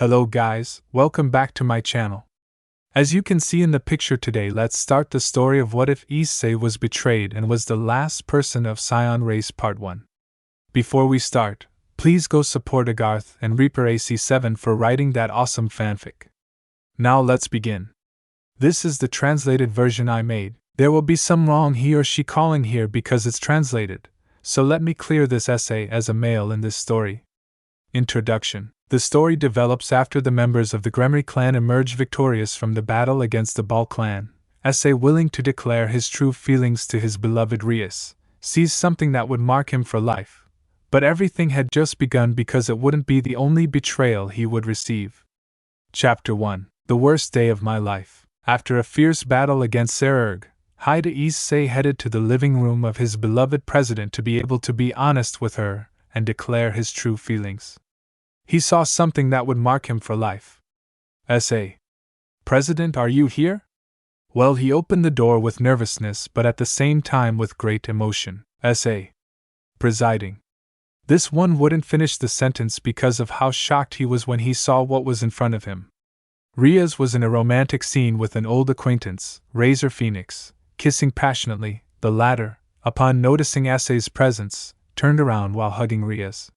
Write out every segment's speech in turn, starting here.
Hello guys, welcome back to my channel. As you can see in the picture today, let's start the story of what if Issei was betrayed and was the last person of Saiyan race part 1. Before we start, please go support Agarth and Reaper AC7 for writing that awesome fanfic. Now let's begin. This is the translated version I made. There will be some wrong he or she calling here because it's translated, so let me clear this essay as a male in this story. Introduction. The story develops after the members of the Gremry clan emerge victorious from the battle against the Ball clan. Issei, willing to declare his true feelings to his beloved Rias, sees something that would mark him for life. But everything had just begun because it wouldn't be the only betrayal he would receive. Chapter 1. The worst day of my life. After a fierce battle against Sererg, Issei headed to the living room of his beloved president to be able to be honest with her and declare his true feelings. He saw something that would mark him for life. Issei. President, are you here? Well, he opened the door with nervousness but at the same time with great emotion. Issei. Presiding. This one wouldn't finish the sentence because of how shocked he was when he saw what was in front of him. Rias was in a romantic scene with an old acquaintance, Razor Phoenix, kissing passionately. The latter, upon noticing Issei's presence, turned around while hugging Rias.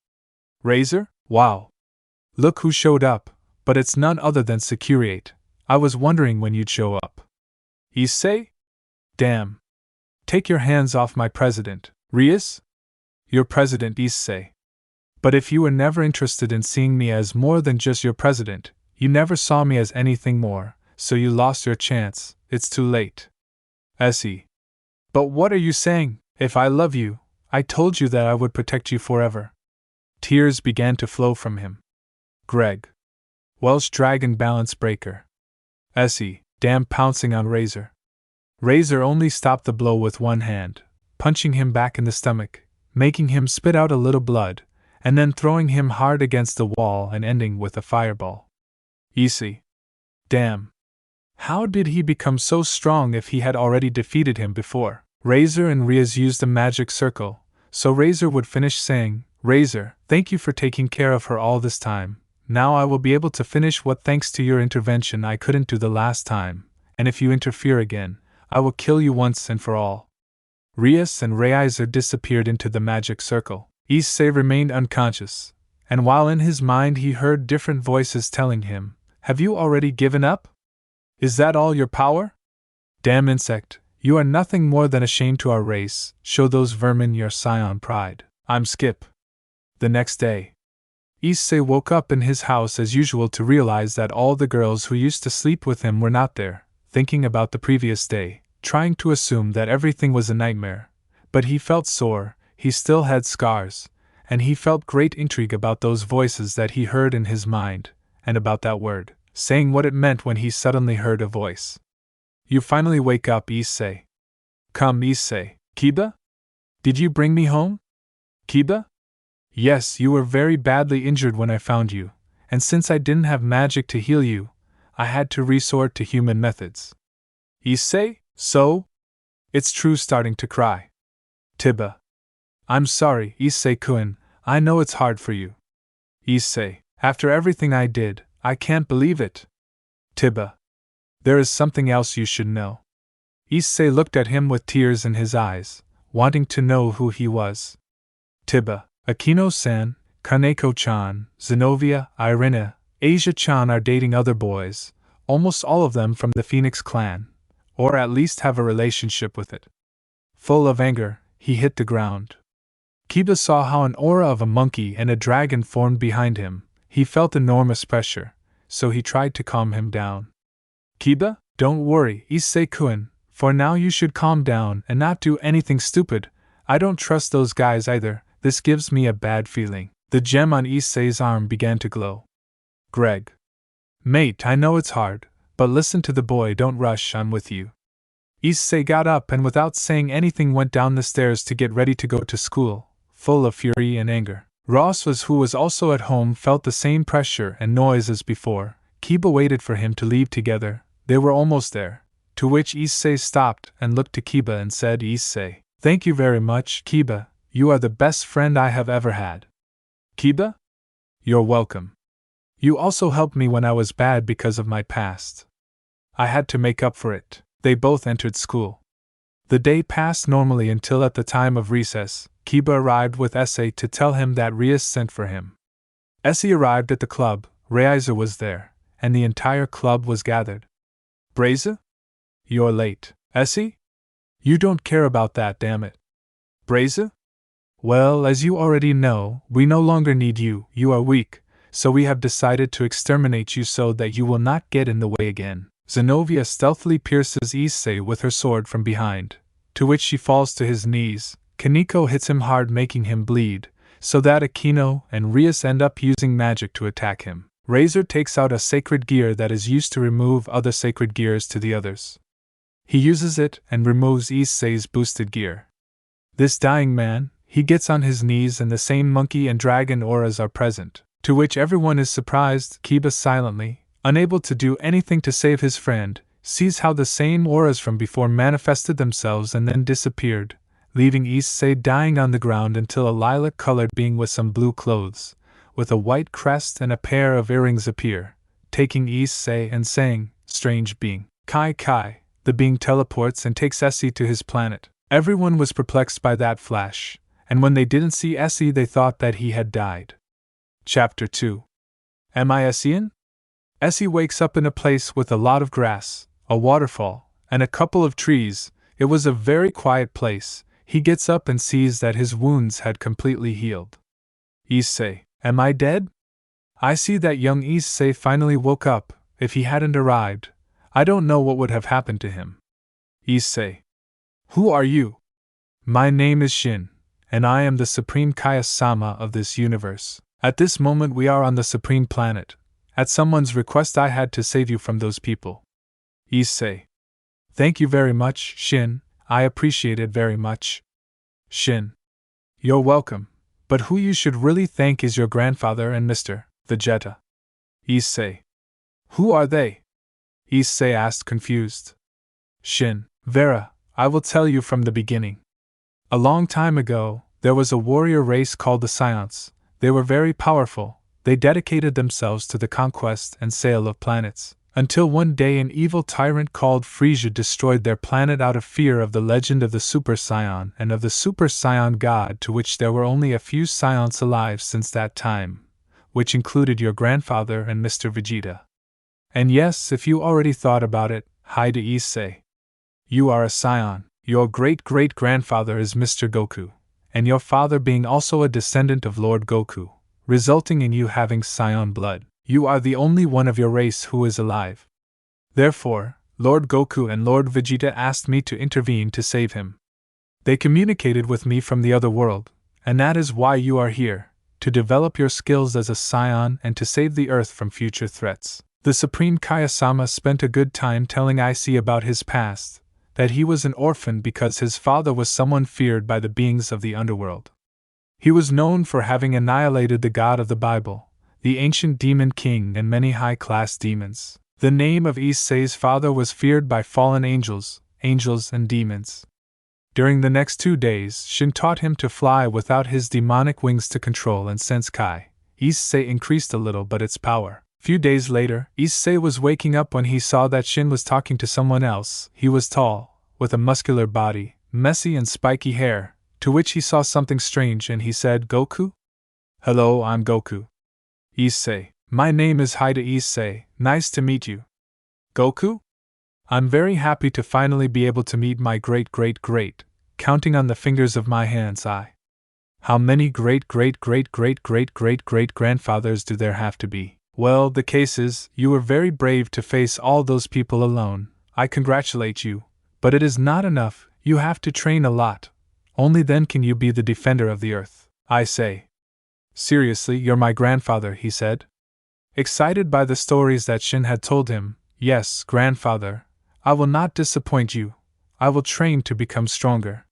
Razor? Wow! Look who showed up, but it's none other than Securiate. I was wondering when you'd show up. Issei? Damn. Take your hands off my president, Rias? Your president, Issei. But if you were never interested in seeing me as more than just your president, you never saw me as anything more, so you lost your chance. It's too late. Issei. But what are you saying? If I love you, I told you that I would protect you forever. Tears began to flow from him. Greg. Welsh Dragon Balance Breaker. Issei, damn, pouncing on Razor. Razor only stopped the blow with one hand, punching him back in the stomach, making him spit out a little blood, and then throwing him hard against the wall and ending with a fireball. Issei. Damn. How did he become so strong if he had already defeated him before? Razor and Rias used a magic circle, so Razor would finish saying, Razor, thank you for taking care of her all this time. Now I will be able to finish what thanks to your intervention I couldn't do the last time, and if you interfere again, I will kill you once and for all. Rias and Razor disappeared into the magic circle. Issei remained unconscious, and while in his mind he heard different voices telling him, have you already given up? Is that all your power? Damn insect, you are nothing more than a shame to our race, show those vermin your Saiyan pride. I'm Skip. The next day, Issei woke up in his house as usual to realize that all the girls who used to sleep with him were not there, thinking about the previous day, trying to assume that everything was a nightmare. But he felt sore, he still had scars, and he felt great intrigue about those voices that he heard in his mind, and about that word, saying what it meant when he suddenly heard a voice. You finally wake up, Issei. Come, Issei. Kiba? Did you bring me home? Kiba? Yes, you were very badly injured when I found you, and since I didn't have magic to heal you, I had to resort to human methods. Issei, so? It's true, starting to cry. Tiba. I'm sorry, Issei-kun, I know it's hard for you. Issei, after everything I did, I can't believe it. Tiba. There is something else you should know. Issei looked at him with tears in his eyes, wanting to know who he was. Tiba. Akino-san, Kaneko-chan, Zenobia, Irina, Asia-chan are dating other boys, almost all of them from the Phoenix clan, or at least have a relationship with it. Full of anger, he hit the ground. Kiba saw how an aura of a monkey and a dragon formed behind him. He felt enormous pressure, so he tried to calm him down. Kiba, don't worry, Issei-kun, for now you should calm down and not do anything stupid. I don't trust those guys either. This gives me a bad feeling. The gem on Issei's arm began to glow. Greg. Mate, I know it's hard, but listen to the boy, don't rush, I'm with you. Issei got up and without saying anything went down the stairs to get ready to go to school, full of fury and anger. Ross, who was also at home, felt the same pressure and noise as before. Kiba waited for him to leave together. They were almost there, to which Issei stopped and looked to Kiba and said, Issei, thank you very much, Kiba. You are the best friend I have ever had. Kiba? You're welcome. You also helped me when I was bad because of my past. I had to make up for it. They both entered school. The day passed normally until at the time of recess, Kiba arrived with Issei to tell him that Rias sent for him. Issei arrived at the club, Reiser was there, and the entire club was gathered. Breza? You're late. Issei? You don't care about that, damn it. Breza? Well, as you already know, we no longer need you, you are weak, so we have decided to exterminate you so that you will not get in the way again. Zenobia stealthily pierces Issei with her sword from behind, to which she falls to his knees. Kaneko hits him hard, making him bleed, so that Akino and Rias end up using magic to attack him. Razor takes out a sacred gear that is used to remove other sacred gears to the others. He uses it and removes Issei's boosted gear. This dying man, he gets on his knees and the same monkey and dragon auras are present, to which everyone is surprised. Kiba silently, unable to do anything to save his friend, sees how the same auras from before manifested themselves and then disappeared, leaving Issei dying on the ground until a lilac-colored being with some blue clothes, with a white crest and a pair of earrings appear, taking Issei and saying, "Strange being, Kai Kai." The being teleports and takes Issei to his planet. Everyone was perplexed by that flash, and when they didn't see Issei they thought that he had died. Chapter 2. Am I Esseian? Issei wakes up in a place with a lot of grass, a waterfall, and a couple of trees. It was a very quiet place. He gets up and sees that his wounds had completely healed. Issei, am I dead? I see that young Issei finally woke up. If he hadn't arrived, I don't know what would have happened to him. Issei. Who are you? My name is Shin, and I am the Supreme Kaya-sama of this universe. At this moment we are on the Supreme Planet. At someone's request I had to save you from those people. Issei. Thank you very much, Shin, I appreciate it very much. Shin. You're welcome, but who you should really thank is your grandfather and Mr. Vegeta. Issei. Who are they? Issei asked, confused. Shin. Vera, I will tell you from the beginning. A long time ago, there was a warrior race called the Saiyans. They were very powerful. They dedicated themselves to the conquest and sale of planets, until one day an evil tyrant called Frisia destroyed their planet out of fear of the legend of the Super Saiyan and of the Super Saiyan God, to which there were only a few Saiyans alive since that time, which included your grandfather and Mr. Vegeta. And yes, if you already thought about it, hi to Issei. You are a Saiyan. Your great-great-grandfather is Mr. Goku, and your father being also a descendant of Lord Goku, resulting in you having Saiyan blood. You are the only one of your race who is alive. Therefore, Lord Goku and Lord Vegeta asked me to intervene to save him. They communicated with me from the other world, and that is why you are here, to develop your skills as a Saiyan and to save the Earth from future threats. The Supreme Kaya-sama spent a good time telling Issei about his past, that he was an orphan because his father was someone feared by the beings of the underworld. He was known for having annihilated the god of the Bible, the ancient demon king, and many high-class demons. The name of Issei's father was feared by fallen angels and demons. During the next 2 days, Shin taught him to fly without his demonic wings to control and sense Kai. Issei increased a little but its power. Few days later, Issei was waking up when he saw that Shin was talking to someone else. He was tall, with a muscular body, messy and spiky hair, to which he saw something strange and he said, "Goku?" "Hello, I'm Goku." "Issei, my name is Haida Issei, nice to meet you." "Goku? I'm very happy to finally be able to meet my great-great-great, counting on the fingers of my hands. How many great-great-great-great-great-great-great-grandfathers do there have to be?" "Well, the case is, you were very brave to face all those people alone. I congratulate you, but it is not enough, you have to train a lot. Only then can you be the defender of the Earth." "I say. Seriously, you're my grandfather," he said. Excited by the stories that Shin had told him. "Yes, grandfather, I will not disappoint you. I will train to become stronger."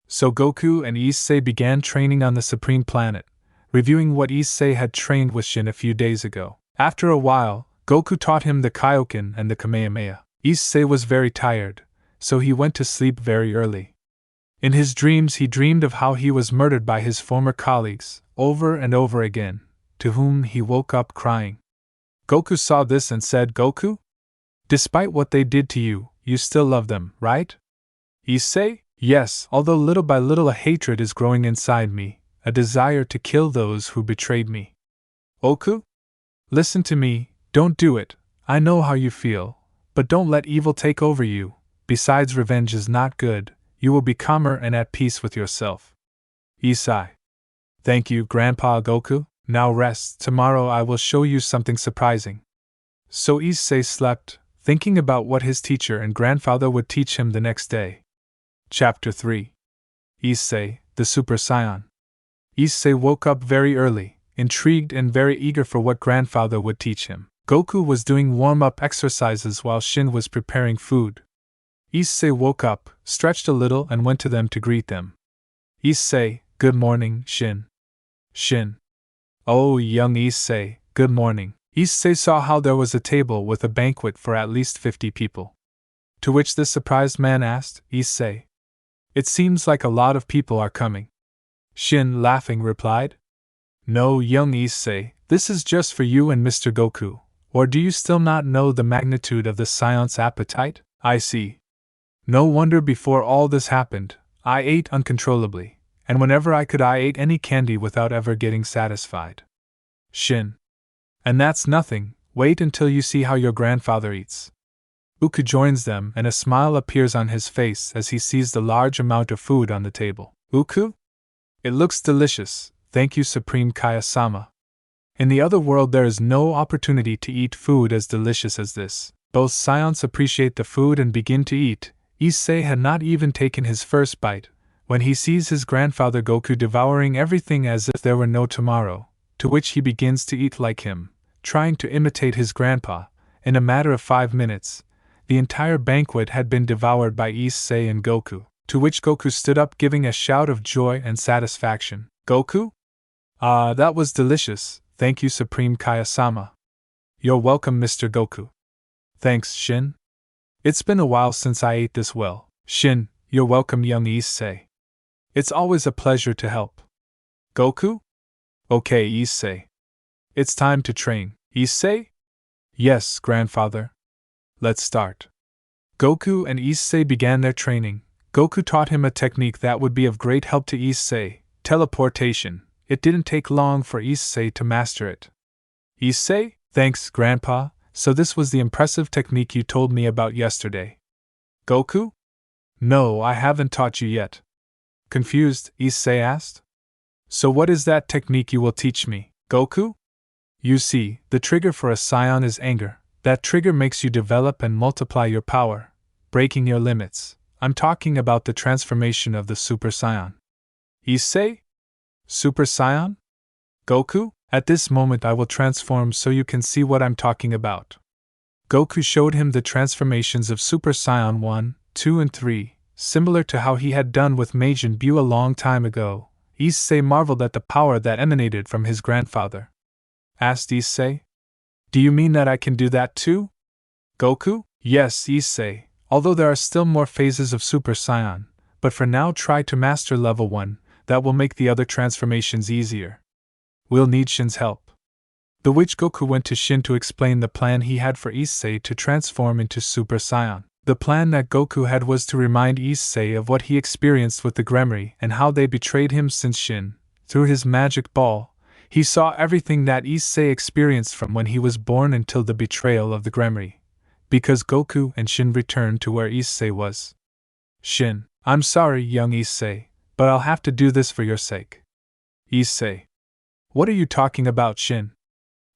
So Goku and Issei began training on the Supreme Planet, reviewing what Issei had trained with Shin a few days ago. After a while, Goku taught him the Kaioken and the Kamehameha. Issei was very tired, so he went to sleep very early. In his dreams he dreamed of how he was murdered by his former colleagues, over and over again, to whom he woke up crying. Goku saw this and said, Goku? Despite what they did to you, you still love them, right? Issei? Yes, although little by little a hatred is growing inside me, a desire to kill those who betrayed me. Goku? Listen to me, don't do it, I know how you feel, but don't let evil take over you. Besides, revenge is not good, you will be calmer and at peace with yourself. Issei. Thank you, Grandpa Goku, now rest, tomorrow I will show you something surprising. So Issei slept, thinking about what his teacher and grandfather would teach him the next day. Chapter 3. Issei, the Super Saiyan. Issei woke up very early, intrigued and very eager for what grandfather would teach him. Goku was doing warm-up exercises while Shin was preparing food. Issei woke up, stretched a little and went to them to greet them. Issei, good morning, Shin. Shin. Oh, young Issei, good morning. Issei saw how there was a table with a banquet for at least 50 people. To which this surprised man asked, Issei. It seems like a lot of people are coming. Shin, laughing, replied. No, young Issei, this is just for you and Mr. Goku. Or do you still not know the magnitude of the Saiyans' appetite? I see. No wonder before all this happened, I ate uncontrollably, and whenever I could I ate any candy without ever getting satisfied. Shin. And that's nothing, wait until you see how your grandfather eats. Goku joins them and a smile appears on his face as he sees the large amount of food on the table. Goku? It looks delicious, thank you Supreme Kaya-sama. In the other world there is no opportunity to eat food as delicious as this. Both Saiyans appreciate the food and begin to eat. Issei had not even taken his first bite, when he sees his grandfather Goku devouring everything as if there were no tomorrow, to which he begins to eat like him, trying to imitate his grandpa. In a matter of 5 minutes, the entire banquet had been devoured by Issei and Goku, to which Goku stood up giving a shout of joy and satisfaction. Goku? Ah, that was delicious, thank you Supreme Kaya-sama. You're welcome Mr. Goku. Thanks, Shin. It's been a while since I ate this well. Shin, you're welcome young Issei. It's always a pleasure to help. Goku? Okay, Issei. It's time to train. Issei? Yes, grandfather. Let's start. Goku and Issei began their training. Goku taught him a technique that would be of great help to Issei, teleportation. It didn't take long for Issei to master it. Issei? Thanks, Grandpa, so this was the impressive technique you told me about yesterday. Goku? No, I haven't taught you yet. Confused, Issei asked. So what is that technique you will teach me, Goku? You see, the trigger for a Saiyan is anger. That trigger makes you develop and multiply your power, breaking your limits. I'm talking about the transformation of the Super Saiyan. Issei? Super Saiyan? Goku? At this moment I will transform so you can see what I'm talking about. Goku showed him the transformations of Super Saiyan 1, 2 and 3, similar to how he had done with Majin Buu a long time ago. Issei marveled at the power that emanated from his grandfather. Asked Issei. Do you mean that I can do that too? Goku? Yes, Issei, although there are still more phases of Super Saiyan, but for now try to master level 1, that will make the other transformations easier. We'll need Shin's help. The which Goku went to Shin to explain the plan he had for Issei to transform into Super Saiyan. The plan that Goku had was to remind Issei of what he experienced with the Gremory and how they betrayed him since Shin, through his magic ball, he saw everything that Issei experienced from when he was born until the betrayal of the Gremory, because Goku and Shin returned to where Issei was. Shin, I'm sorry, young Issei, but I'll have to do this for your sake. Issei. What are you talking about, Shin?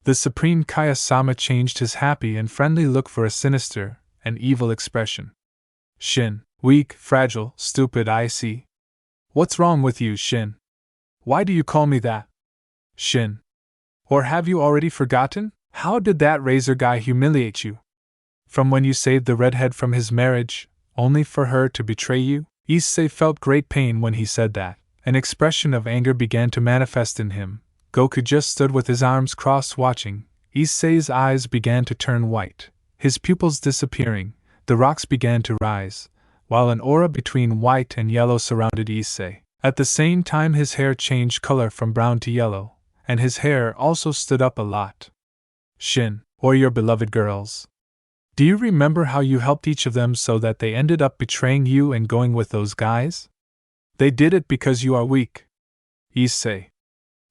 The Supreme Kaya-sama changed his happy and friendly look for a sinister and evil expression. Shin, weak, fragile, stupid, I see. What's wrong with you, Shin? Why do you call me that? Shin. Or have you already forgotten? How did that razor guy humiliate you? From when you saved the redhead from his marriage, only for her to betray you? Issei felt great pain when he said that. An expression of anger began to manifest in him. Goku just stood with his arms crossed watching. Issei's eyes began to turn white, his pupils disappearing, the rocks began to rise, while an aura between white and yellow surrounded Issei. At the same time his hair changed color from brown to yellow, and his hair also stood up a lot. Shin, Or your beloved girls? Do you remember how you helped each of them so that they ended up betraying you and going with those guys? They did it because you are weak. Issei.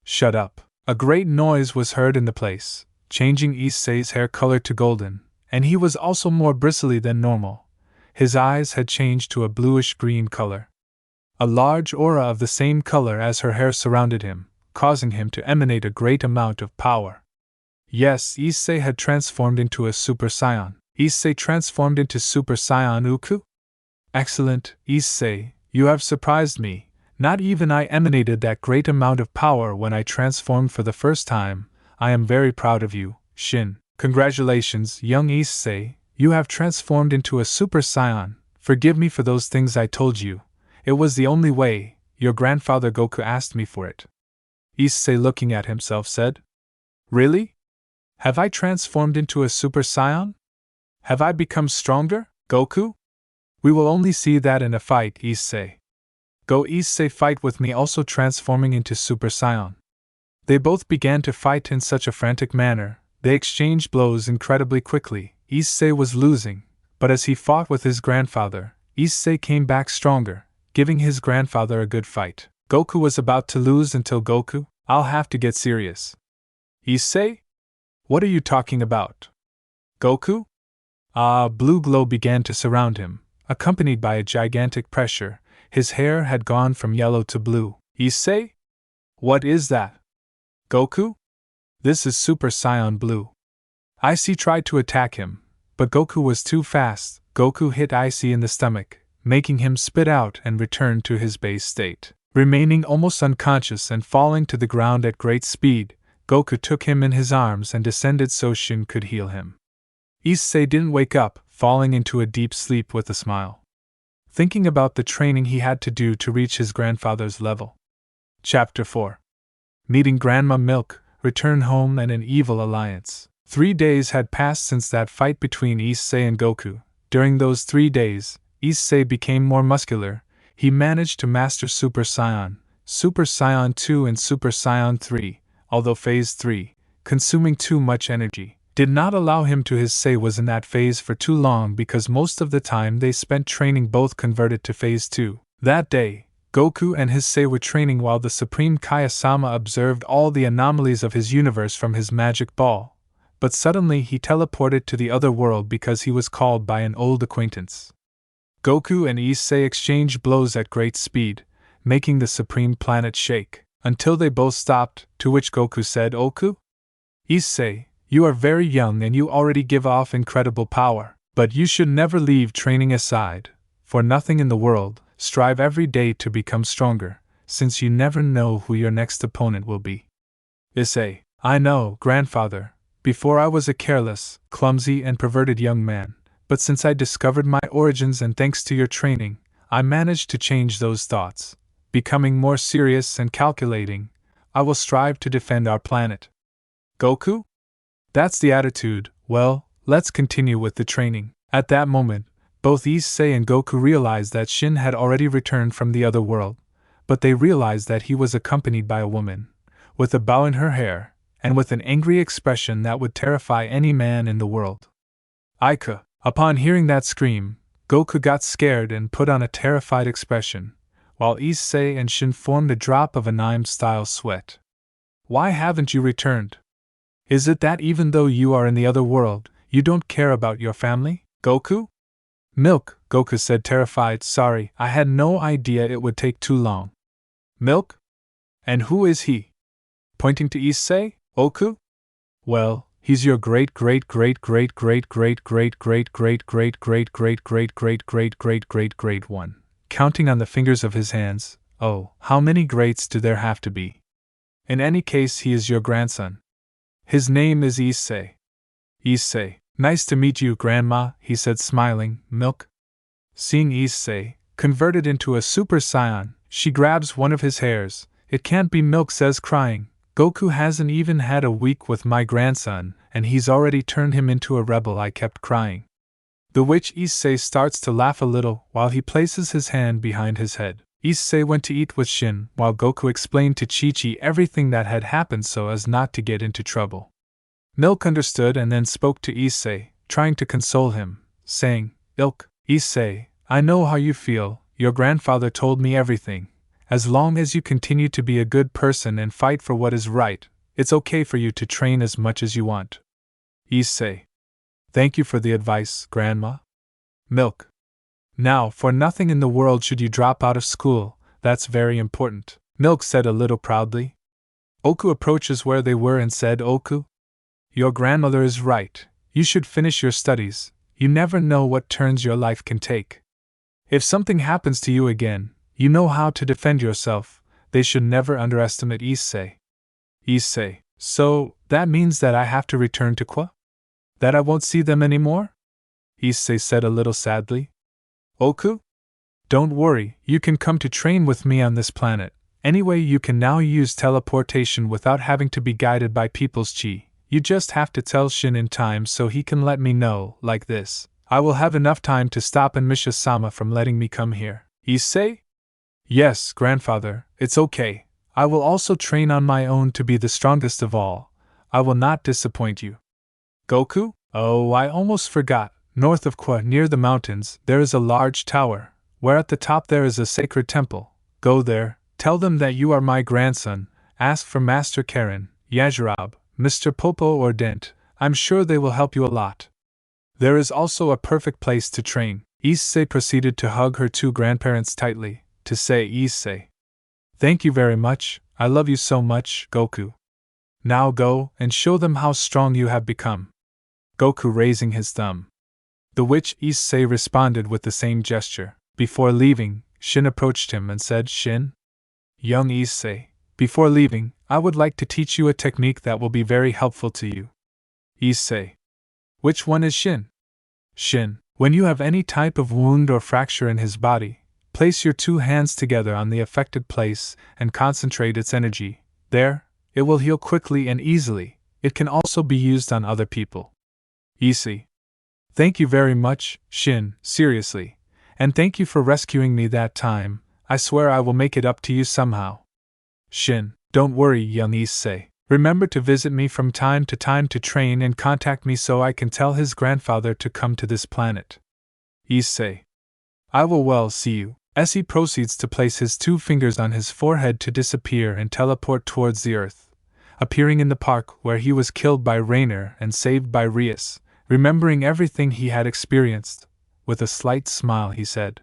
Shut up. A great noise was heard in the place, changing Issei's hair color to golden, and he was also more bristly than normal. His eyes had changed to a bluish-green color. A large aura of the same color as her hair surrounded him, causing him to emanate a great amount of power. Yes, Issei had transformed into a Super Saiyan. Issei transformed into Super Saiyan Uku? Excellent, Issei, you have surprised me. Not even I emanated that great amount of power when I transformed for the first time. I am very proud of you, Shin. Congratulations, young Issei, you have transformed into a Super Saiyan. Forgive me for those things I told you. It was the only way. Your grandfather Goku asked me for it. Issei, looking at himself, said, Really? Have I transformed into a Super Saiyan? Have I become stronger, Goku? We will only see that in a fight, Issei. Go Issei, fight with me, also transforming into Super Saiyan. They both began to fight in such a frantic manner. They exchanged blows incredibly quickly. Issei was losing, but as he fought with his grandfather, Issei came back stronger, giving his grandfather a good fight. Goku was about to lose until Goku, I'll have to get serious. Issei? What are you talking about? Goku? Blue glow began to surround him, accompanied by a gigantic pressure. His hair had gone from yellow to blue. Issei? What is that? Goku? This is Super Saiyan Blue. Issei tried to attack him, but Goku was too fast. Goku hit Issei in the stomach, making him spit out and return to his base state. Remaining almost unconscious and falling to the ground at great speed, Goku took him in his arms and descended so Shin could heal him. Issei didn't wake up, falling into a deep sleep with a smile, thinking about the training he had to do to reach his grandfather's level. Chapter 4. Meeting Grandma Milk, Return Home and an Evil Alliance. 3 days had passed since that fight between Issei and Goku. During those 3 days, Issei became more muscular. He managed to master Super Saiyan 2 and Super Saiyan 3, although Phase 3, consuming too much energy, did not allow him to. His Issei was in that phase for too long because most of the time they spent training both converted to Phase 2. That day, Goku and his Issei were training while the Supreme Kaiosama observed all the anomalies of his universe from his magic ball. But suddenly he teleported to the other world because he was called by an old acquaintance. Goku and Issei exchanged blows at great speed, making the Supreme Planet shake, until they both stopped, to which Goku said, Oku? Issei, you are very young and you already give off incredible power, but you should never leave training aside, for nothing in the world. Strive every day to become stronger, since you never know who your next opponent will be. Issei, I know, grandfather. Before I was a careless, clumsy and perverted young man, but since I discovered my origins and thanks to your training, I managed to change those thoughts. Becoming more serious and calculating, I will strive to defend our planet. Goku? That's the attitude. Well, let's continue with the training. At that moment, both Issei and Goku realized that Shin had already returned from the other world, but they realized that he was accompanied by a woman, with a bow in her hair, and with an angry expression that would terrify any man in the world. Aika! Upon hearing that scream, Goku got scared and put on a terrified expression, while Issei and Shin formed a drop of anime-style sweat. Why haven't you returned? Is it that even though you are in the other world, you don't care about your family, Goku? Milk, Goku said terrified, sorry, I had no idea it would take too long. Milk? And who is he? Pointing to Issei, Oku? Well, he's your great great great great great great great great great great great great great great great great great great one. Counting on the fingers of his hands, oh, how many greats do there have to be? In any case, he is your grandson. His name is Issei. Issei, nice to meet you, Grandma, he said smiling. Milk? Seeing Issei, converted into a Super Saiyan, she grabs one of his hairs. It can't be, Milk says crying. Goku hasn't even had a week with my grandson, and he's already turned him into a rebel, I kept crying. The which Issei starts to laugh a little while he places his hand behind his head. Issei went to eat with Shin while Goku explained to Chichi everything that had happened so as not to get into trouble. Milk understood and then spoke to Issei, trying to console him, saying, Issei, I know how you feel, your grandfather told me everything. As long as you continue to be a good person and fight for what is right, it's okay for you to train as much as you want. Issei. Thank you for the advice, Grandma. Milk. Now, for nothing in the world should you drop out of school, that's very important, Milk said a little proudly. Oku approaches where they were and said, Oku, your grandmother is right, you should finish your studies, you never know what turns your life can take. If something happens to you again, you know how to defend yourself, they should never underestimate Issei. Issei, so, that means that I have to return to Kuoh? That I won't see them anymore? Issei said a little sadly. Oku? Don't worry, you can come to train with me on this planet. Anyway, you can now use teleportation without having to be guided by people's chi. You just have to tell Shin in time so he can let me know, like this. I will have enough time to stop Misha-sama from letting me come here. Issei? Yes, grandfather, it's okay. I will also train on my own to be the strongest of all. I will not disappoint you. Goku? Oh, I almost forgot. North of Kuoh, near the mountains, there is a large tower, where at the top there is a sacred temple. Go there, tell them that you are my grandson, ask for Master Karen, Yajirobe, Mr. Popo or Dent, I'm sure they will help you a lot. There is also a perfect place to train. Issei proceeded to hug her two grandparents tightly, to say, Issei, thank you very much, I love you so much, Goku. Now go and show them how strong you have become. Goku raising his thumb. To which Issei responded with the same gesture. Before leaving, Shin approached him and said, Shin? Young Issei, before leaving, I would like to teach you a technique that will be very helpful to you. Issei. Which one is Shin? Shin, when you have any type of wound or fracture in his body, place your two hands together on the affected place and concentrate its energy. There, it will heal quickly and easily. It can also be used on other people. Issei. Thank you very much, Shin, seriously. And thank you for rescuing me that time. I swear I will make it up to you somehow. Shin, don't worry, young Issei. Remember to visit me from time to time to train and contact me so I can tell his grandfather to come to this planet. Issei. I will well see you. Issei proceeds to place his two fingers on his forehead to disappear and teleport towards the earth, appearing in the park where he was killed by Rainer and saved by Rias. Remembering everything he had experienced, with a slight smile he said,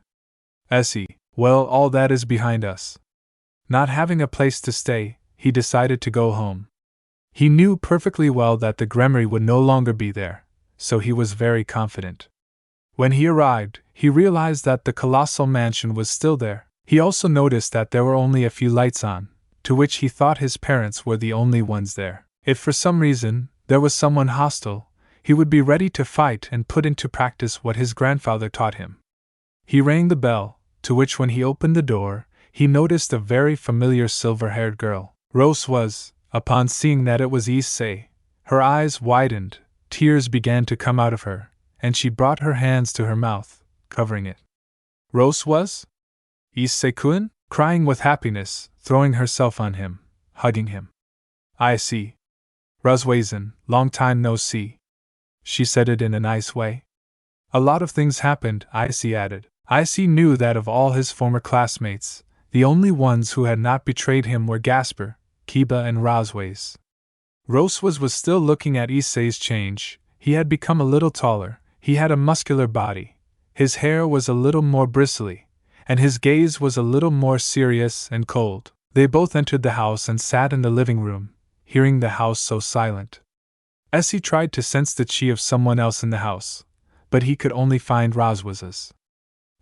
Issei, well, all that is behind us. Not having a place to stay, he decided to go home. He knew perfectly well that the Gremory would no longer be there, so he was very confident. When he arrived, he realized that the colossal mansion was still there. He also noticed that there were only a few lights on, to which he thought his parents were the only ones there. If for some reason there was someone hostile, he would be ready to fight and put into practice what his grandfather taught him. He rang the bell, to which when he opened the door, he noticed a very familiar silver-haired girl. Rose was, upon seeing that it was Issei, her eyes widened, tears began to come out of her, and she brought her hands to her mouth, covering it. Rose was? Issei-kun? Crying with happiness, throwing herself on him, hugging him. I see. Roswazen, long time no see. She said it in a nice way. A lot of things happened, Issei added. Issei knew that of all his former classmates, the only ones who had not betrayed him were Gasper, Kiba and Rosways. Roswas was still looking at Issei's change. He had become a little taller, he had a muscular body, his hair was a little more bristly, and his gaze was a little more serious and cold. They both entered the house and sat in the living room, hearing the house so silent. Issei tried to sense the chi of someone else in the house, but he could only find Roswaz's.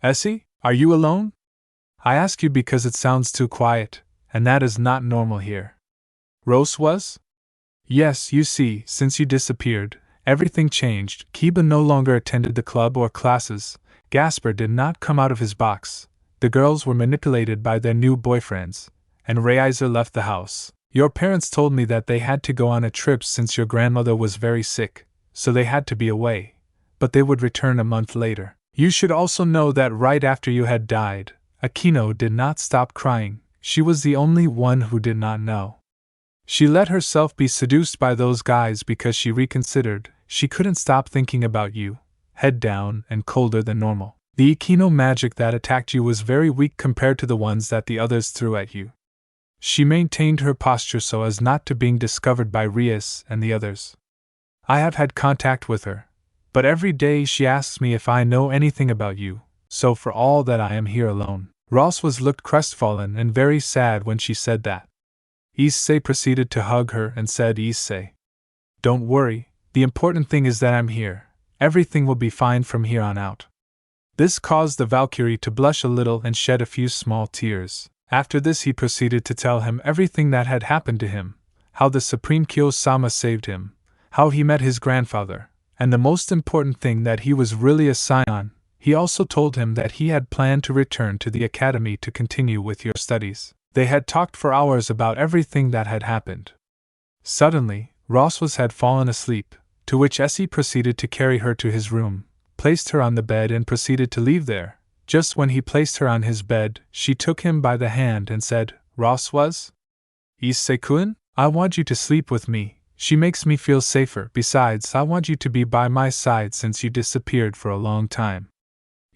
Issei, are you alone? I ask you because it sounds too quiet, and that is not normal here. Rose was? Yes, you see, since you disappeared, everything changed. Kiba no longer attended the club or classes, Gasper did not come out of his box, the girls were manipulated by their new boyfriends, and Reiser left the house. Your parents told me that they had to go on a trip since your grandmother was very sick, so they had to be away, but they would return a month later. You should also know that right after you had died, Akino did not stop crying, she was the only one who did not know. She let herself be seduced by those guys because she reconsidered. She couldn't stop thinking about you, head down and colder than normal. The Ikino magic that attacked you was very weak compared to the ones that the others threw at you. She maintained her posture so as not to being discovered by Rias and the others. I have had contact with her, but every day she asks me if I know anything about you, so for all that I am here alone. Ross looked crestfallen and very sad when she said that. Issei proceeded to hug her and said, Issei, don't worry, the important thing is that I'm here. Everything will be fine from here on out. This caused the Valkyrie to blush a little and shed a few small tears. After this he proceeded to tell him everything that had happened to him, how the Supreme Kuoh-sama saved him, how he met his grandfather, and the most important thing that he was really a Saiyan. He also told him that he had planned to return to the academy to continue with your studies. They had talked for hours about everything that had happened. Suddenly, Ross had fallen asleep, to which Issei proceeded to carry her to his room, placed her on the bed and proceeded to leave there. Just when he placed her on his bed, she took him by the hand and said, Ross Issei-kun, I want you to sleep with me. She makes me feel safer. Besides, I want you to be by my side since you disappeared for a long time.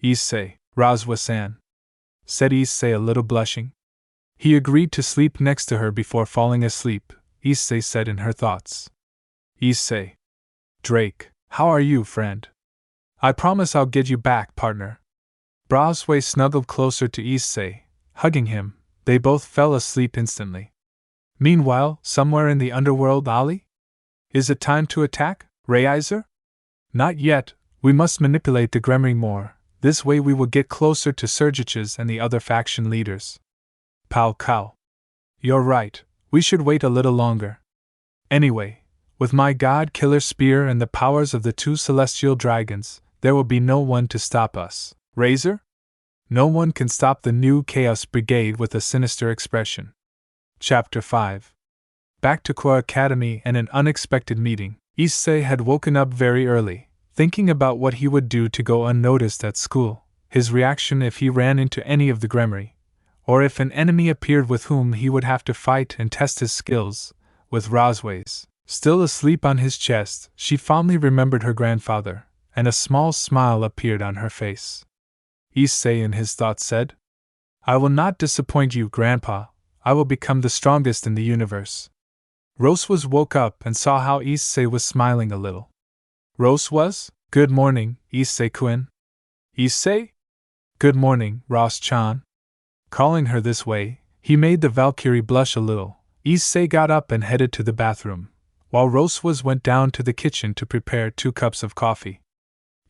Issei, Razwa-san, said Issei a little blushing. He agreed to sleep next to her before falling asleep, Issei said in her thoughts. Issei. Drake, how are you, friend? I promise I'll get you back, partner. Razwa snuggled closer to Issei, hugging him. They both fell asleep instantly. Meanwhile, somewhere in the underworld, Ali? Is it time to attack, Reiser? Not yet, we must manipulate the Gremry more. This way we will get closer to Sergiches and the other faction leaders. Pao Kao. You're right, we should wait a little longer. Anyway, with my God Killer Spear and the powers of the two celestial dragons, there will be no one to stop us. Razor? No one can stop the new Chaos Brigade with a sinister expression. Chapter 5. Back to Kuoh Academy and an unexpected meeting. Issei had woken up very early, thinking about what he would do to go unnoticed at school, his reaction if he ran into any of the Gremry, or if an enemy appeared with whom he would have to fight and test his skills. With Razwa's still asleep on his chest, she fondly remembered her grandfather, and a small smile appeared on her face. Issei in his thoughts said, I will not disappoint you, Grandpa. I will become the strongest in the universe. Rose woke up and saw how Issei was smiling a little. Rose Good morning, Issei-kun. Issei? Good morning, Ross-chan. Calling her this way, he made the Valkyrie blush a little. Issei got up and headed to the bathroom, while Rose went down to the kitchen to prepare 2 cups of coffee.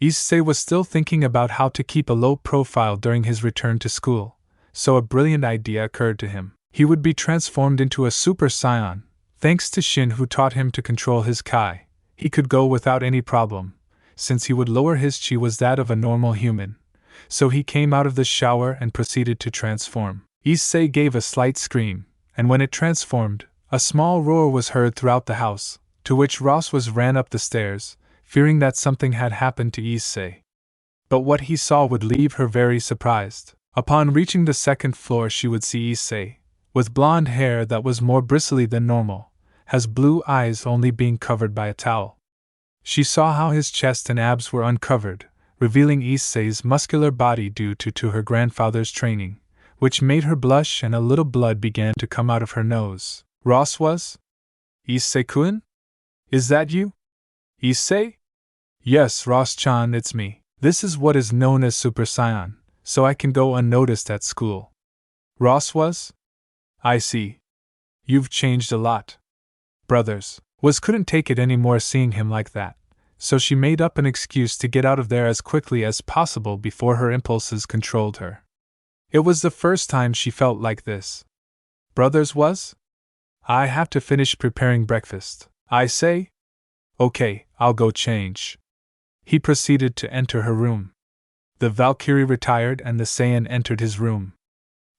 Issei was still thinking about how to keep a low profile during his return to school, so a brilliant idea occurred to him. He would be transformed into a Super Saiyan. Thanks to Shin, who taught him to control his Kai, he could go without any problem, since he would lower his chi was that of a normal human. So he came out of the shower and proceeded to transform. Issei gave a slight scream, and when it transformed, a small roar was heard throughout the house, to which Ross ran up the stairs, fearing that something had happened to Issei. But what he saw would leave her very surprised. Upon reaching the 2nd floor, she would see Issei, with blonde hair that was more bristly than normal, his blue eyes only being covered by a towel. She saw how his chest and abs were uncovered, revealing Issei's muscular body due to her grandfather's training, which made her blush and a little blood began to come out of her nose. Ross Issei-kun? Is that you? Issei? Yes, Ross-chan, it's me. This is what is known as Super Saiyan, so I can go unnoticed at school. Ross I see. You've changed a lot. Brothers couldn't take it anymore seeing him like that, so she made up an excuse to get out of there as quickly as possible before her impulses controlled her. It was the first time she felt like this. Brothers I have to finish preparing breakfast. I say? Okay, I'll go change. He proceeded to enter her room. The Valkyrie retired and the Saiyan entered his room.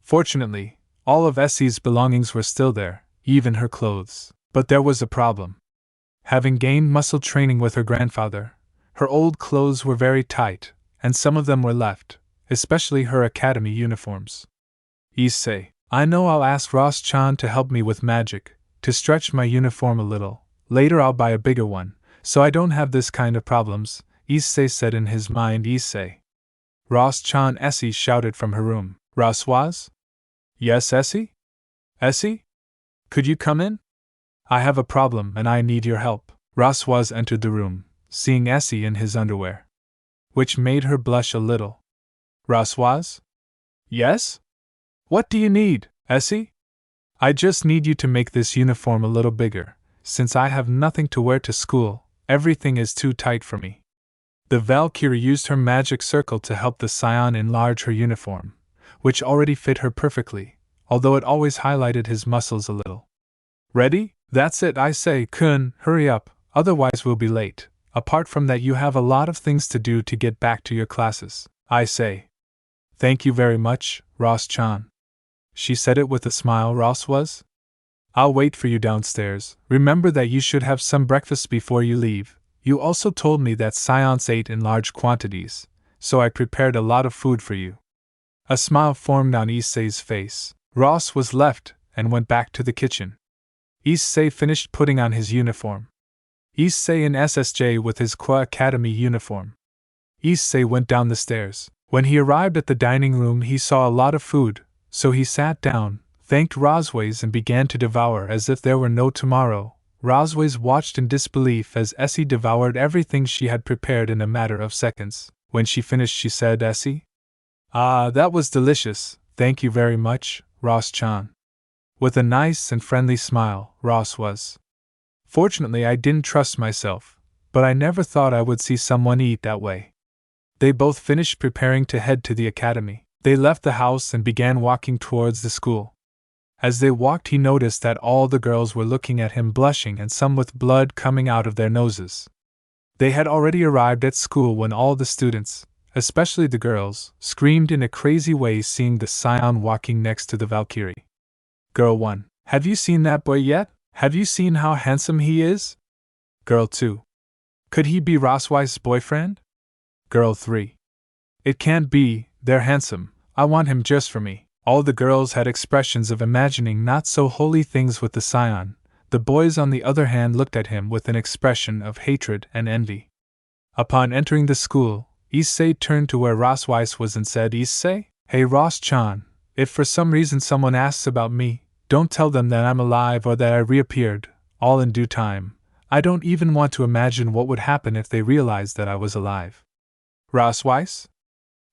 Fortunately, all of Essie's belongings were still there, even her clothes. But there was a problem. Having gained muscle training with her grandfather, her old clothes were very tight, and some of them were left, especially her academy uniforms. Issei, I know I'll ask Ross-chan to help me with magic, to stretch my uniform a little. Later I'll buy a bigger one, so I don't have this kind of problems, Issei said in his mind. Issei. Ross-chan, Issei shouted from her room. Ross? Yes, Issei? Issei? Could you come in? I have a problem and I need your help. Ross entered the room, seeing Issei in his underwear, which made her blush a little. Ross? Yes? What do you need, Issei? I just need you to make this uniform a little bigger, since I have nothing to wear to school. Everything is too tight for me. The Valkyrie used her magic circle to help the Saiyan enlarge her uniform, which already fit her perfectly, although it always highlighted his muscles a little. Ready? That's it, I say, Kun, hurry up, otherwise we'll be late. Apart from that, you have a lot of things to do to get back to your classes, I say. Thank you very much, Ross-chan. She said it with a smile. Ross? I'll wait for you downstairs. Remember that you should have some breakfast before you leave. You also told me that Saiyans ate in large quantities, so I prepared a lot of food for you. A smile formed on Issei's face. Ross was left and went back to the kitchen. Issei finished putting on his uniform. Issei in SSJ with his Kuoh Academy uniform. Issei went down the stairs. When he arrived at the dining room, he saw a lot of food, so he sat down, thanked Rosways, and began to devour as if there were no tomorrow. Rosways watched in disbelief as Issei devoured everything she had prepared in a matter of seconds. When she finished, she said, Issei? Ah, that was delicious, thank you very much, Ross-chan. With a nice and friendly smile, Ross was. Fortunately, I didn't trust myself, but I never thought I would see someone eat that way. They both finished preparing to head to the academy. They left the house and began walking towards the school. As they walked, he noticed that all the girls were looking at him, blushing and some with blood coming out of their noses. They had already arrived at school when all the students, especially the girls, screamed in a crazy way seeing the Saiyan walking next to the Valkyrie. Girl 1. Have you seen that boy yet? Have you seen how handsome he is? Girl 2. Could he be Roswei's boyfriend? Girl 3. It can't be, they're handsome, I want him just for me. All the girls had expressions of imagining not so holy things with the Saiyan. The boys on the other hand looked at him with an expression of hatred and envy. Upon entering the school, Issei turned to where Rosweiss was and said, Issei? Hey Ross-chan, if for some reason someone asks about me, don't tell them that I'm alive or that I reappeared, all in due time. I don't even want to imagine what would happen if they realized that I was alive. Rosweiss?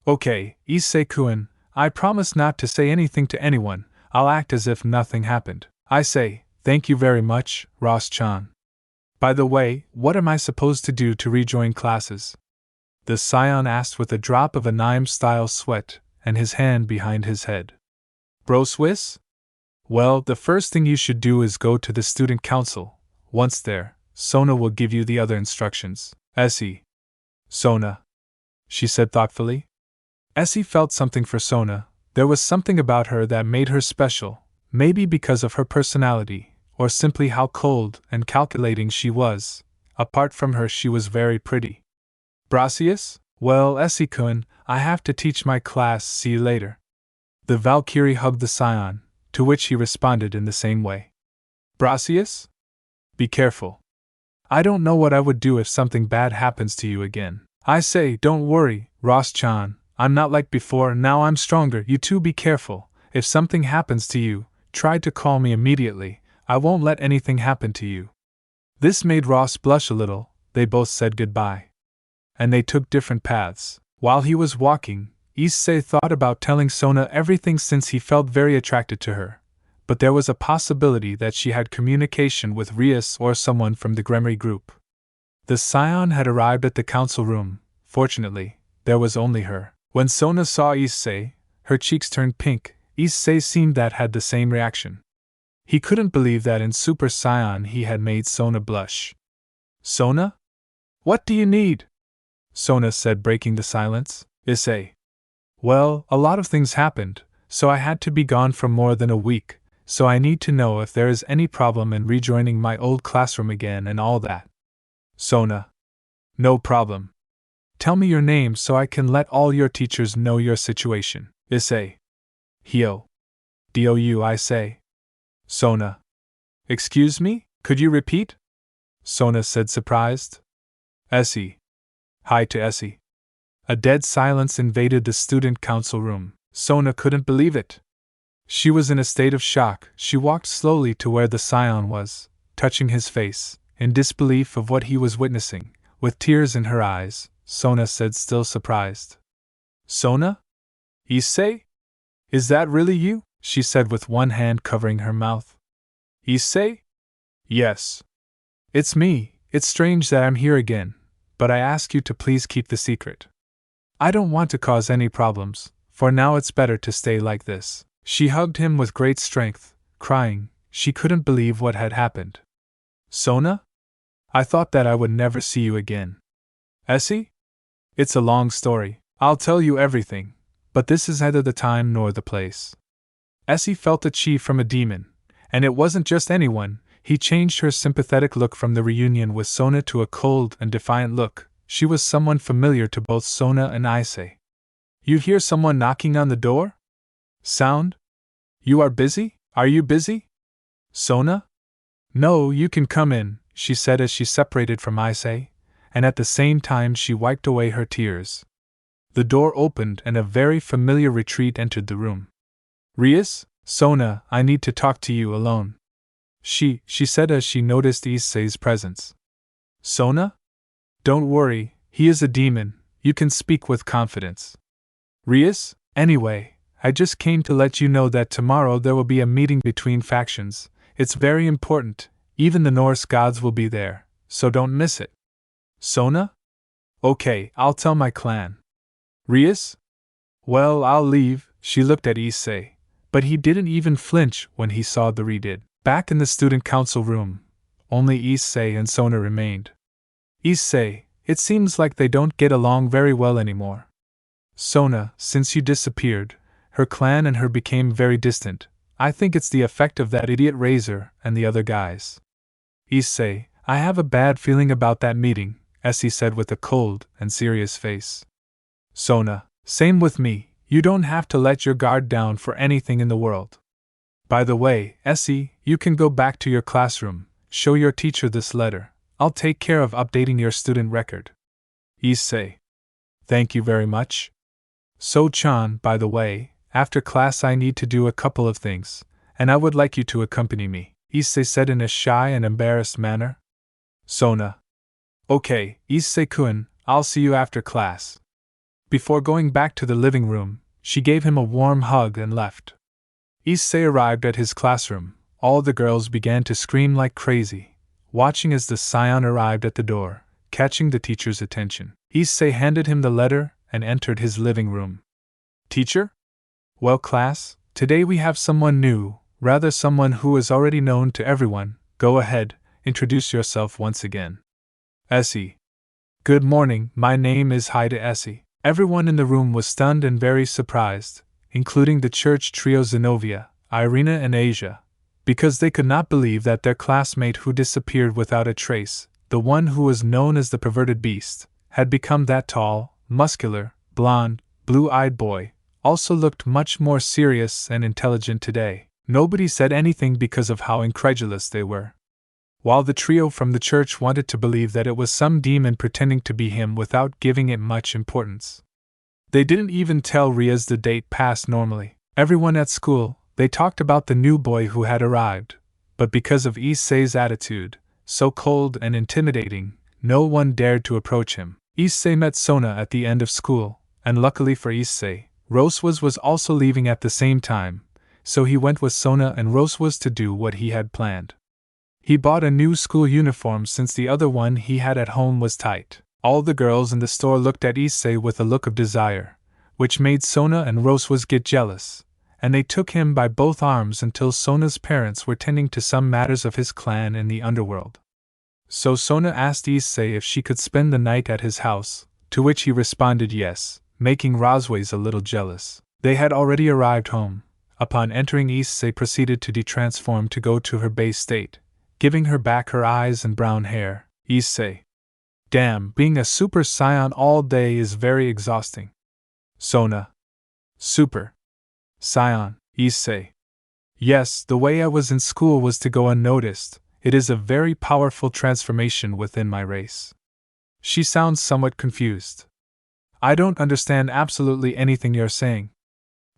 Okay, Issei-kun, I promise not to say anything to anyone. I'll act as if nothing happened. I say, thank you very much, Ross-chan. By the way, what am I supposed to do to rejoin classes? The Saiyan asked with a drop of anime-style sweat and his hand behind his head. Bro Swiss? Well, the first thing you should do is go to the student council. Once there, Sona will give you the other instructions. Issei. Sona, she said thoughtfully. Issei felt something for Sona. There was something about her that made her special, maybe because of her personality, or simply how cold and calculating she was. Apart from her, she was very pretty. Brasius? Well, Issei-kun, I have to teach my class, see you later. The Valkyrie hugged the Saiyan, to which he responded in the same way. Brasius? Be careful. I don't know what I would do if something bad happens to you again. I say, don't worry, Ross-chan. I'm not like before, now I'm stronger. You too, be careful. If something happens to you, try to call me immediately. I won't let anything happen to you. This made Ross blush a little. They both said goodbye. And they took different paths. While he was walking, Issei thought about telling Sona everything since he felt very attracted to her. But there was a possibility that she had communication with Rias or someone from the Gremory group. The Saiyan had arrived at the council room. Fortunately, there was only her. When Sona saw Issei, her cheeks turned pink. Issei seemed that had the same reaction. He couldn't believe that in Super Saiyan he had made Sona blush. Sona? What do you need? Sona said, breaking the silence. Issei. Well, a lot of things happened, so I had to be gone for more than a week, so I need to know if there is any problem in rejoining my old classroom again and all that. Sona. No problem. Tell me your name so I can let all your teachers know your situation. Issei. Hio. Dou, I say. Sona. Excuse me? Could you repeat? Sona said, surprised. Issei. Hi to Issei. A dead silence invaded the student council room. Sona couldn't believe it. She was in a state of shock. She walked slowly to where the Saiyan was, touching his face, in disbelief of what he was witnessing. With tears in her eyes, Sona said, still surprised. Sona? Issei? Is that really you? She said with one hand covering her mouth. Issei? Yes. It's me. It's strange that I'm here again, but I ask you to please keep the secret. I don't want to cause any problems, for now it's better to stay like this. She hugged him with great strength, crying. She couldn't believe what had happened. Sona? I thought that I would never see you again. Issei? It's a long story. I'll tell you everything, but this is neither the time nor the place. Issei felt a chi from a demon, and it wasn't just anyone. He changed her sympathetic look from the reunion with Sona to a cold and defiant look. She was someone familiar to both Sona and Issei. You hear someone knocking on the door? Sound? You are busy? Are you busy? Sona? No, you can come in, she said as she separated from Issei, and at the same time she wiped away her tears. The door opened and a very familiar retreat entered the room. Rias? Sona, I need to talk to you alone. She said as she noticed Issei's presence. Sona? Don't worry, he is a demon, you can speak with confidence. Rias? Anyway, I just came to let you know that tomorrow there will be a meeting between factions. It's very important, even the Norse gods will be there, so don't miss it. Sona? Okay, I'll tell my clan. Rias? Well, I'll leave. She looked at Issei, but he didn't even flinch when he saw the redid. Back in the student council room, only Issei and Sona remained. Issei, it seems like they don't get along very well anymore. Sona, since you disappeared, her clan and her became very distant. I think it's the effect of that idiot Razor and the other guys. Issei, I have a bad feeling about that meeting, Issei said with a cold and serious face. Sona, same with me, you don't have to let your guard down for anything in the world. By the way, Issei, you can go back to your classroom, show your teacher this letter. I'll take care of updating your student record. Issei. Thank you very much. So-chan, by the way, after class I need to do a couple of things, and I would like you to accompany me, Issei said in a shy and embarrassed manner. Sona. Okay, Issei-kun, I'll see you after class. Before going back to the living room, she gave him a warm hug and left. Issei arrived at his classroom. All the girls began to scream like crazy, watching as the Saiyan arrived at the door, catching the teacher's attention. Issei handed him the letter and entered his living room. Teacher? Well, class, today we have someone new, rather someone who is already known to everyone. Go ahead, introduce yourself once again. Issei. Good morning, my name is Haida Issei. Everyone in the room was stunned and very surprised, including the church trio Zenobia, Irina and Asia, because they could not believe that their classmate who disappeared without a trace, the one who was known as the perverted beast, had become that tall, muscular, blonde, blue-eyed boy, also looked much more serious and intelligent today. Nobody said anything because of how incredulous they were. While the trio from the church wanted to believe that it was some demon pretending to be him without giving it much importance. They didn't even tell Riaz the date passed normally. Everyone at school, they talked about the new boy who had arrived, but because of Issei's attitude, so cold and intimidating, no one dared to approach him. Issei met Sona at the end of school, and luckily for Issei, Roswas was also leaving at the same time, so he went with Sona and Roswas to do what he had planned. He bought a new school uniform since the other one he had at home was tight. All the girls in the store looked at Issei with a look of desire, which made Sona and Roswas get jealous, and they took him by both arms until Sona's parents were tending to some matters of his clan in the underworld. So Sona asked Issei if she could spend the night at his house, to which he responded yes, making Roswas a little jealous. They had already arrived home. Upon entering, Issei proceeded to detransform to go to her base state, giving her back her eyes and brown hair. Issei. Damn, being a Super Saiyan all day is very exhausting. Sona. Super Saiyan. Issei. Yes, the way I was in school was to go unnoticed. It is a very powerful transformation within my race. She sounds somewhat confused. I don't understand absolutely anything you're saying.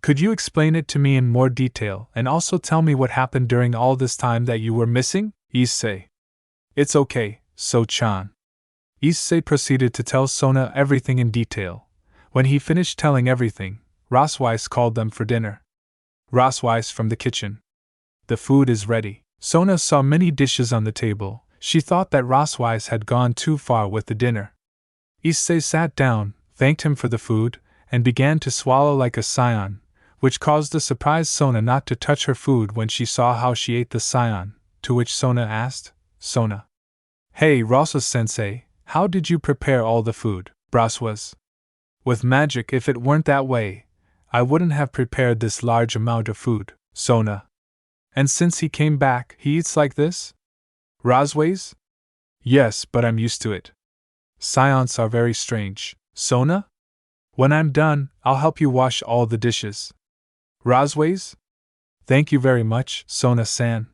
Could you explain it to me in more detail and also tell me what happened during all this time that you were missing? Issei. It's okay, So-chan. Issei proceeded to tell Sona everything in detail. When he finished telling everything, Rosweiss called them for dinner. Rosweiss from the kitchen. The food is ready. Sona saw many dishes on the table. She thought that Rosweiss had gone too far with the dinner. Issei sat down, thanked him for the food, and began to swallow like a saiyan, which caused the surprised Sona not to touch her food when she saw how she ate the saiyan, to which Sona asked, Sona. Hey Roswa-sensei, how did you prepare all the food? Braswas. With magic. If it weren't that way, I wouldn't have prepared this large amount of food, Sona. And since he came back, he eats like this? Rosweiss? Yes, but I'm used to it. Saiyans are very strange. Sona? When I'm done, I'll help you wash all the dishes. Rosweiss? Thank you very much, Sona-san.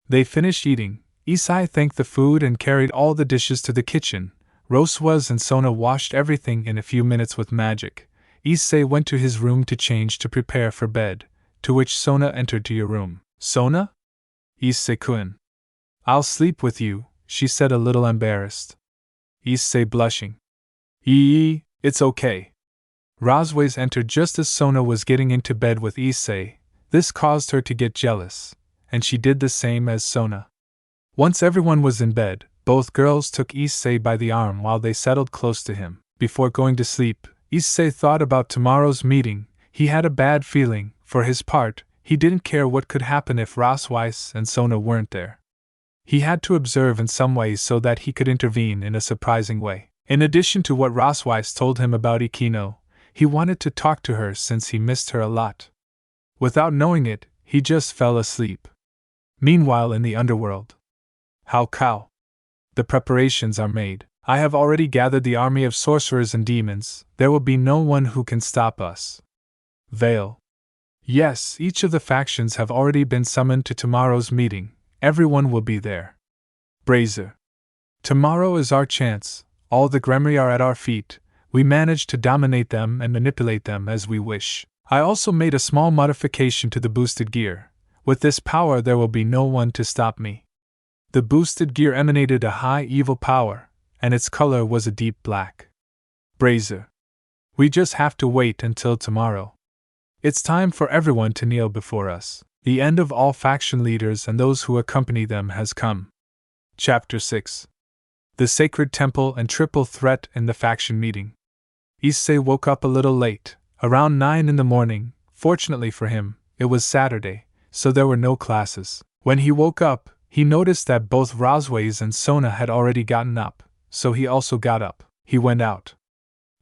They finished eating. Issei thanked the food and carried all the dishes to the kitchen. Roswas and Sona washed everything in a few minutes with magic. Issei went to his room to change to prepare for bed, to which Sona entered to your room. Sona? Issei-kun. I'll sleep with you, she said a little embarrassed. Issei blushing. It's okay. Rosweiss entered just as Sona was getting into bed with Issei. This caused her to get jealous, and she did the same as Sona. Once everyone was in bed, both girls took Issei by the arm while they settled close to him. Before going to sleep, Issei thought about tomorrow's meeting. He had a bad feeling. For his part, he didn't care what could happen if Rosweiss and Sona weren't there. He had to observe in some ways so that he could intervene in a surprising way. In addition to what Rosweiss told him about Ikino, he wanted to talk to her since he missed her a lot. Without knowing it, he just fell asleep. Meanwhile, in the underworld. How? The preparations are made. I have already gathered the army of sorcerers and demons. There will be no one who can stop us. Veil. Yes, each of the factions have already been summoned to tomorrow's meeting. Everyone will be there. Brazier. Tomorrow is our chance. All the Gremry are at our feet. We manage to dominate them and manipulate them as we wish. I also made a small modification to the boosted gear. With this power there will be no one to stop me. The boosted gear emanated a high evil power, and its color was a deep black. Brazier. We just have to wait until tomorrow. It's time for everyone to kneel before us. The end of all faction leaders and those who accompany them has come. Chapter 6. The Sacred Temple and Triple Threat in the Faction Meeting. Issei woke up a little late, around 9 in the morning. Fortunately for him, it was Saturday, so there were no classes. When he woke up, he noticed that both Rosweiss and Sona had already gotten up, so he also got up. He went out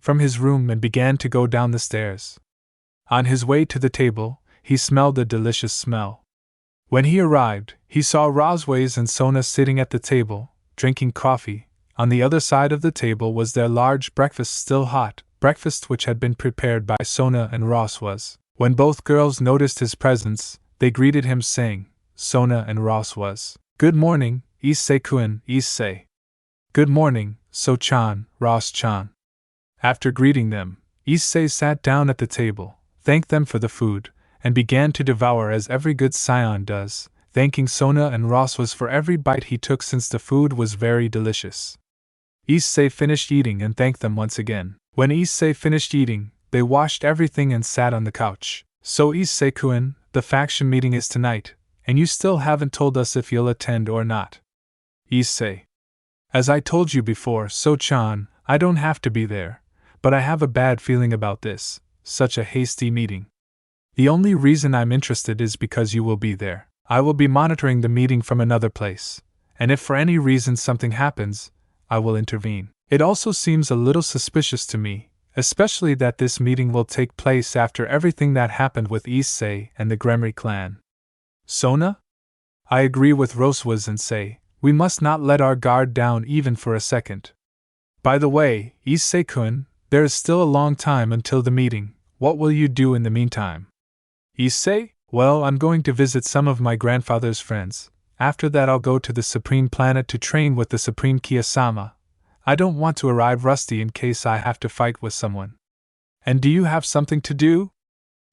from his room and began to go down the stairs. On his way to the table, he smelled a delicious smell. When he arrived, he saw Rosweiss and Sona sitting at the table, drinking coffee. On the other side of the table was their large breakfast, still hot, breakfast which had been prepared by Sona and Rosweiss. When both girls noticed his presence, they greeted him saying, Sona and Rosweiss. Good morning, Issei-kun, Issei. Good morning, So-chan, Ros-chan. After greeting them, Issei sat down at the table, thanked them for the food, and began to devour as every good Saiyan does, thanking Sona and Rosweiss for every bite he took since the food was very delicious. Issei finished eating and thanked them once again. When Issei finished eating, they washed everything and sat on the couch. So Issei-kun, the faction meeting is tonight, and you still haven't told us if you'll attend or not. Issei. As I told you before, So-chan, I don't have to be there, but I have a bad feeling about this, such a hasty meeting. The only reason I'm interested is because you will be there. I will be monitoring the meeting from another place, and if for any reason something happens, I will intervene. It also seems a little suspicious to me, especially that this meeting will take place after everything that happened with Issei and the Gremry clan. Sona? I agree with Rosweiss and say, we must not let our guard down even for a second. By the way, Issei-kun, there is still a long time until the meeting. What will you do in the meantime? Issei? Well, I'm going to visit some of my grandfather's friends. After that, I'll go to the Supreme Planet to train with the Supreme Kiyosama. I don't want to arrive rusty in case I have to fight with someone. And do you have something to do?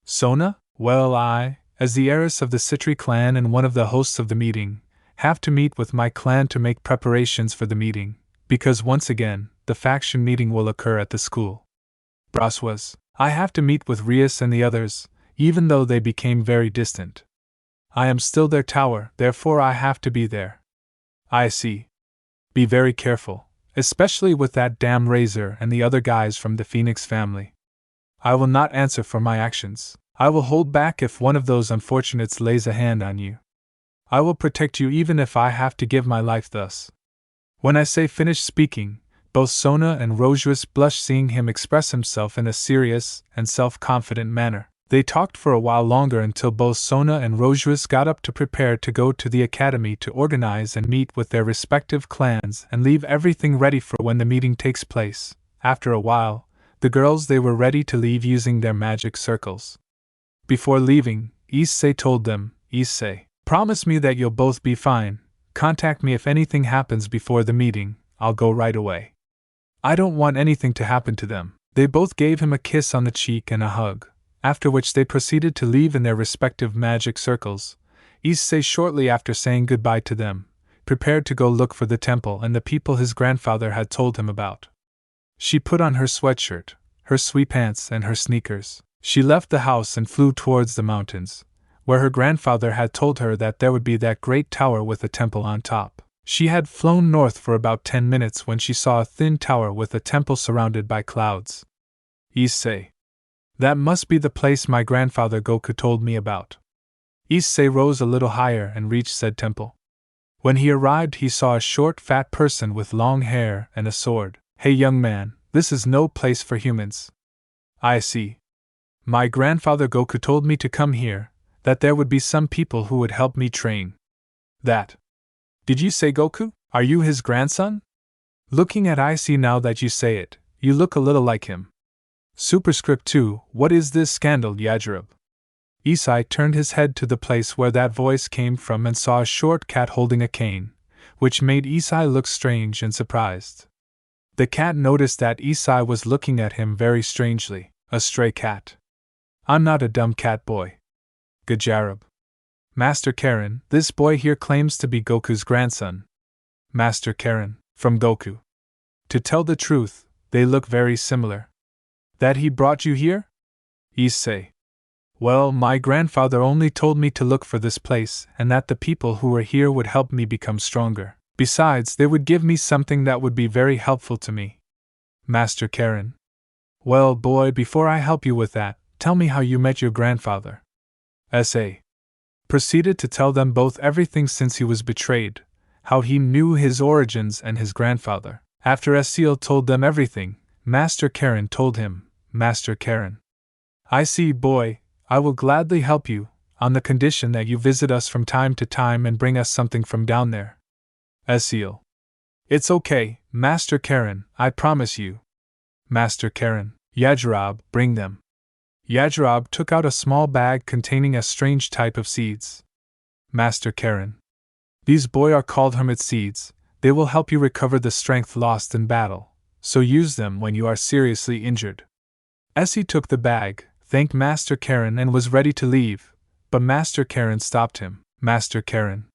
Sona? Well, I, as the heiress of the Citri clan and one of the hosts of the meeting, have to meet with my clan to make preparations for the meeting, because once again, the faction meeting will occur at the school. Braswas, I have to meet with Rias and the others, even though they became very distant. I am still their tower, therefore I have to be there. I see. Be very careful, especially with that damn Razor and the other guys from the Phoenix family. I will not answer for my actions. I will hold back if one of those unfortunates lays a hand on you. I will protect you even if I have to give my life thus. When I say finished speaking, both Sona and Rojuas blushed seeing him express himself in a serious and self-confident manner. They talked for a while longer until both Sona and Rojuas got up to prepare to go to the academy to organize and meet with their respective clans and leave everything ready for when the meeting takes place. After a while, the girls they were ready to leave using their magic circles. Before leaving, Issei told them, Issei, promise me that you'll both be fine. Contact me if anything happens before the meeting. I'll go right away. I don't want anything to happen to them. They both gave him a kiss on the cheek and a hug, after which they proceeded to leave in their respective magic circles. Issei, shortly after saying goodbye to them, prepared to go look for the temple and the people his grandfather had told him about. She put on her sweatshirt, her sweatpants and her sneakers. She left the house and flew towards the mountains, where her grandfather had told her that there would be that great tower with a temple on top. She had flown north for about 10 minutes when she saw a thin tower with a temple surrounded by clouds. Issei. That must be the place my grandfather Goku told me about. Issei rose a little higher and reached said temple. When he arrived, he saw a short, fat person with long hair and a sword. Hey young man, this is no place for humans. I see. My grandfather Goku told me to come here, that there would be some people who would help me train. That. Did you say Goku? Are you his grandson? Looking at Issei now that you say it, you look a little like him. Superscript 2, what is this scandal, Yajirobe? Issei turned his head to the place where that voice came from and saw a short cat holding a cane, which made Issei look strange and surprised. The cat noticed that Issei was looking at him very strangely. A stray cat. I'm not a dumb cat boy. Gajarab. Master Karen, this boy here claims to be Goku's grandson. Master Karen, from Goku. To tell the truth, they look very similar. That he brought you here? Issei. Well, my grandfather only told me to look for this place and that the people who were here would help me become stronger. Besides, they would give me something that would be very helpful to me. Master Karen. Well, boy, before I help you with that, tell me how you met your grandfather. Issei. Proceeded to tell them both everything since he was betrayed, how he knew his origins and his grandfather. After Issei told them everything, Master Karen told him, Master Karen. I see, boy, I will gladly help you, on the condition that you visit us from time to time and bring us something from down there. Issei. It's okay, Master Karen, I promise you. Master Karen. Yajirobe, bring them. Yajirobe took out a small bag containing a strange type of seeds. Master Karen. These boy are called hermit seeds. They will help you recover the strength lost in battle, so use them when you are seriously injured. Issei took the bag, thanked Master Karen and was ready to leave, but Master Karen stopped him. Master Karen.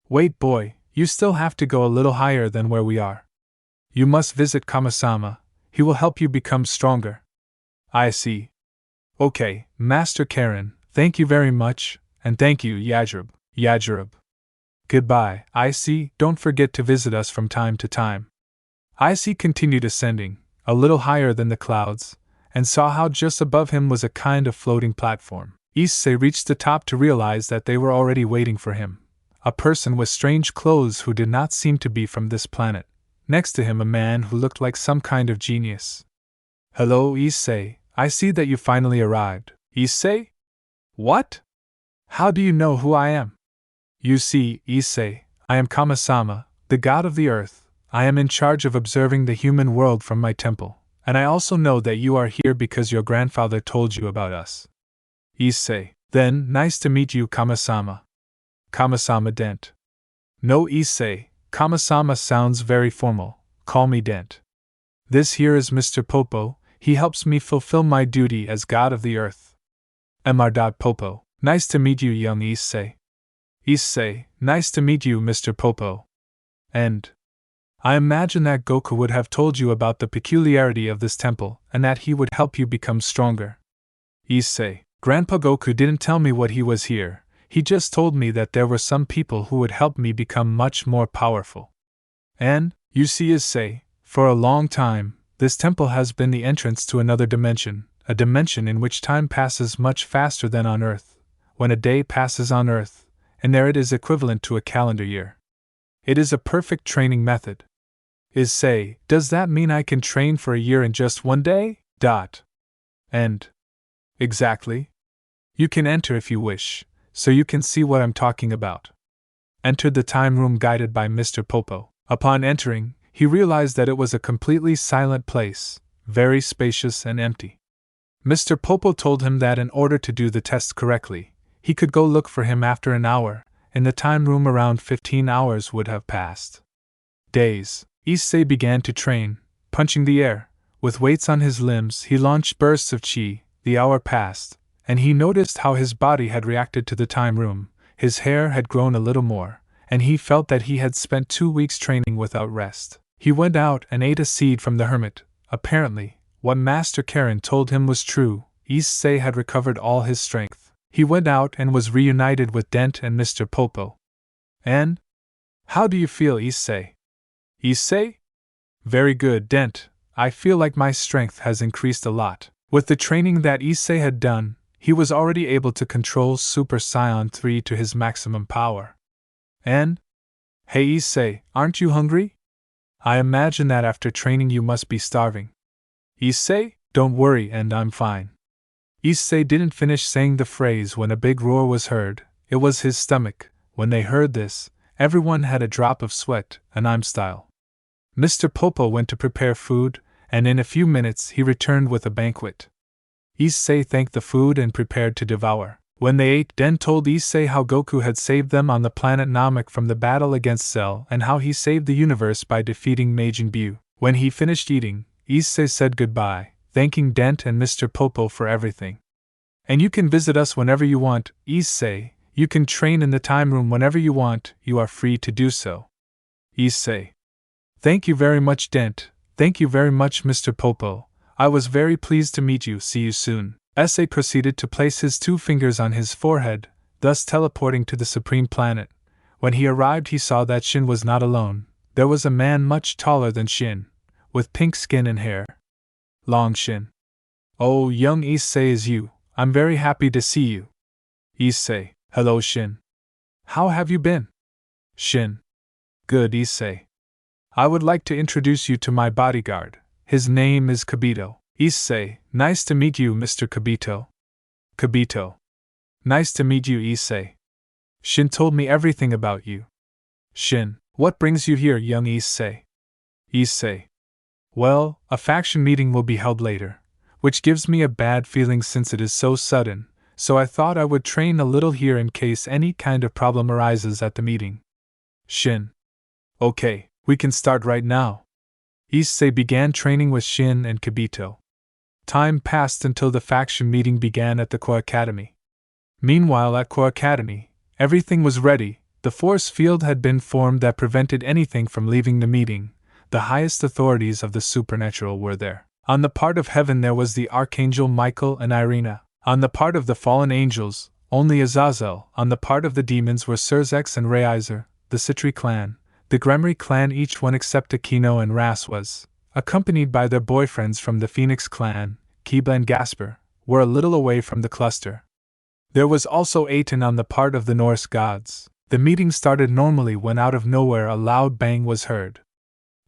Wait, boy, you still have to go a little higher than where we are. You must visit Kami-sama. He will help you become stronger. I see. Okay, Master Karen, thank you very much, and thank you, Yajirobe. Yajirobe. Goodbye, Issei, don't forget to visit us from time to time. Issei continued ascending, a little higher than the clouds, and saw how just above him was a kind of floating platform. Issei reached the top to realize that they were already waiting for him. A person with strange clothes who did not seem to be from this planet. Next to him a man who looked like some kind of genius. Hello, Issei. I see that you finally arrived. Issei? What? How do you know who I am? You see, Issei, I am Kami-sama, the god of the earth. I am in charge of observing the human world from my temple, and I also know that you are here because your grandfather told you about us. Issei. Then, nice to meet you, Kama-sama. Kama-sama Dent. No, Issei, Kama-sama sounds very formal, call me Dent. This here is Mr. Popo, he helps me fulfill my duty as god of the earth. Mr. Popo, nice to meet you, young Issei. Issei, nice to meet you, Mr. Popo. And I imagine that Goku would have told you about the peculiarity of this temple, and that he would help you become stronger. Issei, Grandpa Goku didn't tell me what he was here, he just told me that there were some people who would help me become much more powerful. And, you see Issei, for a long time, this temple has been the entrance to another dimension, a dimension in which time passes much faster than on Earth, when a day passes on Earth, and there it is equivalent to a calendar year. It is a perfect training method. Issei, does that mean I can train for a year in just one day? And exactly. You can enter if you wish, so you can see what I'm talking about. Entered the time room guided by Mr. Popo. Upon entering, he realized that it was a completely silent place, very spacious and empty. Mr. Popo told him that in order to do the test correctly, he could go look for him after an hour. In the time room around 15 hours would have passed. Days. Issei began to train, punching the air. With weights on his limbs, he launched bursts of chi. The hour passed, and he noticed how his body had reacted to the time room. His hair had grown a little more, and he felt that he had spent 2 weeks training without rest. He went out and ate a seed from the hermit. Apparently, what Master Karen told him was true. Issei had recovered all his strength. He went out and was reunited with Dent and Mr. Popo. And? How do you feel, Issei? Issei? Very good, Dent. I feel like my strength has increased a lot. With the training that Issei had done, he was already able to control Super Saiyan 3 to his maximum power. And? Hey Issei, aren't you hungry? I imagine that after training you must be starving. Issei, don't worry, and I'm fine. Issei didn't finish saying the phrase when a big roar was heard. It was his stomach. When they heard this, everyone had a drop of sweat, anime style. Mr. Popo went to prepare food, and in a few minutes he returned with a banquet. Issei thanked the food and prepared to devour. When they ate, Den told Issei how Goku had saved them on the planet Namek from the battle against Cell and how he saved the universe by defeating Majin Buu. When he finished eating, Issei said goodbye, thanking Dent and Mr. Popo for everything. And you can visit us whenever you want, Issei. You can train in the time room whenever you want, you are free to do so. Issei. Thank you very much, Dent. Thank you very much, Mr. Popo. I was very pleased to meet you. See you soon. Issei proceeded to place his 2 fingers on his forehead, thus teleporting to the Supreme Planet. When he arrived, he saw that Shin was not alone. There was a man much taller than Shin, with pink skin and hair. Long Shin. Oh, young Issei is you. I'm very happy to see you. Issei. Hello, Shin. How have you been? Shin. Good, Issei. I would like to introduce you to my bodyguard. His name is Kibito. Issei, nice to meet you, Mr. Kibito. Kibito. Nice to meet you, Issei. Shin told me everything about you. Shin, what brings you here, young Issei? Issei. Well, a faction meeting will be held later, which gives me a bad feeling since it is so sudden, so I thought I would train a little here in case any kind of problem arises at the meeting. Shin. Okay, we can start right now. Issei began training with Shin and Kibito. Time passed until the faction meeting began at the Kuoh Academy. Meanwhile, at Kuoh Academy, everything was ready. The force field had been formed that prevented anything from leaving the meeting. The highest authorities of the supernatural were there. On the part of heaven there was the Archangel Michael and Irina. On the part of the fallen angels, only Azazel. On the part of the demons were Surzex and Reizer, the Citri clan. The Gremry clan, each one except Aquino and Ras, was accompanied by their boyfriends from the Phoenix clan. Kiba and Gasper were a little away from the cluster. There was also Aten on the part of the Norse gods. The meeting started normally when out of nowhere a loud bang was heard.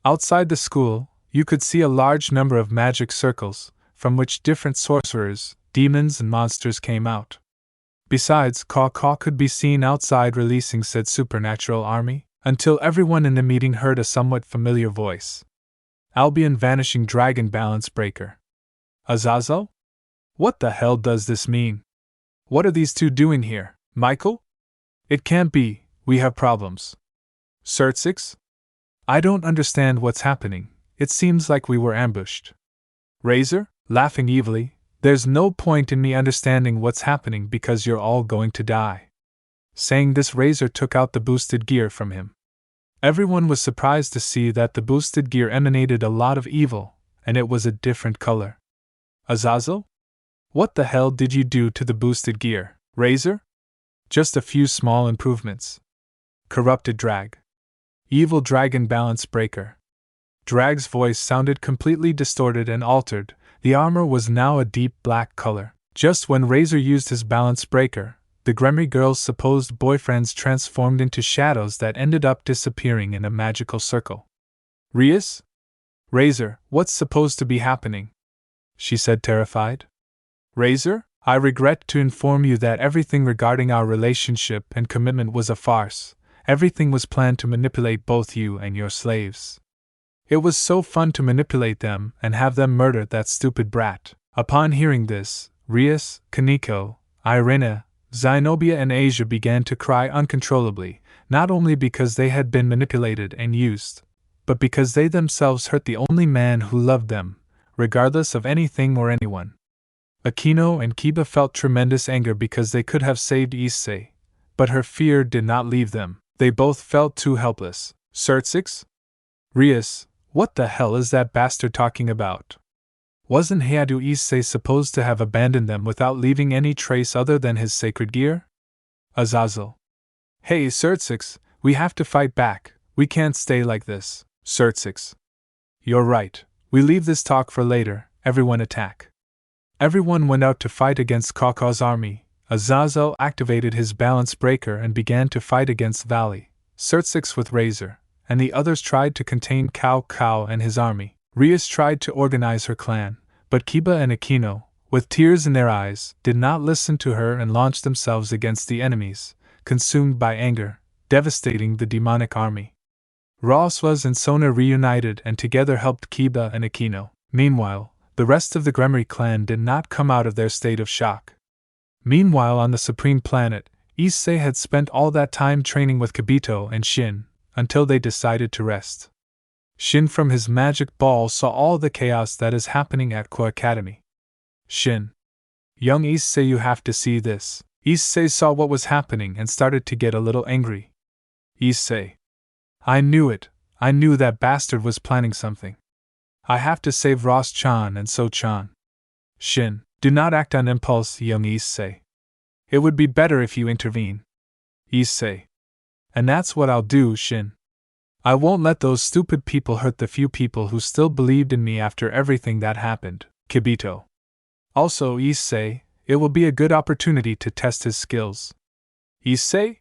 Outside the school, you could see a large number of magic circles, from which different sorcerers, demons and monsters came out. Besides, Kuoh could be seen outside releasing said supernatural army, until everyone in the meeting heard a somewhat familiar voice. Albion Vanishing Dragon Balance Breaker. Azazel? What the hell does this mean? What are these two doing here, Michael? It can't be, we have problems. Xerxes? I don't understand what's happening, it seems like we were ambushed. Razor, laughing evilly, there's no point in me understanding what's happening because you're all going to die. Saying this, Razor took out the boosted gear from him. Everyone was surprised to see that the boosted gear emanated a lot of evil, and it was a different color. Azazel? What the hell did you do to the boosted gear, Razor? Just a few small improvements. Corrupted drag. Evil dragon balance breaker. Drag's voice sounded completely distorted and altered. The armor was now a deep black color. Just when Razor used his balance breaker, the Gremry girl's supposed boyfriends transformed into shadows that ended up disappearing in a magical circle. Rias? Razor, what's supposed to be happening? She said, terrified. Razor, I regret to inform you that everything regarding our relationship and commitment was a farce. Everything was planned to manipulate both you and your slaves. It was so fun to manipulate them and have them murder that stupid brat. Upon hearing this, Rias, Kaneko, Irina, Zenobia and Asia began to cry uncontrollably, not only because they had been manipulated and used, but because they themselves hurt the only man who loved them, regardless of anything or anyone. Aquino and Kiba felt tremendous anger because they could have saved Issei, but her fear did not leave them. They both felt too helpless. Xerxes? Rias, what the hell is that bastard talking about? Wasn't Hayadu Issei supposed to have abandoned them without leaving any trace other than his sacred gear? Azazel. Hey Xerxes, we have to fight back, we can't stay like this. Xerxes. You're right, we leave this talk for later, everyone attack. Everyone went out to fight against Kuoh's army. Azazel activated his balance breaker and began to fight against Valley, Xerxes with Razor, and the others tried to contain Kuoh and his army. Rias tried to organize her clan, but Kiba and Aquino, with tears in their eyes, did not listen to her and launched themselves against the enemies, consumed by anger, devastating the demonic army. Roswas and Sona reunited and together helped Kiba and Aquino. Meanwhile, the rest of the Gremry clan did not come out of their state of shock. Meanwhile, on the Supreme Planet, Issei had spent all that time training with Kibito and Shin, until they decided to rest. Shin from his magic ball saw all the chaos that is happening at Kuoh Academy. Shin. Young Issei, you have to see this. Issei saw what was happening and started to get a little angry. Issei. I knew it, I knew that bastard was planning something. I have to save Ross-chan and So-chan. Shin. Do not act on impulse, young Issei. It would be better if you intervene. Issei. And that's what I'll do, Shin. I won't let those stupid people hurt the few people who still believed in me after everything that happened. Kibito. Also, Issei, it will be a good opportunity to test his skills. Issei?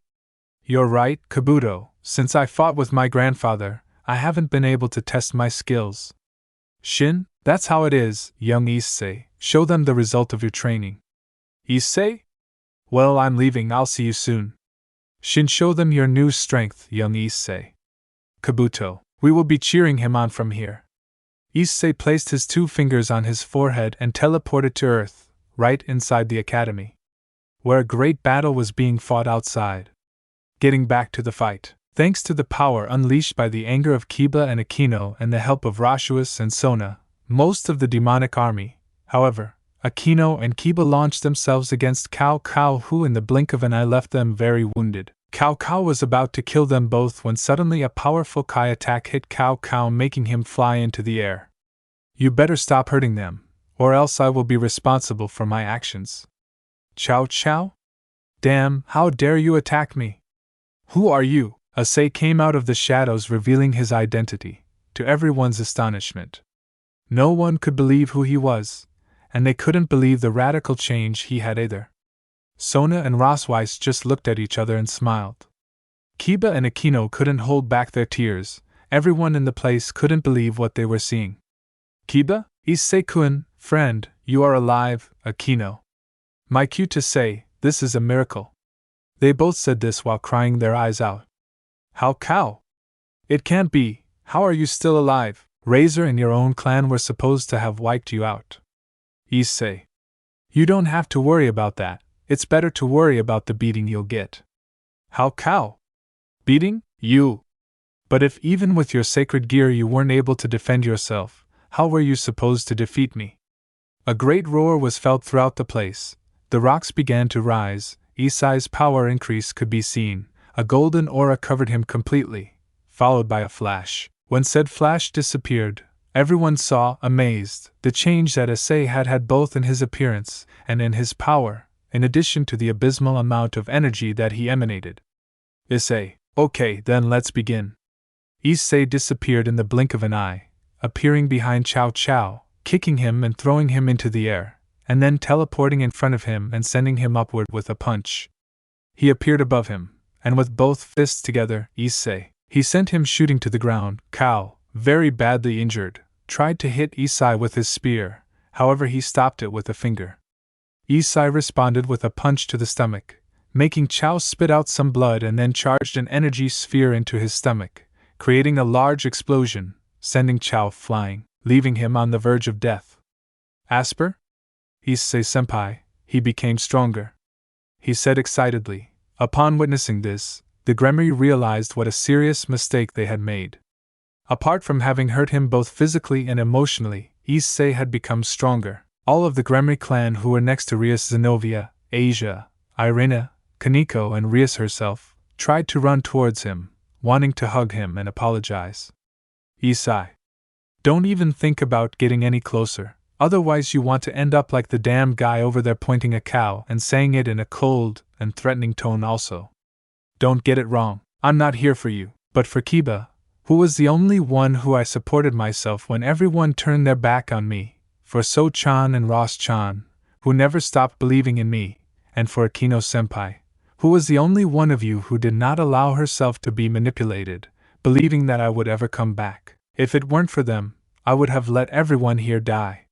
You're right, Kabuto, since I fought with my grandfather, I haven't been able to test my skills. Shin, that's how it is, young Issei. Show them the result of your training. Issei? Well, I'm leaving, I'll see you soon. Shin, show them your new strength, young Issei. Kabuto, we will be cheering him on from here. Issei placed his 2 fingers on his forehead and teleported to Earth, right inside the academy, where a great battle was being fought outside. Getting back to the fight. Thanks to the power unleashed by the anger of Kiba and Aquino and the help of Roshuas and Sona, most of the demonic army, however, Aquino and Kiba launched themselves against Kuoh, who in the blink of an eye left them very wounded. Kuoh was about to kill them both when suddenly a powerful Kai attack hit Kuoh, making him fly into the air. You better stop hurting them, or else I will be responsible for my actions. Chow Chow? Damn, how dare you attack me? Who are you? Issei came out of the shadows revealing his identity, to everyone's astonishment. No one could believe who he was, and they couldn't believe the radical change he had either. Sona and Rosweiss just looked at each other and smiled. Kiba and Aquino couldn't hold back their tears, everyone in the place couldn't believe what they were seeing. Kiba, Issei-kun, friend, you are alive, Aquino. My cue to say, this is a miracle. They both said this while crying their eyes out. How cow? It can't be, how are you still alive? Razor and your own clan were supposed to have wiped you out. Issei. You don't have to worry about that, It's better to worry about the beating you'll get. How cow? Beating? You? But if even with your sacred gear you weren't able to defend yourself, how were you supposed to defeat me? A great roar was felt throughout the place. The rocks began to rise, Issei's power increase could be seen, a golden aura covered him completely, followed by a flash. When said flash disappeared, everyone saw, amazed, the change that Issei had had both in his appearance and in his power, in addition to the abysmal amount of energy that he emanated. Issei, okay, then let's begin. Issei disappeared in the blink of an eye, appearing behind Cao Cao, kicking him and throwing him into the air, and then teleporting in front of him and sending him upward with a punch. He appeared above him, and with both fists together, Issei, he sent him shooting to the ground. Cao, very badly injured, tried to hit Issei with his spear, however he stopped it with a finger. Issei responded with a punch to the stomach, making Cao spit out some blood and then charged an energy sphere into his stomach, creating a large explosion, sending Cao flying, leaving him on the verge of death. Asper? Issei-senpai, he became stronger, he said excitedly. Upon witnessing this, the Gremry realized what a serious mistake they had made. Apart from having hurt him both physically and emotionally, Issei had become stronger. All of the Gremry clan who were next to Rias Zenobia, Asia, Irina, Kaneko and Rias herself, tried to run towards him, wanting to hug him and apologize. Issei, don't even think about getting any closer, otherwise you want to end up like the damn guy over there pointing a cow and saying it in a cold and threatening tone also. Don't get it wrong, I'm not here for you, but for Kiba, who was the only one who I supported myself when everyone turned their back on me, for So-chan and Ross-chan, who never stopped believing in me, and for Akino-senpai, who was the only one of you who did not allow herself to be manipulated, believing that I would ever come back. If it weren't for them, I would have let everyone here die.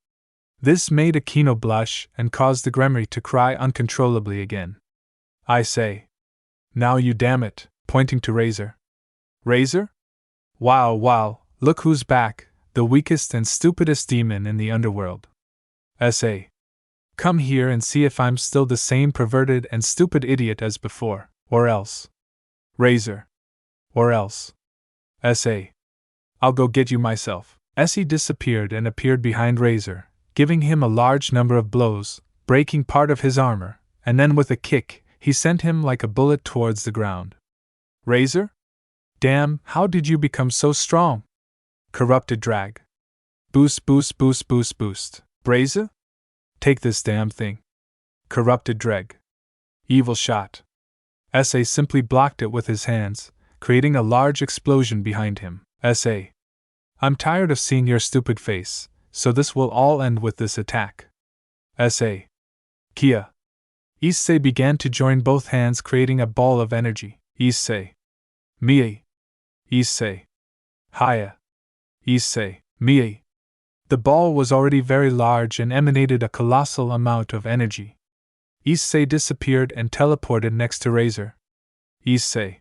This made Akino blush and caused the Gremry to cry uncontrollably again. I say. Now you damn it, pointing to Razor. Razor? Wow, look who's back, the weakest and stupidest demon in the underworld. Issei. Come here and see if I'm still the same perverted and stupid idiot as before, or else. Razor. Or else. Issei. I'll go get you myself. Issei disappeared and appeared behind Razor, giving him a large number of blows, breaking part of his armor, and then with a kick, he sent him like a bullet towards the ground. Razor? Damn, how did you become so strong? Corrupted drag. Boost. Braza? Take this damn thing. Corrupted dreg. Evil shot. Issei simply blocked it with his hands, creating a large explosion behind him. Issei. I'm tired of seeing your stupid face, so this will all end with this attack. Issei. Kia. Issei began to join both hands, creating a ball of energy. Issei. Mie. Issei. Haya. Issei. Mie. The ball was already very large and emanated a colossal amount of energy. Issei disappeared and teleported next to Razor. Issei.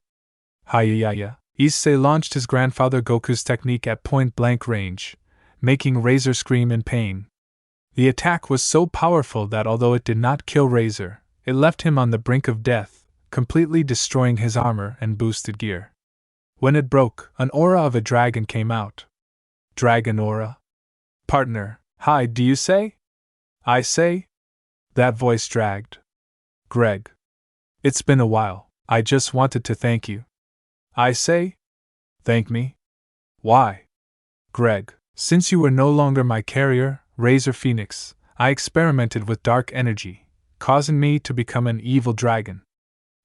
Hayayaya. Issei launched his grandfather Goku's technique at point-blank range, making Razor scream in pain. The attack was so powerful that although it did not kill Razor, it left him on the brink of death, completely destroying his armor and boosted gear. When it broke, an aura of a dragon came out. Dragon aura? Partner, hi, do you say? I say? That voice dragged. Greg. It's been a while, I just wanted to thank you. I say? Thank me? Why? Greg, since you were no longer my carrier, Razor Phoenix, I experimented with dark energy, causing me to become an evil dragon.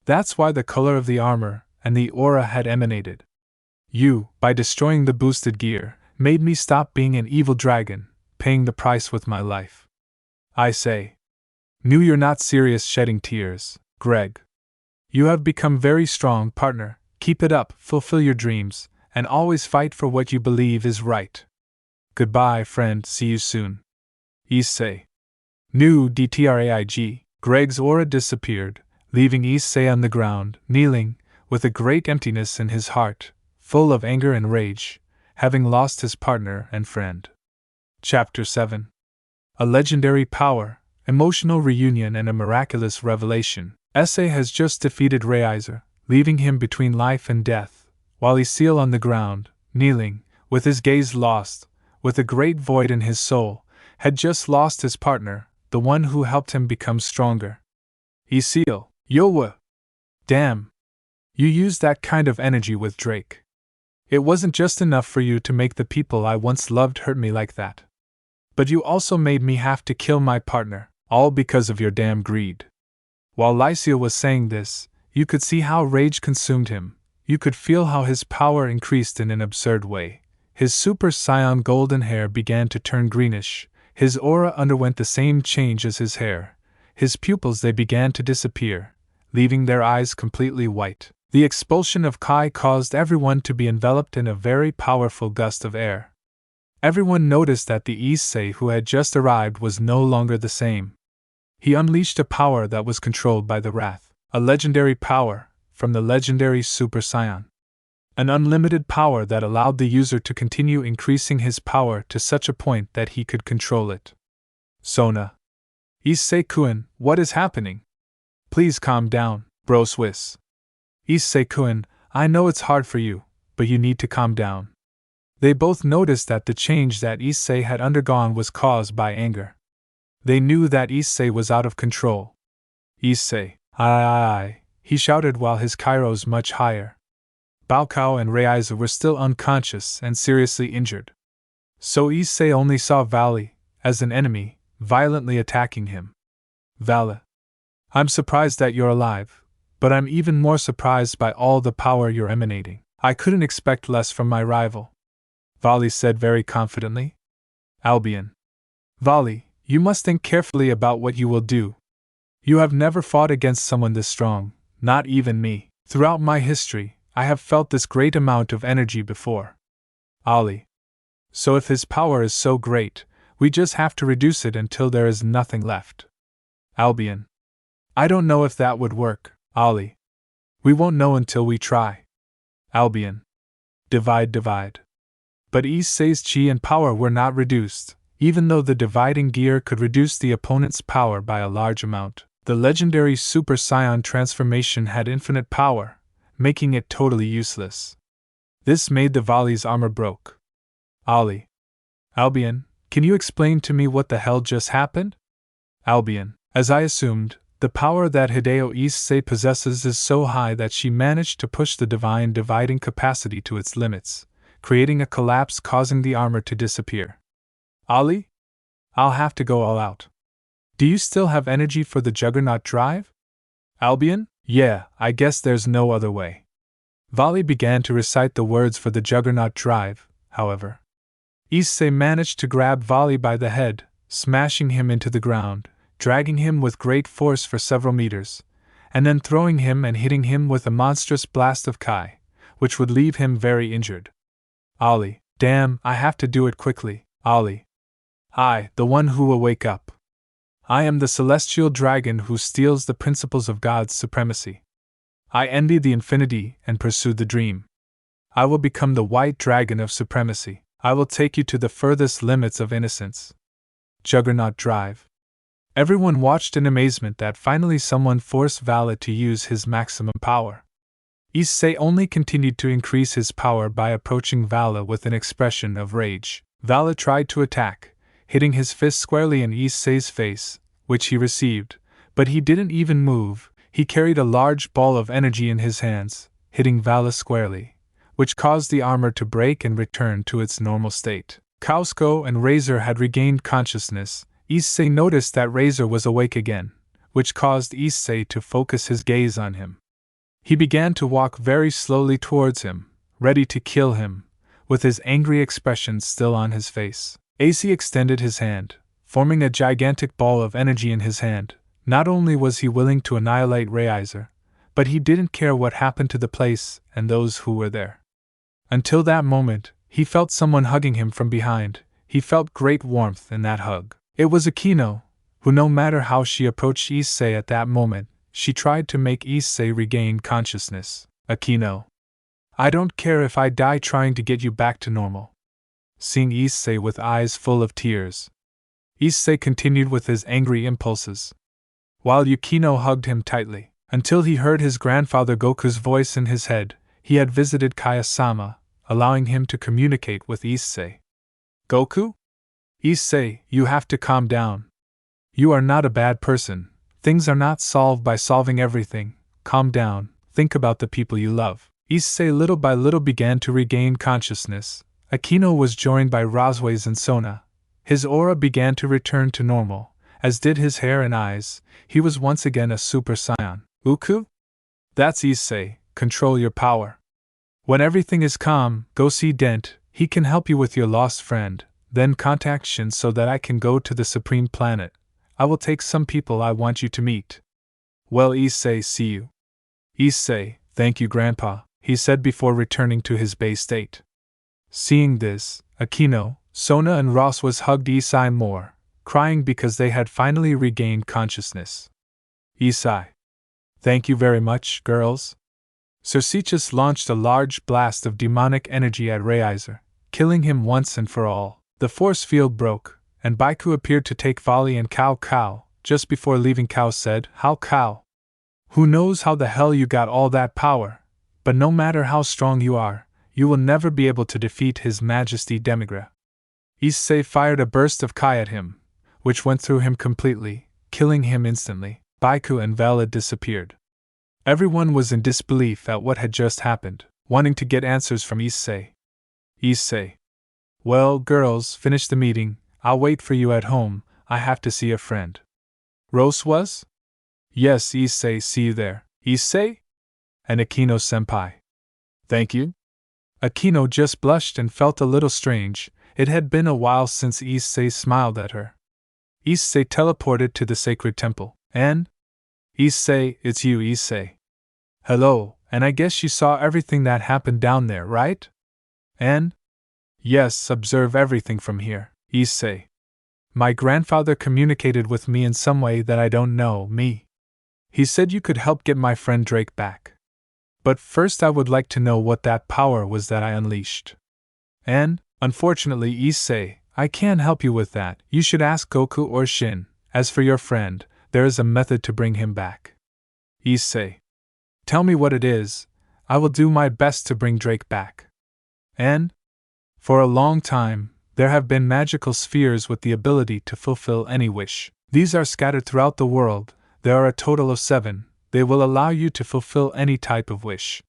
That's why the color of the armor and the aura had emanated. You, by destroying the boosted gear, made me stop being an evil dragon, paying the price with my life. I say. Knew you're not serious, shedding tears, Greg. You have become very strong, partner, keep it up, fulfill your dreams, and always fight for what you believe is right. Goodbye, friend, see you soon. Issei. New DTRAIG. Greg's aura disappeared, leaving Issei on the ground, kneeling, with a great emptiness in his heart, full of anger and rage, having lost his partner and friend. Chapter 7. A legendary power, emotional reunion and a miraculous revelation. Issei has just defeated Reiser, leaving him between life and death, while Issei on the ground, kneeling, with his gaze lost, with a great void in his soul, had just lost his partner, the one who helped him become stronger. Issei, Yowa! Damn! You used that kind of energy with Drake. It wasn't just enough for you to make the people I once loved hurt me like that. But you also made me have to kill my partner, all because of your damn greed. While Lycia was saying this, you could see how rage consumed him, you could feel how his power increased in an absurd way. His Super Saiyan golden hair began to turn greenish, his aura underwent the same change as his hair, his pupils they began to disappear, leaving their eyes completely white. The expulsion of Kai caused everyone to be enveloped in a very powerful gust of air. Everyone noticed that the Issei who had just arrived was no longer the same. He unleashed a power that was controlled by the wrath, a legendary power from the legendary Super Saiyan. An unlimited power that allowed the user to continue increasing his power to such a point that he could control it. Sona. Issei-kun, what is happening? Please calm down, bro Swiss. Issei-kun, I know it's hard for you, but you need to calm down. They both noticed that the change that Issei had undergone was caused by anger. They knew that Issei was out of control. Issei, I, he shouted while his Kai rose much higher. Baokao and Reiser were still unconscious and seriously injured. So Issei only saw Valley, as an enemy, violently attacking him. Valley, I'm surprised that you're alive, but I'm even more surprised by all the power you're emanating. I couldn't expect less from my rival. Valley said very confidently. Albion. Valley, you must think carefully about what you will do. You have never fought against someone this strong, not even me. Throughout my history, I have felt this great amount of energy before. Ali. So if his power is so great, we just have to reduce it until there is nothing left. Albion. I don't know if that would work, Ali. We won't know until we try. Albion. Divide. But Issei's chi and power were not reduced, even though the dividing gear could reduce the opponent's power by a large amount. The legendary Super Saiyan transformation had infinite power, making it totally useless. This made the Valley's armor broke. Ali. Albion, can you explain to me what the hell just happened? Albion, as I assumed, the power that Hideo Issei possesses is so high that she managed to push the divine dividing capacity to its limits, creating a collapse causing the armor to disappear. Ali? I'll have to go all out. Do you still have energy for the Juggernaut drive? Albion? Yeah, I guess there's no other way. Valley began to recite the words for the Juggernaut drive, however. Issei managed to grab Valley by the head, smashing him into the ground, dragging him with great force for several meters, and then throwing him and hitting him with a monstrous blast of Kai, which would leave him very injured. Ali, damn, I have to do it quickly, Ali. I, the one who will wake up. I am the celestial dragon who steals the principles of God's supremacy. I envy the infinity and pursue the dream. I will become the white dragon of supremacy. I will take you to the furthest limits of innocence. Juggernaut drive. Everyone watched in amazement that finally someone forced Vala to use his maximum power. Issei only continued to increase his power by approaching Vala with an expression of rage. Vala tried to attack, hitting his fist squarely in Issei's face, which he received, but he didn't even move. He carried a large ball of energy in his hands, hitting Vala squarely, which caused the armor to break and return to its normal state. Kaosko and Razor had regained consciousness. Issei noticed that Razor was awake again, which caused Issei to focus his gaze on him. He began to walk very slowly towards him, ready to kill him, with his angry expression still on his face. Issei extended his hand, forming a gigantic ball of energy in his hand. Not only was he willing to annihilate Reiser, but he didn't care what happened to the place and those who were there. Until that moment, he felt someone hugging him from behind. He felt great warmth in that hug. It was Akino, who no matter how she approached Issei at that moment, she tried to make Issei regain consciousness. Akino. I don't care if I die trying to get you back to normal. Seeing Issei with eyes full of tears. Issei continued with his angry impulses, while Yukino hugged him tightly, until he heard his grandfather Goku's voice in his head. He had visited Kaya-sama, allowing him to communicate with Issei. Goku? Issei, you have to calm down. You are not a bad person. Things are not solved by solving everything. Calm down, think about the people you love. Issei little by little began to regain consciousness. Akino was joined by Rosways and Sona. His aura began to return to normal, as did his hair and eyes. He was once again a Super Saiyan. Uku? That's Issei, control your power. When everything is calm, go see Dent, he can help you with your lost friend, then contact Shin so that I can go to the Supreme Planet. I will take some people I want you to meet. Well, Issei, see you. Issei, thank you Grandpa, he said before returning to his base state. Seeing this, Akino, Sona and Roswas hugged Issei more, crying because they had finally regained consciousness. Issei. Thank you very much, girls. Circetus launched a large blast of demonic energy at Reiser, killing him once and for all. The force field broke, and Baiku appeared to take volley and Cao. Just before leaving, Cao said, "How Cao? Who knows how the hell you got all that power, but no matter how strong you are, you will never be able to defeat His Majesty Demigra." Issei fired a burst of Kai at him, which went through him completely, killing him instantly. Baiku and Velid disappeared. Everyone was in disbelief at what had just happened, wanting to get answers from Issei. Issei. Well, girls, finish the meeting. I'll wait for you at home. I have to see a friend. Rose was? Yes, Issei, see you there. Issei? And Akino senpai. Thank you. Akino just blushed and felt a little strange. It had been a while since Issei smiled at her. Issei teleported to the sacred temple. And? Issei, it's you, Issei. Hello, and I guess you saw everything that happened down there, right? And? Yes, observe everything from here, Issei. My grandfather communicated with me in some way that I don't know, me. He said you could help get my friend Drake back. But first I would like to know what that power was that I unleashed. And, unfortunately, Issei, I can't help you with that. You should ask Goku or Shin. As for your friend, there is a method to bring him back. Issei. Tell me what it is. I will do my best to bring Drake back. And? For a long time, there have been magical spheres with the ability to fulfill any wish. These are scattered throughout the world. There are a total of 7. They will allow you to fulfill any type of wish.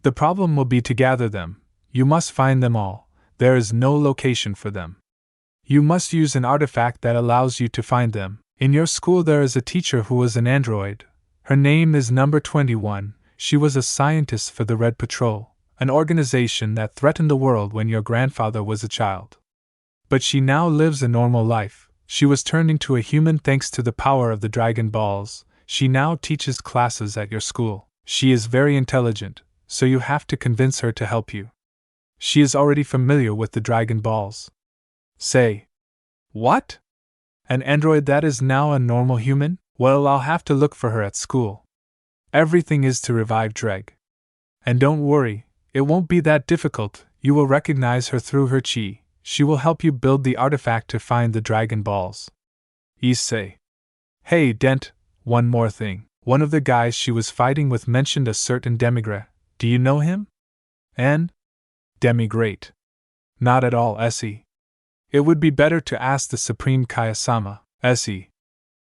The problem will be to gather them. You must find them all. There is no location for them. You must use an artifact that allows you to find them. In your school there is a teacher who was an android. Her name is number 21. She was a scientist for the Red Patrol, an organization that threatened the world when your grandfather was a child. But she now lives a normal life. She was turned into a human thanks to the power of the Dragon Balls. She now teaches classes at your school. She is very intelligent, so you have to convince her to help you. She is already familiar with the Dragon Balls. Say. What? An android that is now a normal human? Well, I'll have to look for her at school. Everything is to revive Dreg. And don't worry, it won't be that difficult. You will recognize her through her chi. She will help you build the artifact to find the Dragon Balls. Issei. Hey, Dent, one more thing. One of the guys she was fighting with mentioned a certain Demigra. Do you know him? And? Demigreat. Not at all, Issei. It would be better to ask the Supreme Kaya-sama, Issei.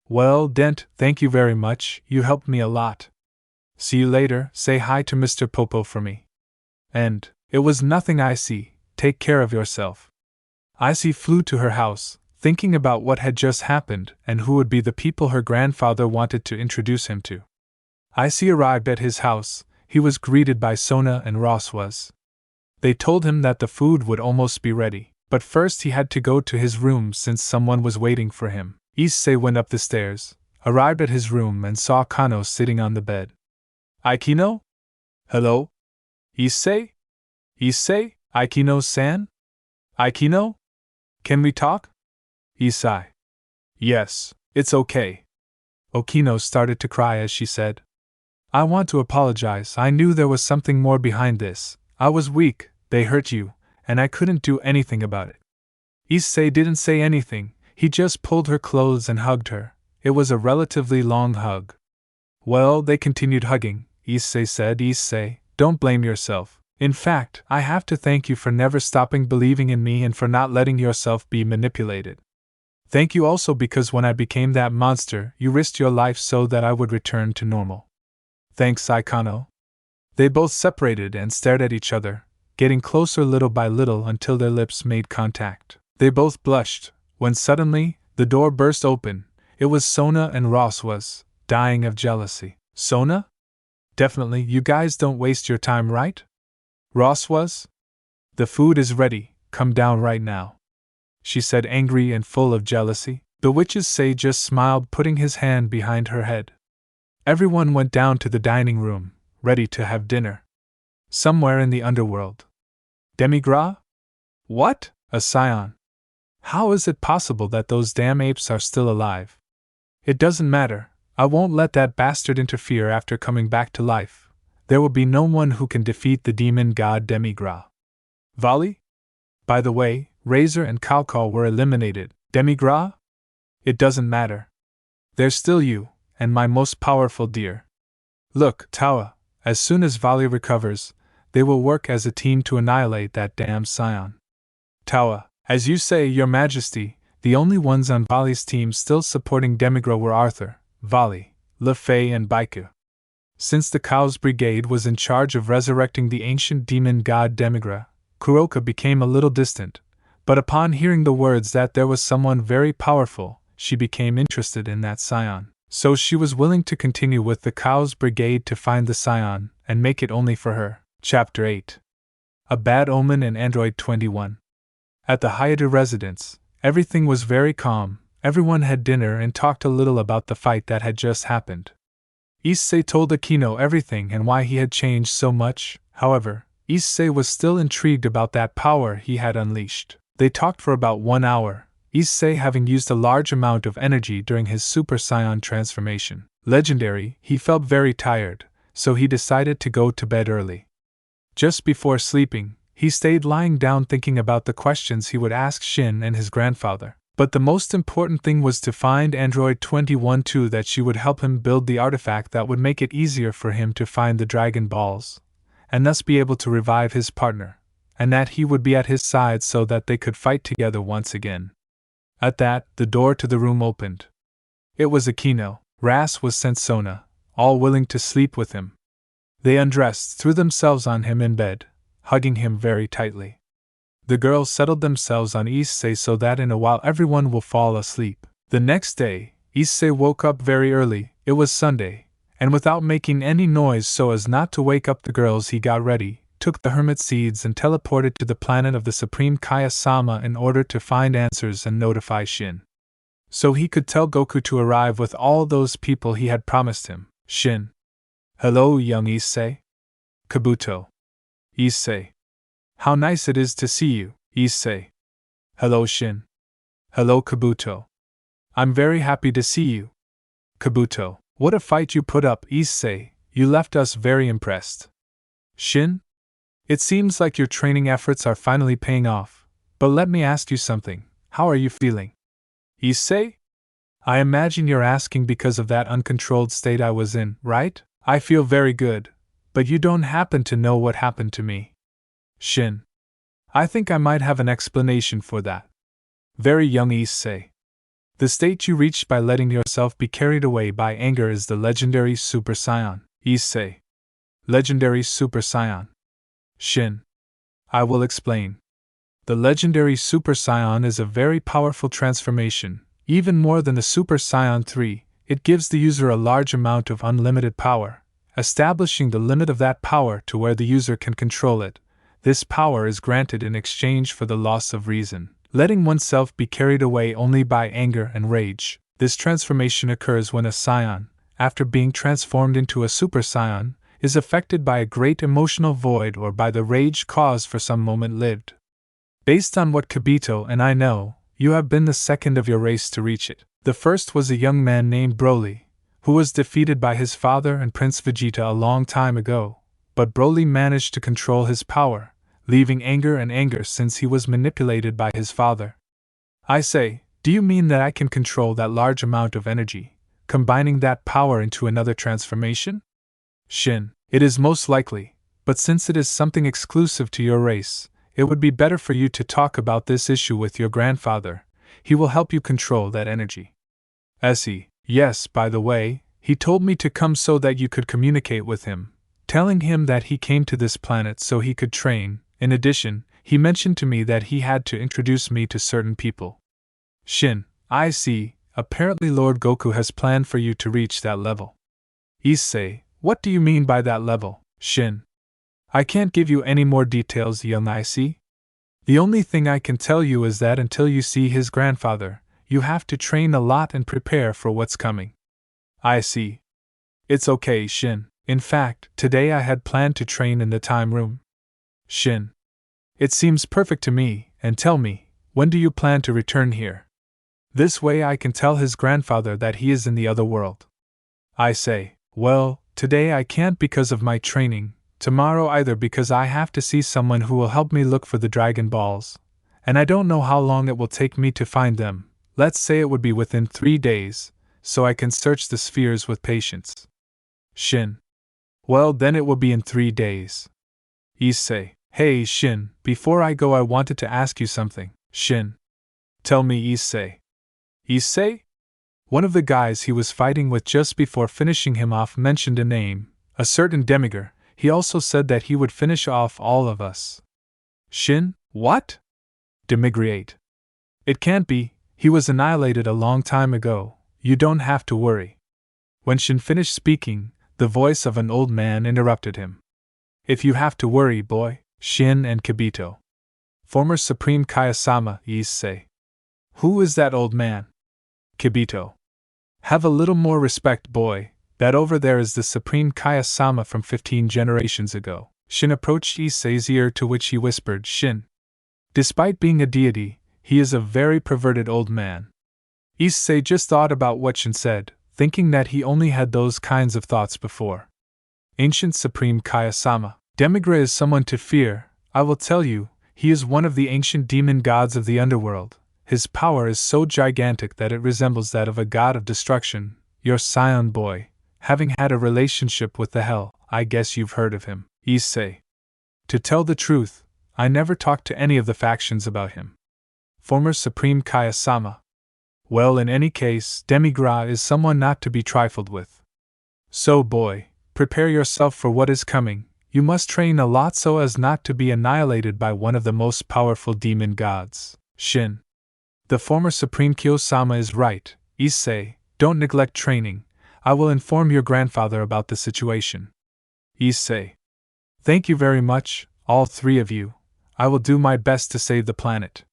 Well, Dent, thank you very much, you helped me a lot. See you later, say hi to Mr. Popo for me. And, it was nothing, Issei, take care of yourself. Issei flew to her house, thinking about what had just happened and who would be the people her grandfather wanted to introduce him to. Issei arrived at his house. He was greeted by Sona and Roswas. They told him that the food would almost be ready. But first he had to go to his room since someone was waiting for him. Issei went up the stairs, arrived at his room and saw Kano sitting on the bed. Aikino? Hello? Issei? Issei? Aikino-san? Aikino? Can we talk? Issei. Yes, it's okay. Okino started to cry as she said. I want to apologize. I knew there was something more behind this. I was weak, they hurt you, and I couldn't do anything about it. Issei didn't say anything. He just pulled her clothes and hugged her. It was a relatively long hug. Well, they continued hugging. Issei said, Issei, don't blame yourself. In fact, I have to thank you for never stopping believing in me and for not letting yourself be manipulated. Thank you also because when I became that monster, you risked your life so that I would return to normal. Thanks, Aikano. They both separated and stared at each other, getting closer little by little until their lips made contact. They both blushed, when suddenly, the door burst open. It was Sona and Ross was dying of jealousy. Sona? Definitely, you guys don't waste your time, right? Ross was? The food is ready, come down right now. She said, angry and full of jealousy. The witch's Issei just smiled, putting his hand behind her head. Everyone went down to the dining room, ready to have dinner. Somewhere in the underworld. Demi-Gras? What? A Saiyan. How is it possible that those damn apes are still alive? It doesn't matter, I won't let that bastard interfere after coming back to life. There will be no one who can defeat the demon god Demi-Gras. Volley? By the way, Razor and Kuoh were eliminated. Demi-Gras? It doesn't matter. There's still you, and my most powerful dear. Look, Tawa, as soon as Volley recovers, they will work as a team to annihilate that damn Saiyan. Tawa, as you say, Your Majesty, the only ones on Volley's team still supporting Demi-Gras were Arthur, Volley, Le Fay and Baiku. Since the Kuoh's brigade was in charge of resurrecting the ancient demon god Demi-Gras, Kuroka became a little distant, but upon hearing the words that there was someone very powerful, she became interested in that Saiyan. So she was willing to continue with the Kuoh's brigade to find the Saiyan, and make it only for her. Chapter 8. A Bad Omen and Android 21. At the Hayate residence, everything was very calm. Everyone had dinner and talked a little about the fight that had just happened. Issei told Akino everything and why he had changed so much. However, Issei was still intrigued about that power he had unleashed. They talked for about 1 hour, Issei having used a large amount of energy during his Super Saiyan transformation. Legendary, he felt very tired, so he decided to go to bed early. Just before sleeping, he stayed lying down thinking about the questions he would ask Shin and his grandfather. But the most important thing was to find Android 21 too, that she would help him build the artifact that would make it easier for him to find the Dragon Balls, and thus be able to revive his partner, and that he would be at his side so that they could fight together once again. At that, the door to the room opened. It was Akino. Ras was sent Sona, all willing to sleep with him. They undressed, threw themselves on him in bed, hugging him very tightly. The girls settled themselves on Issei so that in a while everyone will fall asleep. The next day, Issei woke up very early. It was Sunday, and without making any noise so as not to wake up the girls, he got ready, took the hermit seeds and teleported to the planet of the Supreme Kaya-sama in order to find answers and notify Shin. So he could tell Goku to arrive with all those people he had promised him. Shin. Hello, young Issei. Kabuto. Issei. How nice it is to see you, Issei. Hello, Shin. Hello, Kabuto. I'm very happy to see you. Kabuto. What a fight you put up, Issei. You left us very impressed. Shin? It seems like your training efforts are finally paying off, but let me ask you something. How are you feeling? Issei? I imagine you're asking because of that uncontrolled state I was in, right? I feel very good, but you don't happen to know what happened to me. Shin. I think I might have an explanation for that. Very young Issei. The state you reached by letting yourself be carried away by anger is the legendary Super Saiyan. Issei. Legendary Super Saiyan. Shin. I will explain. The legendary Super Saiyan is a very powerful transformation, even more than the Super Saiyan 3. It gives the user a large amount of unlimited power, establishing the limit of that power to where the user can control it. This power is granted in exchange for the loss of reason, letting oneself be carried away only by anger and rage. This transformation occurs when a Saiyan, after being transformed into a Super Saiyan, is affected by a great emotional void or by the rage caused for some moment lived. Based on what Kibito and I know, you have been the second of your race to reach it. The first was a young man named Broly, who was defeated by his father and Prince Vegeta a long time ago, but Broly managed to control his power, leaving anger and anger since he was manipulated by his father. I say, Do you mean that I can control that large amount of energy, combining that power into another transformation? Shin, it is most likely, but since it is something exclusive to your race, it would be better for you to talk about this issue with your grandfather. He will help you control that energy. Issei, yes, by the way, he told me to come so that you could communicate with him, telling him that he came to this planet so he could train. In addition, he mentioned to me that he had to introduce me to certain people. Shin, I see, apparently Lord Goku has planned for you to reach that level. Issei, what do you mean by that level, Shin? I can't give you any more details, young Issei. The only thing I can tell you is that until you see his grandfather, you have to train a lot and prepare for what's coming. I see. It's okay, Shin. In fact, today I had planned to train in the time room. Shin. It seems perfect to me, and tell me, when do you plan to return here? This way I can tell his grandfather that he is in the other world. I say, well, today I can't because of my training, tomorrow either because I have to see someone who will help me look for the Dragon Balls, and I don't know how long it will take me to find them. Let's say it would be within 3 days, so I can search the spheres with patience. Shin. Well, then it will be in 3 days. Issei. Hey, Shin, before I go I wanted to ask you something. Shin. Tell me, Issei. Issei? One of the guys he was fighting with just before finishing him off mentioned a name, a certain demigod. He also said that he would finish off all of us. Shin, what? Demigod. It can't be, he was annihilated a long time ago, you don't have to worry. When Shin finished speaking, the voice of an old man interrupted him. If you have to worry, boy, Shin and Kibito. Former Supreme Kaya-sama, Issei. Who is that old man? Kibito. Have a little more respect, boy. That over there is the Supreme Kaya-sama from 15 generations ago. Shin approached Issei's ear, to which he whispered, Shin. Despite being a deity, he is a very perverted old man. Issei just thought about what Shin said, thinking that he only had those kinds of thoughts before. Ancient Supreme Kaya-sama. Demigod is someone to fear, I will tell you, he is one of the ancient demon gods of the underworld. His power is so gigantic that it resembles that of a god of destruction. Your Saiyan boy, having had a relationship with the hell, I guess you've heard of him. Issei. To tell the truth, I never talked to any of the factions about him. Former Supreme Kaya-sama. Well, in any case, demigod is someone not to be trifled with. So, boy, prepare yourself for what is coming. You must train a lot so as not to be annihilated by one of the most powerful demon gods. Shin. The former Supreme Kyo-sama is right, Issei, don't neglect training. I will inform your grandfather about the situation. Issei. Thank you very much, all three of you. I will do my best to save the planet.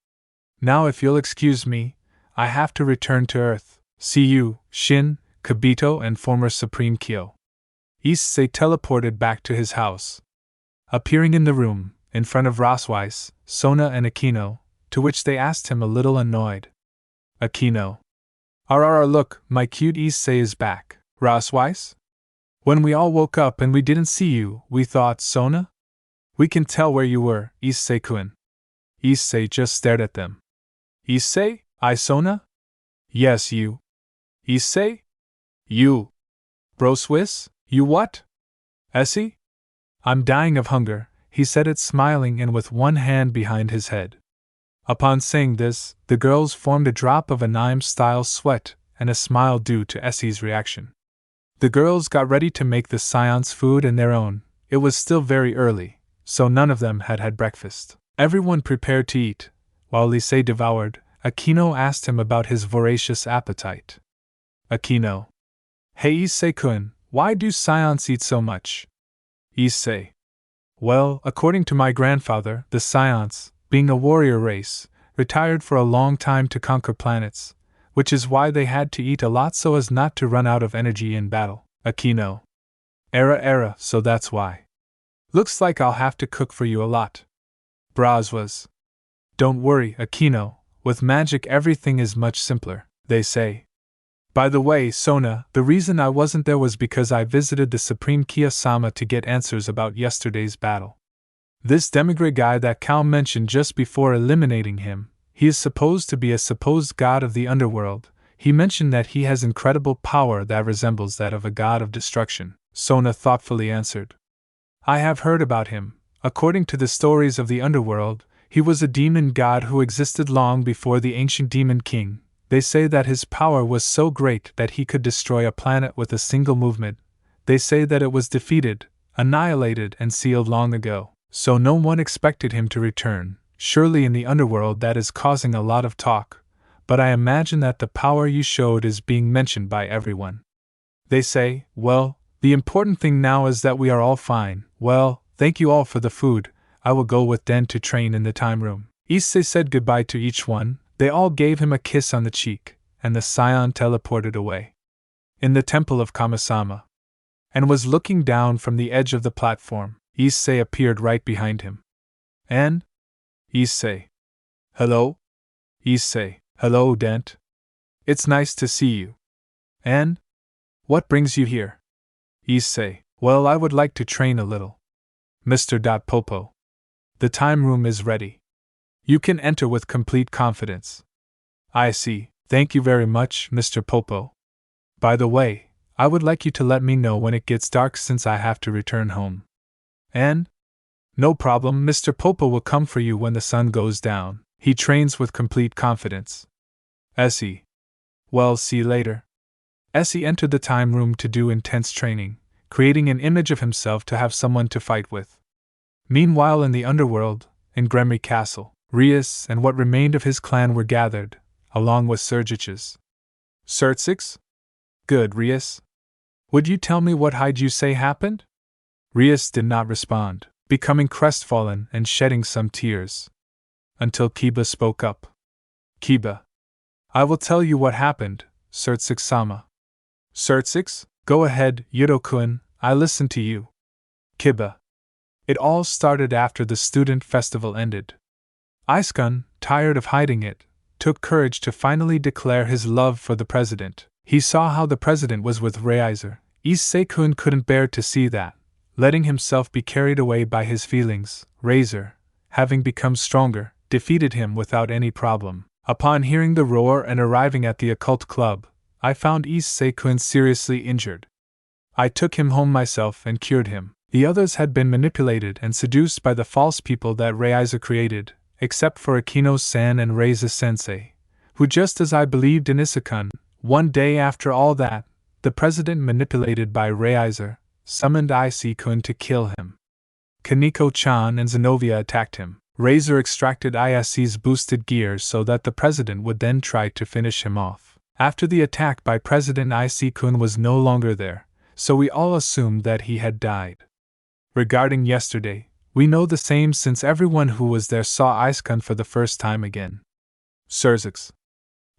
Now if you'll excuse me, I have to return to Earth. See you, Shin, Kibito and former Supreme Kyo. Issei teleported back to his house. Appearing in the room, in front of Raswise, Sona and Aquino, to which they asked him a little annoyed. Aquino. Look, my cute Issei is back. Raswise? When we all woke up and we didn't see you, we thought, Sona? We can tell where you were, Issei-kun. Issei just stared at them. Issei? I Sona? Yes, you. Issei? You. Bro Swiss? You what? Issei? I'm dying of hunger, he said it smiling and with one hand behind his head. Upon saying this, the girls formed a drop of anime-style sweat and a smile due to Issei's reaction. The girls got ready to make the Saiyan's food and their own. It was still very early, so none of them had had breakfast. Everyone prepared to eat. While Issei devoured, Aquino asked him about his voracious appetite. Aquino. Hey Issei-kun, why do Saiyans eat so much? Issei. Well, according to my grandfather, the Saiyans, being a warrior race, retired for a long time to conquer planets, which is why they had to eat a lot so as not to run out of energy in battle. Aquino. So that's why. Looks like I'll have to cook for you a lot. Braz was. Don't worry, Aquino, with magic everything is much simpler, they say. By the way, Sona, the reason I wasn't there was because I visited the Supreme Kyo-sama to get answers about yesterday's battle. This demigod guy that Cal mentioned just before eliminating him, He is supposed to be a supposed god of the underworld. He mentioned that he has incredible power that resembles that of a god of destruction, Sona thoughtfully answered. I have heard about him. According to the stories of the underworld, he was a demon god who existed long before the ancient demon king. They say that his power was so great that he could destroy a planet with a single movement. They say that it was defeated, annihilated, and sealed long ago, so no one expected him to return. Surely in the underworld that is causing a lot of talk, but I imagine that the power you showed is being mentioned by everyone. They say, well, the important thing now is that we are all fine. Well, thank you all for the food. I will go with Den to train in the time room. Issei said goodbye to each one. They all gave him a kiss on the cheek, and the Saiyan teleported away. In the temple of Kamisama, and was looking down from the edge of the platform, Issei appeared right behind him. And? Issei. Hello? Issei. Hello, Dent. It's nice to see you. And? What brings you here? Issei. Well, I would like to train a little. Mr. Popo. The time room is ready. You can enter with complete confidence. I see. Thank you very much, Mr. Popo. By the way, I would like you to let me know when it gets dark since I have to return home. And? No problem, Mr. Popo will come for you when the sun goes down. He trains with complete confidence. Issei. Well, see you later. Issei entered the time room to do intense training, creating an image of himself to have someone to fight with. Meanwhile in the underworld, in Gremry Castle, Rias and what remained of his clan were gathered, along with Sergiches. Sertsix? Good, Rias. Would you tell me what you say happened? Rias did not respond, becoming crestfallen and shedding some tears. Until Kiba spoke up. Kiba. I will tell you what happened, Sertsix-sama. Sertsix? Go ahead, Yudokun, I listen to you. Kiba. It all started after the student festival ended. Iskun, tired of hiding it, took courage to finally declare his love for the president. He saw how the president was with Reiser. Issei-kun couldn't bear to see that, letting himself be carried away by his feelings. Reiser, having become stronger, defeated him without any problem. Upon hearing the roar and arriving at the occult club, I found Issei-kun seriously injured. I took him home myself and cured him. The others had been manipulated and seduced by the false people that Reiser created, except for Akino-san and Reiza-sensei, who, just as I believed in Issei-kun, one day after all that, the president manipulated by Reiser, summoned Issei-kun to kill him. Kaneko-chan and Zenobia attacked him. Reiser extracted Issei's boosted gears so that the president would then try to finish him off. After the attack by President Issei-kun was no longer there, so we all assumed that he had died. Regarding yesterday, we know the same since everyone who was there saw Issei-kun for the first time again. Sertsix.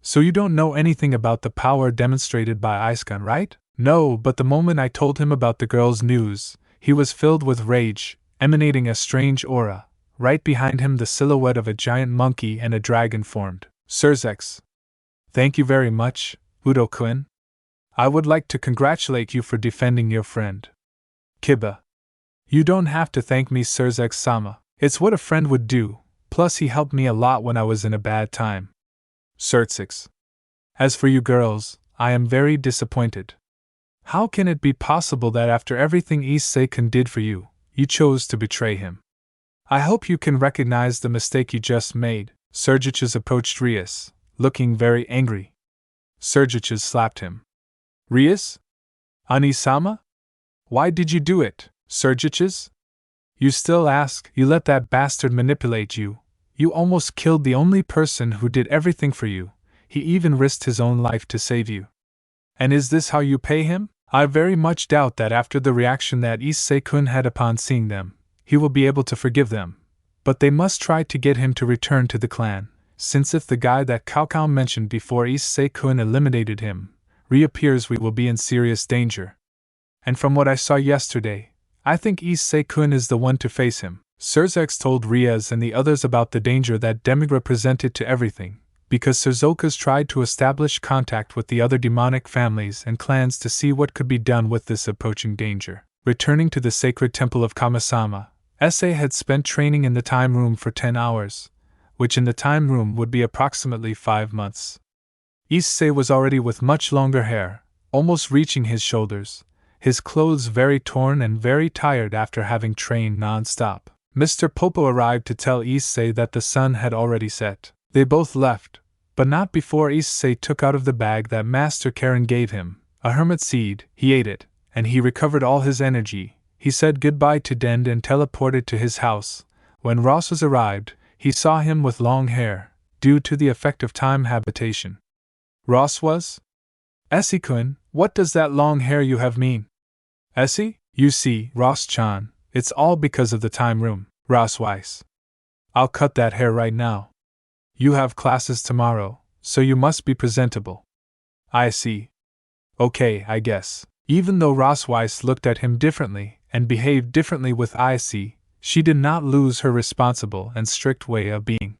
So you don't know anything about the power demonstrated by Issei-kun, right? No, but the moment I told him about the girl's news, he was filled with rage, emanating a strange aura. Right behind him the silhouette of a giant monkey and a dragon formed. Sertsix. Thank you very much, Udo-kun. I would like to congratulate you for defending your friend. Kiba. You don't have to thank me, Sertsix-sama. It's what a friend would do, plus he helped me a lot when I was in a bad time. Sertsix. As for you girls, I am very disappointed. How can it be possible that after everything Issei-kun did for you, you chose to betray him? I hope you can recognize the mistake you just made. Sergiches approached Rias, looking very angry. Sergiches slapped him. Rias? Ani-sama? Why did you do it, Sergiches? You still ask? You let that bastard manipulate you. You almost killed the only person who did everything for you. He even risked his own life to save you. And is this how you pay him? I very much doubt that after the reaction that Issei-kun had upon seeing them, he will be able to forgive them. But they must try to get him to return to the clan, since if the guy that Cao mentioned before Issei-kun eliminated him reappears, we will be in serious danger. And from what I saw yesterday, I think Issei-kun is the one to face him. Sertsix told Rias and the others about the danger that Demigra presented to everything, because Serzokas tried to establish contact with the other demonic families and clans to see what could be done with this approaching danger. Returning to the sacred temple of Kamisama, Issei had spent training in the time room for 10 hours, which in the time room would be approximately 5 months. Issei was already with much longer hair, almost reaching his shoulders, his clothes very torn and very tired after having trained non-stop. Mr. Popo arrived to tell Issei that the sun had already set. They both left, but not before Issei took out of the bag that Master Karen gave him, a hermit seed. He ate it, and he recovered all his energy. He said goodbye to Den and teleported to his house. When Ross was arrived, he saw him with long hair, due to the effect of time habitation. Ross was? Issei-kun, what does that long hair you have mean? Issei, you see, Ross-chan, it's all because of the time room, Ross Weiss. I'll cut that hair right now. You have classes tomorrow, so you must be presentable. I see. Okay, I guess. Even though Ross Weiss looked at him differently and behaved differently with Issei, she did not lose her responsible and strict way of being.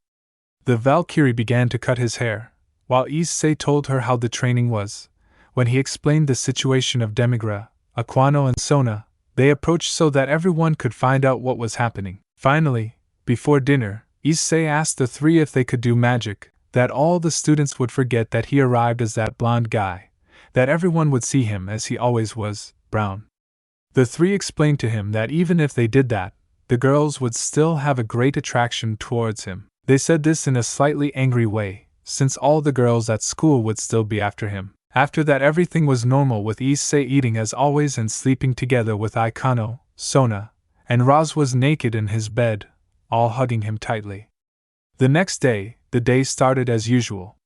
The Valkyrie began to cut his hair, while Issei told her how the training was. When he explained the situation of Demigra, Aquano and Sona, they approached so that everyone could find out what was happening. Finally, before dinner, Issei asked the three if they could do magic, that all the students would forget that he arrived as that blonde guy, that everyone would see him as he always was, brown. The three explained to him that even if they did that, the girls would still have a great attraction towards him. They said this in a slightly angry way, since all the girls at school would still be after him. After that, everything was normal, with Issei eating as always and sleeping together with Aquano, Sona, and Roz was naked in his bed, all hugging him tightly. The next day, the day started as usual.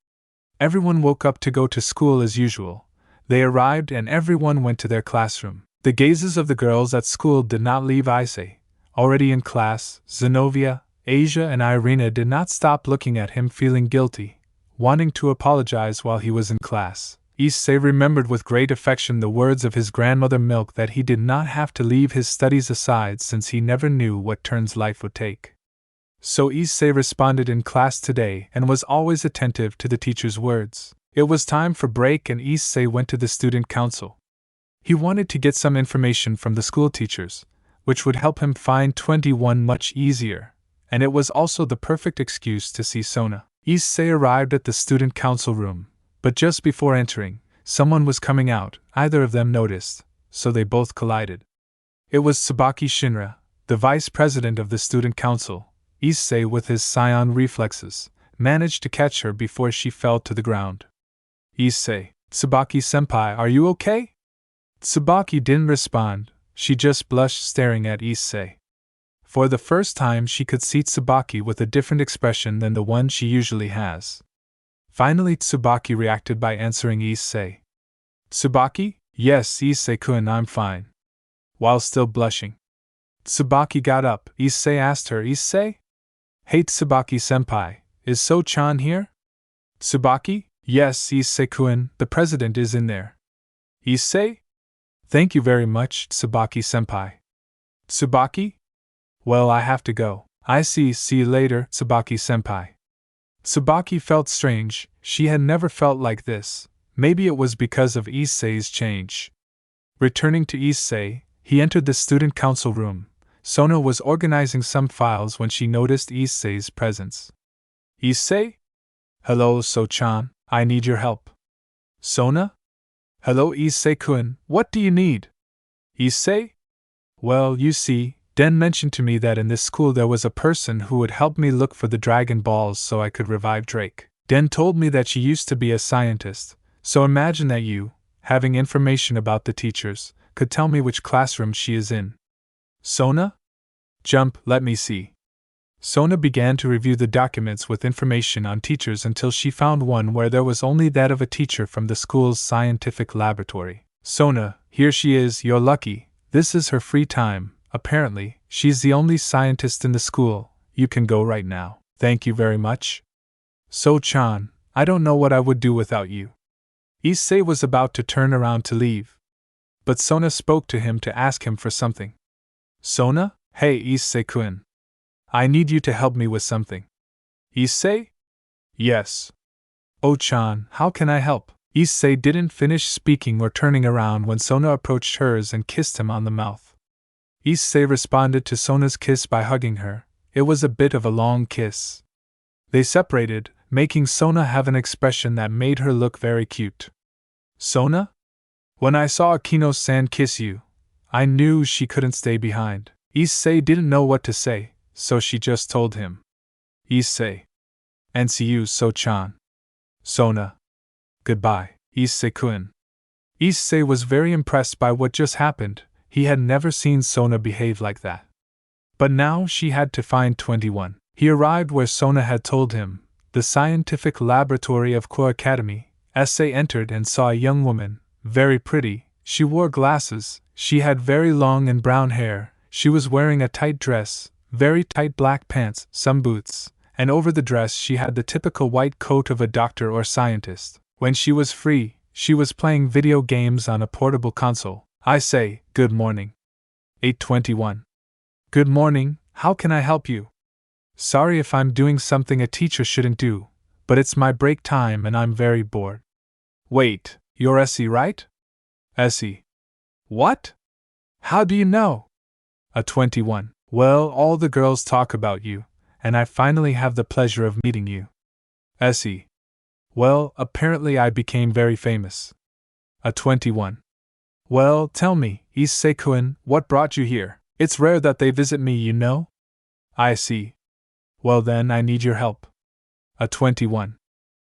Everyone woke up to go to school as usual. They arrived and everyone went to their classroom. The gazes of the girls at school did not leave Issei. Already in class, Zenobia, Asia and Irina did not stop looking at him, feeling guilty, wanting to apologize while he was in class. Issei remembered with great affection the words of his grandmother Milk that he did not have to leave his studies aside since he never knew what turns life would take. So Issei responded in class today and was always attentive to the teacher's words. It was time for break and Issei went to the student council. He wanted to get some information from the school teachers, which would help him find 21 much easier, and it was also the perfect excuse to see Sona. Issei arrived at the student council room, but just before entering, someone was coming out. Either of them noticed, so they both collided. It was Tsubaki Shinra, the vice president of the student council. Issei, with his Saiyan reflexes, managed to catch her before she fell to the ground. Issei, Tsubaki-senpai, are you okay? Tsubaki didn't respond, she just blushed staring at Issei. For the first time she could see Tsubaki with a different expression than the one she usually has. Finally Tsubaki reacted by answering Issei. Tsubaki? Yes, Issei-kun, I'm fine. While still blushing. Tsubaki got up. Issei asked her, Issei? Hey Tsubaki-senpai, is So-chan here? Tsubaki? Yes, Issei-kun, the president is in there. Issei? Thank you very much, Tsubaki-senpai. Tsubaki? Well, I have to go. I see you later, Tsubaki-senpai. Tsubaki felt strange, she had never felt like this. Maybe it was because of Issei's change. Returning to Issei, he entered the student council room. Sona was organizing some files when she noticed Issei's presence. Issei? Hello, So-chan, I need your help. Sona? Hello, Issei-kun, what do you need? Issei? Well, you see, Den mentioned to me that in this school there was a person who would help me look for the Dragon Balls so I could revive Drake. Den told me that she used to be a scientist, so imagine that you, having information about the teachers, could tell me which classroom she is in. Sona? Jump, let me see. Sona began to review the documents with information on teachers until she found one where there was only that of a teacher from the school's scientific laboratory. Sona, here she is, you're lucky, this is her free time, apparently, she's the only scientist in the school, you can go right now. Thank you very much. So-chan, I don't know what I would do without you. Issei was about to turn around to leave, but Sona spoke to him to ask him for something. Sona? Hey Issei-kun. I need you to help me with something. Issei? Yes. Oh-chan, how can I help? Issei didn't finish speaking or turning around when Sona approached hers and kissed him on the mouth. Issei responded to Sona's kiss by hugging her. It was a bit of a long kiss. They separated, making Sona have an expression that made her look very cute. Sona? When I saw Akino-san kiss you, I knew she couldn't stay behind. Issei didn't know what to say, so she just told him. Issei. And see you, So-chan. Sona. Goodbye, Issei-kun. Issei was very impressed by what just happened. He had never seen Sona behave like that. But now she had to find 21. He arrived where Sona had told him, the scientific laboratory of Kuoh Academy. Issei entered and saw a young woman, very pretty. She wore glasses, she had very long and brown hair, she was wearing a tight dress, very tight black pants, some boots, and over the dress she had the typical white coat of a doctor or scientist. When she was free, she was playing video games on a portable console. I say, good morning. 821. Good morning, how can I help you? Sorry if I'm doing something a teacher shouldn't do, but it's my break time and I'm very bored. Wait, you're Issei, right? Issei. What? How do you know? A 21. Well, all the girls talk about you, and I finally have the pleasure of meeting you. Issei. Well, apparently I became very famous. A 21. Well, tell me, Issei-kun, what brought you here? It's rare that they visit me, you know? I see. Well then, I need your help. A 21.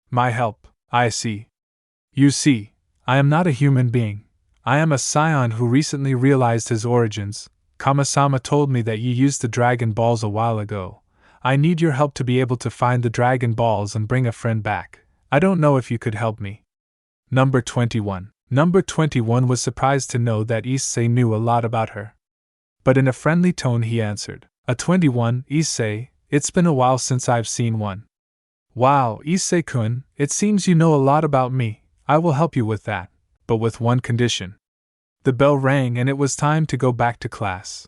My help, I see. You see, I am not a human being. I am a saiyan who recently realized his origins. Kama-sama told me that you used the Dragon Balls a while ago. I need your help to be able to find the Dragon Balls and bring a friend back. I don't know if you could help me. Number 21. Number 21 was surprised to know that Issei knew a lot about her. But in a friendly tone he answered, A 21, Issei, it's been a while since I've seen one. Wow, Issei-kun, it seems you know a lot about me. I will help you with that, but with one condition. The bell rang and it was time to go back to class.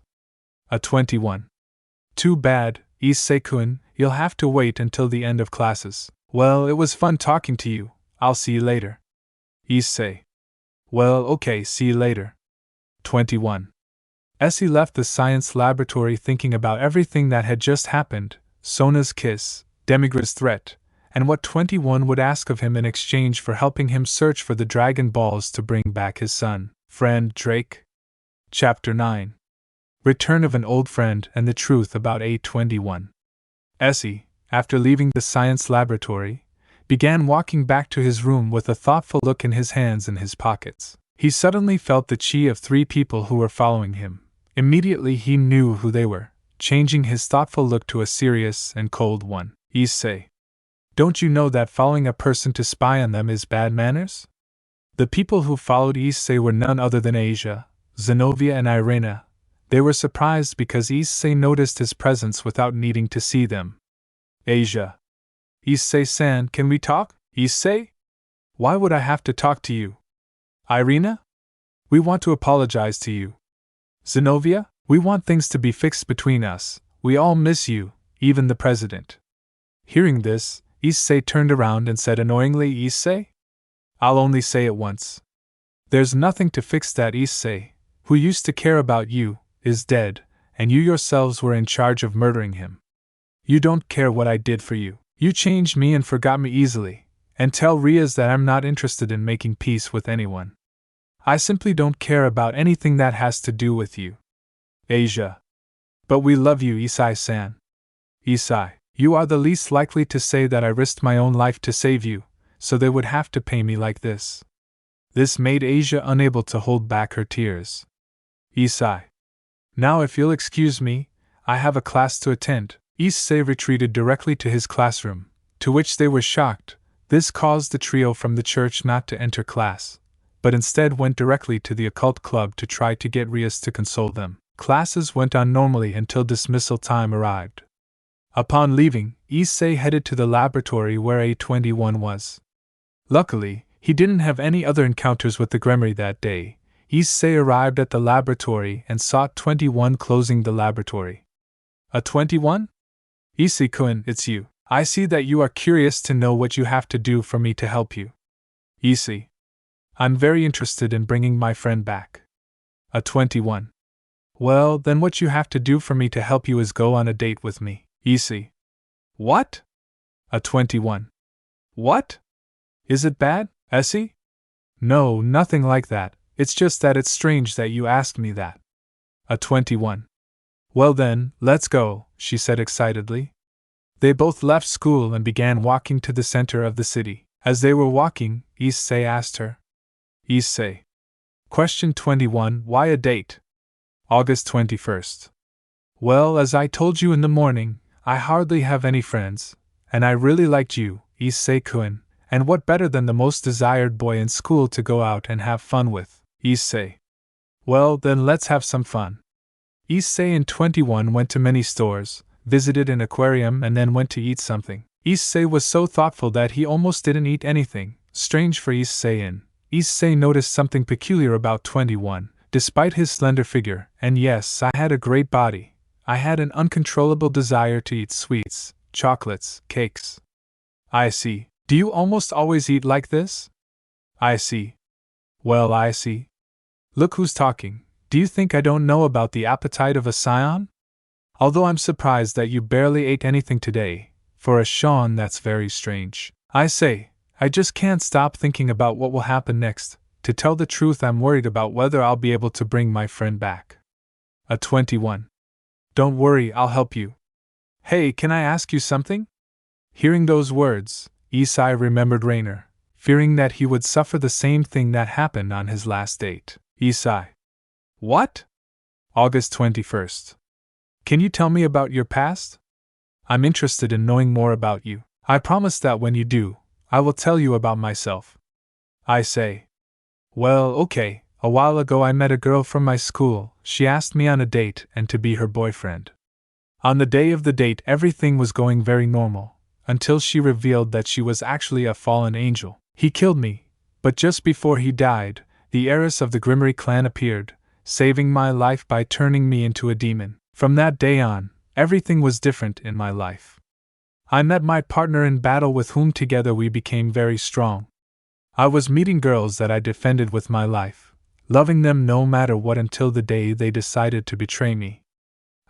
A 21. Too bad, Issei-kun, you'll have to wait until the end of classes. Well, it was fun talking to you. I'll see you later. Issei. Well, okay, see you later. 21. Issei left the science laboratory thinking about everything that had just happened, Sona's kiss, Demigra's threat, and what 21 would ask of him in exchange for helping him search for the Dragon Balls to bring back his son, friend Drake. Chapter 9. Return of an old friend and the truth about A21. Issei, after leaving the science laboratory, began walking back to his room with a thoughtful look in his hands in his pockets. He suddenly felt the chi of 3 people who were following him. Immediately he knew who they were, changing his thoughtful look to a serious and cold one. Issei. Don't you know that following a person to spy on them is bad manners? The people who followed Issei were none other than Asia, Zenobia and Irena. They were surprised because Issei noticed his presence without needing to see them. Asia. Issei-san, can we talk? Issei? Why would I have to talk to you? Irena? We want to apologize to you. Zenobia? We want things to be fixed between us. We all miss you, even the president. Hearing this, Issei turned around and said annoyingly, Issei? I'll only say it once. There's nothing to fix that. Issei, who used to care about you, is dead, and you yourselves were in charge of murdering him. You don't care what I did for you. You changed me and forgot me easily, and tell Rias that I'm not interested in making peace with anyone. I simply don't care about anything that has to do with you. Asia. But we love you, Issei-san. Issei, you are the least likely to say that I risked my own life to save you, so they would have to pay me like this. This made Asia unable to hold back her tears. Issei. Now if you'll excuse me, I have a class to attend. Issei retreated directly to his classroom, to which they were shocked. This caused the trio from the church not to enter class, but instead went directly to the occult club to try to get Rias to console them. Classes went on normally until dismissal time arrived. Upon leaving, Issei headed to the laboratory where A21 was. Luckily, he didn't have any other encounters with the Gremry that day. Issei arrived at the laboratory and saw 21 closing the laboratory. A 21? Issei-kun, it's you. I see that you are curious to know what you have to do for me to help you. Issei. I'm very interested in bringing my friend back. A 21. Well, then what you have to do for me to help you is go on a date with me. Issei. What? A 21. What? Is it bad, Issei? No, nothing like that, it's just that it's strange that you asked me that. A 21. Well then, let's go, she said excitedly. They both left school and began walking to the center of the city. As they were walking, Issei asked her. Issei. Question 21. Why a date? August 21st. Well, as I told you in the morning, I hardly have any friends, and I really liked you, Issei-kun, and what better than the most desired boy in school to go out and have fun with, Issei. Well, then let's have some fun. Issei and 21 went to many stores, visited an aquarium, and then went to eat something. Issei was so thoughtful that he almost didn't eat anything. Strange for Issei. Issei noticed something peculiar about 21, despite his slender figure, and yes, I had a great body. I had an uncontrollable desire to eat sweets, chocolates, cakes. I see. Do you almost always eat like this? I see. Well, I see. Look who's talking. Do you think I don't know about the appetite of a Saiyan? Although I'm surprised that you barely ate anything today, for a Sean that's very strange. I say, I just can't stop thinking about what will happen next. To tell the truth, I'm worried about whether I'll be able to bring my friend back. A 21. Don't worry, I'll help you. Hey, can I ask you something? Hearing those words, Issei remembered Rainer, fearing that he would suffer the same thing that happened on his last date. Issei. What? August 21st. Can you tell me about your past? I'm interested in knowing more about you. I promise that when you do, I will tell you about myself. I say. Well, okay. A while ago I met a girl from my school. She asked me on a date and to be her boyfriend. On the day of the date everything was going very normal, until she revealed that she was actually a fallen angel. He killed me, but just before he died, the heiress of the Grimmery clan appeared, saving my life by turning me into a demon. From that day on, everything was different in my life. I met my partner in battle with whom together we became very strong. I was meeting girls that I defended with my life, loving them no matter what until the day they decided to betray me.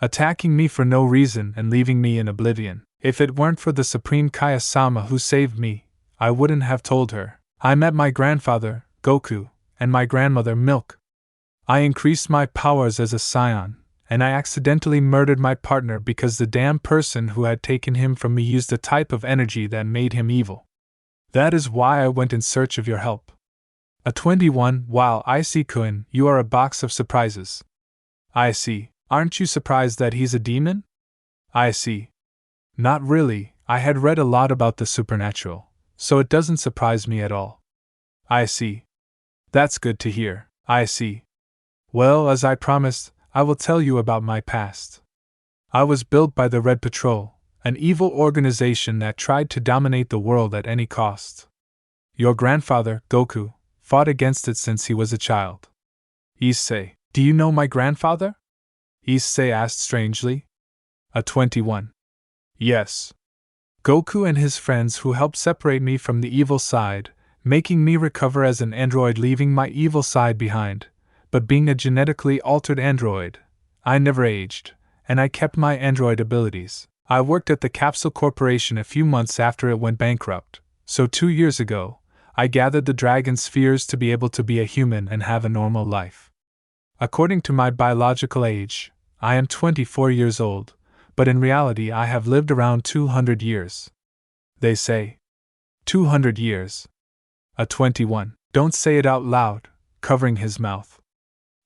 Attacking me for no reason and leaving me in oblivion. If it weren't for the Supreme Kaya-sama who saved me, I wouldn't have told her. I met my grandfather, Goku, and my grandmother, Milk. I increased my powers as a Saiyan, and I accidentally murdered my partner because the damn person who had taken him from me used a type of energy that made him evil. That is why I went in search of your help. A 21. Wow, Issei-kun, you are a box of surprises. I see. Aren't you surprised that he's a demon? I see. Not really, I had read a lot about the supernatural, so it doesn't surprise me at all. I see. That's good to hear. I see. Well, as I promised, I will tell you about my past. I was built by the Red Patrol, an evil organization that tried to dominate the world at any cost. Your grandfather, Goku, fought against it since he was a child. Issei, do you know my grandfather? Issei asked strangely. A 21. Yes. Goku and his friends who helped separate me from the evil side, making me recover as an android, leaving my evil side behind. But being a genetically altered android, I never aged, and I kept my android abilities. I worked at the Capsule Corporation a few months after it went bankrupt, so 2 years ago, I gathered the dragon spheres to be able to be a human and have a normal life. According to my biological age, I am 24 years old, but in reality I have lived around 200 years. They say. 200 years. A 21. Don't say it out loud, covering his mouth.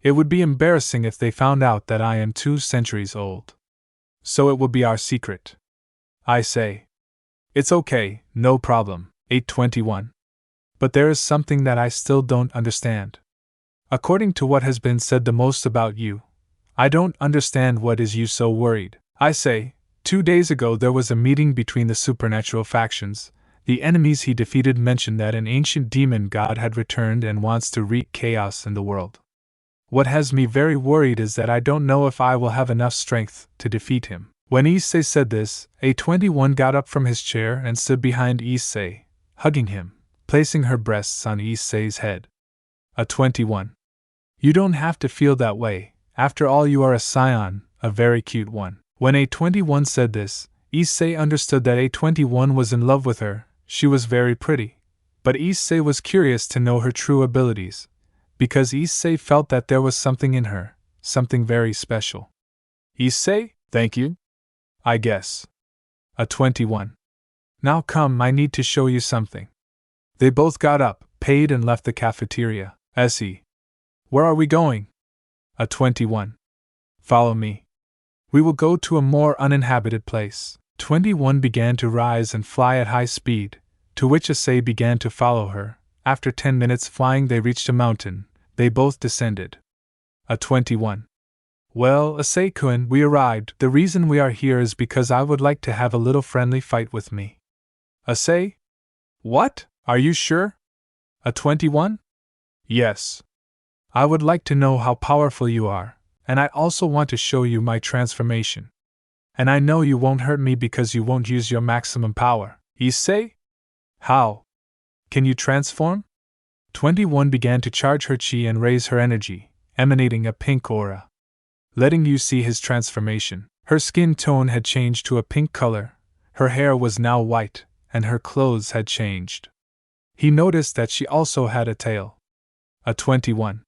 It would be embarrassing if they found out that I am 2 centuries old. So it will be our secret. I say. It's okay, no problem. 821. But there is something that I still don't understand. According to what has been said the most about you, I don't understand what is you so worried. I say, 2 days ago there was a meeting between the supernatural factions. The enemies he defeated mentioned that an ancient demon god had returned and wants to wreak chaos in the world. What has me very worried is that I don't know if I will have enough strength to defeat him. When Issei said this, a 21 got up from his chair and stood behind Issei, hugging him, placing her breasts on Issei's head. A 21. You don't have to feel that way, after all you are a Saiyan, a very cute one. When a 21 said this, Issei understood that A21 was in love with her. She was very pretty. But Issei was curious to know her true abilities, because Issei felt that there was something in her, something very special. Issei, thank you? I guess. A21. Now come, I need to show you something. They both got up, paid, and left the cafeteria. Issei. Where are we going? A21. Follow me. We will go to a more uninhabited place. 21 began to rise and fly at high speed, to which Issei began to follow her. After 10 minutes flying they reached a mountain. They both descended. A21. Well, Issei-kun, we arrived. The reason we are here is because I would like to have a little friendly fight with me. Issei? What? Are you sure? A21? Yes. I would like to know how powerful you are, and I also want to show you my transformation. And I know you won't hurt me because you won't use your maximum power. Issei? How? Can you transform? 21 began to charge her chi and raise her energy, emanating a pink aura. Letting you see his transformation. Her skin tone had changed to a pink color, her hair was now white, and her clothes had changed. He noticed that she also had a tail. A21.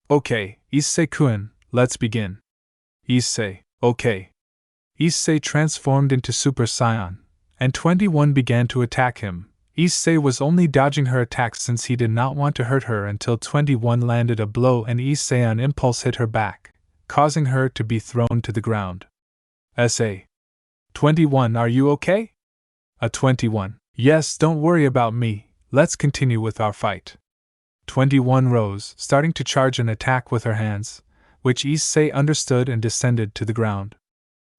Okay, Issei-kun, let's begin. Issei, okay. Issei transformed into Super Saiyan, and 21 began to attack him. Issei was only dodging her attacks since he did not want to hurt her until 21 landed a blow and Issei on impulse hit her back, causing her to be thrown to the ground. Issei. 21, are you okay? A21. Yes, don't worry about me, let's continue with our fight. 21 rose, starting to charge an attack with her hands, which Issei understood and descended to the ground.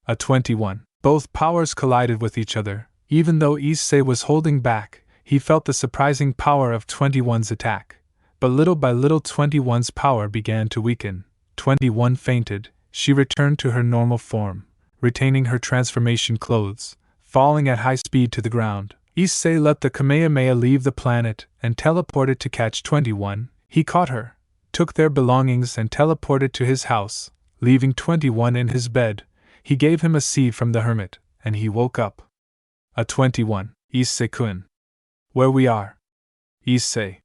A21. Both powers collided with each other. Even though Issei was holding back, he felt the surprising power of 21's attack. But little by little 21's power began to weaken. 21 fainted. She returned to her normal form, retaining her transformation clothes, falling at high speed to the ground. Issei let the Kamehameha leave the planet and teleported to catch 21. He caught her, took their belongings and teleported to his house, leaving 21 in his bed. He gave him a seed from the hermit, and he woke up. A21. Issei-kun. Where we are? Issei.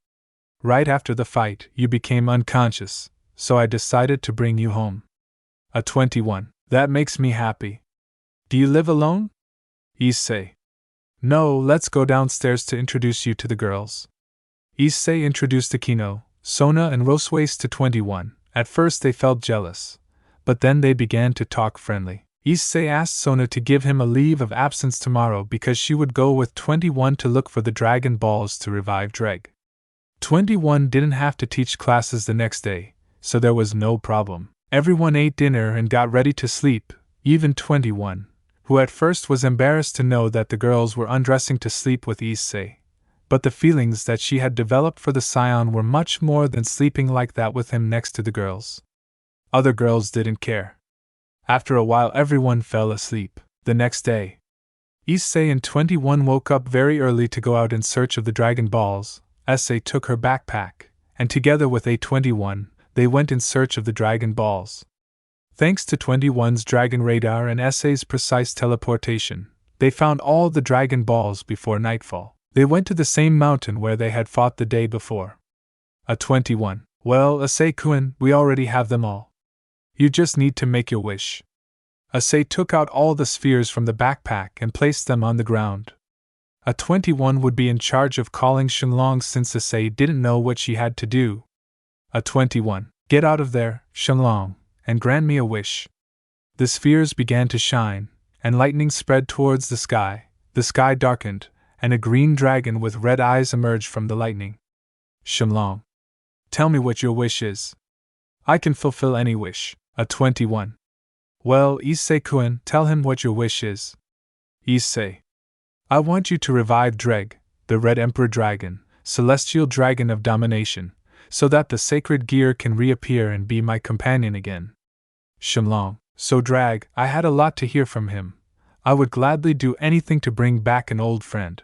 Right after the fight, you became unconscious, so I decided to bring you home. A21. That makes me happy. Do you live alone? Issei. No, let's go downstairs to introduce you to the girls. Issei introduced Akino, Sona and Rosewaist to 21. At first they felt jealous, but then they began to talk friendly. Issei asked Sona to give him a leave of absence tomorrow because she would go with 21 to look for the Dragon Balls to revive Dreg. 21 didn't have to teach classes the next day, so there was no problem. Everyone ate dinner and got ready to sleep, even 21, who at first was embarrassed to know that the girls were undressing to sleep with Issei. But the feelings that she had developed for the Saiyan were much more than sleeping like that with him next to the girls. Other girls didn't care. After a while everyone fell asleep. The next day, Issei and 21 woke up very early to go out in search of the Dragon Balls. Issei took her backpack, and together with A21, they went in search of the Dragon Balls. Thanks to 21's Dragon Radar and Issei's precise teleportation, they found all the Dragon Balls before nightfall. They went to the same mountain where they had fought the day before. A21. Well, Issei-kun, we already have them all. You just need to make your wish. Issei took out all the spheres from the backpack and placed them on the ground. A21 would be in charge of calling Shenlong since Issei didn't know what she had to do. A21. Get out of there, Shenlong, and grant me a wish. The spheres began to shine, and lightning spread towards the sky darkened, and a green dragon with red eyes emerged from the lightning. Shenlong. Tell me what your wish is. I can fulfill any wish. A21. Well, Issei-kun, tell him what your wish is. Issei. I want you to revive Dreg, the Red Emperor Dragon, celestial dragon of domination, so that the sacred gear can reappear and be my companion again. Shenlong. So Drag, I had a lot to hear from him. I would gladly do anything to bring back an old friend.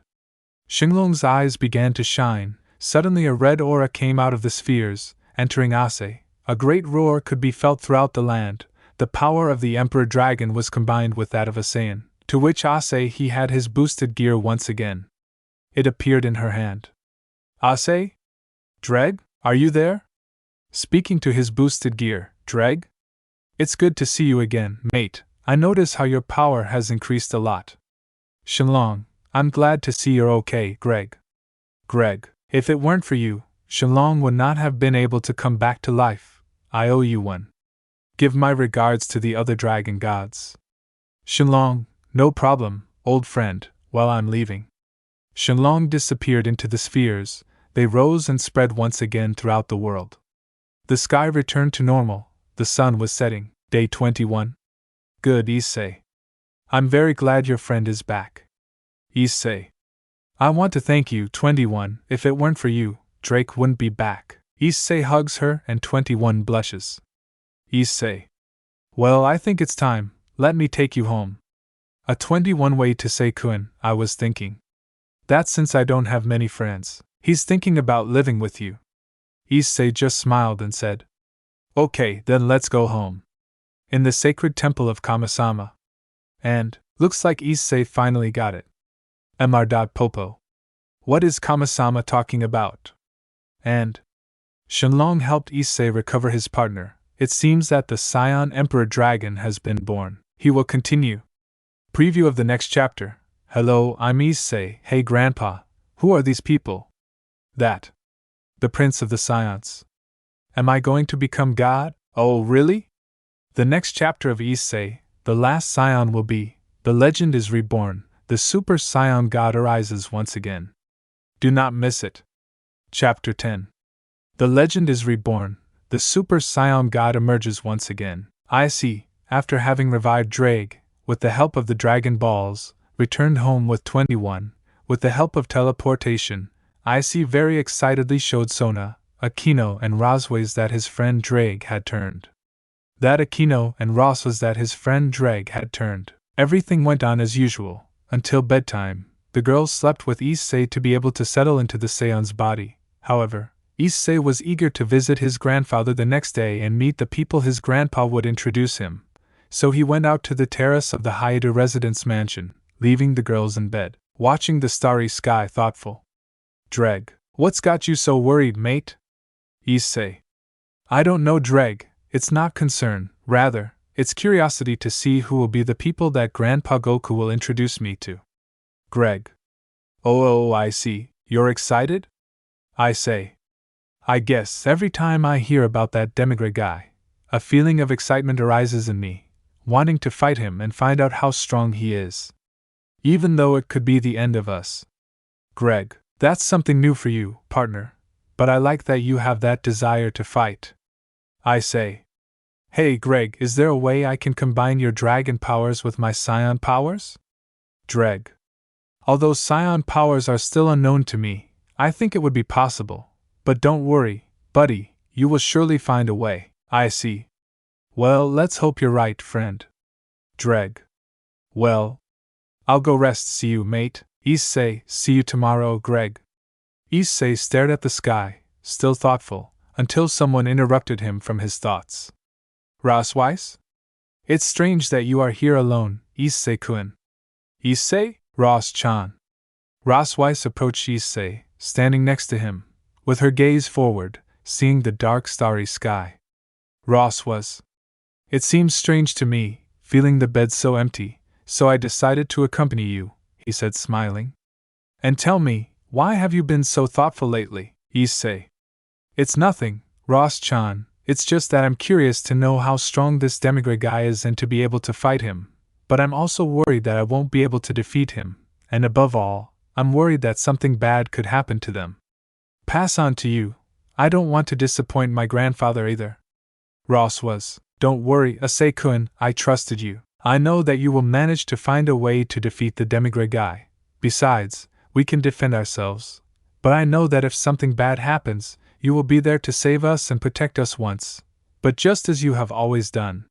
Shenlong's eyes began to shine. Suddenly a red aura came out of the spheres, entering Issei. A great roar could be felt throughout the land. The power of the Emperor Dragon was combined with that of a Saiyan. To which Issei he had his boosted gear once again. It appeared in her hand. Issei? Dreg, are you there? Speaking to his boosted gear, Dreg? It's good to see you again, mate. I notice how your power has increased a lot. Shenlong, I'm glad to see you're okay, Greg. Greg, if it weren't for you, Shenlong would not have been able to come back to life. I owe you one. Give my regards to the other dragon gods. Shenlong, no problem, old friend, while I'm leaving. Shenlong disappeared into the spheres. They rose and spread once again throughout the world. The sky returned to normal, the sun was setting, day 21. Good, Issei. I'm very glad your friend is back. Issei. I want to thank you, 21, if it weren't for you, Drake wouldn't be back. Issei hugs her and 21 blushes. Issei. Well, I think it's time, let me take you home. A 21 way to say Kun, I was thinking. That's since I don't have many friends. He's thinking about living with you. Issei just smiled and said, Okay, then let's go home. In the sacred temple of Kami-sama. And, looks like Issei finally got it. Mr. Popo. What is Kami-sama talking about? And, Shenlong helped Issei recover his partner. It seems that the Saiyan Emperor Dragon has been born. He will continue. Preview of the next chapter. Hello, I'm Issei. Hey Grandpa, who are these people? That. The Prince of the Saiyans. Am I going to become God? Oh, really? The next chapter of Issei, the last Saiyan will be, the legend is reborn, the Super Saiyan God arises once again. Do not miss it. Chapter 10. The legend is reborn, the Super Saiyan God emerges once again. Issei, after having revived Drake, with the help of the Dragon Balls, returned home with 21. With the help of teleportation, Issei very excitedly showed Sona, Akino, and Rosways that his friend Drake had turned. That Akino and Ross was that his friend Drake had turned. Everything went on as usual, until bedtime. The girls slept with Issei to be able to settle into the Saiyan's body. However, Issei was eager to visit his grandfather the next day and meet the people his grandpa would introduce him. So he went out to the terrace of the Haida residence mansion, leaving the girls in bed, watching the starry sky thoughtful. Dreg, what's got you so worried, mate? Issei. I don't know, Dreg, it's not concern, rather, it's curiosity to see who will be the people that Grandpa Goku will introduce me to. Greg. Oh, I see, you're excited? Issei. I guess every time I hear about that Demigray guy, a feeling of excitement arises in me, wanting to fight him and find out how strong he is. Even though it could be the end of us. Greg. That's something new for you, partner, but I like that you have that desire to fight. Issei. Hey Greg, is there a way I can combine your dragon powers with my Saiyan powers? Dreg. Although Saiyan powers are still unknown to me, I think it would be possible, but don't worry, buddy, you will surely find a way. Issei. Well, let's hope you're right, friend. Dreg. Well, I'll go rest, see you, mate. Issei, see you tomorrow, Greg. Issei stared at the sky, still thoughtful, until someone interrupted him from his thoughts. Rossweiss? It's strange that you are here alone, Issei-kun. Issei? Ross-chan. Rossweiss approached Issei, standing next to him, with her gaze forward, seeing the dark starry sky. Ross was. It seems strange to me, feeling the bed so empty, so I decided to accompany you, he said smiling. And tell me, why have you been so thoughtful lately, Issei? It's nothing, Ross-chan, it's just that I'm curious to know how strong this Demigray guy is and to be able to fight him, but I'm also worried that I won't be able to defeat him, and above all, I'm worried that something bad could happen to them. Pass on to you, I don't want to disappoint my grandfather either. Ross was. Don't worry, Issei-kun, I trusted you. I know that you will manage to find a way to defeat the Demigray guy. Besides, we can defend ourselves. But I know that if something bad happens, you will be there to save us and protect us once. But just as you have always done.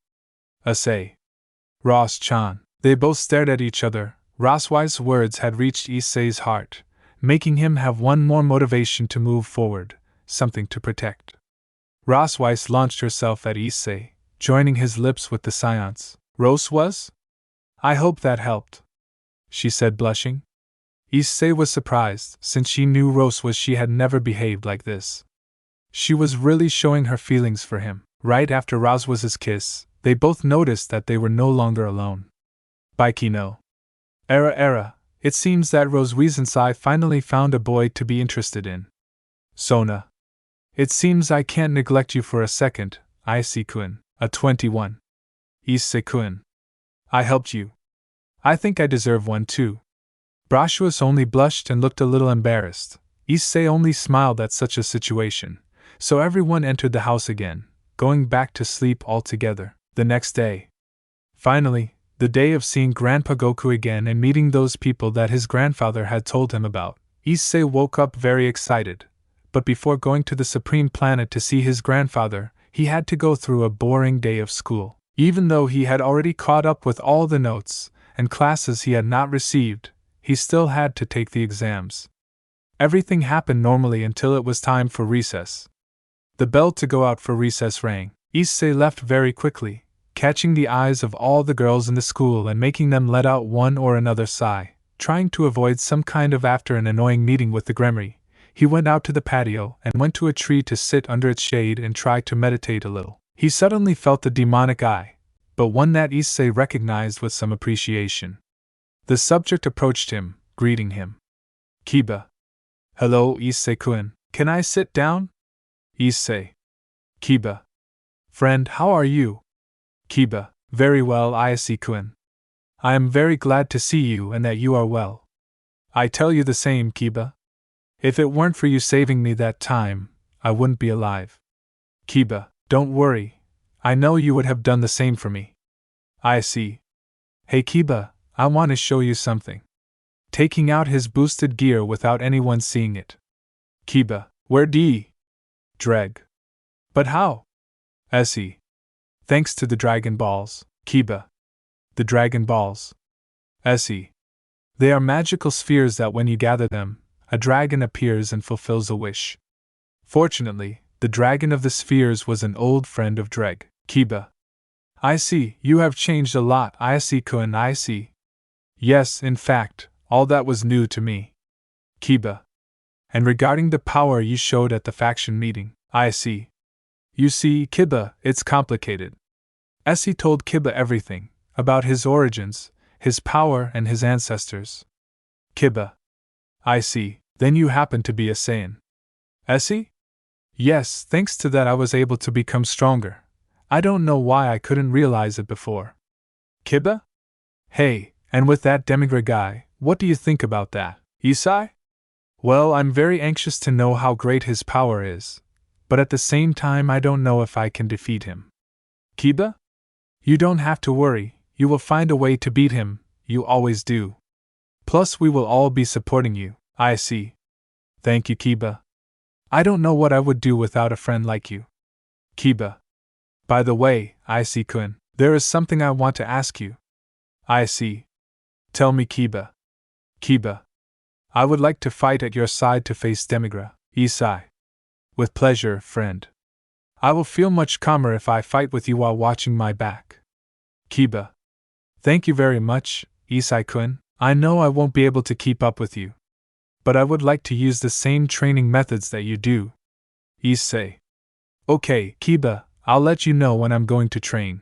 Issei. Ross-chan. They both stared at each other. Rossweiss' words had reached Issei's heart, making him have one more motivation to move forward, something to protect. Rossweiss launched herself at Issei, joining his lips with the Saiyans. Rose was? I hope that helped. she said, blushing. Issei was surprised, since she knew she had never behaved like this. She was really showing her feelings for him. Right after Roswa's kiss, they both noticed that they were no longer alone. Baiki no. Era, it seems that Sensei finally found a boy to be interested in. Sona. It seems I can't neglect you for a second, Issei-kun, a 21. Issei-kun. I helped you. I think I deserve one too. Brashuas only blushed and looked a little embarrassed. Issei only smiled at such a situation, so everyone entered the house again, going back to sleep altogether. The next day. Finally, the day of seeing Grandpa Goku again and meeting those people that his grandfather had told him about, Issei woke up very excited. But before going to the Supreme Planet to see his grandfather, he had to go through a boring day of school. Even though he had already caught up with all the notes and classes he had not received, he still had to take the exams. Everything happened normally until it was time for recess. The bell to go out for recess rang. Issei left very quickly, catching the eyes of all the girls in the school and making them let out one or another sigh. Trying to avoid some kind of after an annoying meeting with the Gremry, he went out to the patio and went to a tree to sit under its shade and try to meditate a little. He suddenly felt a demonic eye, but one that Issei recognized with some appreciation. The subject approached him, greeting him. Kiba. Hello, Issei-kun. Can I sit down? Issei. Kiba. Friend, how are you? Kiba. Very well, Issei-kun. I am very glad to see you and that you are well. I tell you the same, Kiba. If it weren't for you saving me that time, I wouldn't be alive. Kiba. Don't worry. I know you would have done the same for me. I see. Hey Kiba, I want to show you something. Taking out his boosted gear without anyone seeing it. Kiba. Where d? Dreg. But how? Issei. Thanks to the Dragon Balls. Kiba. The Dragon Balls. Issei. They are magical spheres that when you gather them, a dragon appears and fulfills a wish. Fortunately, the dragon of the spheres was an old friend of Dreg. Kiba. I see, you have changed a lot, Issei-kun. I see. Yes, in fact, all that was new to me. Kiba. And regarding the power you showed at the faction meeting, I see. You see, Kiba, it's complicated. Issei told Kiba everything, about his origins, his power and his ancestors. Kiba. I see, then you happen to be a Saiyan. Issei? Yes, thanks to that I was able to become stronger. I don't know why I couldn't realize it before. Kiba? Hey, and with that demigra guy, what do you think about that, Issei? Well, I'm very anxious to know how great his power is, but at the same time I don't know if I can defeat him. Kiba? You don't have to worry, you will find a way to beat him, you always do. Plus we will all be supporting you, I see. Thank you, Kiba. I don't know what I would do without a friend like you. Kiba. By the way, Issei-kun, there is something I want to ask you. I see. Tell me, Kiba. Kiba. I would like to fight at your side to face Demigra, Issei. With pleasure, friend. I will feel much calmer if I fight with you while watching my back. Kiba. Thank you very much, Issei-kun. I know I won't be able to keep up with you. But I would like to use the same training methods that you do. Issei. Okay, Kiba, I'll let you know when I'm going to train.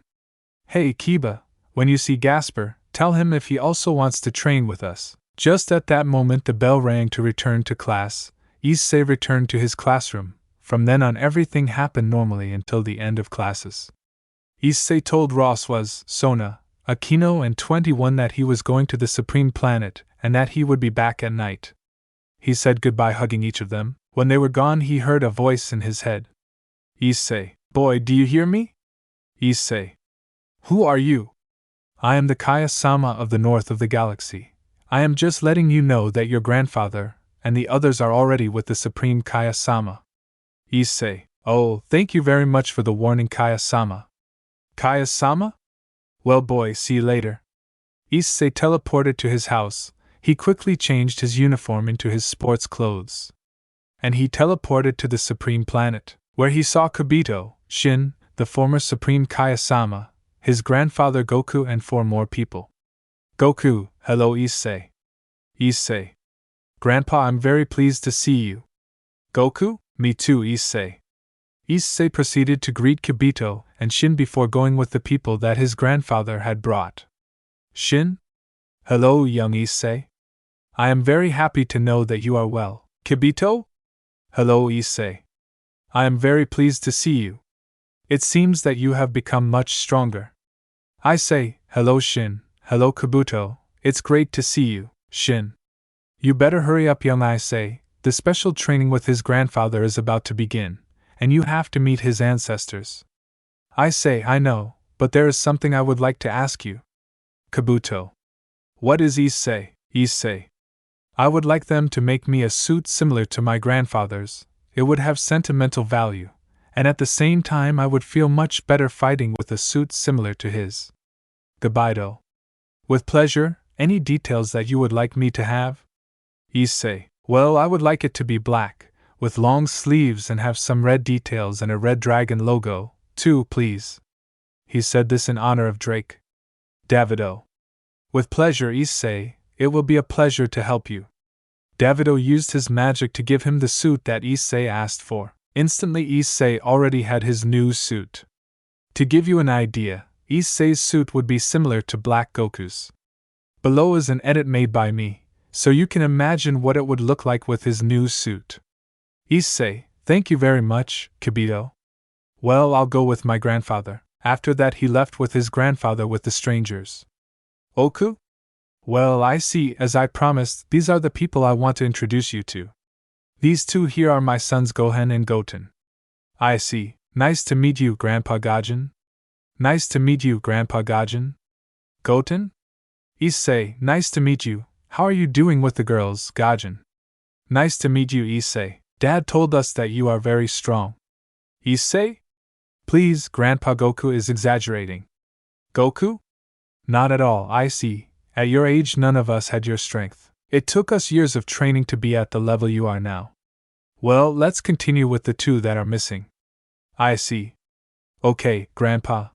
Hey, Kiba, when you see Gasper, tell him if he also wants to train with us. Just at that moment the bell rang to return to class. Issei returned to his classroom. From then on everything happened normally until the end of classes. Issei told Sona, Akino and 21 that he was going to the Supreme Planet, and that he would be back at night. He said goodbye hugging each of them. When they were gone he heard a voice in his head. Issei, boy, do you hear me? Issei. Who are you? I am the Kaya-sama of the north of the galaxy. I am just letting you know that your grandfather, and the others are already with the Supreme Kaya-sama. Issei. Oh, thank you very much for the warning, Kaya-sama. Kaya-sama? Well boy, see you later. Issei teleported to his house. He quickly changed his uniform into his sports clothes. And he teleported to the Supreme Planet, where he saw Kibito, Shin, the former Supreme Kaya-sama, his grandfather Goku and 4 more people. Goku, hello Issei. Issei. Grandpa, I'm very pleased to see you. Goku, me too Issei. Issei proceeded to greet Kibito and Shin before going with the people that his grandfather had brought. Shin? Hello young Issei. I am very happy to know that you are well. Kibito? Hello Issei. I am very pleased to see you. It seems that you have become much stronger. I say, hello Shin, hello Kabuto, it's great to see you, Shin. You better hurry up young Issei, the special training with his grandfather is about to begin, and you have to meet his ancestors. I say, I know, but there is something I would like to ask you. Kabuto. What is Issei? Issei. I would like them to make me a suit similar to my grandfather's. It would have sentimental value, and at the same time I would feel much better fighting with a suit similar to his. Kibito. With pleasure, any details that you would like me to have? Issei. Well, I would like it to be black, with long sleeves and have some red details and a red dragon logo, too, please. He said this in honor of Drake. Davido. With pleasure, Issei, it will be a pleasure to help you. Davido used his magic to give him the suit that Issei asked for. Instantly Issei already had his new suit. To give you an idea, Issei's suit would be similar to Black Goku's. Below is an edit made by me, so you can imagine what it would look like with his new suit. Issei, thank you very much, Kibito. Well, I'll go with my grandfather. After that he left with his grandfather with the strangers. Oku? Well, I see, as I promised, these are the people I want to introduce you to. These two here are my sons Gohan and Goten. I see. Nice to meet you, Grandpa Gaijin. Nice to meet you, Grandpa Gaijin. Goten? Issei, nice to meet you. How are you doing with the girls, Gaijin? Nice to meet you, Issei. Dad told us that you are very strong. Issei? Please, Grandpa Goku is exaggerating. Goku? Not at all, I see. At your age none of us had your strength. It took us years of training to be at the level you are now. Well, let's continue with the two that are missing. I see. Okay, Grandpa.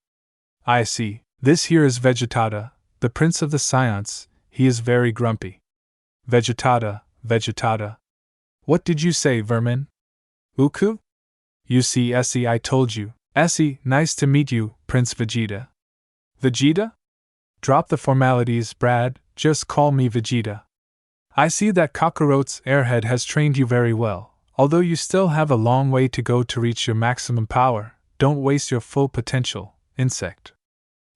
I see. This here is Vegeta, the Prince of the Saiyans. He is very grumpy. Vegeta. What did you say, vermin? Uku? You see, Issei, I told you. Issei, nice to meet you, Prince Vegeta. Vegeta? Drop the formalities, Brad, just call me Vegeta. I see that Kakarot's airhead has trained you very well. Although you still have a long way to go to reach your maximum power, don't waste your full potential, insect.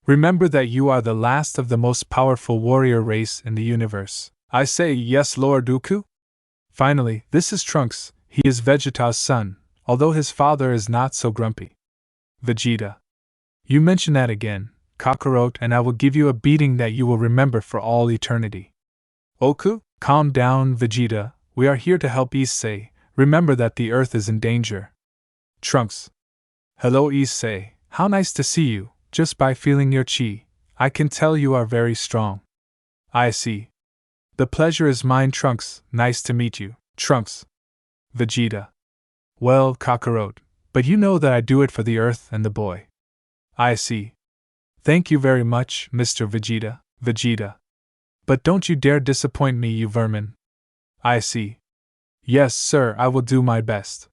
Remember that you are the last of the most powerful warrior race in the universe. I say, yes, Lord Uku? Finally, this is Trunks, he is Vegeta's son, although his father is not so grumpy. Vegeta. You mention that again, Kakarot, and I will give you a beating that you will remember for all eternity. Oku, calm down, Vegeta, we are here to help Issei, remember that the Earth is in danger. Trunks. Hello Issei, how nice to see you, just by feeling your chi, I can tell you are very strong. I see. The pleasure is mine, Trunks, nice to meet you, Trunks. Vegeta. Well, Kakarot, but you know that I do it for the Earth and the boy. I see. Thank you very much, Mr. Vegeta. But don't you dare disappoint me, you vermin. I see. Yes, sir, I will do my best.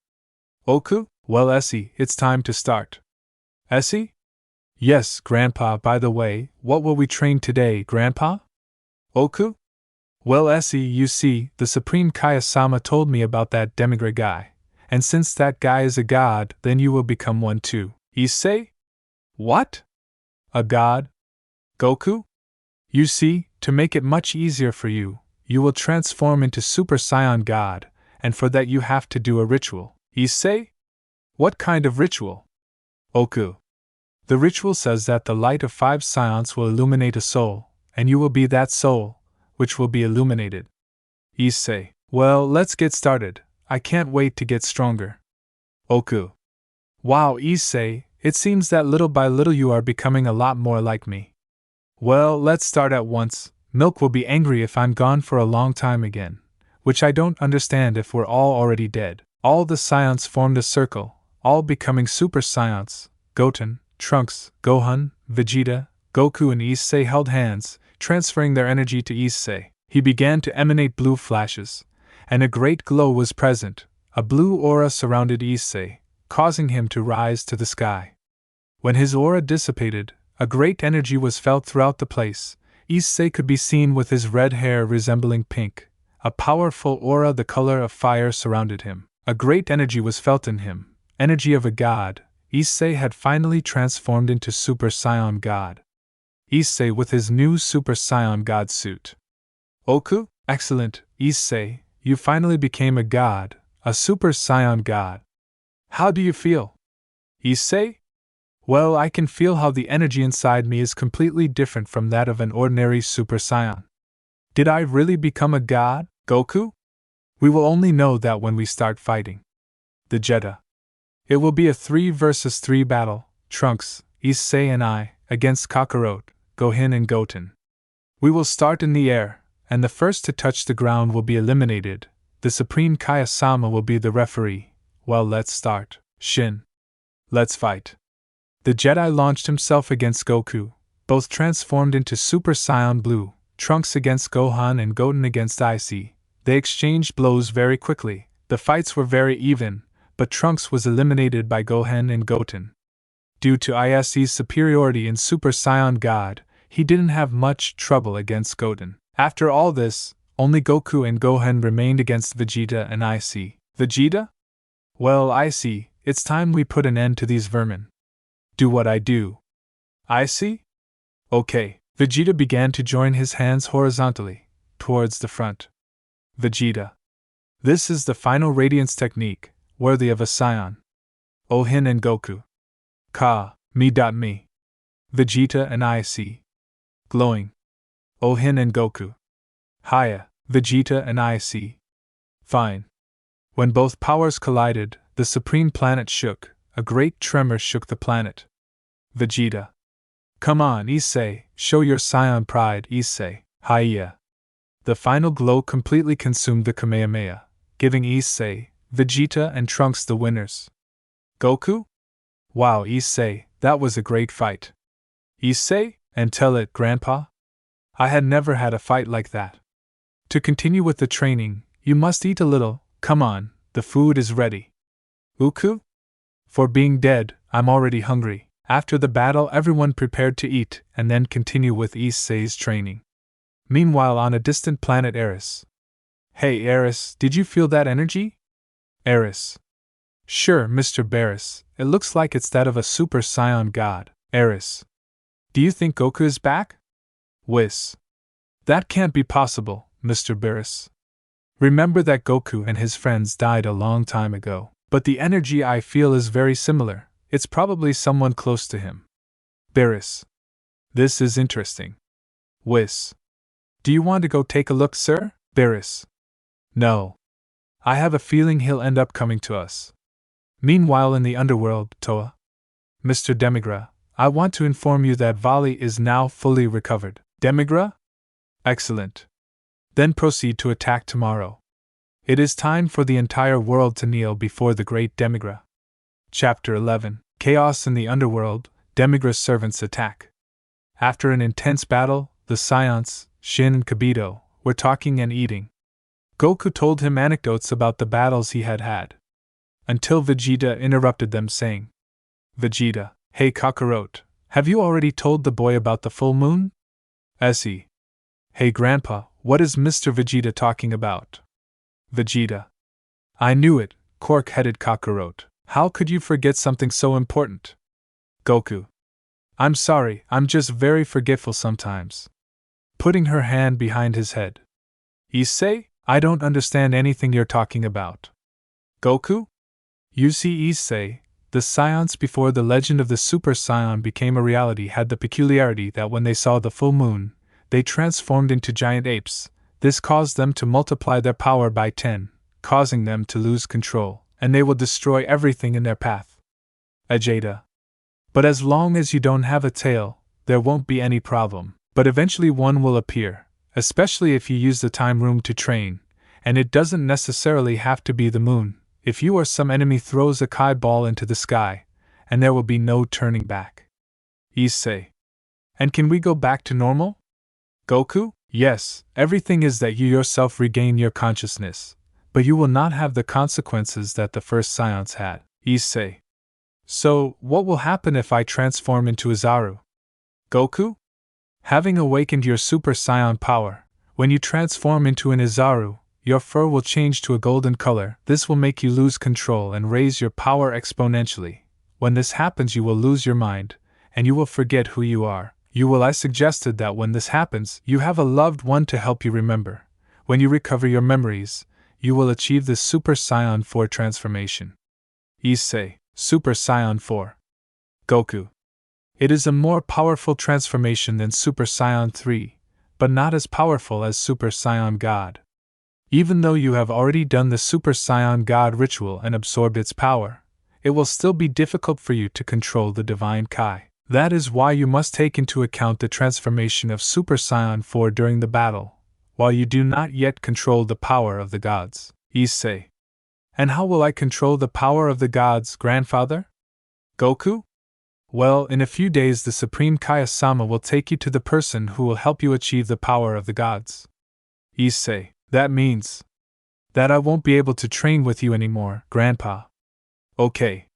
Oku? Well, Issei, it's time to start. Issei? Yes, Grandpa, by the way, what will we train today, Grandpa? Oku? Well, Issei, you see, the Supreme Kaya-sama told me about that demigod guy, and since that guy is a god, then you will become one too. Issei? What? A god? Goku? You see, to make it much easier for you, you will transform into Super Saiyan God, and for that you have to do a ritual. Issei? What kind of ritual? Oku. The ritual says that the light of 5 Saiyans will illuminate a soul, and you will be that soul, which will be illuminated. Issei. Well, let's get started. I can't wait to get stronger. Oku. Wow, Issei, it seems that little by little you are becoming a lot more like me. Well, let's start at once. Milk will be angry if I'm gone for a long time again, which I don't understand if we're all already dead. All the Saiyans formed a circle, all becoming Super Saiyans. Goten, Trunks, Gohan, Vegeta, Goku and Issei held hands, transferring their energy to Issei. He began to emanate blue flashes, and a great glow was present. A blue aura surrounded Issei, causing him to rise to the sky. When his aura dissipated, a great energy was felt throughout the place. Issei could be seen with his red hair resembling pink. A powerful aura the color of fire surrounded him. A great energy was felt in him, energy of a god. Issei had finally transformed into Super Saiyan God. Issei with his new Super Saiyan God suit. Goku, excellent, Issei, you finally became a god, a Super Saiyan God. How do you feel? Issei? Well, I can feel how the energy inside me is completely different from that of an ordinary Super Saiyan. Did I really become a god, Goku? We will only know that when we start fighting. The Jeddah. It will be a 3 versus 3 battle, Trunks, Issei and I, against Kakarot, Gohan and Goten. We will start in the air, and the first to touch the ground will be eliminated. The Supreme Kaya-sama will be the referee. Well, let's start. Shin. Let's fight. The Jedi launched himself against Goku, both transformed into Super Saiyan Blue, Trunks against Gohan and Goten against Issei. They exchanged blows very quickly. The fights were very even, but Trunks was eliminated by Gohan and Goten. Due to Issei's superiority in Super Saiyan God, he didn't have much trouble against Goten. After all this, only Goku and Gohan remained against Vegeta and Issei. Vegeta? Well, Issei, it's time we put an end to these vermin. Do what I do. Issei? Okay. Vegeta began to join his hands horizontally, towards the front. Vegeta. This is the final radiance technique, worthy of a Saiyan. Ohin and Goku. Ka, me. Vegeta and Issei. Glowing. Ohin and Goku. Haya, Vegeta and Issei. Fine. When both powers collided, the supreme planet shook. A great tremor shook the planet. Vegeta. Come on, Issei, show your Saiyan pride, Issei. Haya. The final glow completely consumed the Kamehameha, giving Issei, Vegeta and Trunks the winners. Goku? Wow, Issei, that was a great fight. Issei? And tell it, Grandpa? I had never had a fight like that. To continue with the training, you must eat a little. Come on, the food is ready. Goku? For being dead, I'm already hungry. After the battle, everyone prepared to eat and then continue with Issei's training. Meanwhile, on a distant planet Eris. Hey Eris, did you feel that energy? Eris. Sure, Mr. Barris, it looks like it's that of a Super Saiyan God. Eris. Do you think Goku is back? Whis. That can't be possible, Mr. Barris. Remember that Goku and his friends died a long time ago, but the energy I feel is very similar. It's probably someone close to him. Barris. This is interesting. Whis. Do you want to go take a look, sir? Barris. No. I have a feeling he'll end up coming to us. Meanwhile, in the underworld, Toa. Mr. Demigra, I want to inform you that Vali is now fully recovered. Demigra? Excellent. Then proceed to attack tomorrow. It is time for the entire world to kneel before the great Demigra. Chapter 11. Chaos in the Underworld. Demigra's servants attack. After an intense battle, the Saiyans, Shin and Kibito, were talking and eating. Goku told him anecdotes about the battles he had had. Until Vegeta interrupted them saying, Vegeta, hey Kakarot, have you already told the boy about the full moon? Issei. Hey Grandpa, what is Mr. Vegeta talking about? Vegeta. I knew it, cork-headed Kakarot. How could you forget something so important? Goku. I'm sorry, I'm just very forgetful sometimes. Putting her hand behind his head. Issei, I don't understand anything you're talking about. Goku? You see, Issei, the Saiyans before the legend of the Super Saiyan became a reality had the peculiarity that when they saw the full moon, they transformed into giant apes. This caused them to multiply their power by 10, causing them to lose control, and they will destroy everything in their path. Vegeta. But as long as you don't have a tail, there won't be any problem. But eventually one will appear, especially if you use the time room to train, and it doesn't necessarily have to be the moon. If you or some enemy throws a Kai ball into the sky, and there will be no turning back. Issei. And can we go back to normal? Goku? Yes, everything is that you yourself regain your consciousness, but you will not have the consequences that the first Saiyans had. Issei. So, what will happen if I transform into Izaru? Goku? Having awakened your Super Saiyan power, when you transform into an Izaru, your fur will change to a golden color. This will make you lose control and raise your power exponentially. When this happens, you will lose your mind, and you will forget who you are. I suggested that when this happens, you have a loved one to help you remember. When you recover your memories, you will achieve the Super Saiyan 4 transformation. Issei, Super Saiyan 4. Goku. It is a more powerful transformation than Super Saiyan 3, but not as powerful as Super Saiyan God. Even though you have already done the Super Saiyan God ritual and absorbed its power, it will still be difficult for you to control the Divine Kai. That is why you must take into account the transformation of Super Saiyan 4 during the battle, while you do not yet control the power of the gods. Issei. And how will I control the power of the gods, grandfather? Goku? Well, in a few days the Supreme Kaya-sama will take you to the person who will help you achieve the power of the gods. Issei. That means that I won't be able to train with you anymore, Grandpa. Okay.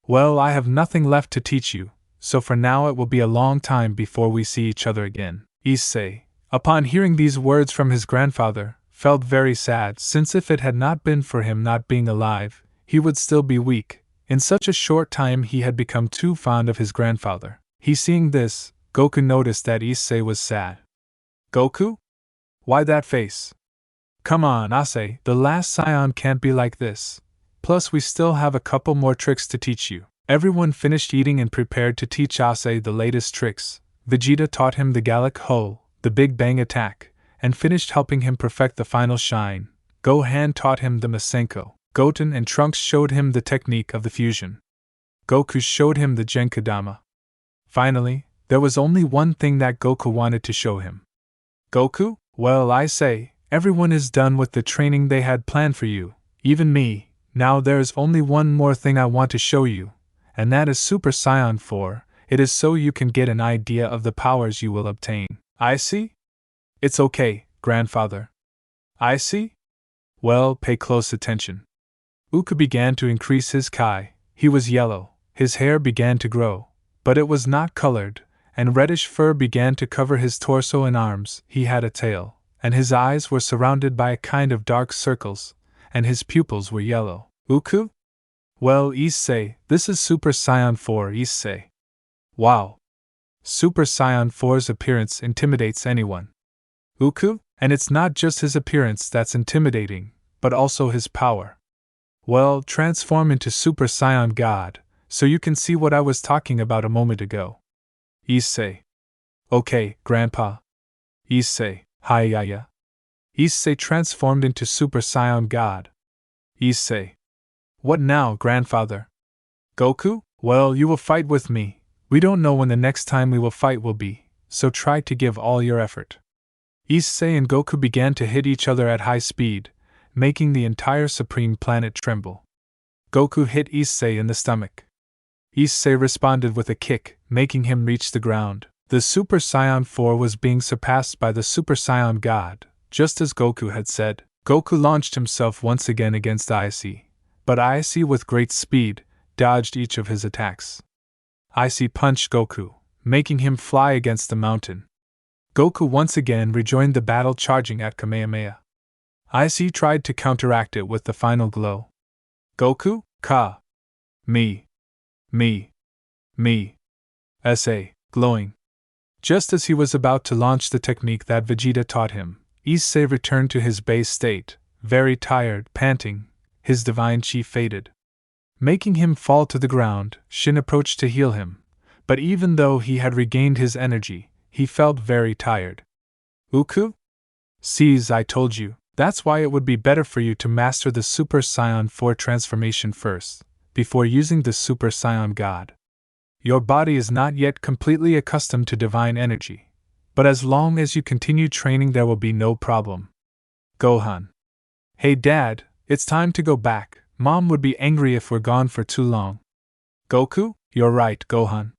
Well, I have nothing left to teach you, so for now it will be a long time before we see each other again. Issei, upon hearing these words from his grandfather, felt very sad, since if it had not been for him not being alive, he would still be weak. In such a short time he had become too fond of his grandfather. Seeing this, Goku noticed that Issei was sad. Goku? Why that face? Come on, Issei, the last Saiyan can't be like this. Plus we still have a couple more tricks to teach you. Everyone finished eating and prepared to teach Issei the latest tricks. Vegeta taught him the Gallic Ho, the Big Bang attack, and finished helping him perfect the final shine. Gohan taught him the Masenko. Goten and Trunks showed him the technique of the fusion. Goku showed him the Genkidama. Finally, there was only one thing that Goku wanted to show him. Goku? Well, I say, everyone is done with the training they had planned for you, even me. Now there is only one more thing I want to show you, and that is Super Saiyan 4. It is so you can get an idea of the powers you will obtain. I see? It's okay, grandfather. I see? Well, pay close attention. Goku began to increase his Kai. He was yellow, his hair began to grow, but it was not colored, and reddish fur began to cover his torso and arms. He had a tail, and his eyes were surrounded by a kind of dark circles, and his pupils were yellow. Goku? Well, Issei, this is Super Saiyan 4, Issei. Wow! Super Saiyan 4's appearance intimidates anyone. Goku? And it's not just his appearance that's intimidating, but also his power. Well, transform into Super Saiyan God, so you can see what I was talking about a moment ago. Issei. Okay, Grandpa. Issei. Hi-ya-ya. Issei transformed into Super Saiyan God. Issei. What now, grandfather? Goku? Well, you will fight with me. We don't know when the next time we will fight will be, so try to give all your effort. Issei and Goku began to hit each other at high speed, making the entire Supreme Planet tremble. Goku hit Issei in the stomach. Issei responded with a kick, making him reach the ground. The Super Saiyan 4 was being surpassed by the Super Saiyan God, just as Goku had said. Goku launched himself once again against Issei, but Issei with great speed dodged each of his attacks. Issei punched Goku, making him fly against the mountain. Goku once again rejoined the battle, charging at Kamehameha. Issei tried to counteract it with the final glow. Goku, Ka. Me. Issei, glowing. Just as he was about to launch the technique that Vegeta taught him, Issei returned to his base state, very tired, panting. His divine chi faded, making him fall to the ground. Shin approached to heal him, but even though he had regained his energy, he felt very tired. Goku? Seize, I told you. That's why it would be better for you to master the Super Saiyan 4 transformation first, before using the Super Saiyan God. Your body is not yet completely accustomed to divine energy, but as long as you continue training there will be no problem. Gohan. Hey Dad, it's time to go back. Mom would be angry if we're gone for too long. Goku, you're right, Gohan.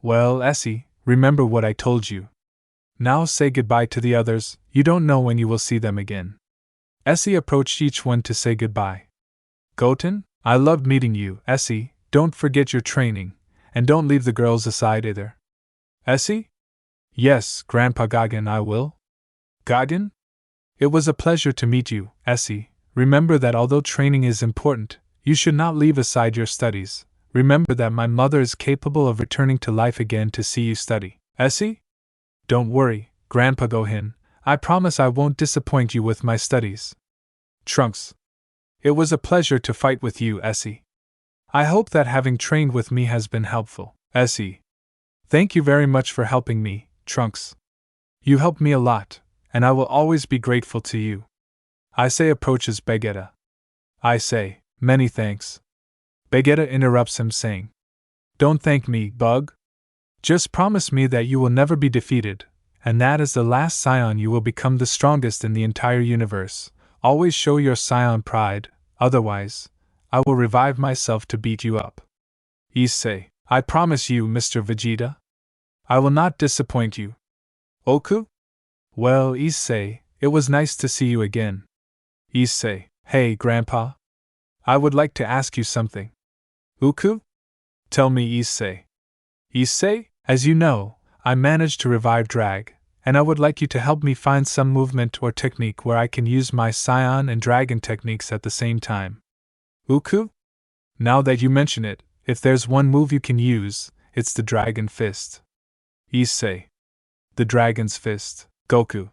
Well, Issei, remember what I told you. Now say goodbye to the others, you don't know when you will see them again. Issei approached each one to say goodbye. Goten, I loved meeting you, Issei, don't forget your training, and don't leave the girls aside either. Issei? Yes, Grandpa Gagan, I will. Gagan? It was a pleasure to meet you, Issei. Remember that although training is important, you should not leave aside your studies. Remember that my mother is capable of returning to life again to see you study. Issei? Don't worry, Grandpa Gohan, I promise I won't disappoint you with my studies. Trunks. It was a pleasure to fight with you, Issei. I hope that having trained with me has been helpful. Issei. Thank you very much for helping me, Trunks. You helped me a lot, and I will always be grateful to you. Issei approaches Vegeta. Issei, many thanks. Vegeta interrupts him saying, Don't thank me, Bug. Just promise me that you will never be defeated, and that as the last Saiyan you will become the strongest in the entire universe. Always show your Saiyan pride, otherwise, I will revive myself to beat you up. Issei, I promise you, Mr. Vegeta. I will not disappoint you. Goku? Well, Issei, it was nice to see you again. Issei, hey, Grandpa. I would like to ask you something. Goku? Tell me, Issei. Issei, as you know, I managed to revive Drag, and I would like you to help me find some movement or technique where I can use my Saiyan and Dragon techniques at the same time. Goku? Now that you mention it, if there's one move you can use, it's the Dragon Fist. Issei. The Dragon's Fist, Goku.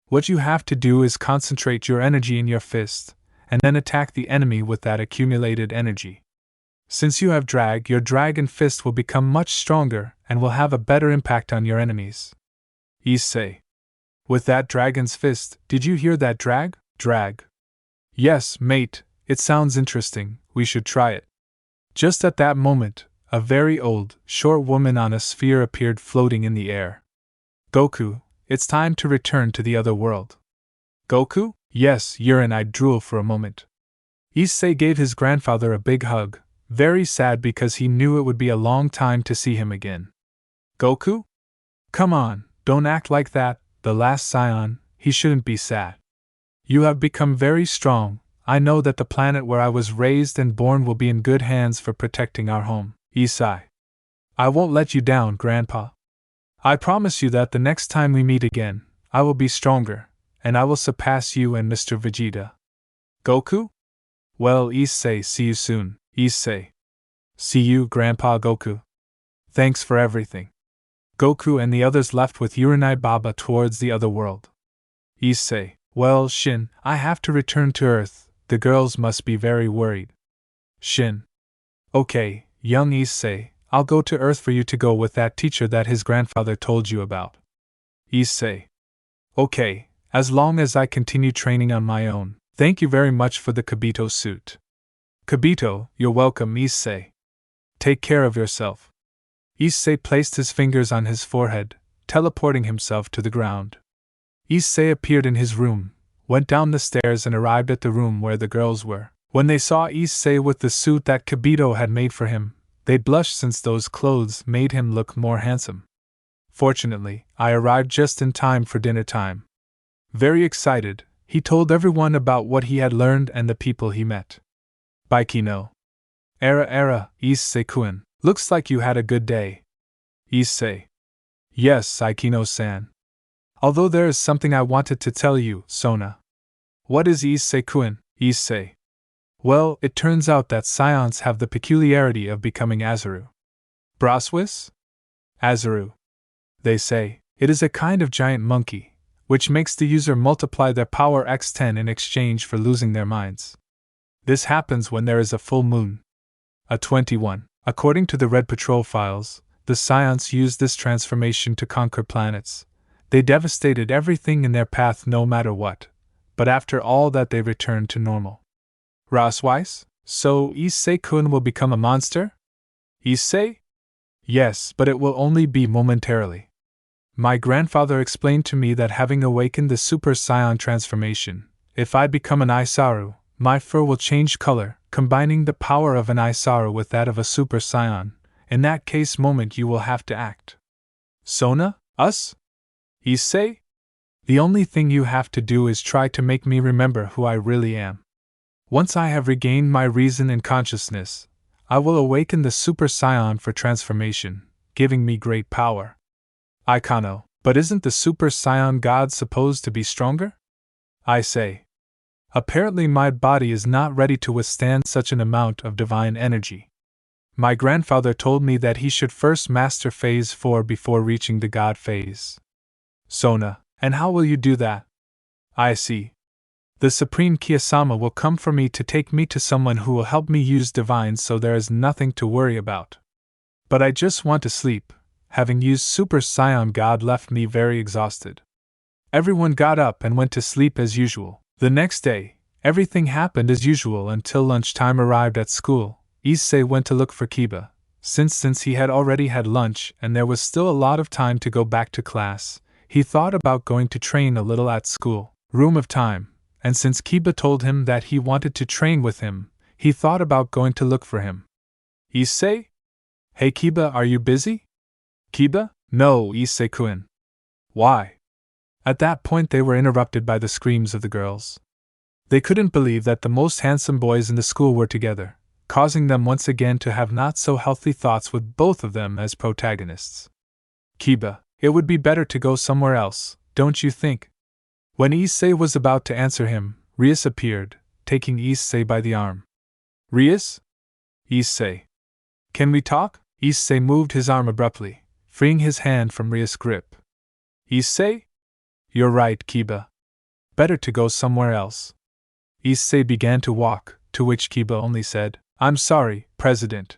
What you have to do is concentrate your energy in your fist, and then attack the enemy with that accumulated energy. Since you have Drag, your Dragon Fist will become much stronger and will have a better impact on your enemies. Issei. With that Dragon's Fist, did you hear that, Drag? Drag. Yes, mate, it sounds interesting, we should try it. Just at that moment, a very old, short woman on a sphere appeared floating in the air. Goku, it's time to return to the other world. Goku? Yes, Urine-eyed drool for a moment. Issei gave his grandfather a big hug, very sad because he knew it would be a long time to see him again. Goku? Come on, don't act like that, the last Saiyan, he shouldn't be sad. You have become very strong, I know that the planet where I was raised and born will be in good hands for protecting our home. Issei. I won't let you down, Grandpa. I promise you that the next time we meet again, I will be stronger, and I will surpass you and Mr. Vegeta. Goku? Well, Issei, see you soon, Issei. See you, Grandpa Goku. Thanks for everything. Goku and the others left with Uranai Baba towards the other world. Issei, well, Shin, I have to return to Earth, the girls must be very worried. Shin. Okay, young Issei, I'll go to Earth for you to go with that teacher that his grandfather told you about. Issei. Okay, as long as I continue training on my own. Thank you very much for the Kibito suit. Kibito, you're welcome, Issei. Take care of yourself. Issei placed his fingers on his forehead, teleporting himself to the ground. Issei appeared in his room, went down the stairs and arrived at the room where the girls were. When they saw Issei with the suit that Kibito had made for him, they blushed since those clothes made him look more handsome. Fortunately, I arrived just in time for dinner time. Very excited, he told everyone about what he had learned and the people he met. Baikino. Era, Issei-kun, looks like you had a good day. Issei. Yes, Aikino-san. Although there is something I wanted to tell you, Sona. What is Issei-kun, Issei? Well, it turns out that Saiyans have the peculiarity of becoming Azaru. Braswis? Azaru. They say, it is a kind of giant monkey, which makes the user multiply their power x10 in exchange for losing their minds. This happens when there is a full moon. A 21. According to the Red Patrol files, the Saiyans used this transformation to conquer planets. They devastated everything in their path no matter what, but after all that they returned to normal. Raswise? So Issei-kun will become a monster? Issei? Yes, but it will only be momentarily. My grandfather explained to me that having awakened the Super Saiyan transformation, if I become an Isaru, my fur will change color, combining the power of an Isaru with that of a Super Saiyan. In that case moment you will have to act. Sona? Us? Issei? The only thing you have to do is try to make me remember who I really am. Once I have regained my reason and consciousness, I will awaken the Super Saiyan for transformation, giving me great power. Ikano, but isn't the Super Saiyan God supposed to be stronger? I say. Apparently my body is not ready to withstand such an amount of divine energy. My grandfather told me that he should first master phase 4 before reaching the God phase. Sona, and how will you do that? I see. The Supreme Kiyosama will come for me to take me to someone who will help me use divine, so there is nothing to worry about. But I just want to sleep. Having used Super Saiyan God left me very exhausted. Everyone got up and went to sleep as usual. The next day, everything happened as usual until lunchtime arrived at school. Issei went to look for Kiba. Since he had already had lunch and there was still a lot of time to go back to class, he thought about going to train a little at school. Room of time. And since Kiba told him that he wanted to train with him, he thought about going to look for him. Issei? Hey Kiba, are you busy? Kiba? No, Issei-kun. Why? At that point they were interrupted by the screams of the girls. They couldn't believe that the most handsome boys in the school were together, causing them once again to have not so healthy thoughts with both of them as protagonists. Kiba, it would be better to go somewhere else, don't you think? When Issei was about to answer him, Rias appeared, taking Issei by the arm. Rias? Issei. Can we talk? Issei moved his arm abruptly, freeing his hand from Rias' grip. Issei? You're right, Kiba. Better to go somewhere else. Issei began to walk, to which Kiba only said, I'm sorry, President.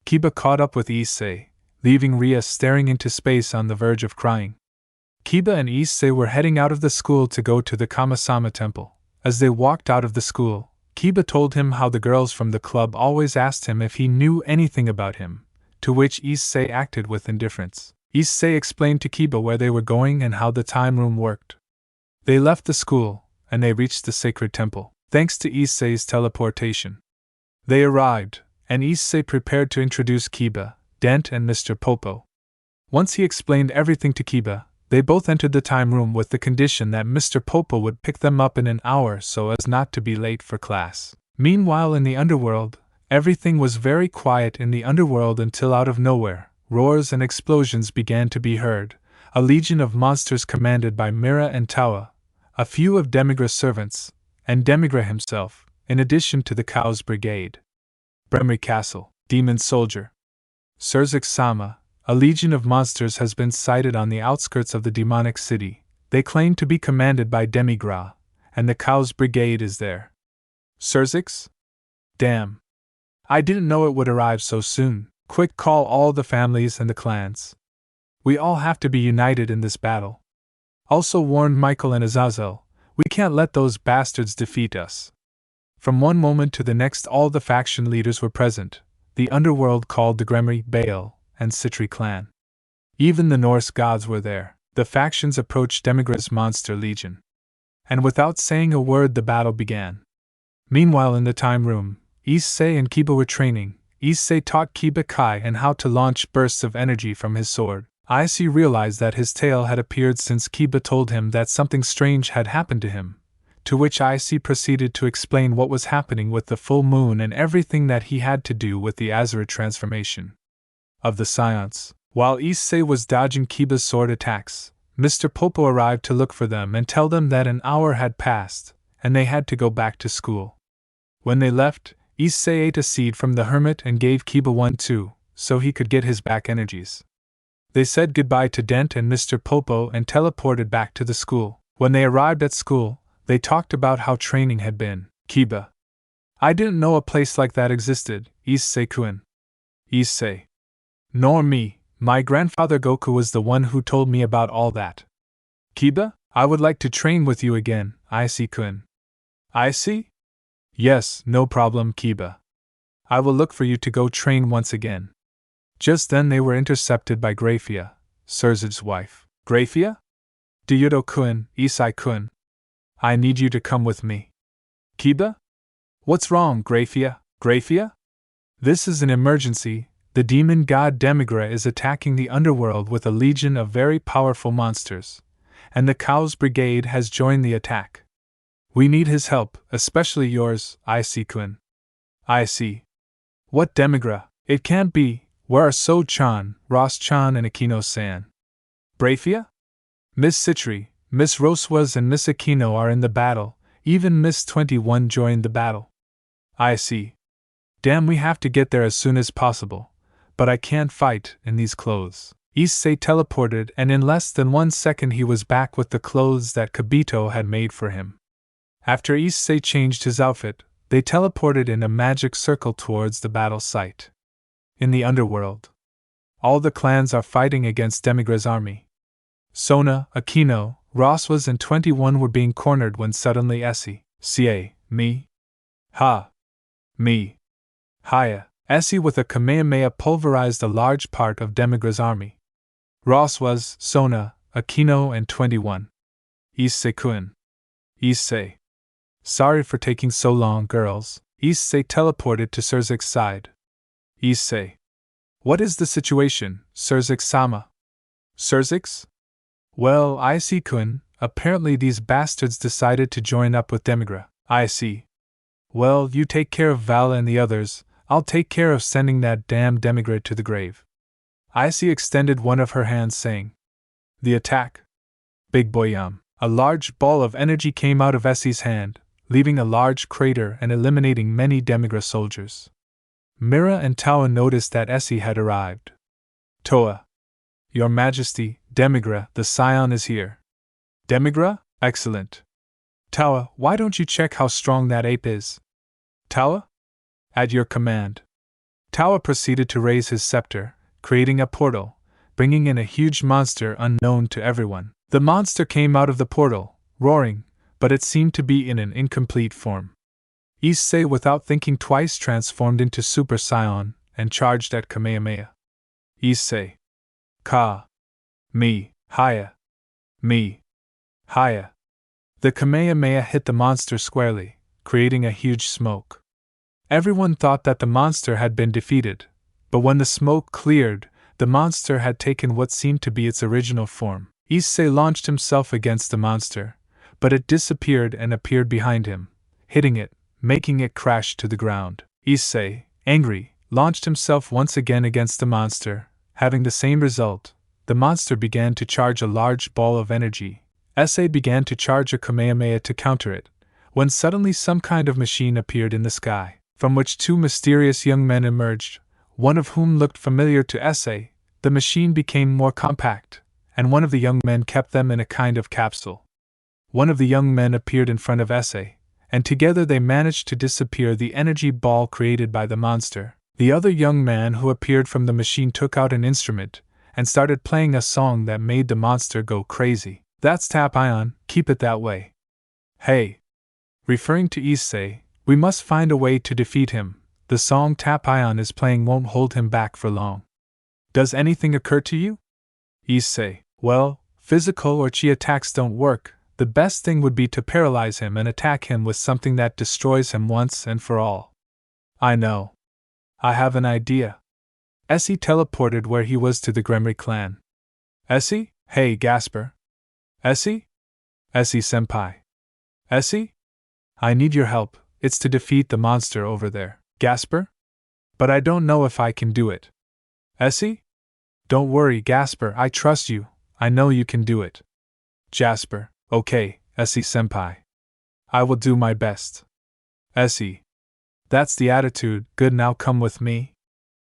Kiba caught up with Issei, leaving Rias staring into space on the verge of crying. Kiba and Issei were heading out of the school to go to the Kami-sama temple. As they walked out of the school, Kiba told him how the girls from the club always asked him if he knew anything about him, to which Issei acted with indifference. Issei explained to Kiba where they were going and how the time room worked. They left the school, and they reached the sacred temple, thanks to Issei's teleportation. They arrived, and Issei prepared to introduce Kiba, Dent and Mr. Popo. Once he explained everything to Kiba, they both entered the time room with the condition that Mr. Popo would pick them up in an hour so as not to be late for class. Meanwhile in the underworld, everything was very quiet in the underworld until out of nowhere, roars and explosions began to be heard. A legion of monsters commanded by Mira and Tawa, a few of Demigra's servants, and Demigra himself, in addition to the Cow's Brigade. Bremri Castle, Demon Soldier. Surzak-sama, a legion of monsters has been sighted on the outskirts of the demonic city. They claim to be commanded by Demigra, and the Cow's Brigade is there. Surzaks? Damn. I didn't know it would arrive so soon. Quick, call all the families and the clans. We all have to be united in this battle. Also warned Michael and Azazel, we can't let those bastards defeat us. From one moment to the next all the faction leaders were present, the underworld called the Gremri, Baal, and Citri clan. Even the Norse gods were there. The factions approached Demigra's monster legion. And without saying a word the battle began. Meanwhile in the time room, Issei and Kiba were training. Issei taught Kiba Kai and how to launch bursts of energy from his sword. Issei realized that his tail had appeared since Kiba told him that something strange had happened to him, to which Issei proceeded to explain what was happening with the full moon and everything that he had to do with the Azura transformation of the Saiyans. While Issei was dodging Kiba's sword attacks, Mr. Popo arrived to look for them and tell them that an hour had passed, and they had to go back to school. When they left, Issei ate a seed from the hermit and gave Kiba one too, so he could get his back energies. They said goodbye to Dent and Mr. Popo and teleported back to the school. When they arrived at school, they talked about how training had been. Kiba. I didn't know a place like that existed, Issei-kun. Issei. Nor me, my grandfather Goku was the one who told me about all that. Kiba, I would like to train with you again, Issei-kun. Issei? Yes, no problem, Kiba. I will look for you to go train once again. Just then they were intercepted by Grafia, Surzak's wife. Grafia? Ryudo-kun, Issei-kun. I need you to come with me. Kiba? What's wrong, Grafia? Grafia? This is an emergency. The demon god Demigra is attacking the underworld with a legion of very powerful monsters, and the Cow's brigade has joined the attack. We need his help, especially yours, Issei-kun. Issei. What demigra? It can't be. Where are So-chan, Ross-chan and Akino-san? Brafia? Miss Citri, Miss Roswas and Miss Aquino are in the battle, even Miss 21 joined the battle. Issei. Damn, we have to get there as soon as possible, but I can't fight in these clothes. Issei teleported and in less than 1 second he was back with the clothes that Kibito had made for him. After Issei changed his outfit, they teleported in a magic circle towards the battle site. In the underworld, all the clans are fighting against Demigra's army. Sona, Aquino, Roswas and 21 were being cornered when suddenly Issei, me, ha, me, Haya, Issei with a Kamehameha pulverized a large part of Demigra's army. Roswas, Sona, Aquino and 21. Issei-kun. Issei. Sorry for taking so long, girls. Issei teleported to Surzik's side. Issei. What is the situation, Surzik-sama? Surzik's? Well, Issei-kun, apparently these bastards decided to join up with Demigra. Issei. Well, you take care of Vala and the others, I'll take care of sending that damn Demigra to the grave. Issei extended one of her hands saying. The attack. Big boy yum. A large ball of energy came out of Issei's hand, leaving a large crater and eliminating many Demigra soldiers. Mira and Toa noticed that Issei had arrived. Toa. Your Majesty, Demigra, the Saiyan is here. Demigra? Excellent. Toa, why don't you check how strong that ape is? Toa? At your command. Toa proceeded to raise his scepter, creating a portal, bringing in a huge monster unknown to everyone. The monster came out of the portal, roaring, but it seemed to be in an incomplete form. Issei, without thinking twice, transformed into Super Saiyan and charged at Kamehameha. Issei. Ka. Me. Haya. Me. Haya. The Kamehameha hit the monster squarely, creating a huge smoke. Everyone thought that the monster had been defeated, but when the smoke cleared, the monster had taken what seemed to be its original form. Issei launched himself against the monster, but it disappeared and appeared behind him, hitting it, making it crash to the ground. Issei, angry, launched himself once again against the monster, having the same result. The monster began to charge a large ball of energy. Issei began to charge a Kamehameha to counter it, when suddenly some kind of machine appeared in the sky, from which 2 mysterious young men emerged, one of whom looked familiar to Issei. The machine became more compact, and one of the young men kept them in a kind of capsule. One of the young men appeared in front of Issei, and together they managed to disappear the energy ball created by the monster. The other young man who appeared from the machine took out an instrument and started playing a song that made the monster go crazy. That's Tap Ion, keep it that way. Hey! Referring to Issei, we must find a way to defeat him. The song Tap Ion is playing won't hold him back for long. Does anything occur to you? Issei. Well, physical or chi attacks don't work. The best thing would be to paralyze him and attack him with something that destroys him once and for all. I know. I have an idea. Issei teleported where he was to the Gremry clan. Issei? Hey, Gasper. Issei? Issei-senpai. Issei? I need your help. It's to defeat the monster over there. Gasper? But I don't know if I can do it. Issei? Don't worry, Gasper, I trust you. I know you can do it. Jasper. Okay, Issei-senpai. I will do my best. Issei. That's the attitude. Good, now come with me.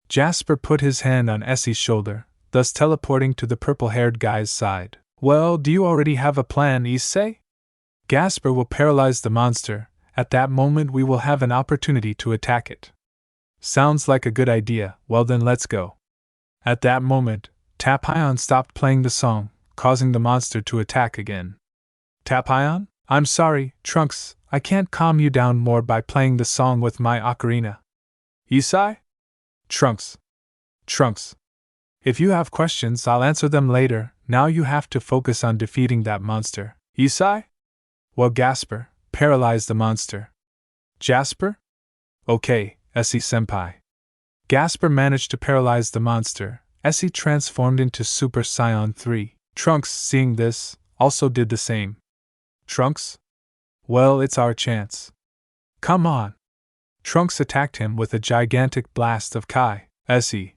Jasper put his hand on Issei's shoulder, thus teleporting to the purple-haired guy's side. Well, do you already have a plan, Issei? Gasper will paralyze the monster. At that moment we will have an opportunity to attack it. Sounds like a good idea. Well then, let's go. At that moment, Tap Ion stopped playing the song, causing the monster to attack again. Tap Ion? I'm sorry, Trunks, I can't calm you down more by playing the song with my ocarina. Issei? Trunks. Trunks. If you have questions, I'll answer them later. Now you have to focus on defeating that monster. Issei? Well, Gasper, paralyze the monster. Jasper? Okay, Issei-senpai. Gasper managed to paralyze the monster. Issei transformed into Super Saiyan 3. Trunks, seeing this, also did the same. Trunks? Well, it's our chance. Come on. Trunks attacked him with a gigantic blast of Kai, Issei.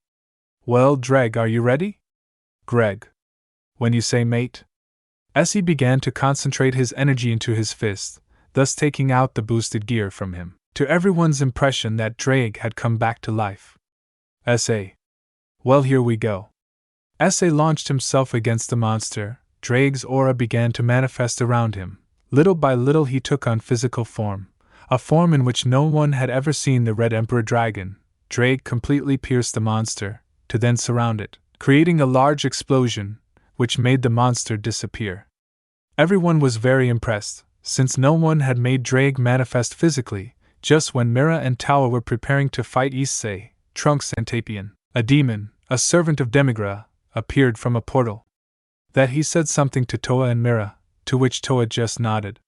Well, Dreg, are you ready? Greg. When you say mate. Issei began to concentrate his energy into his fist, thus taking out the boosted gear from him, to everyone's impression that Dreg had come back to life. Issei. Well, here we go. Issei launched himself against the monster. Dreg's aura began to manifest around him. Little by little he took on physical form, a form in which no one had ever seen. The Red Emperor Dragon. Dreg completely pierced the monster, to then surround it, creating a large explosion, which made the monster disappear. Everyone was very impressed, since no one had made Dreg manifest physically. Just when Mira and Towa were preparing to fight Issei, Trunks and Tapion, a demon, a servant of Demigra, appeared from a portal. That he said something to Towa and Mira, to which Towa just nodded.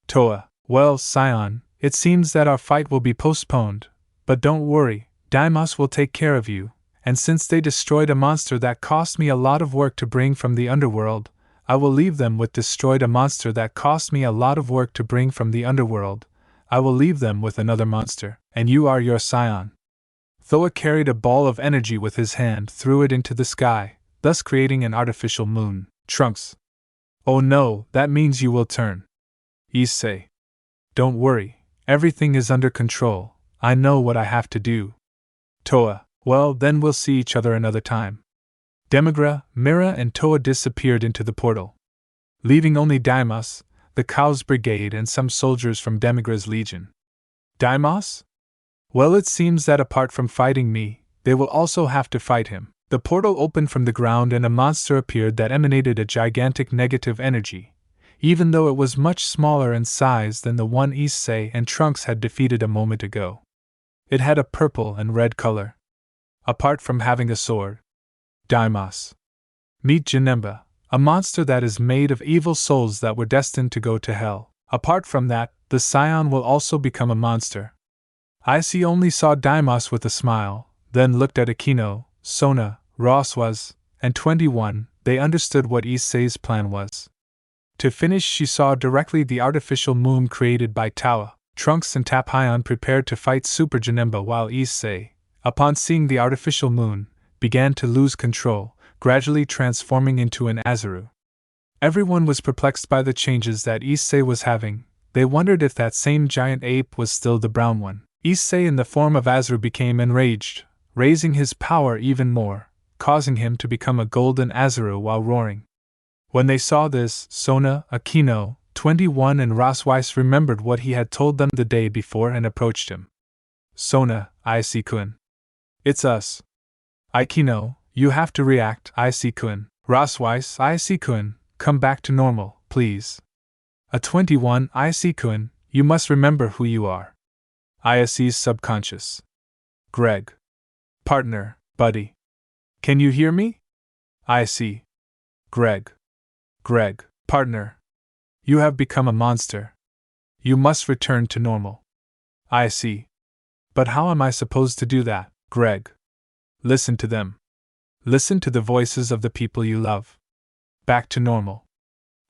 Towa, well, Saiyan, it seems that our fight will be postponed, but don't worry, Daimos will take care of you, and since they destroyed a monster that cost me a lot of work to bring from the underworld, I will leave them with destroyed a monster that cost me a lot of work to bring from the underworld, I will leave them with another monster, and you are your Saiyan. Towa carried a ball of energy with his hand, threw it into the sky, thus creating an artificial moon. Trunks. Oh no, that means you will turn. Issei. Don't worry, everything is under control, I know what I have to do. Towa. Well, then we'll see each other another time. Demigra, Mira, and Towa disappeared into the portal, leaving only Daimos, the Cow's Brigade, and some soldiers from Demigra's legion. Daimos? Well, it seems that apart from fighting me, they will also have to fight him. The portal opened from the ground and a monster appeared that emanated a gigantic negative energy, even though it was much smaller in size than the one Issei and Trunks had defeated a moment ago. It had a purple and red color. Apart from having a sword. Daimos. Meet Janemba, a monster that is made of evil souls that were destined to go to hell. Apart from that, the Saiyan will also become a monster. Issei only saw Daimos with a smile, then looked at Akino, Sona, Roswas, and 21, they understood what Issei's plan was. To finish, she saw directly the artificial moon created by Towa. Trunks and Tapion prepared to fight Super Janemba while Issei, upon seeing the artificial moon, began to lose control, gradually transforming into an Azaru. Everyone was perplexed by the changes that Issei was having. They wondered if that same giant ape was still the brown one. Issei in the form of Azaru became enraged, raising his power even more, causing him to become a golden Azaru while roaring. When they saw this, Sona, Akino, 21 and Rosweiss remembered what he had told them the day before and approached him. Sona, Issei-kun. It's us. Akino, you have to react, Issei-kun. Rosweiss, Issei-kun, come back to normal, please. A 21, Issei-kun, you must remember who you are. Issei's subconscious. Greg. Partner, buddy. Can you hear me? Issei. Greg. Greg, partner. You have become a monster. You must return to normal. Issei. But how am I supposed to do that, Greg? Listen to them. Listen to the voices of the people you love. Back to normal.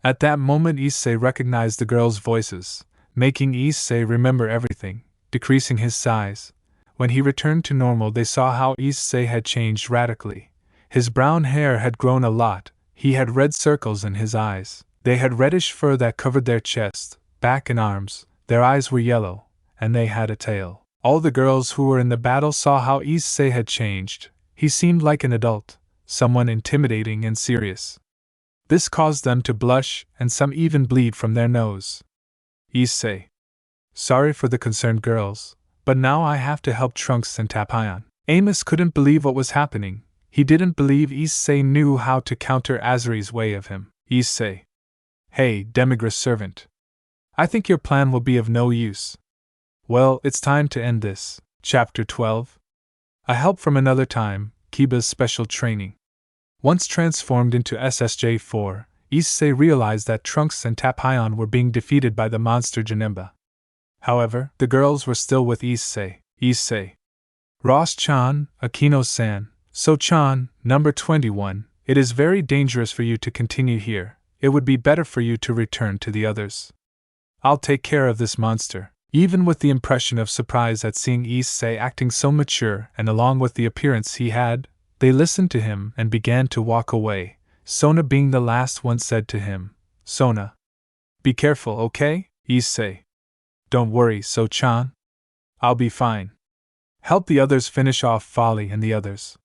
At that moment Issei recognized the girls' voices, making Issei remember everything, decreasing his size. When he returned to normal they saw how Issei had changed radically. His brown hair had grown a lot, he had red circles in his eyes, they had reddish fur that covered their chest, back and arms, their eyes were yellow, and they had a tail. All the girls who were in the battle saw how Issei had changed. He seemed like an adult, someone intimidating and serious. This caused them to blush, and some even bleed from their nose. Issei. Sorry for the concerned girls, but now I have to help Trunks and Tapion. Amos couldn't believe what was happening. He didn't believe Issei knew how to counter Azari's way of him. Issei. Hey, Demigra's servant. I think your plan will be of no use. Well, it's time to end this. Chapter 12. A help from another time, Kiba's special training. Once transformed into SSJ-4, Issei realized that Trunks and Tapion were being defeated by the monster Janemba. However, the girls were still with Issei. Issei. Ross-chan, Akino-san. So-chan, number 21, it is very dangerous for you to continue here. it would be better for you to return to the others. I'll take care of this monster. Even with the impression of surprise at seeing Issei acting so mature and along with the appearance he had, they listened to him and began to walk away. Sona, being the last one, said to him, "Sona, be careful, okay?" Issei, "Don't worry, So-chan. I'll be fine. Help the others finish off Folly and the others."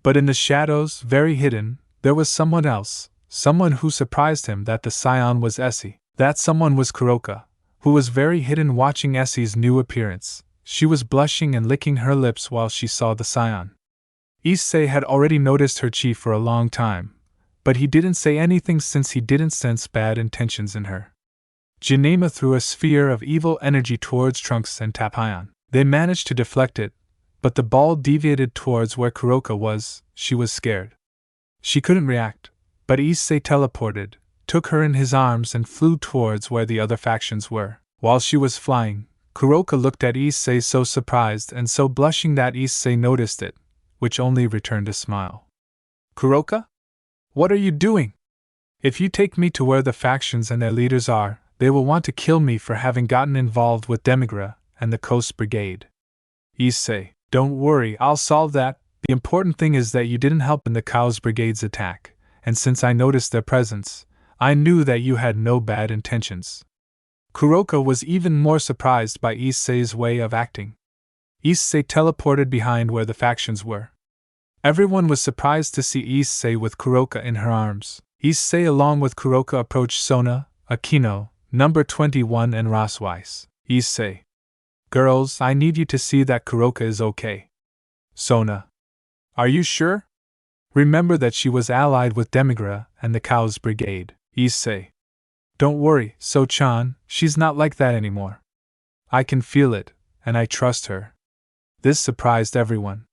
But in the shadows, very hidden, there was someone else, someone who surprised him. That the Saiyan was Issei. That someone was Kuroka, who was very hidden watching Issei's new appearance. She was blushing and licking her lips while she saw the Saiyan. Issei had already noticed her chi for a long time, but he didn't say anything since he didn't sense bad intentions in her. Janema threw a sphere of evil energy towards Trunks and Tapion. They managed to deflect it, but the ball deviated towards where Kuroka was. She was scared. She couldn't react, but Issei teleported, took her in his arms and flew towards where the other factions were. While she was flying, Kuroka looked at Issei so surprised and so blushing that Issei noticed it, which only returned a smile. "Kuroka? What are you doing? If you take me to where the factions and their leaders are, they will want to kill me for having gotten involved with Demigra and the Coast Brigade." Issei, "Don't worry, I'll solve that. The important thing is that you didn't help in the Coast Brigade's attack, and since I noticed their presence, I knew that you had no bad intentions." Kuroka was even more surprised by Issei's way of acting. Issei teleported behind where the factions were. Everyone was surprised to see Issei with Kuroka in her arms. Issei along with Kuroka approached Sona, Akino, number 21 and Raswise. Issei, "Girls, I need you to see that Kuroka is okay." Sona, "Are you sure? Remember that she was allied with Demigra and the Cows Brigade." Issei, "Don't worry, So-chan, she's not like that anymore. I can feel it, and I trust her." This surprised everyone.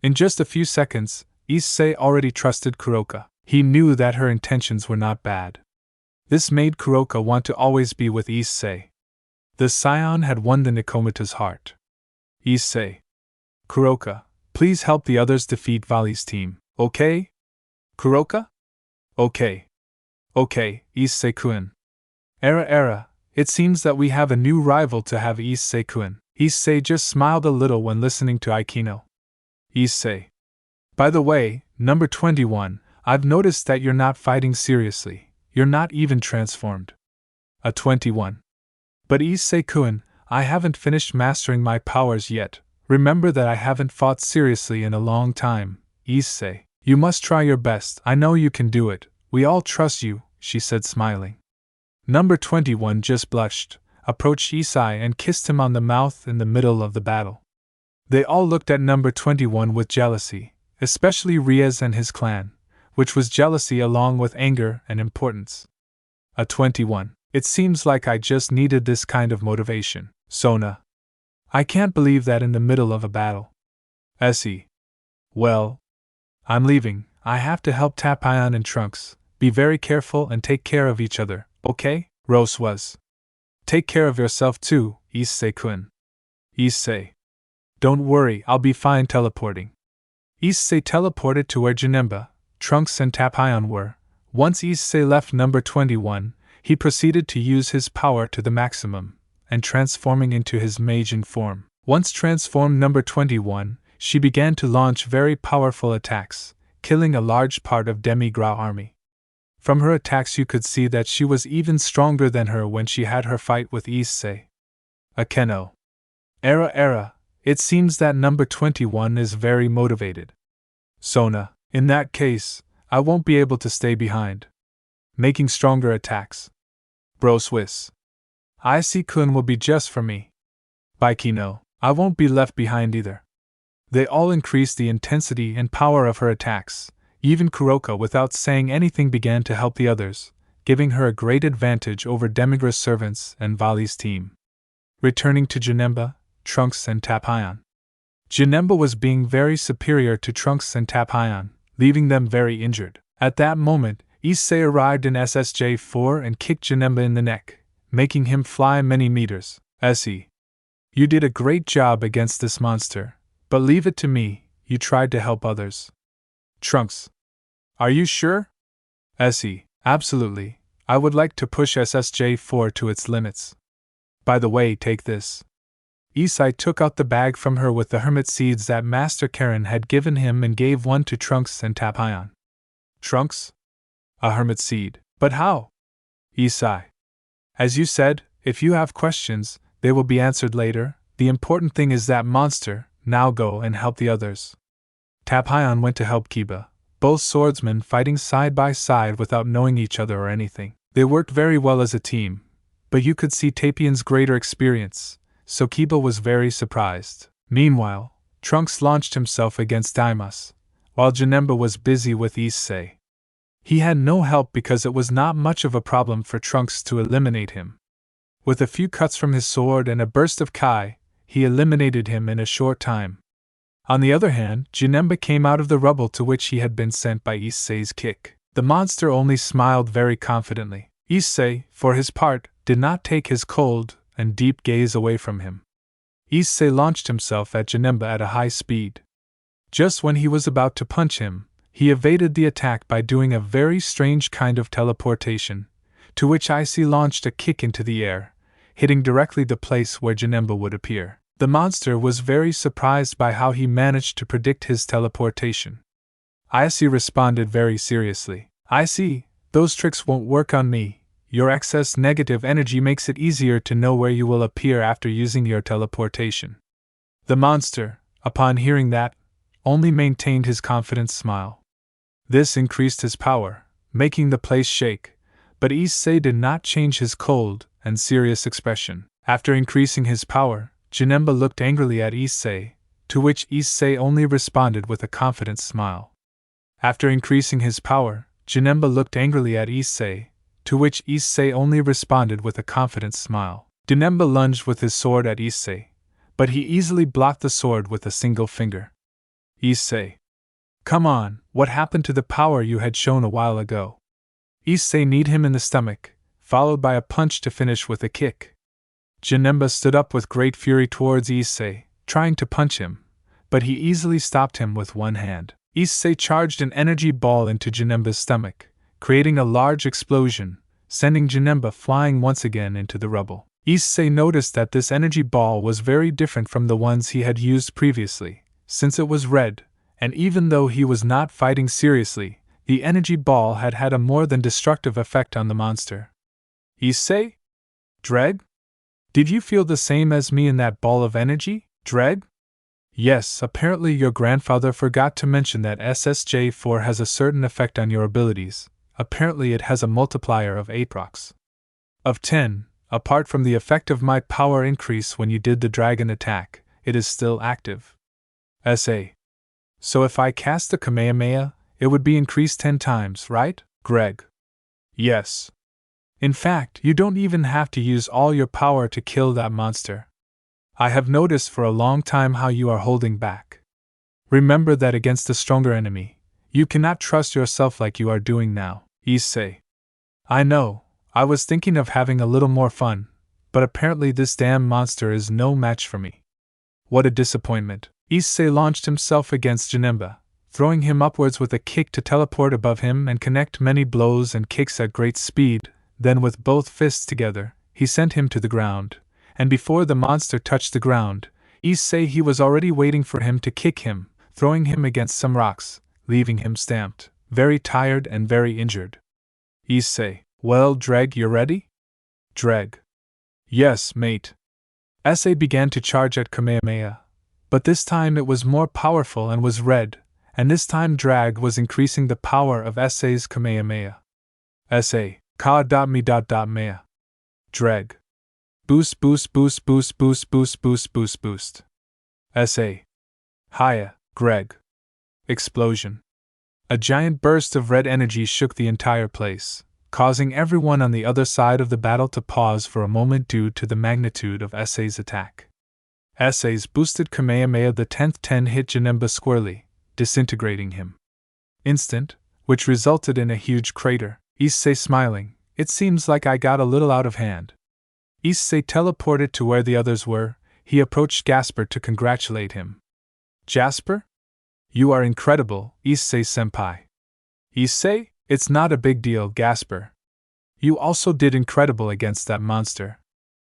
In just a few seconds, Issei already trusted Kuroka. He knew that her intentions were not bad. This made Kuroka want to always be with Issei. The Saiyan had won the Nikomata's heart. Issei, "Kuroka, please help the others defeat Vali's team, okay?" Kuroka? "Okay. Okay, Issei-kun. Era, it seems that we have a new rival to have Issei-kun." Issei just smiled a little when listening to Aikino. Issei, "By the way, number 21, I've noticed that you're not fighting seriously. You're not even transformed." A 21. "But Issei-kun, I haven't finished mastering my powers yet. Remember that I haven't fought seriously in a long time." Issei, "You must try your best. I know you can do it. We all trust you," she said smiling. Number 21 just blushed, approached Issei and kissed him on the mouth in the middle of the battle. They all looked at number 21 with jealousy, especially Riaz and his clan, which was jealousy along with anger and importance. A 21. "It seems like I just needed this kind of motivation." Sona, "I can't believe that in the middle of a battle." Issei, "Well, I'm leaving. I have to help Tapion and Trunks. Be very careful and take care of each other, okay?" Rose was, "Take care of yourself too, Issei-kun." Issei, "Don't worry, I'll be fine teleporting." Issei teleported to where Janemba, Trunks and Tapion were. Once Issei left number 21, he proceeded to use his power to the maximum, and transforming into his Meijin form. Once transformed number 21, she began to launch very powerful attacks, killing a large part of Demi-Grau army. From her attacks you could see that she was even stronger than her when she had her fight with Issei. Akeno, Era, it seems that number 21 is very motivated. Sona, in that case, I won't be able to stay behind. Making stronger attacks. Bro Swiss, Issei-kun will be just for me. Baikino, I won't be left behind either. They all increased the intensity and power of her attacks. Even Kuroka, without saying anything, began to help the others, giving her a great advantage over Demigra's servants and Vali's team. Returning to Janemba, Trunks and Tapion. Janemba was being very superior to Trunks and Tapion, leaving them very injured. At that moment, Issei arrived in SSJ-4 and kicked Janemba in the neck, making him fly many meters. Issei, "You did a great job against this monster, but leave it to me, you tried to help others." Trunks, "Are you sure?" Issei, Absolutely, I would like to push SSJ4 to its limits. By the way, take this. Issei took out the bag from her with the hermit seeds that Master Karen had given him and gave one to Trunks and Tapion. Trunks? A hermit seed. But how? Issei. As you said, if you have questions, they will be answered later. The important thing is that monster. Now go and help the others. Tapion went to help Kiba, both swordsmen fighting side by side without knowing each other or anything. They worked very well as a team, but you could see Tapion's greater experience, so Kiba was very surprised. Meanwhile, Trunks launched himself against Daimas, while Janemba was busy with Issei. He had no help because it was not much of a problem for Trunks to eliminate him. With a few cuts from his sword and a burst of Kai, he eliminated him in a short time. On the other hand, Janemba came out of the rubble to which he had been sent by Issei's kick. The monster only smiled very confidently. Issei, for his part, did not take his cold and deep gaze away from him. Issei launched himself at Janemba at a high speed. Just when he was about to punch him, he evaded the attack by doing a very strange kind of teleportation, to which Issei launched a kick into the air, hitting directly the place where Janemba would appear. The monster was very surprised by how he managed to predict his teleportation. Issei responded very seriously. I see, those tricks won't work on me. Your excess negative energy makes it easier to know where you will appear after using your teleportation. The monster, upon hearing that, only maintained his confident smile. This increased his power, making the place shake, but Issei did not change his cold and serious expression. After increasing his power, Janemba looked angrily at Issei, to which Issei only responded with a confident smile. After increasing his power, Janemba looked angrily at Issei, to which Issei only responded with a confident smile. Janemba lunged with his sword at Issei, but he easily blocked the sword with a single finger. Issei. Come on, what happened to the power you had shown a while ago? Issei kneed him in the stomach, followed by a punch to finish with a kick. Janemba stood up with great fury towards Issei, trying to punch him, but he easily stopped him with one hand. Issei charged an energy ball into Janemba's stomach, creating a large explosion, sending Janemba flying once again into the rubble. Issei noticed that this energy ball was very different from the ones he had used previously, since it was red, and even though he was not fighting seriously, the energy ball had had a more than destructive effect on the monster. Issei? Dreg? Did you feel the same as me in that ball of energy, Dreg? Yes, apparently your grandfather forgot to mention that SSJ4 has a certain effect on your abilities. Apparently it has a multiplier of 8 rocks. Of 10, apart from the effect of my power increase when you did the dragon attack, it is still active. Issei. So if I cast the Kamehameha, it would be increased 10 times, right, Greg? Yes. In fact, you don't even have to use all your power to kill that monster. I have noticed for a long time how you are holding back. Remember that against a stronger enemy, you cannot trust yourself like you are doing now, Issei. I know, I was thinking of having a little more fun, but apparently this damn monster is no match for me. What a disappointment. Issei launched himself against Janemba, throwing him upwards with a kick to teleport above him and connect many blows and kicks at great speed. Then with both fists together, he sent him to the ground, and before the monster touched the ground, Issei he was already waiting for him to kick him, throwing him against some rocks, leaving him stamped, very tired and very injured. Issei, well Dreg, you're ready? Dreg. Yes, mate. Issei began to charge at Kamehameha, but this time it was more powerful and was red, and this time Drag was increasing the power of Issei's Kamehameha. Issei. Ka.me.mea. Dreg. Boost, boost, boost, boost, boost, boost, boost, boost, boost. Issei. Hiya, Greg. Explosion. A giant burst of red energy shook the entire place, causing everyone on the other side of the battle to pause for a moment due to the magnitude of Issei's attack. Issei's boosted Kamehameha the 10th 10 hit Janemba squarely, disintegrating him. Instant, which resulted in a huge crater. Issei smiling, it seems like I got a little out of hand. Issei teleported to where the others were. He approached Jasper to congratulate him. Jasper? You are incredible, Issei-senpai. Issei, It's not a big deal, Gasper. You also did incredible against that monster.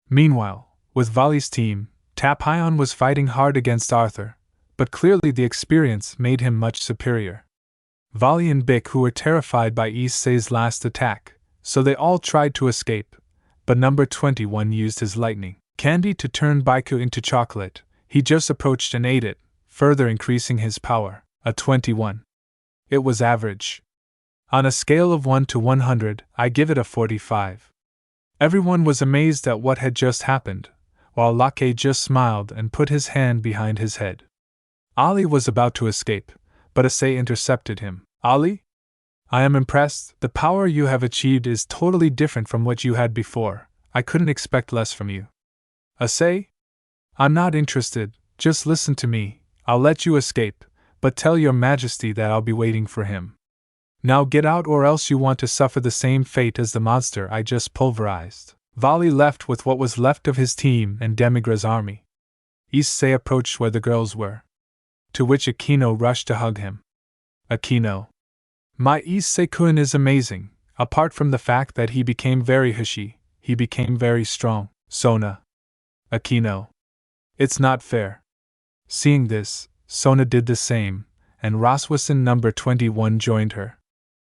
Meanwhile, with Vali's team, Tapion was fighting hard against Arthur, but clearly the experience made him much superior. Vali and Bick, who were terrified by Issei's last attack, so they all tried to escape, but number 21 used his lightning candy to turn Baiku into chocolate. He just approached and ate it, further increasing his power, a 21. It was average. On a scale of 1 to 100, I give it a 45. Everyone was amazed at what had just happened, while Lake just smiled and put his hand behind his head. Ali was about to escape, but Issei intercepted him. Ali? I am impressed. The power you have achieved is totally different from what you had before. I couldn't expect less from you. Issei? I'm not interested, just listen to me. I'll let you escape, but tell your majesty that I'll be waiting for him. Now get out, or else you want to suffer the same fate as the monster I just pulverized. Vali left with what was left of his team and Demigra's army. Issei approached where the girls were, to which Aquino rushed to hug him. Aquino. My Issei-kun is amazing. Apart from the fact that he became very hushy, he became very strong. Sona. Aquino. It's not fair. Seeing this, Sona did the same, and Raswasan number 21 joined her.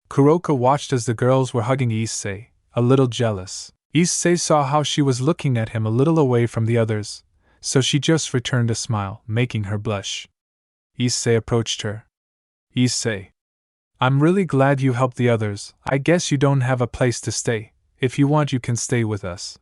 Kuroka watched as the girls were hugging Issei, a little jealous. Issei saw how she was looking at him a little away from the others, so she just returned a smile, making her blush. Issei approached her. Issei. I'm really glad you helped the others. I guess you don't have a place to stay. If you want, you can stay with us.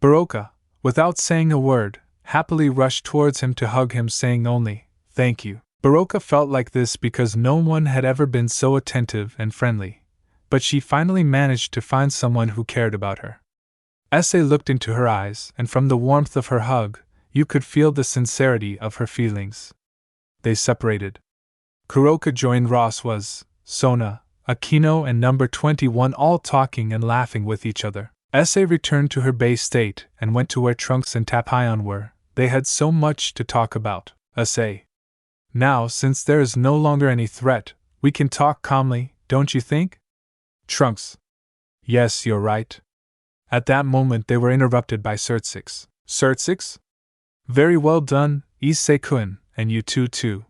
Baroka, without saying a word, happily rushed towards him to hug him, saying only, "Thank you." Baroka felt like this because no one had ever been so attentive and friendly, but she finally managed to find someone who cared about her. Issei looked into her eyes, and from the warmth of her hug, you could feel the sincerity of her feelings. They separated. Kuroka joined Raswas, Sona, Aquino and number 21 all talking and laughing with each other. Issei returned to her base state and went to where Trunks and Tapion were. They had so much to talk about. Issei. Now, since there is no longer any threat, we can talk calmly, don't you think? Trunks. Yes, you're right. At that moment they were interrupted by Surtsix. Surtsix? Very well done, Issei-kun, and you too.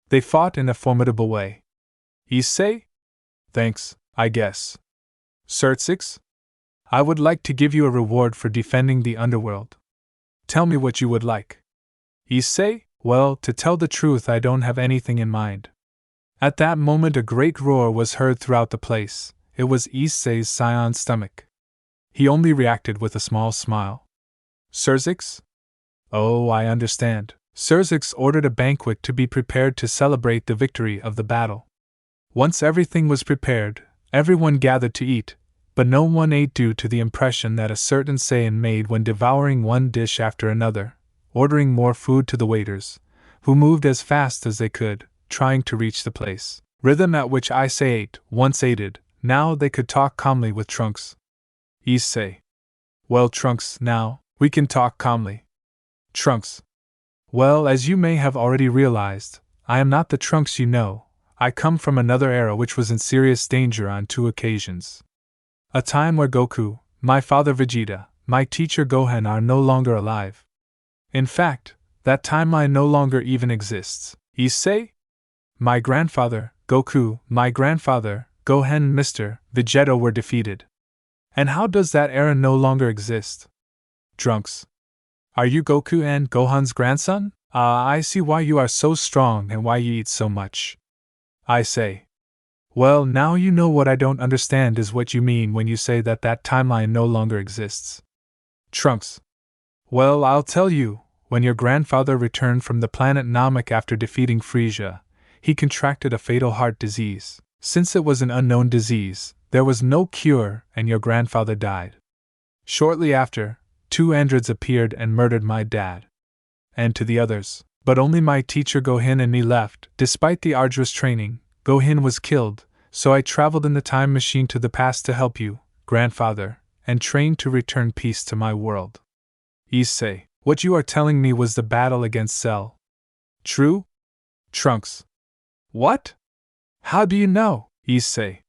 They fought in a formidable way. Issei? Thanks, I guess. Surtsix? I would like to give you a reward for defending the underworld. Tell me what you would like. Issei? Well, to tell the truth, I don't have anything in mind. At that moment a great roar was heard throughout the place. It was Issei's Saiyan's stomach. He only reacted with a small smile. Surtsix? Oh, I understand. Surtsix ordered a banquet to be prepared to celebrate the victory of the battle. Once everything was prepared, everyone gathered to eat, but no one ate due to the impression that a certain Saiyan made when devouring one dish after another, ordering more food to the waiters, who moved as fast as they could, trying to reach the place. Rhythm at which Issei ate, once aided, now they could talk calmly with Trunks. Issei. Well, Trunks, now, we can talk calmly. Trunks. Well, as you may have already realized, I am not the Trunks you know. I come from another era which was in serious danger on 2 occasions. A time where Goku, my father Vegeta, my teacher Gohan are no longer alive. In fact, that timeline no longer even exists. Issei? My grandfather, Goku, my grandfather, Gohan and Mr. Vegeta were defeated. And how does that era no longer exist? Trunks. Are you Goku and Gohan's grandson? I see why you are so strong and why you eat so much. Issei. Well, now you know what I don't understand is what you mean when you say that that timeline no longer exists. Trunks. Well, I'll tell you, when your grandfather returned from the planet Namek after defeating Frisia, he contracted a fatal heart disease. Since it was an unknown disease, there was no cure and your grandfather died. Shortly after, 2 androids appeared and murdered my dad. And to the others. But only my teacher Gohan and me left. Despite the arduous training, Gohan was killed, so I traveled in the time machine to the past to help you, grandfather, and trained to return peace to my world. Issei, what you are telling me was the battle against Cell. True? Trunks. What? How do you know? Issei.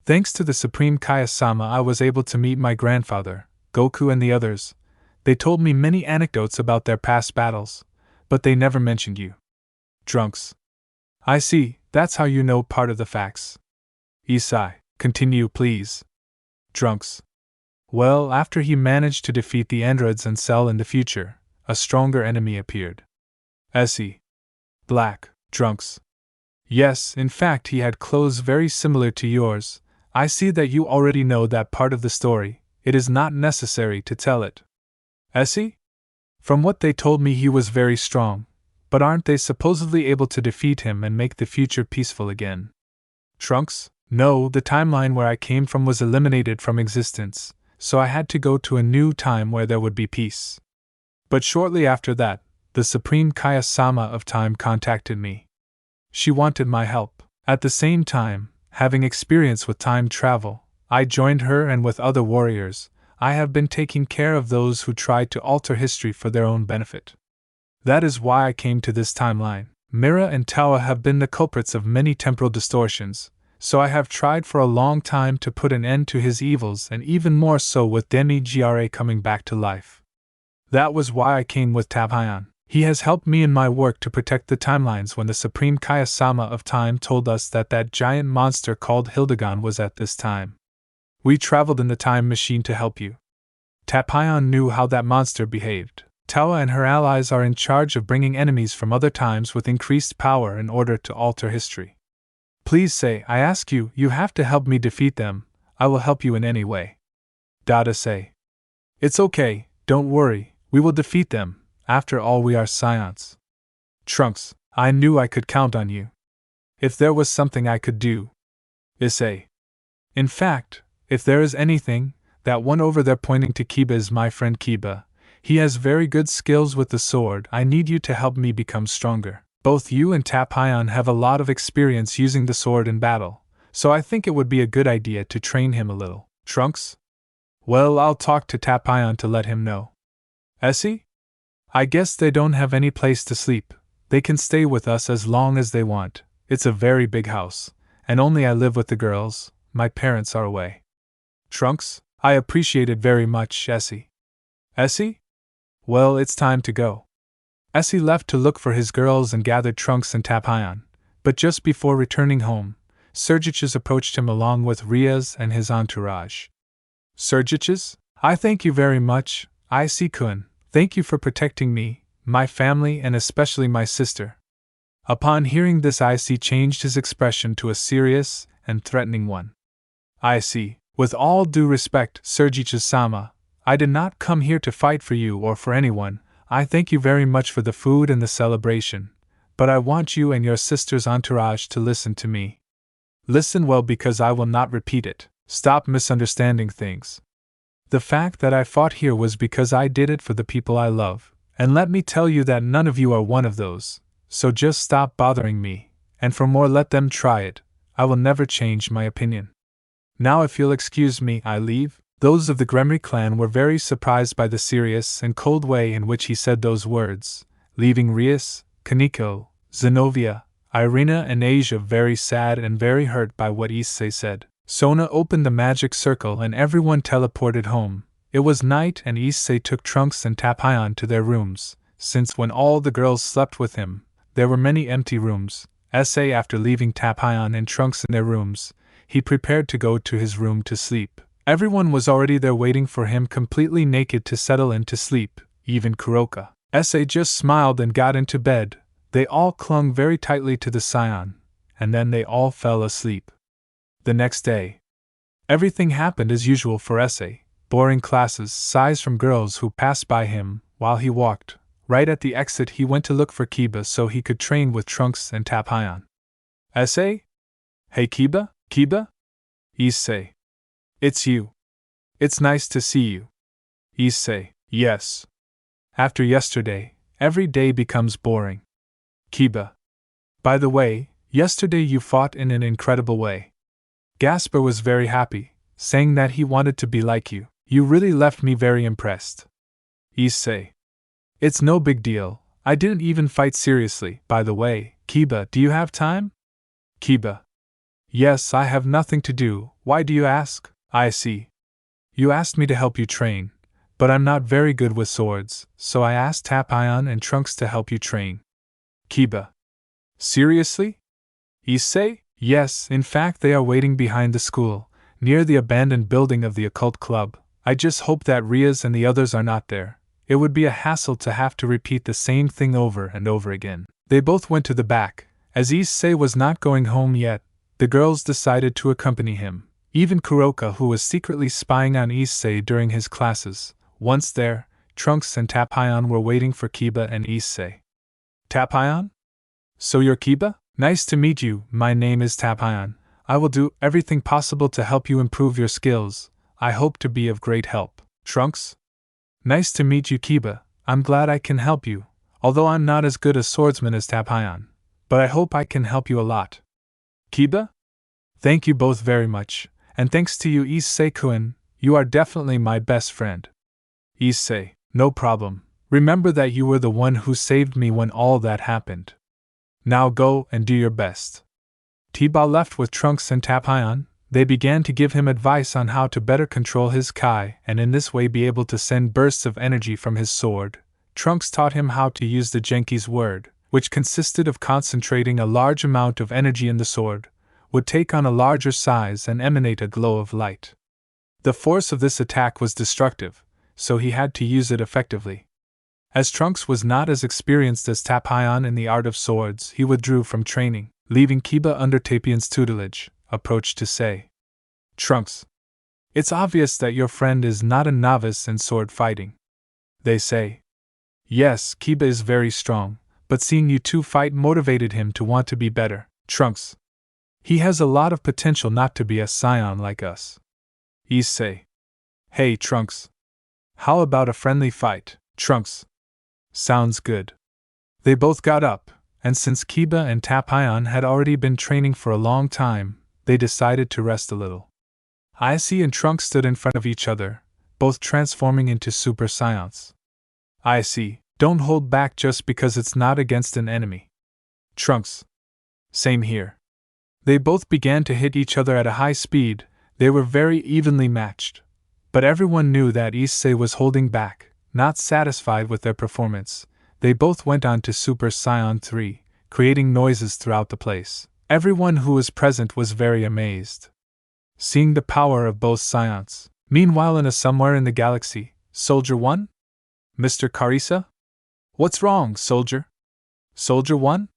Thanks to the Supreme Kaya-sama, I was able to meet my grandfather, Goku, and the others. They told me many anecdotes about their past battles, but they never mentioned you. Trunks. I see, that's how you know part of the facts. Issei, continue please. Trunks. Well, after he managed to defeat the androids and Cell in the future, a stronger enemy appeared. Issei. Black. Trunks. Yes, in fact he had clothes very similar to yours. I see that you already know that part of the story. It is not necessary to tell it. Issei? From what they told me he was very strong, but aren't they supposedly able to defeat him and make the future peaceful again? Trunks? No, the timeline where I came from was eliminated from existence, so I had to go to a new time where there would be peace. But shortly after that, the Supreme Kaya-sama of Time contacted me. She wanted my help. At the same time, having experience with time travel, I joined her, and with other warriors, I have been taking care of those who tried to alter history for their own benefit. That is why I came to this timeline. Mira and Tawa have been the culprits of many temporal distortions, so I have tried for a long time to put an end to his evils, and even more so with Demi-Gra coming back to life. That was why I came with Tabhyan. He has helped me in my work to protect the timelines when the Supreme Kaya-sama of Time told us that that giant monster called Hildegon was at this time. We traveled in the time machine to help you. Tabhyan knew how that monster behaved. Tawa and her allies are in charge of bringing enemies from other times with increased power in order to alter history. Please say, I ask you, you have to help me defeat them. I will help you in any way. Issei. It's okay, don't worry, we will defeat them. After all, we are Saiyans. Trunks, I knew I could count on you. If there was something I could do. Issei. In fact, if there is anything, that one over there pointing to Kiba is my friend Kiba. He has very good skills with the sword. I need you to help me become stronger. Both you and Tabhyan have a lot of experience using the sword in battle, so I think it would be a good idea to train him a little. Trunks? Well, I'll talk to Tabhyan to let him know. Issei? I guess they don't have any place to sleep. They can stay with us as long as they want. It's a very big house, and only I live with the girls. My parents are away. Trunks, I appreciate it very much, Issei. Issei? Well, it's time to go. Issei left to look for his girls and gathered Trunks and Tabhyan, but just before returning home, Sergiches approached him along with Riaz and his entourage. Sergiches, I thank you very much, Issei-kun. Thank you for protecting me, my family, and especially my sister. Upon hearing this, Issei changed his expression to a serious and threatening one. Issei, with all due respect, Sergiches-sama, I did not come here to fight for you or for anyone. I thank you very much for the food and the celebration, but I want you and your sister's entourage to listen to me. Listen well, because I will not repeat it. Stop misunderstanding things. The fact that I fought here was because I did it for the people I love, and let me tell you that none of you are one of those, so just stop bothering me, and for more let them try it. I will never change my opinion. Now if you'll excuse me, I leave. Those of the Gremry clan were very surprised by the serious and cold way in which he said those words, leaving Rias, Kaneko, Zenobia, Irina and Asia very sad and very hurt by what Issei said. Sona opened the magic circle and everyone teleported home. It was night and Issei took Trunks and Tabhyan to their rooms, since when all the girls slept with him, there were many empty rooms. Issei, after leaving Tabhyan and Trunks in their rooms, he prepared to go to his room to sleep. Everyone was already there waiting for him, completely naked, to settle in to sleep, even Kuroka. Issei just smiled and got into bed. They all clung very tightly to the Saiyan, and then they all fell asleep. The next day, everything happened as usual for Issei. Boring classes, sighs from girls who passed by him while he walked. Right at the exit he went to look for Kiba so he could train with Trunks and Tabhyan. Issei? Hey Kiba? Kiba? Issei. It's you. It's nice to see you. Issei. Yes. After yesterday, every day becomes boring. Kiba. By the way, yesterday you fought in an incredible way. Gasper was very happy, saying that he wanted to be like you. You really left me very impressed. Issei. It's no big deal. I didn't even fight seriously. By the way, Kiba, do you have time? Kiba. Yes, I have nothing to do. Why do you ask? I see. You asked me to help you train, but I'm not very good with swords, so I asked Saiyan and Trunks to help you train. Kiba. Seriously? Issei? Yes, in fact they are waiting behind the school, near the abandoned building of the occult club. I just hope that Rias and the others are not there. It would be a hassle to have to repeat the same thing over and over again. They both went to the back. As Issei was not going home yet, the girls decided to accompany him. Even Kuroka, who was secretly spying on Issei during his classes. Once there, Trunks and Saiyan were waiting for Kiba and Issei. Saiyan? So you're Kiba? Nice to meet you, my name is Saiyan. I will do everything possible to help you improve your skills. I hope to be of great help. Trunks? Nice to meet you, Kiba. I'm glad I can help you, although I'm not as good a swordsman as Saiyan. But I hope I can help you a lot. Kiba? Thank you both very much, and thanks to you, Issei-kun, you are definitely my best friend. Issei, no problem. Remember that you were the one who saved me when all that happened. Now go and do your best. Tiba left with Trunks and Saiyan. They began to give him advice on how to better control his Kai and in this way be able to send bursts of energy from his sword. Trunks taught him how to use the Genki's word, which consisted of concentrating a large amount of energy in the sword, would take on a larger size and emanate a glow of light. The force of this attack was destructive, so he had to use it effectively. As Trunks was not as experienced as Saiyan in the art of swords, he withdrew from training, leaving Kiba under Tapian's tutelage, approached to say, Trunks, it's obvious that your friend is not a novice in sword fighting. They say. Yes, Kiba is very strong, but seeing you two fight motivated him to want to be better. Trunks. He has a lot of potential not to be a Saiyan like us. Issei. Hey, Trunks. How about a friendly fight? Trunks. Sounds good. They both got up, and since Kiba and Saiyan had already been training for a long time, they decided to rest a little. Issei and Trunks stood in front of each other, both transforming into Super Saiyans. Issei, don't hold back just because it's not against an enemy. Trunks. Same here. They both began to hit each other at a high speed. They were very evenly matched. But everyone knew that Issei was holding back, not satisfied with their performance. They both went on to Super Saiyan 3, creating noises throughout the place. Everyone who was present was very amazed, seeing the power of both Saiyans. Meanwhile, somewhere in the galaxy, Soldier 1? Mr. Carissa? What's wrong, Soldier? Soldier 1?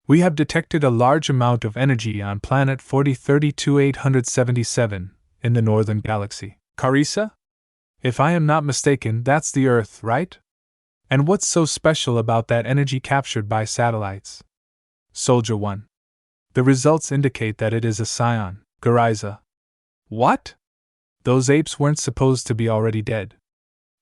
We have detected a large amount of energy on planet 4032-877, in the northern galaxy. Carissa? If I am not mistaken, that's the Earth, right? And what's so special about that energy captured by satellites? Soldier 1. The results indicate that it is a Saiyan, Carissa. What? Those apes weren't supposed to be already dead.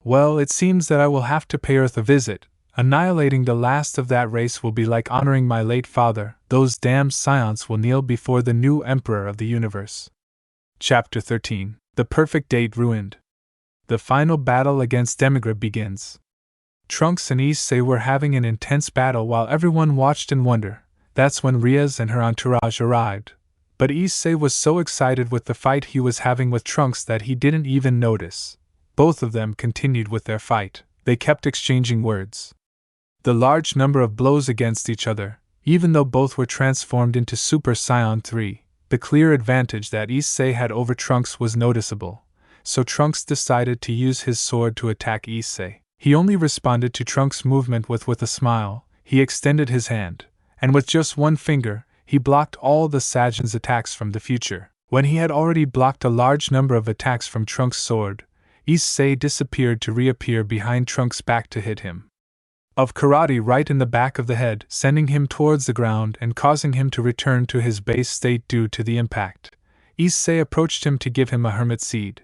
Well, it seems that I will have to pay Earth a visit. Annihilating the last of that race will be like honoring my late father. Those damned Saiyans will kneel before the new Emperor of the universe. Chapter 13. The Perfect Date Ruined. The final battle against Demigra begins. Trunks and Issei were having an intense battle while everyone watched in wonder. That's when Rias and her entourage arrived. But Issei was so excited with the fight he was having with Trunks that he didn't even notice. Both of them continued with their fight. They kept exchanging words. The large number of blows against each other, even though both were transformed into Super Saiyan 3, the clear advantage that Issei had over Trunks was noticeable, so Trunks decided to use his sword to attack Issei. He only responded to Trunks' movement with a smile. He extended his hand, and with just one finger, he blocked all the Saiyajin's attacks from the future. When he had already blocked a large number of attacks from Trunks' sword, Issei disappeared to reappear behind Trunks' back to hit him of karate right in the back of the head, sending him towards the ground and causing him to return to his base state due to the impact. Issei approached him to give him a hermit seed.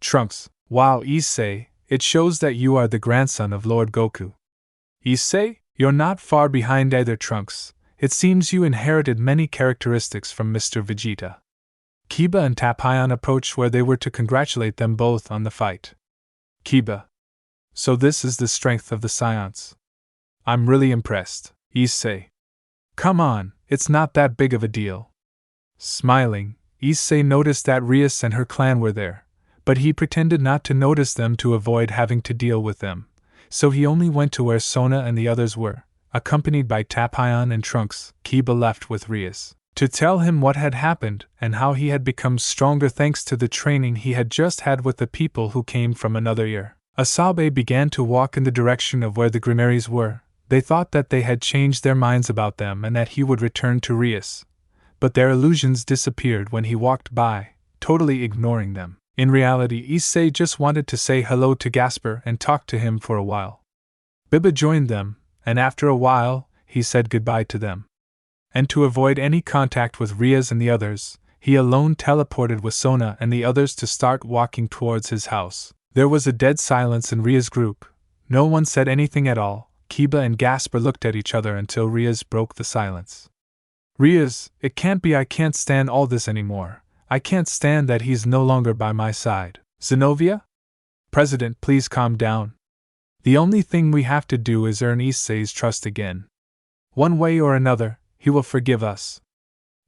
Trunks, wow, Issei, it shows that you are the grandson of Lord Goku. Issei, you're not far behind either, Trunks. It seems you inherited many characteristics from Mr. Vegeta. Kiba and Saiyan approached where they were to congratulate them both on the fight. Kiba. So this is the strength of the Saiyans. I'm really impressed. Issei. Come on, it's not that big of a deal. Smiling, Issei noticed that Rias and her clan were there, but he pretended not to notice them to avoid having to deal with them, so he only went to where Sona and the others were, accompanied by Taphyon and Trunks. Kiba left with Rias to tell him what had happened and how he had become stronger thanks to the training he had just had with the people who came from another year. Asabe began to walk in the direction of where the Grimaries were. They thought that they had changed their minds about them and that he would return to Rias, but their illusions disappeared when he walked by, totally ignoring them. In reality, Issei just wanted to say hello to Gasper and talk to him for a while. Biba joined them, and after a while, he said goodbye to them. And to avoid any contact with Rias and the others, he alone teleported with Sona and the others to start walking towards his house. There was a dead silence in Rias' group. No one said anything at all. Kiba and Gasper looked at each other until Rias broke the silence. Rias, it can't be. I can't stand all this anymore. I can't stand that he's no longer by my side. Zenobia? President, please calm down. The only thing we have to do is earn Issei's trust again. One way or another, he will forgive us.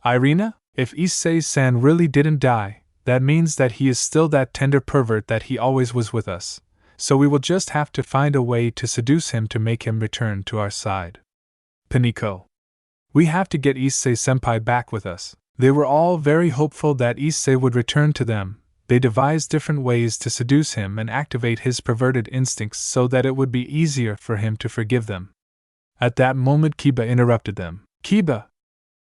Irina, if Issei-san really didn't die, that means that he is still that tender pervert that he always was with us, so we will just have to find a way to seduce him to make him return to our side. Paniko. We have to get Issei-senpai back with us. They were all very hopeful that Issei would return to them. They devised different ways to seduce him and activate his perverted instincts so that it would be easier for him to forgive them. At that moment, Kiba interrupted them. Kiba!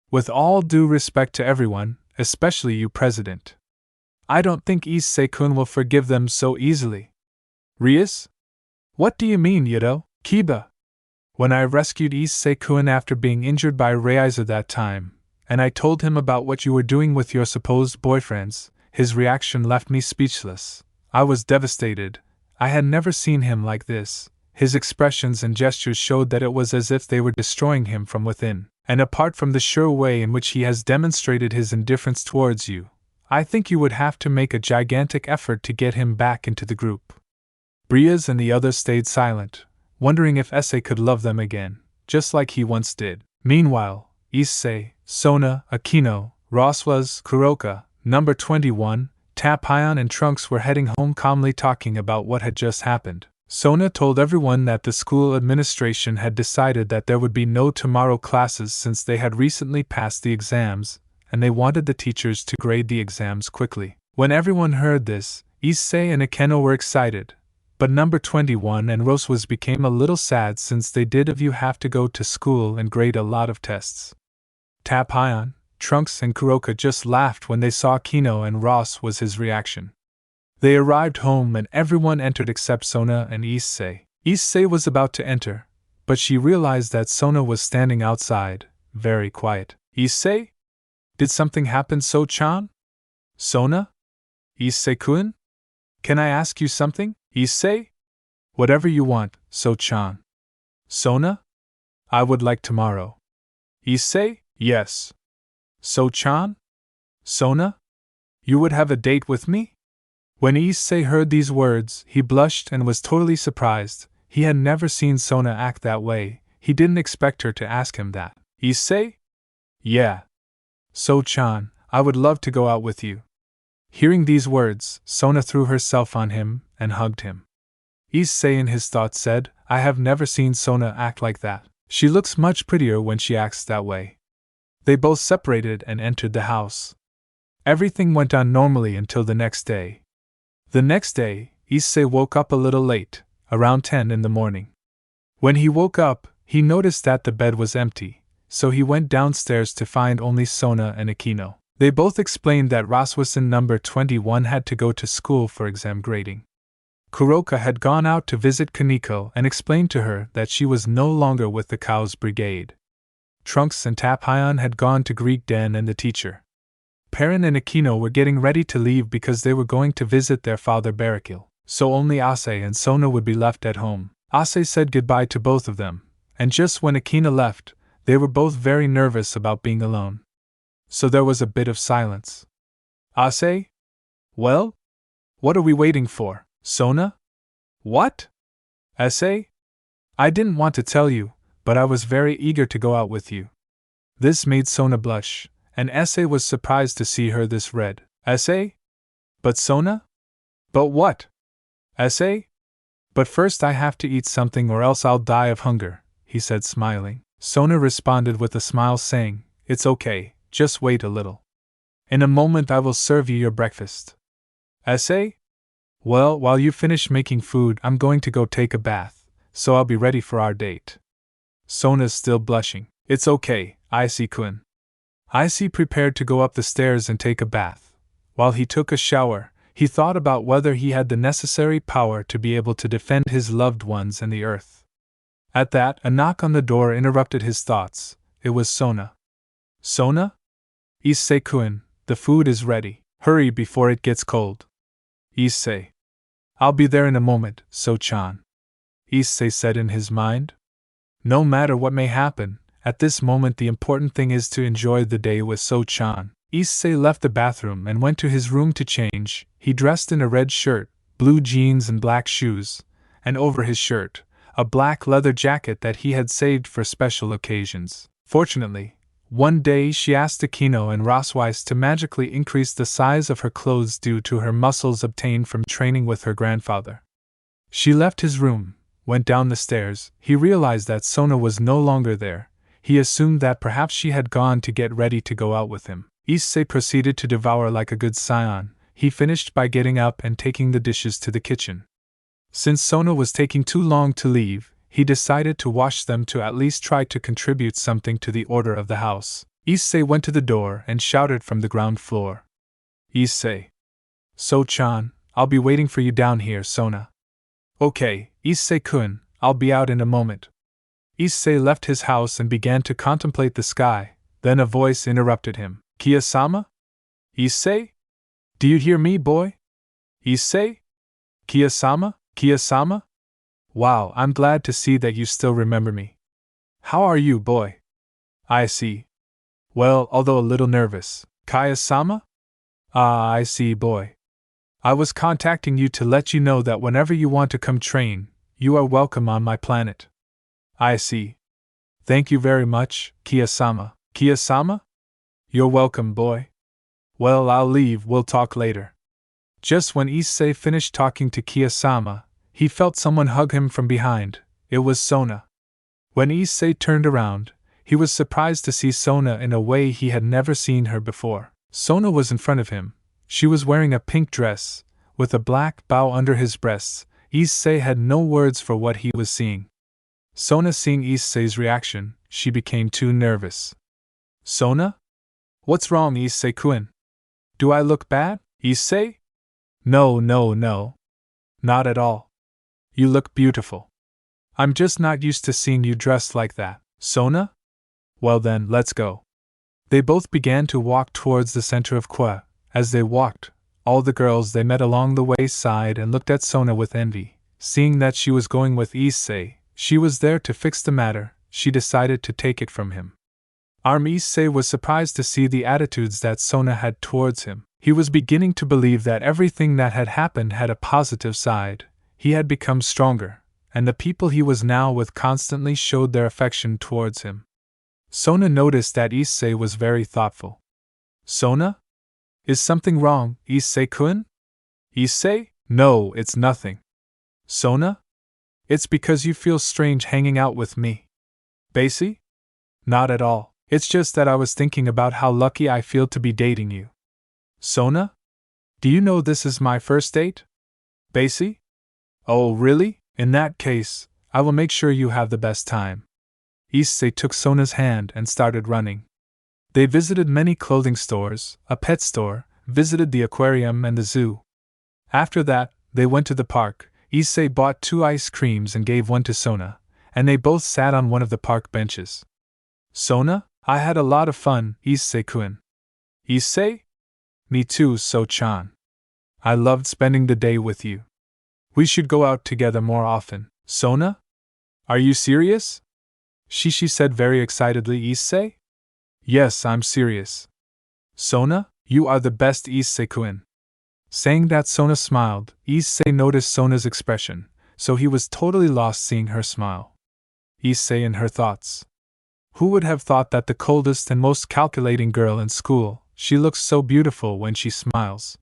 With all due respect to everyone, especially you, President, I don't think Issei-kun will forgive them so easily. Rias? What do you mean, Yudo? Kiba! When I rescued Issei-kun after being injured by Reiza that time, and I told him about what you were doing with your supposed boyfriends, his reaction left me speechless. I was devastated. I had never seen him like this. His expressions and gestures showed that it was as if they were destroying him from within. And apart from the sure way in which he has demonstrated his indifference towards you, I think you would have to make a gigantic effort to get him back into the group. Brias and the others stayed silent, wondering if Issei could love them again, just like he once did. Meanwhile, Issei, Sona, Akino, Roswas, Kuroka, Number 21, Taphyon and Trunks were heading home calmly talking about what had just happened. Sona told everyone that the school administration had decided that there would be no tomorrow classes since they had recently passed the exams, and they wanted the teachers to grade the exams quickly. When everyone heard this, Issei and Akeno were excited, but Number 21 and Roswas became a little sad since they did have to go to school and grade a lot of tests. Taphyon, Trunks and Kuroka just laughed when they saw Kino and Ross was his reaction. They arrived home and everyone entered except Sona and Issei. Issei was about to enter, but she realized that Sona was standing outside, very quiet. Issei? Did something happen, So-chan? Sona? Issei-kun? Can I ask you something, Issei? Whatever you want, So-chan. Sona? I would like tomorrow. Issei? Yes. So-chan? Sona? You would have a date with me? When Issei heard these words, he blushed and was totally surprised. He had never seen Sona act that way. He didn't expect her to ask him that. Issei? Yeah. So-chan, I would love to go out with you. Hearing these words, Sona threw herself on him and hugged him. Issei in his thoughts said, I have never seen Sona act like that. She looks much prettier when she acts that way. They both separated and entered the house. Everything went on normally until the next day. The next day, Issei woke up a little late, around 10 in the morning. When he woke up, he noticed that the bed was empty, so he went downstairs to find only Sona and Akino. They both explained that Roswas and Number 21 had to go to school for exam grading. Kuroka had gone out to visit Kaneko and explained to her that she was no longer with the Cow's brigade. Trunks and Taphyon had gone to Greek Den and the teacher. Perrin and Akino were getting ready to leave because they were going to visit their father Barakil, so only Issei and Sona would be left at home. Issei said goodbye to both of them, and just when Akino left, they were both very nervous about being alone. So there was a bit of silence. Issei? Well? What are we waiting for, Sona? What? Issei? I didn't want to tell you, but I was very eager to go out with you. This made Sona blush, and Issei was surprised to see her this red. Issei? But Sona? But what? Issei? But first I have to eat something or else I'll die of hunger, he said smiling. Sona responded with a smile saying, It's okay, just wait a little. In a moment I will serve you your breakfast. Issei? Well, while you finish making food, I'm going to go take a bath, so I'll be ready for our date. Sona's still blushing. It's okay, Issei-kun. Issei prepared to go up the stairs and take a bath. While he took a shower, he thought about whether he had the necessary power to be able to defend his loved ones and the earth. At that, a knock on the door interrupted his thoughts. It was Sona. Sona? Issei-kun, the food is ready. Hurry before it gets cold. Issei. I'll be there in a moment, So-chan. Issei said in his mind. No matter what may happen, at this moment the important thing is to enjoy the day with So-chan. Issei left the bathroom and went to his room to change. He dressed in a red shirt, blue jeans and black shoes, and over his shirt, a black leather jacket that he had saved for special occasions. Fortunately, one day she asked Akino and Rosweiss to magically increase the size of her clothes due to her muscles obtained from training with her grandfather. She left his room, went down the stairs. He realized that Sona was no longer there. He assumed that perhaps she had gone to get ready to go out with him. Issei proceeded to devour like a good Saiyan. He finished by getting up and taking the dishes to the kitchen. Since Sona was taking too long to leave, he decided to wash them to at least try to contribute something to the order of the house. Issei went to the door and shouted from the ground floor. Issei. So-chan, I'll be waiting for you down here, Sona. Okay, Issei-kun, I'll be out in a moment. Issei left his house and began to contemplate the sky. Then a voice interrupted him. Kia-sama? Issei? Do you hear me, boy? Issei? Kia-sama? Kia-sama? Wow, I'm glad to see that you still remember me. How are you, boy? I see. Well, although a little nervous. Kaya-sama? Ah, I see, boy. I was contacting you to let you know that whenever you want to come train, you are welcome on my planet. I see. Thank you very much, Kia-sama. Kia-sama? You're welcome, boy. Well, I'll leave, we'll talk later. Just when Issei finished talking to Kia-sama, he felt someone hug him from behind. It was Sona. When Issei turned around, he was surprised to see Sona in a way he had never seen her before. Sona was in front of him. She was wearing a pink dress, with a black bow under his breasts. Issei had no words for what he was seeing. Sona seeing Issei's reaction, she became too nervous. Sona? What's wrong, Issei-kun? Do I look bad, Issei? No. Not at all. You look beautiful. I'm just not used to seeing you dressed like that. Sona? Well then, let's go. They both began to walk towards the center of Kuoh. As they walked, all the girls they met along the way sighed and looked at Sona with envy. Seeing that she was going with Issei, she was there to fix the matter. She decided to take it from him. Issei was surprised to see the attitudes that Sona had towards him. He was beginning to believe that everything that had happened had a positive side. He had become stronger, and the people he was now with constantly showed their affection towards him. Sona noticed that Issei was very thoughtful. Sona? Is something wrong, Issei-kun? Issei? No, it's nothing. Sona? It's because you feel strange hanging out with me. Basie? Not at all. It's just that I was thinking about how lucky I feel to be dating you. Sona? Do you know this is my first date? Basie? Oh, really? In that case, I will make sure you have the best time. Issei took Sona's hand and started running. They visited many clothing stores, a pet store, visited the aquarium and the zoo. After that, they went to the park. Issei bought 2 ice creams and gave one to Sona, and they both sat on one of the park benches. Sona? I had a lot of fun, Issei-kun. Issei? Me too, So-chan. I loved spending the day with you. We should go out together more often. Sona? Are you serious? Chichi said very excitedly. Issei? Yes, I'm serious. Sona, you are the best, Issei-kun. Saying that, Sona smiled. Issei noticed Sona's expression, so he was totally lost seeing her smile. Issei in her thoughts. Who would have thought that the coldest and most calculating girl in school, she looks so beautiful when she smiles.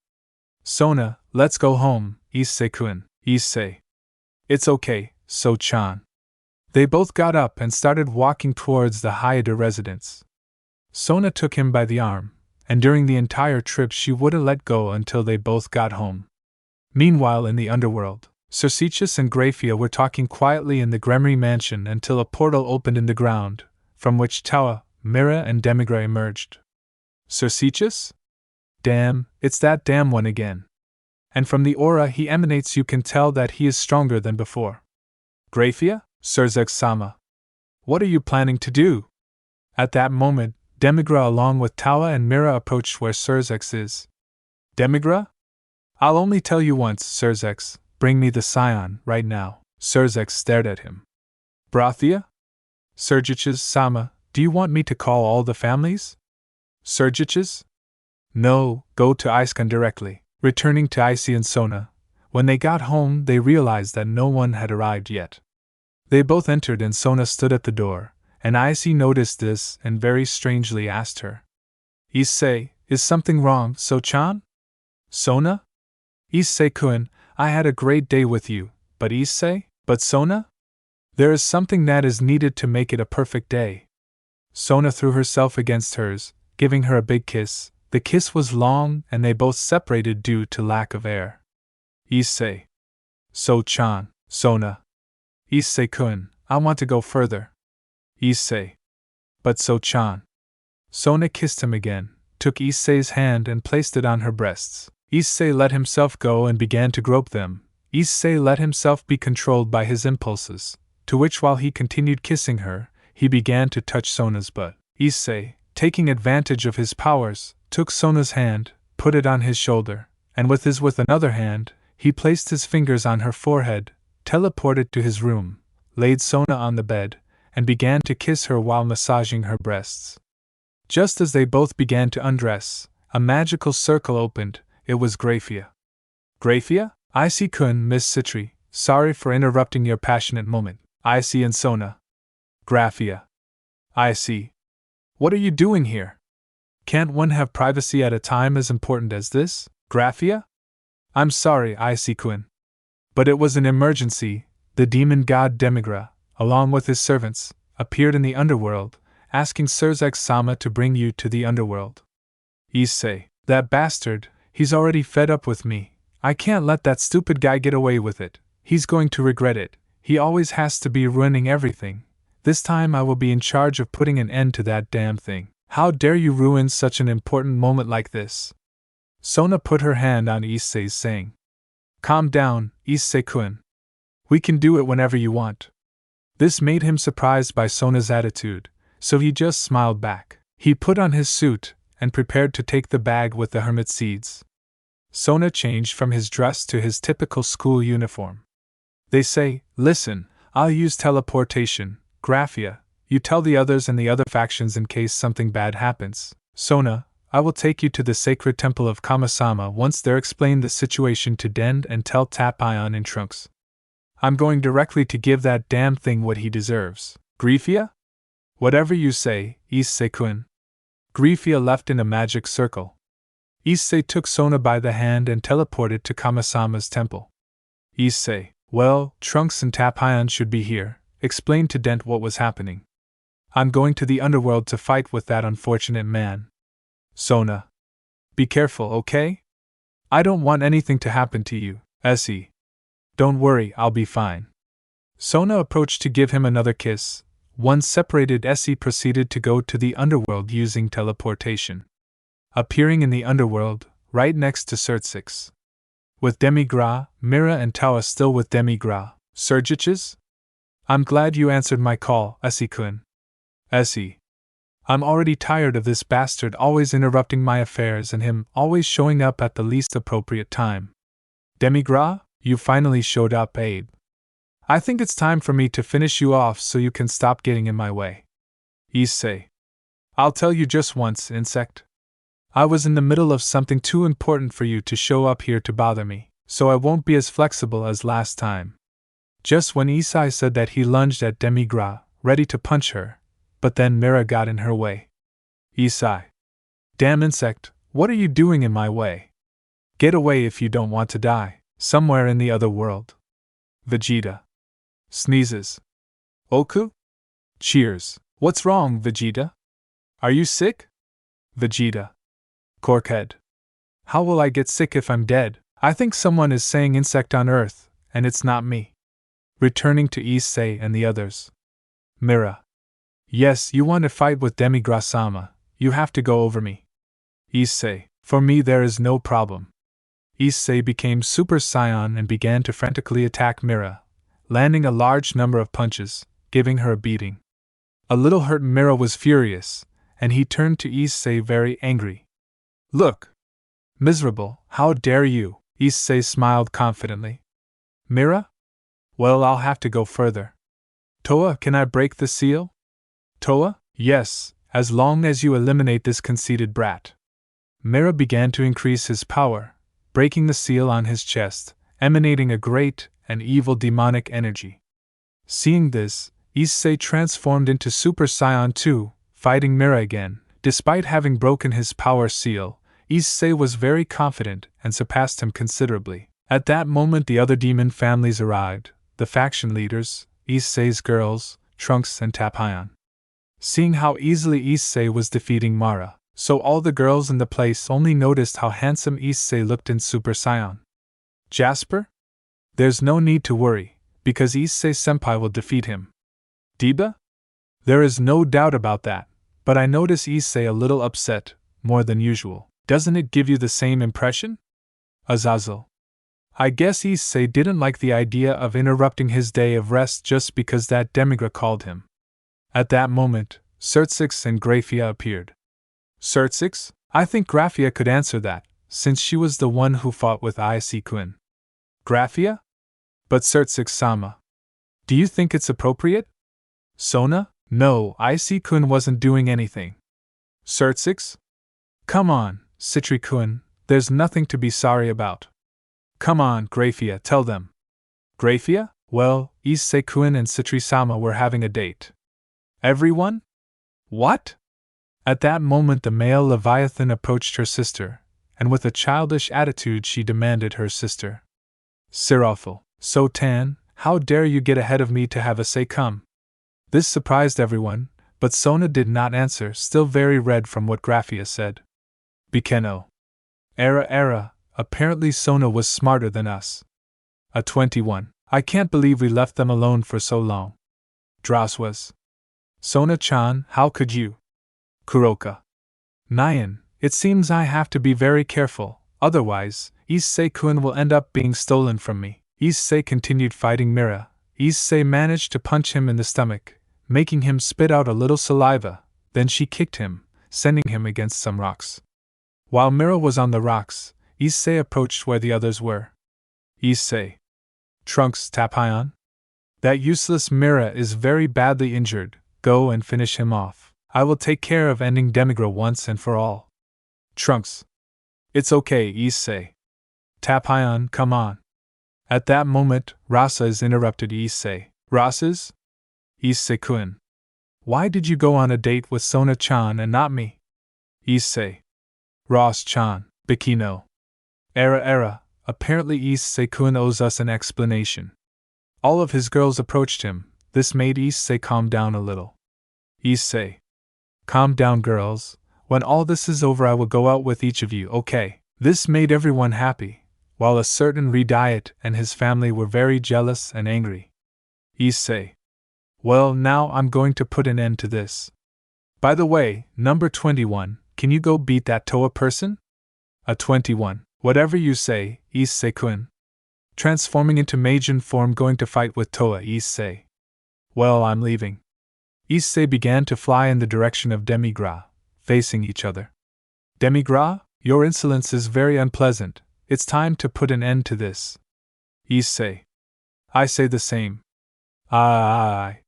Sona, let's go home, Issei-kun. Issei. It's okay, So-chan. They both got up and started walking towards the Hayate residence. Sona took him by the arm, and during the entire trip she wouldn't let go until they both got home. Meanwhile in the underworld, Circeus and Graphia were talking quietly in the Gremory mansion until a portal opened in the ground, from which Tawa, Mira and Demigra emerged. Circeus? Damn, it's that damn one again. And from the aura he emanates you can tell that he is stronger than before. Graphia? Surzex-sama. What are you planning to do? At that moment, Demigra along with Tawa and Mira approached where Surzex is. Demigra? I'll only tell you once, Surzex, bring me the Saiyan right now. Surzex stared at him. Brathia? Surzex-sama, do you want me to call all the families? Surzex? No, go to Issei directly. Returning to Issei and Sona, when they got home they realized that no one had arrived yet. They both entered and Sona stood at the door, and Issei noticed this and very strangely asked her. Issei, is something wrong, So-chan? Sona? Issei-kun, I had a great day with you, but Issei? But Sona? There is something that is needed to make it a perfect day. Sona threw herself against hers, giving her a big kiss. The kiss was long and they both separated due to lack of air. Issei. So-chan, Sona. Issei-kun, I want to go further. Issei. But So-chan. Sona kissed him again, took Issei's hand and placed it on her breasts. Issei let himself go and began to grope them. Issei let himself be controlled by his impulses, to which while he continued kissing her, he began to touch Sona's butt. Issei, taking advantage of his powers, took Sona's hand, put it on his shoulder, and with another hand, he placed his fingers on her forehead, teleported to his room, laid Sona on the bed, and began to kiss her while massaging her breasts. Just as they both began to undress, a magical circle opened. It was Graphia. Graphia? Issei-kun, Miss Citri, sorry for interrupting your passionate moment. Issei and Sona. Graphia. Issei. What are you doing here? Can't one have privacy at a time as important as this? Graphia? I'm sorry, Issei-kun. But it was an emergency. The demon god Demigra, along with his servants, appeared in the underworld, asking Surzex-sama to bring you to the underworld. Issei, that bastard, he's already fed up with me. I can't let that stupid guy get away with it. He's going to regret it. He always has to be ruining everything. This time I will be in charge of putting an end to that damn thing. How dare you ruin such an important moment like this? Sona put her hand on Issei's, saying, Calm down, Issei-kun. We can do it whenever you want. This made him surprised by Sona's attitude, so he just smiled back. He put on his suit and prepared to take the bag with the hermit seeds. Sona changed from his dress to his typical school uniform. They say, listen, I'll use teleportation. Graphia, you tell the others and the other factions in case something bad happens. Sona, I will take you to the sacred temple of Kami-sama once there. Explain the situation to Dend and tell Tap-Ion in Trunks. I'm going directly to give that damn thing what he deserves. Graphia? Whatever you say, Issei-kun. Graphia left in a magic circle. Issei took Sona by the hand and teleported to Kami-sama's temple. Issei, well, Trunks and Tap-Ion should be here. Explained to Dent what was happening. I'm going to the underworld to fight with that unfortunate man. Sona. Be careful, okay? I don't want anything to happen to you, Issei. Don't worry, I'll be fine. Sona approached to give him another kiss. Once separated, Issei proceeded to go to the underworld using teleportation. Appearing in the underworld, right next to Surzex. With Demigra, Mira and Tawa still with Demigra. Surzex? I'm glad you answered my call, Issei-kun. Issei. I'm already tired of this bastard always interrupting my affairs and him always showing up at the least appropriate time. Demigra, you finally showed up, Abe. I think it's time for me to finish you off so you can stop getting in my way. Issei. I'll tell you just once, insect. I was in the middle of something too important for you to show up here to bother me, so I won't be as flexible as last time. Just when Issei said that, he lunged at Demigra, ready to punch her. but then Mira got in her way. Issei. Damn insect, what are you doing in my way? Get away if you don't want to die, somewhere in the other world. Vegeta. Sneezes. Goku? Cheers. What's wrong, Vegeta? Are you sick? Vegeta. Corkhead. How will I get sick if I'm dead? I think someone is saying insect on Earth, and it's not me. Returning to Issei and the others. Mira. Yes, you want to fight with Demigra-sama, you have to go over me. Issei. For me there is no problem. Issei became Super Saiyan and began to frantically attack Mira, landing a large number of punches, giving her a beating. A little hurt Mira was furious, and he turned to Issei very angry. Look! Miserable, how dare you? Issei smiled confidently. Mira? Well, I'll have to go further. Toa, can I break the seal? Toa? Yes, as long as you eliminate this conceited brat. Mira began to increase his power, breaking the seal on his chest, emanating a great and evil demonic energy. Seeing this, Issei transformed into Super Saiyan 2, fighting Mira again. Despite having broken his power seal, Issei was very confident and surpassed him considerably. At that moment the other demon families arrived, the faction leaders, Issei's girls, Trunks and Tapion. Seeing how easily Issei was defeating Mara, so all the girls in the place only noticed how handsome Issei looked in Super Saiyan. Jasper? There's no need to worry, because Issei-senpai will defeat him. Diba? There is no doubt about that, but I notice Issei a little upset, more than usual. Doesn't it give you the same impression? Azazel. I guess Issei didn't like the idea of interrupting his day of rest just because that demigra called him. At that moment, Sertsix and Graphia appeared. Sertsix? I think Graphia could answer that, since she was the one who fought with Issei-kun. Graphia? But Sertsix-sama. Do you think it's appropriate? Sona? No, Issei-kun wasn't doing anything. Sertsix? Come on, Citri-kun, there's nothing to be sorry about. Come on, Graphia, tell them. Graphia? Well, Issei-kun and Citri-sama were having a date. Everyone? What? At that moment the male Leviathan approached her sister, and with a childish attitude she demanded her sister. Sirafel, Sotan, how dare you get ahead of me to have Issei come? This surprised everyone, but Sona did not answer, still very red from what Graphia said. Bikeno. Era, apparently Sona was smarter than us. A 21. I can't believe we left them alone for so long. Draswas. Sona-chan, how could you? Kuroka. Nyan, it seems I have to be very careful, otherwise, Issei-kun will end up being stolen from me. Issei continued fighting Mira. Issei managed to punch him in the stomach, making him spit out a little saliva, then she kicked him, sending him against some rocks. While Mira was on the rocks, Issei approached where the others were. Issei. Trunks, Tapion? That useless Mira is very badly injured, go and finish him off. I will take care of ending Demigra once and for all. Trunks. It's okay, Issei. Tapion, come on. At that moment, Raza interrupted Issei. Rasa's? Issei-kun. Why did you go on a date with Sona-chan and not me? Issei. Ross-chan, Bikino. Era, apparently Issei-kun owes us an explanation. All of his girls approached him, this made Issei calm down a little. Issei. Calm down, girls, when all this is over I will go out with each of you, okay? This made everyone happy, while a certain Rediet and his family were very jealous and angry. Issei. Well, now I'm going to put an end to this. By the way, number 21, can you go beat that Toa person? A 21. Whatever you say, Issei-kun. Transforming into Majin form going to fight with Toa. Issei. Well, I'm leaving. Issei began to fly in the direction of Demigra, facing each other. Demigra, your insolence is very unpleasant, it's time to put an end to this. Issei. I say the same. Aye.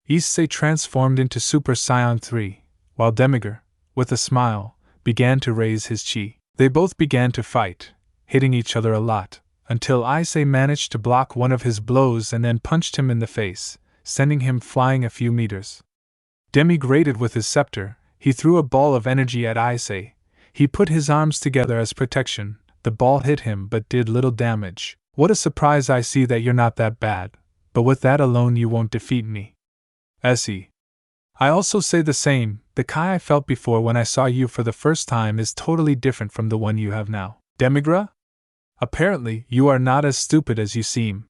Issei transformed into Super Saiyan 3, while Demigra, with a smile, began to raise his chi. They both began to fight, hitting each other a lot, until Issei managed to block one of his blows and then punched him in the face, sending him flying a few meters. Demi grated with his scepter, he threw a ball of energy at Issei. He put his arms together as protection. The ball hit him but did little damage. What a surprise, I see that you're not that bad, but with that alone you won't defeat me. Issei. I also say the same. The Kai I felt before when I saw you for the first time is totally different from the one you have now. Demigra? Apparently, you are not as stupid as you seem.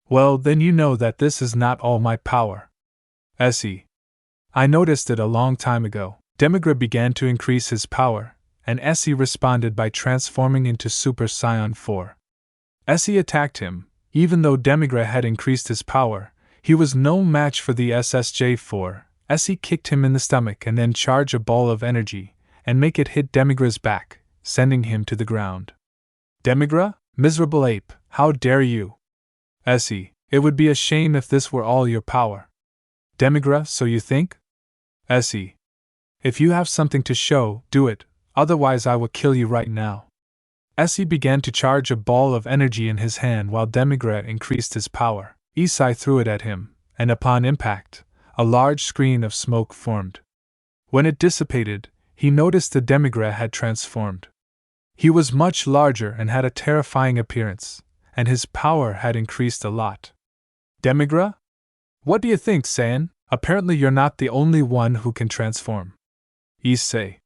Well, then you know that this is not all my power. Issei. I noticed it a long time ago. Demigra began to increase his power, and Issei responded by transforming into Super Saiyan 4. Issei attacked him. Even though Demigra had increased his power, he was no match for the SSJ4. Issei kicked him in the stomach and then charged a ball of energy, and make it hit Demigra's back, sending him to the ground. Demigra, miserable ape, how dare you? Issei, it would be a shame if this were all your power. Demigra, so you think? Issei, if you have something to show, do it, otherwise I will kill you right now. Issei began to charge a ball of energy in his hand while Demigra increased his power. Issei threw it at him, and upon impact, a large screen of smoke formed. When it dissipated, he noticed the Demigra had transformed. He was much larger and had a terrifying appearance, and his power had increased a lot. Demigra? What do you think, Saiyan? Apparently you're not the only one who can transform. Issei.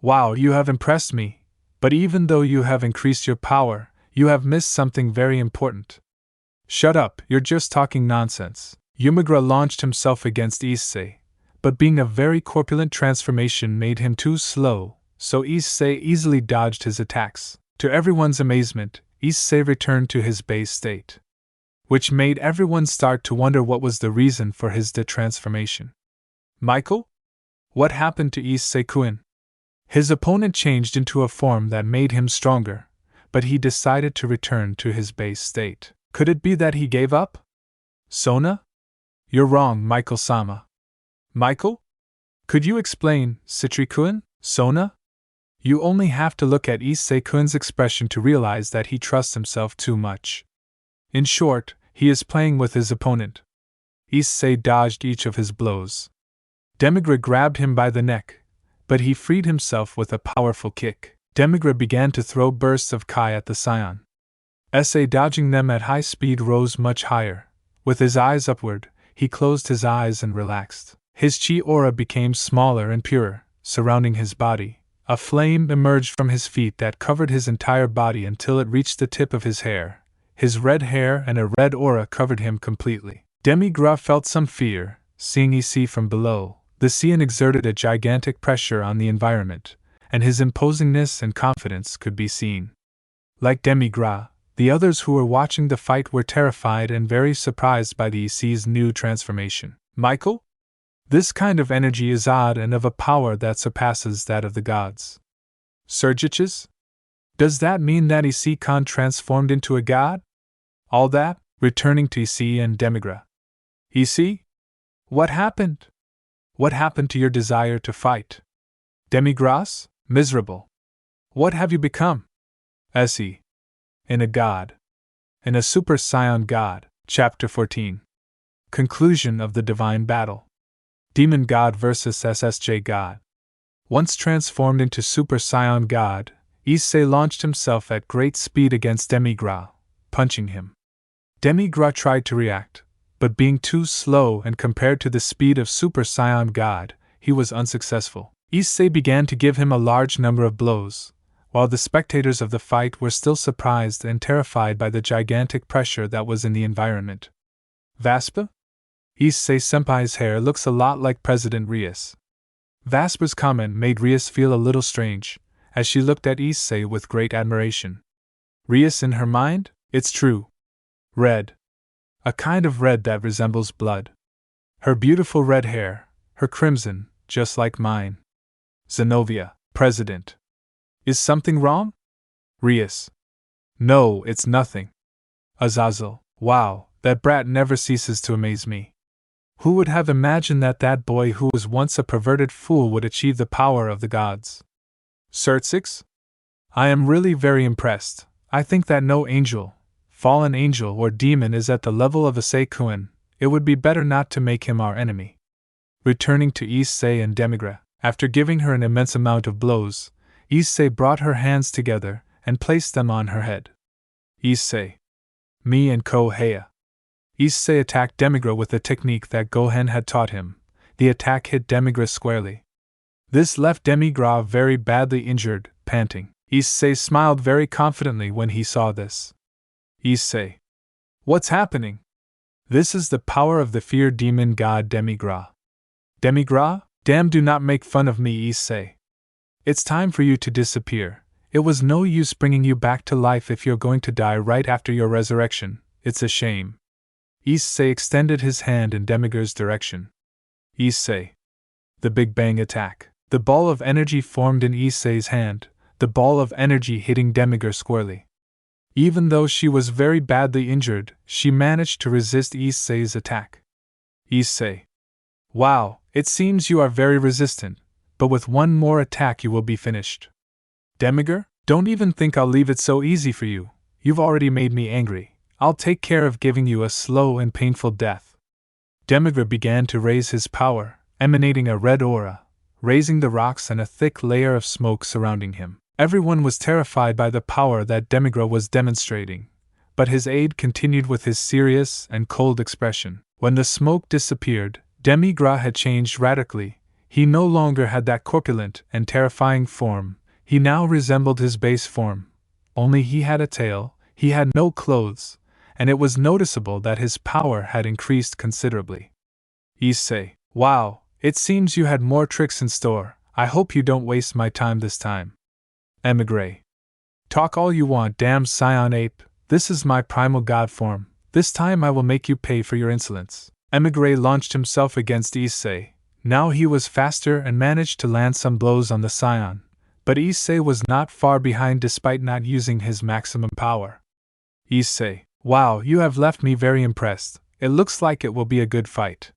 Wow, you have impressed me, but even though you have increased your power, you have missed something very important. Shut up, you're just talking nonsense. Demigra launched himself against Issei, but being a very corpulent transformation made him too slow, so Issei easily dodged his attacks. To everyone's amazement, Issei returned to his base state, which made everyone start to wonder what was the reason for his transformation. Michael? What happened to Issei-kun? His opponent changed into a form that made him stronger, but he decided to return to his base state. Could it be that he gave up? Sona? You're wrong, Michael-sama. Michael? Could you explain, Citrikun? Sona? You only have to look at Issei-kun's expression to realize that he trusts himself too much. In short, he is playing with his opponent. Issei dodged each of his blows. Demigra grabbed him by the neck, but he freed himself with a powerful kick. Demigra began to throw bursts of Kai at the Saiyan. Issei, dodging them at high speed, rose much higher. With his eyes upward, he closed his eyes and relaxed. His chi aura became smaller and purer, surrounding his body. A flame emerged from his feet that covered his entire body until it reached the tip of his hair. His red hair and a red aura covered him completely. Demigra felt some fear, seeing Issei from below. The Saiyan exerted a gigantic pressure on the environment, and his imposingness and confidence could be seen. Like Demigra, the others who were watching the fight were terrified and very surprised by the Issei's new transformation. Michael? This kind of energy is odd and of a power that surpasses that of the gods. Surgiches? Does that mean that Issei-kun transformed into a god? All that? Returning to Issei and Demigra. Issei? What happened? What happened to your desire to fight? Demigras? Miserable. What have you become? Issei. In a god. In a Super Saiyan god. Chapter 14. Conclusion of the Divine Battle. Demon God vs. SSJ God. Once transformed into Super Saiyan God, Issei launched himself at great speed against Demigra, punching him. Demigra tried to react, but being too slow and compared to the speed of Super Saiyan God, he was unsuccessful. Issei began to give him a large number of blows, while the spectators of the fight were still surprised and terrified by the gigantic pressure that was in the environment. Vaspa? Issei-senpai's hair looks a lot like President Rias. Vaspa's comment made Rias feel a little strange, as she looked at Issei with great admiration. Rias in her mind? It's true. Red. A kind of red that resembles blood. Her beautiful red hair, her crimson, just like mine. Zenobia, President. Is something wrong? Rias. No, it's nothing. Azazel, wow, that brat never ceases to amaze me. Who would have imagined that that boy who was once a perverted fool would achieve the power of the gods? Certsix? I am really very impressed. I think that no angel, fallen angel or demon is at the level of Issei-kun. It would be better not to make him our enemy. Returning to Issei and Demigra, after giving her an immense amount of blows, Issei brought her hands together and placed them on her head. Issei. Me and Kuoh. Issei attacked Demigra with the technique that Gohan had taught him. The attack hit Demigra squarely. This left Demigra very badly injured, panting. Issei smiled very confidently when he saw this. Issei. What's happening? This is the power of the fear demon god Demigra. Demigra? Damn, do not make fun of me, Issei. It's time for you to disappear. It was no use bringing you back to life if you're going to die right after your resurrection. It's a shame. Issei extended his hand in Demigra's direction. Issei. The Big Bang attack. The ball of energy formed in Issei's hand, the ball of energy hitting Demigra squarely. Even though she was very badly injured, she managed to resist Issei's attack. Issei. Wow, it seems you are very resistant, but with one more attack you will be finished. Demigra, don't even think I'll leave it so easy for you. You've already made me angry. I'll take care of giving you a slow and painful death. Demigra began to raise his power, emanating a red aura, raising the rocks and a thick layer of smoke surrounding him. Everyone was terrified by the power that Demigra was demonstrating, but his aide continued with his serious and cold expression. When the smoke disappeared, Demigra had changed radically. He no longer had that corpulent and terrifying form. He now resembled his base form. Only he had a tail, he had no clothes, and it was noticeable that his power had increased considerably. Issei. Wow, it seems you had more tricks in store. I hope you don't waste my time this time. Emigre. Talk all you want, damn Saiyan ape. This is my primal god form. This time I will make you pay for your insolence. Emigre launched himself against Issei. Now he was faster and managed to land some blows on the Saiyan. But Issei was not far behind despite not using his maximum power. Issei. Wow, you have left me very impressed. It looks like it will be a good fight.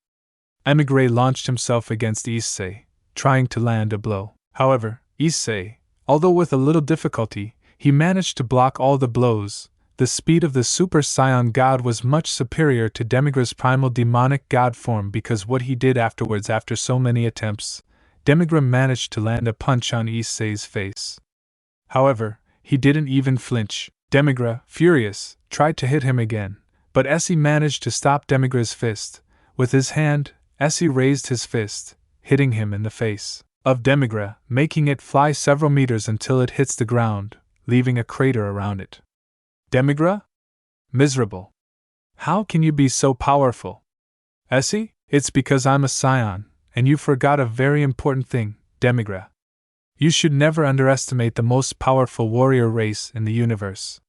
Emigre launched himself against Issei, trying to land a blow. However, Issei, although with a little difficulty, he managed to block all the blows. The speed of the Super Saiyan God was much superior to Demigra's primal demonic god form because what he did afterwards after so many attempts, Demigra managed to land a punch on Issei's face. However, he didn't even flinch. Demigra, furious, tried to hit him again, but Issei managed to stop Demigra's fist. With his hand, Issei raised his fist, hitting him in the face of Demigra, making it fly several meters until it hits the ground, leaving a crater around it. Demigra? Miserable. How can you be so powerful? Issei, it's because I'm a Saiyan, and you forgot a very important thing, Demigra. You should never underestimate the most powerful warrior race in the universe.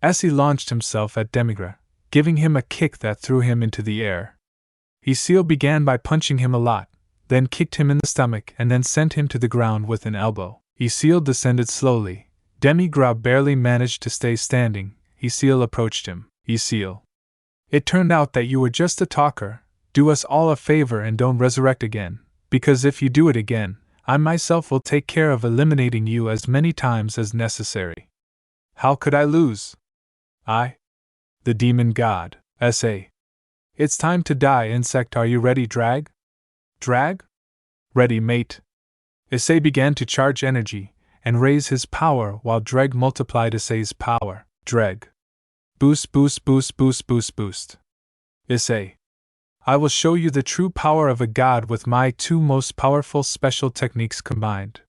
Issei launched himself at Demigra, giving him a kick that threw him into the air. Issei began by punching him a lot, then kicked him in the stomach and then sent him to the ground with an elbow. Issei descended slowly. Demigra barely managed to stay standing. Issei approached him. Issei. It turned out that you were just a talker. Do us all a favor and don't resurrect again, because if you do it again, I myself will take care of eliminating you as many times as necessary. How could I lose? I? The demon god, Issei. It's time to die, insect. Are you ready, Drag? Drag? Ready, mate. Issei began to charge energy and raise his power while Dreg multiplied Issei's power. Dreg. Boost, boost, boost, boost, boost, boost. Issei. I will show you the true power of a god with my two most powerful special techniques combined.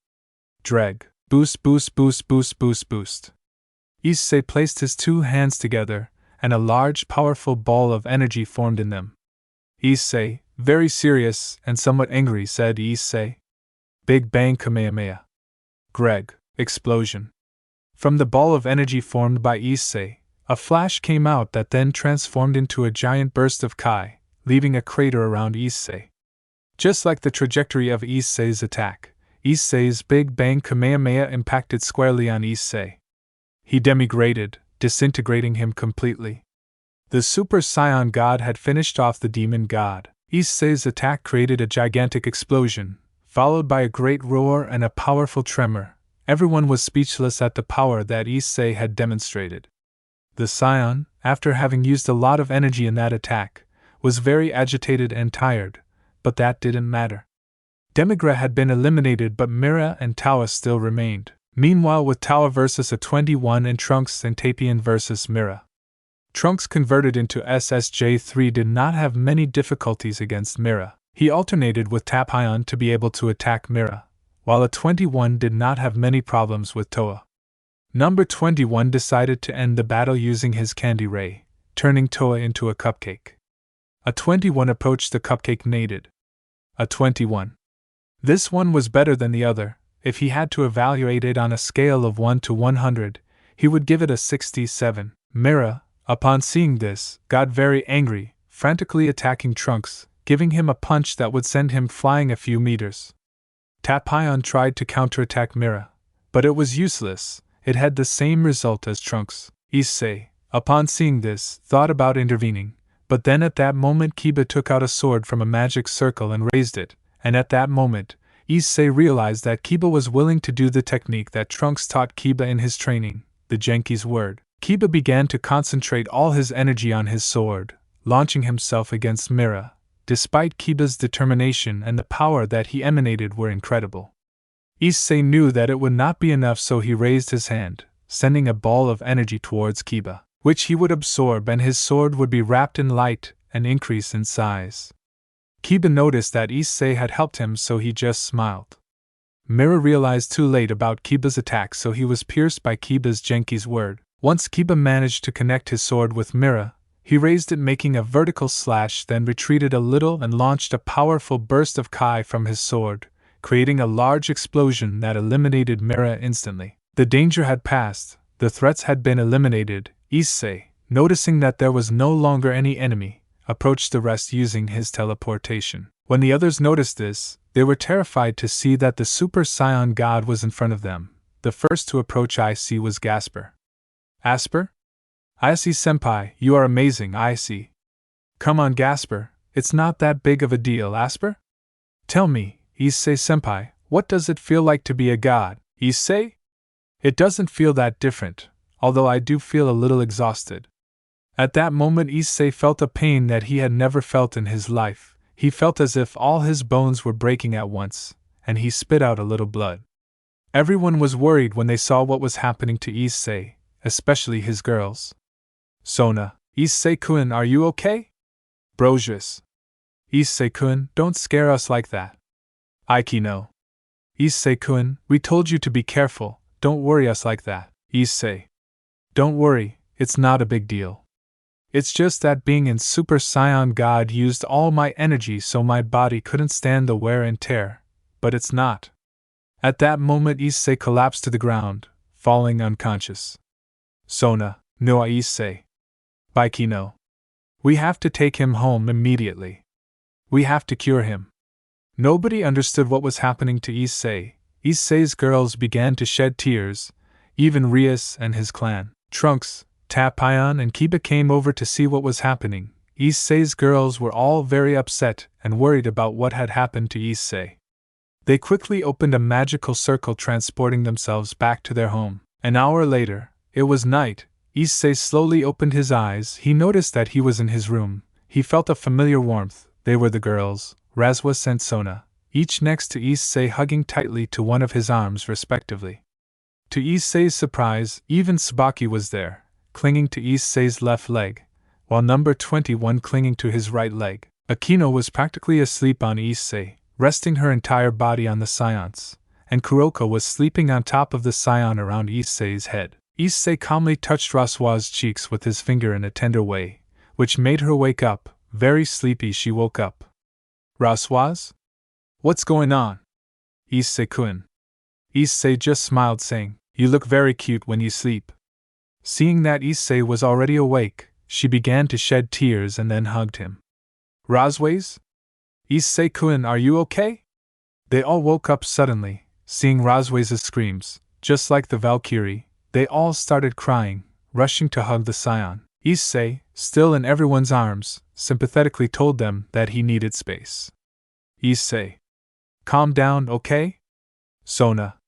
Dreg. Boost, boost, boost, boost, boost, boost. Issei placed his two hands together, and a large, powerful ball of energy formed in them. Issei, very serious and somewhat angry, said Issei. Big Bang Kamehameha. Greg. Explosion. From the ball of energy formed by Issei, a flash came out that then transformed into a giant burst of Kai, leaving a crater around Issei. Just like the trajectory of Issei's attack, Issei's Big Bang Kamehameha impacted squarely on Issei. He demigraded, disintegrating him completely. The Super Saiyan God had finished off the demon god. Issei's attack created a gigantic explosion, followed by a great roar and a powerful tremor. Everyone was speechless at the power that Issei had demonstrated. The Saiyan, after having used a lot of energy in that attack, was very agitated and tired, but that didn't matter. Demigra had been eliminated, but Mira and Tawa still remained. Meanwhile, with Tawa versus a 21 and Trunks and Tapian versus Mira. Trunks, converted into SSJ3, did not have many difficulties against Mira. He alternated with Tapion to be able to attack Mira, while a 21 did not have many problems with Toa. Number 21 decided to end the battle using his candy ray, turning Toa into a cupcake. A 21 approached the cupcake knighted. A 21. This one was better than the other. If he had to evaluate it on a scale of 1 to 100, he would give it a 67. Mira, upon seeing this, got very angry, frantically attacking Trunks, giving him a punch that would send him flying a few meters. Tapion tried to counterattack Mira, but it was useless. It had the same result as Trunks. Issei, upon seeing this, thought about intervening, but then at that moment Kiba took out a sword from a magic circle and raised it, and at that moment, Issei realized that Kiba was willing to do the technique that Trunks taught Kiba in his training, the Genki's word. Kiba began to concentrate all his energy on his sword, launching himself against Mira. Despite Kiba's determination and the power that he emanated were incredible. Issei knew that it would not be enough, so he raised his hand, sending a ball of energy towards Kiba, which he would absorb, and his sword would be wrapped in light and increase in size. Kiba noticed that Issei had helped him, so he just smiled. Mira realized too late about Kiba's attack, so he was pierced by Kiba's Genki's word. Once Kiba managed to connect his sword with Mira, he raised it, making a vertical slash, then retreated a little and launched a powerful burst of Kai from his sword, creating a large explosion that eliminated Mira instantly. The danger had passed, the threats had been eliminated. Issei, noticing that there was no longer any enemy, approached the rest using his teleportation. When the others noticed this, they were terrified to see that the Super Saiyan God was in front of them. The first to approach Issei was Gasper. Asper? Issei senpai, you are amazing, Issei. Come on, Gasper, it's not that big of a deal, Asper? Tell me, Issei senpai, what does it feel like to be a god? Issei? It doesn't feel that different, although I do feel a little exhausted. At that moment, Issei felt a pain that he had never felt in his life. He felt as if all his bones were breaking at once, and he spit out a little blood. Everyone was worried when they saw what was happening to Issei, especially his girls. Sona, Issei-kun, are you okay? Brosius. Issei-kun, don't scare us like that. Aikino. Issei-kun, we told you to be careful, don't worry us like that. Issei. Don't worry, it's not a big deal. It's just that being in Super Saiyan God used all my energy, so my body couldn't stand the wear and tear, but it's not. At that moment Issei collapsed to the ground, falling unconscious. Sona, no Issei. Baikino. We have to take him home immediately. We have to cure him. Nobody understood what was happening to Issei. Issei's girls began to shed tears, even Rias and his clan. Trunks, Tapion and Kiba came over to see what was happening. Issei's girls were all very upset and worried about what had happened to Issei. They quickly opened a magical circle, transporting themselves back to their home. An hour later, it was night. Issei slowly opened his eyes. He noticed that he was in his room. He felt a familiar warmth. They were the girls, Razwas and Sona, each next to Issei, hugging tightly to one of his arms respectively. To Issei's surprise, even Tsubaki was there, clinging to Issei's left leg, while number 21 clinging to his right leg. Akino was practically asleep on Issei, resting her entire body on the Saiyans, and Kuroko was sleeping on top of the Saiyan around Issei's head. Issei calmly touched Raswa's cheeks with his finger in a tender way, which made her wake up. Very sleepy, she woke up. Raswas? What's going on? Issei-kun. Issei just smiled, saying, You look very cute when you sleep. Seeing that Issei was already awake, she began to shed tears and then hugged him. Rasways? Issei-kun, are you okay? They all woke up suddenly, seeing Rasways' screams. Just like the Valkyrie, they all started crying, rushing to hug the Saiyan. Issei, still in everyone's arms, sympathetically told them that he needed space. Issei. Calm down, okay? Sona.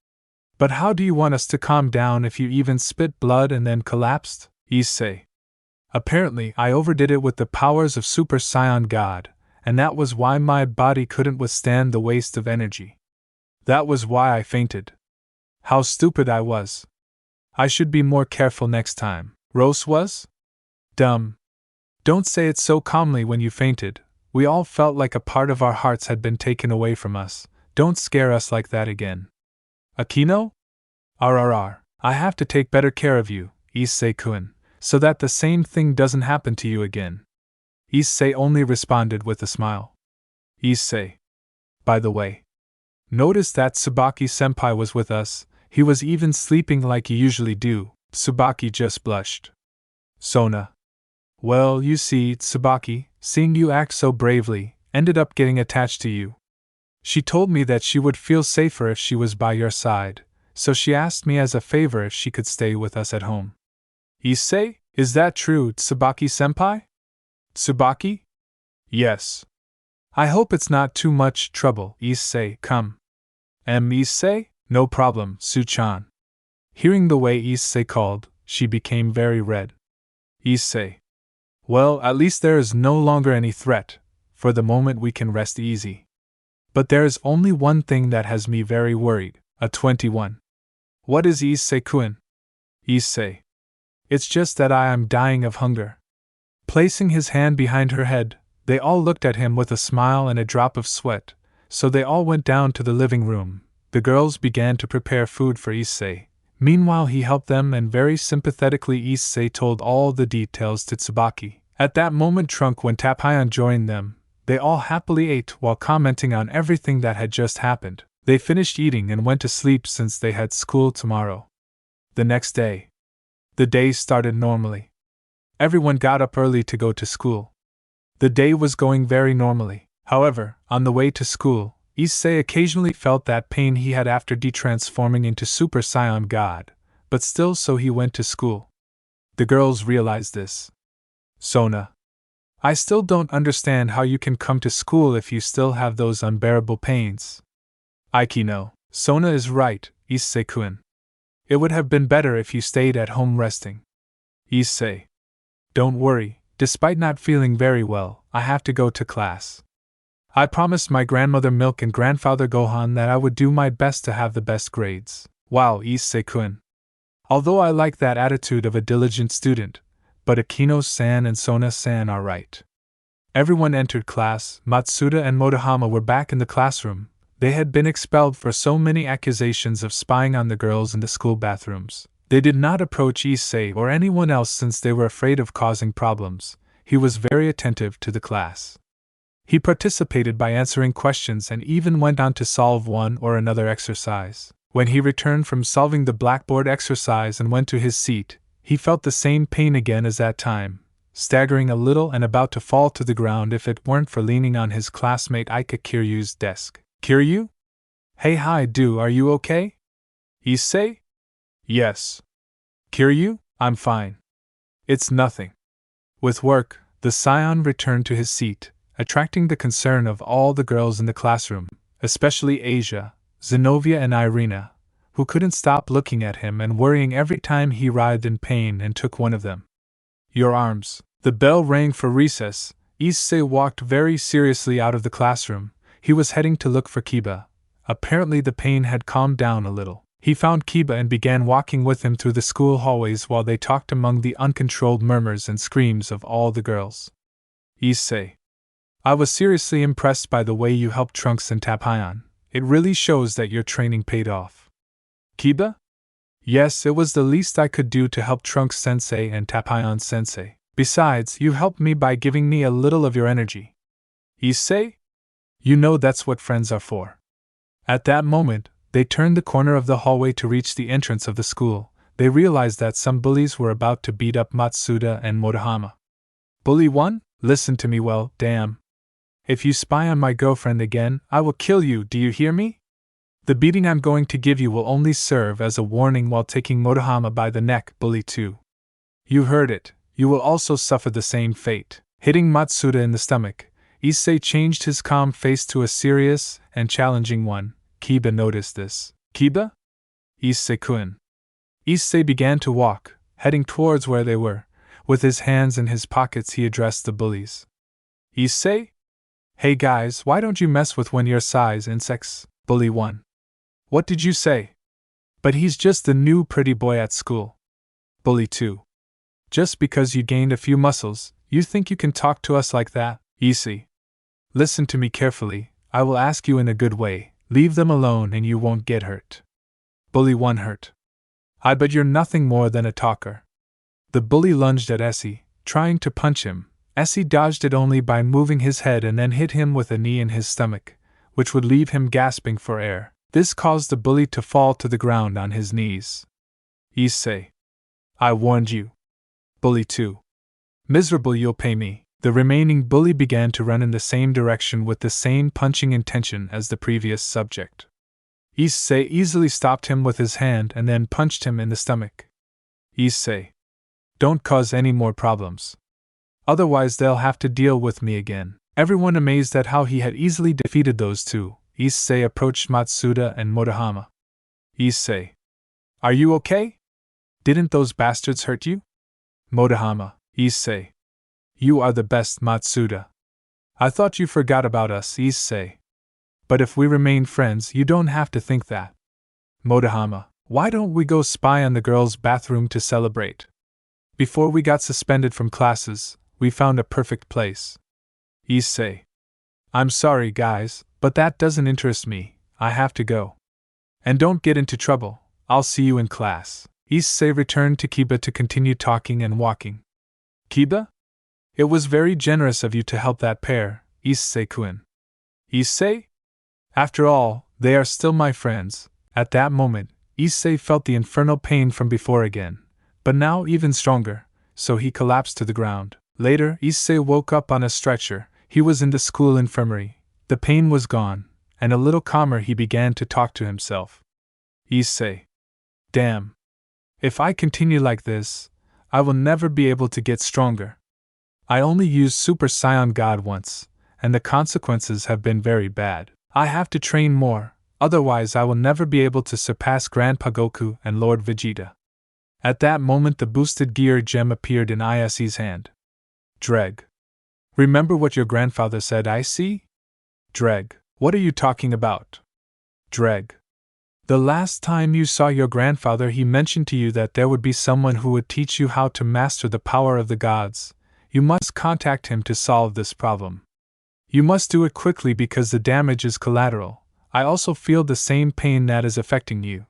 But how do you want us to calm down if you even spit blood and then collapsed? Issei. Apparently, I overdid it with the powers of Super Saiyan God, and that was why my body couldn't withstand the waste of energy. That was why I fainted. How stupid I was. I should be more careful next time. Rose was? Dumb. Don't say it so calmly when you fainted. We all felt like a part of our hearts had been taken away from us. Don't scare us like that again. Akino? RRR. I have to take better care of you, Issei-kun, so that the same thing doesn't happen to you again. Issei only responded with a smile. Issei. By the way. Notice that Tsubaki-senpai was with us. He was even sleeping like you usually do. Tsubaki just blushed. Sona. Well, you see, Tsubaki, seeing you act so bravely, ended up getting attached to you. She told me that she would feel safer if she was by your side, so she asked me as a favor if she could stay with us at home. Issei, is that true, Tsubaki-senpai? Tsubaki? Yes. I hope it's not too much trouble, Issei, come. Issei? No problem, Su-chan. Hearing the way Issei called, she became very red. Issei. Well, at least there is no longer any threat. For the moment we can rest easy. But there is only one thing that has me very worried, a 21. What is Issei-kun? Issei. It's just that I am dying of hunger. Placing his hand behind her head, they all looked at him with a smile and a drop of sweat, so they all went down to the living room. The girls began to prepare food for Issei. Meanwhile he helped them, and very sympathetically Issei told all the details to Tsubaki. At that moment Trunk when Tapion joined them, they all happily ate while commenting on everything that had just happened. They finished eating and went to sleep since they had school tomorrow. The next day. The day started normally. Everyone got up early to go to school. The day was going very normally. However, on the way to school, Issei occasionally felt that pain he had after detransforming into Super Saiyan God, but still so he went to school. The girls realized this. Sona. I still don't understand how you can come to school if you still have those unbearable pains. Aikino. Sona is right, Issei-kun. It would have been better if you stayed at home resting. Issei. Don't worry, despite not feeling very well, I have to go to class. I promised my grandmother Milk and grandfather Gohan that I would do my best to have the best grades. Wow, Issei-kun. Although I like that attitude of a diligent student, but Akino-san and Sona-san are right. Everyone entered class. Matsuda and Motohama were back in the classroom. They had been expelled for so many accusations of spying on the girls in the school bathrooms. They did not approach Issei or anyone else since they were afraid of causing problems. He was very attentive to the class. He participated by answering questions and even went on to solve one or another exercise. When he returned from solving the blackboard exercise and went to his seat, he felt the same pain again as that time, staggering a little and about to fall to the ground if it weren't for leaning on his classmate Ika Kiryu's desk. Kiryu? Hey, hi, are you okay? Issei? Yes. Kiryu, I'm fine. It's nothing. With work, the Saiyan returned to his seat, attracting the concern of all the girls in the classroom, especially Asia, Zenobia and Irina, who couldn't stop looking at him and worrying every time he writhed in pain and took one of them. Your arms. The bell rang for recess. Issei walked very seriously out of the classroom. He was heading to look for Kiba. Apparently the pain had calmed down a little. He found Kiba and began walking with him through the school hallways while they talked among the uncontrolled murmurs and screams of all the girls. Issei. I was seriously impressed by the way you helped Trunks and Tapion. It really shows that your training paid off. Kiba? Yes, it was the least I could do to help Trunks-sensei and Tapion-sensei. Besides, you helped me by giving me a little of your energy. Issei? You know that's what friends are for. At that moment, they turned the corner of the hallway to reach the entrance of the school. They realized that some bullies were about to beat up Matsuda and Motohama. Bully 1? Listen to me well, damn. If you spy on my girlfriend again, I will kill you, do you hear me? The beating I'm going to give you will only serve as a warning while taking Motohama by the neck, Bully 2. You heard it, you will also suffer the same fate. Hitting Matsuda in the stomach, Issei changed his calm face to a serious and challenging one. Kiba noticed this. Kiba? Issei-kun. Issei began to walk, heading towards where they were. With his hands in his pockets he addressed the bullies. Issei? Hey guys, why don't you mess with one your size insects? Bully 1. What did you say? But he's just the new pretty boy at school. Bully 2. Just because you gained a few muscles, you think you can talk to us like that? Issei. Listen to me carefully, I will ask you in a good way, leave them alone and you won't get hurt. Bully 1 hurt. I bet you're nothing more than a talker. The bully lunged at Issei, trying to punch him. Issei dodged it only by moving his head and then hit him with a knee in his stomach, which would leave him gasping for air. This caused the bully to fall to the ground on his knees. Issei. I warned you. Bully 2. Miserable, you'll pay me. The remaining bully began to run in the same direction with the same punching intention as the previous subject. Issei easily stopped him with his hand and then punched him in the stomach. Issei. Don't cause any more problems. Otherwise they'll have to deal with me again. Everyone amazed at how he had easily defeated those two, Issei approached Matsuda and Motohama. Issei. Are you okay? Didn't those bastards hurt you? Motohama. Issei. You are the best, Matsuda. I thought you forgot about us, Issei. But if we remain friends, you don't have to think that. Motohama. Why don't we go spy on the girls' bathroom to celebrate? Before we got suspended from classes, we found a perfect place. Issei. I'm sorry, guys, but that doesn't interest me. I have to go. And don't get into trouble. I'll see you in class. Issei returned to Kiba to continue talking and walking. Kiba? It was very generous of you to help that pair, Issei-kun. Issei? After all, they are still my friends. At that moment, Issei felt the infernal pain from before again, but now even stronger, so he collapsed to the ground. Later, Issei woke up on a stretcher. He was in the school infirmary. The pain was gone, and a little calmer he began to talk to himself. Issei. Damn. If I continue like this, I will never be able to get stronger. I only used Super Saiyan God once, and the consequences have been very bad. I have to train more, otherwise I will never be able to surpass Grandpa Goku and Lord Vegeta. At that moment the boosted gear gem appeared in Issei's hand. Dreg. Remember what your grandfather said, Issei? Dreg. What are you talking about? Dreg. The last time you saw your grandfather, he mentioned to you that there would be someone who would teach you how to master the power of the gods. You must contact him to solve this problem. You must do it quickly because the damage is collateral. I also feel the same pain that is affecting you.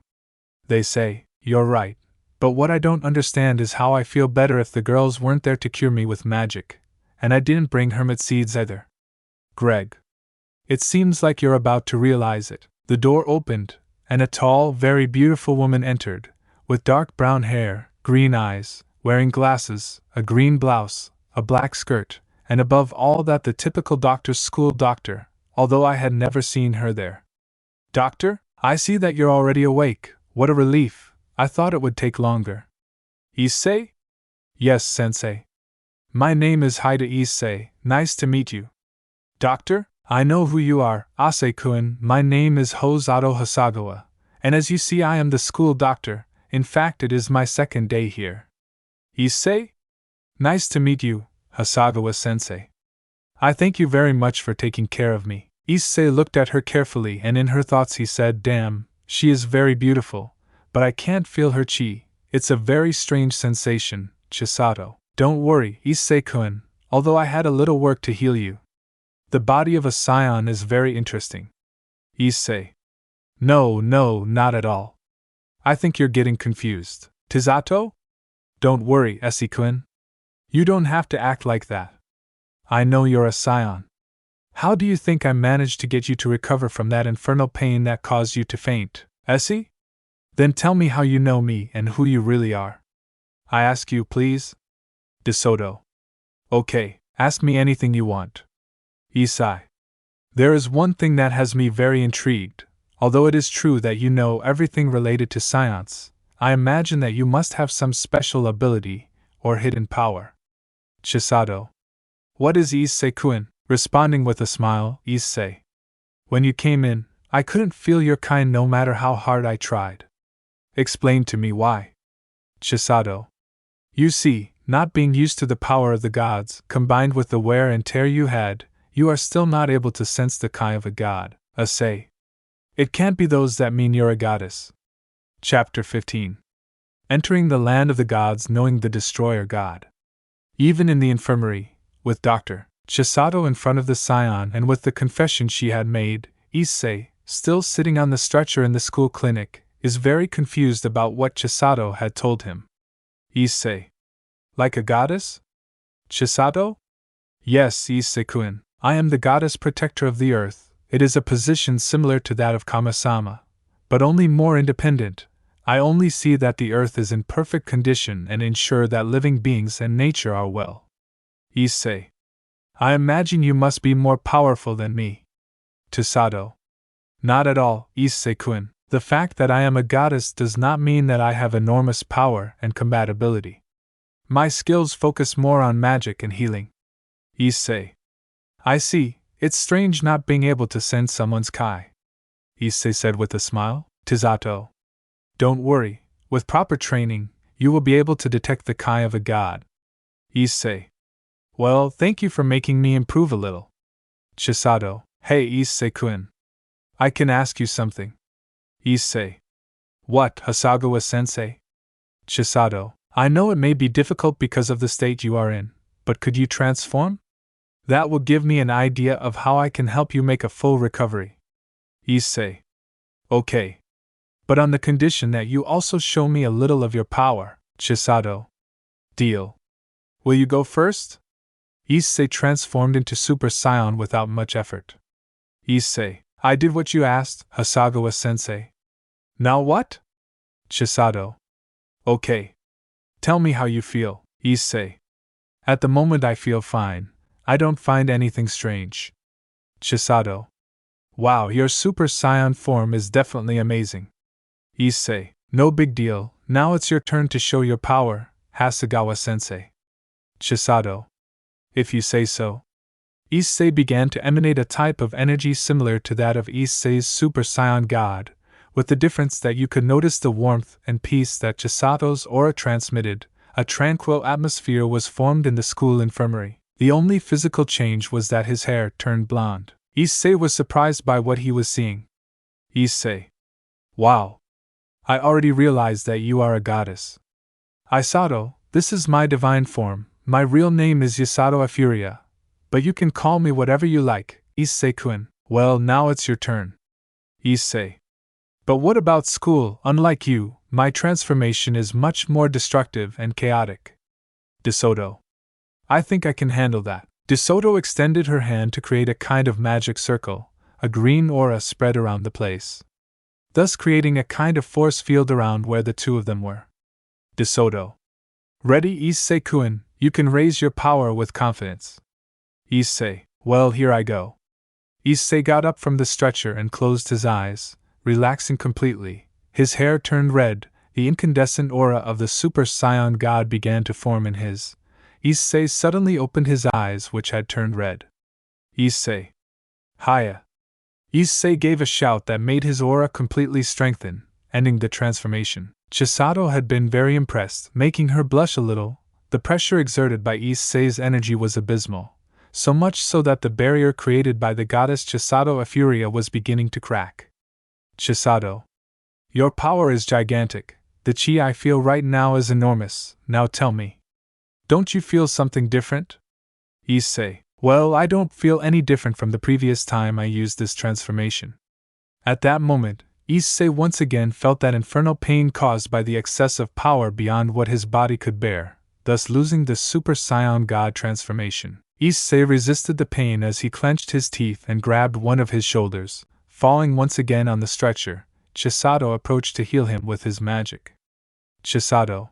They say, you're right, but what I don't understand is how I feel better if the girls weren't there to cure me with magic, and I didn't bring hermit seeds either. Greg. It seems like you're about to realize it. The door opened, and a tall, very beautiful woman entered, with dark brown hair, green eyes, wearing glasses, a green blouse, a black skirt, and above all that the typical doctor's school doctor, although I had never seen her there. Doctor, I see that you're already awake. What a relief. I thought it would take longer. Issei? Yes, sensei. My name is Haida Issei. Nice to meet you. Doctor, I know who you are, Issei-kun. My name is Hosato Hasagawa, and as you see I am the school doctor. In fact, it is my second day here. Issei? Nice to meet you, Hasagawa-sensei. I thank you very much for taking care of me. Issei looked at her carefully and in her thoughts he said, damn, she is very beautiful, but I can't feel her chi. It's a very strange sensation, Chisato. Don't worry, Issei-kun, although I had a little work to heal you. The body of a Saiyan is very interesting. Issei. No, not at all. I think you're getting confused. Chisato? Don't worry, Issei-kun. You don't have to act like that. I know you're a Saiyan. How do you think I managed to get you to recover from that infernal pain that caused you to faint, Issei? Then tell me how you know me and who you really are. I ask you, please? DeSoto. Okay, ask me anything you want. Issei. There is one thing that has me very intrigued. Although it is true that you know everything related to science, I imagine that you must have some special ability or hidden power. Chisato. What is Issei-kun? Responding with a smile, Issei. When you came in, I couldn't feel your kind no matter how hard I tried. Explain to me why. Chisato. You see, not being used to the power of the gods, combined with the wear and tear you had, you are still not able to sense the Kai of a god, Issei. It can't be those that mean you're a goddess. Chapter 15. Entering the land of the gods knowing the destroyer god. Even in the infirmary, with Dr. Chisato in front of the Saiyan and with the confession she had made, Issei, still sitting on the stretcher in the school clinic, is very confused about what Chisato had told him. Issei. Like a goddess? Chisato? Yes, Issei-kun, I am the goddess protector of the earth. It is a position similar to that of Kami-sama, but only more independent. I only see that the earth is in perfect condition and ensure that living beings and nature are well. Issei. I imagine you must be more powerful than me. Chisato. Not at all, Issei-kun. The fact that I am a goddess does not mean that I have enormous power and compatibility. My skills focus more on magic and healing. Issei. I see, it's strange not being able to sense someone's Kai. Issei said with a smile. Chisato. Don't worry, with proper training, you will be able to detect the Kai of a god. Issei. Well, thank you for making me improve a little. Chisato. Hey Issei-kun. I can ask you something. Issei. What, Hasagawa-sensei? Chisato. I know it may be difficult because of the state you are in, but could you transform? That will give me an idea of how I can help you make a full recovery. Issei. Okay. But on the condition that you also show me a little of your power, Chisato. Deal. Will you go first? Issei transformed into Super Saiyan without much effort. Issei. I did what you asked, Hasagawa-sensei. Now what? Chisato. Okay. Tell me how you feel, Issei. At the moment I feel fine. I don't find anything strange. Chisato. Wow, your Super Saiyan form is definitely amazing. Issei. No big deal, now it's your turn to show your power, Hasagawa-sensei. Chisato. If you say so. Issei began to emanate a type of energy similar to that of Issei's Super Saiyan god, with the difference that you could notice the warmth and peace that Chisato's aura transmitted. A tranquil atmosphere was formed in the school infirmary. The only physical change was that his hair turned blonde. Issei was surprised by what he was seeing. Issei. Wow. I already realized that you are a goddess. Isato, this is my divine form. My real name is Yasato Afuria. But you can call me whatever you like, Issei-kun. Well, now it's your turn. Issei. But what about school? Unlike you, my transformation is much more destructive and chaotic. DeSoto. I think I can handle that. DeSoto extended her hand to create a kind of magic circle. A green aura spread around the place, thus creating a kind of force field around where the two of them were. DeSoto. Ready, Issei-kun, you can raise your power with confidence. Issei. Well, here I go. Issei got up from the stretcher and closed his eyes, relaxing completely. His hair turned red, the incandescent aura of the Super Saiyan god began to form in his. Issei suddenly opened his eyes, which had turned red. Issei. Hiya. Issei gave a shout that made his aura completely strengthen, ending the transformation. Chisato had been very impressed, making her blush a little. The pressure exerted by Issei's energy was abysmal, so much so that the barrier created by the goddess Chisato Afuria was beginning to crack. Chisato. Your power is gigantic. The chi I feel right now is enormous. Now tell me. Don't you feel something different? Issei. Well, I don't feel any different from the previous time I used this transformation. At that moment, Issei once again felt that infernal pain caused by the excess of power beyond what his body could bear, thus losing the Super Saiyan God transformation. Issei resisted the pain as he clenched his teeth and grabbed one of his shoulders. Falling once again on the stretcher, Chisato approached to heal him with his magic. Chisato.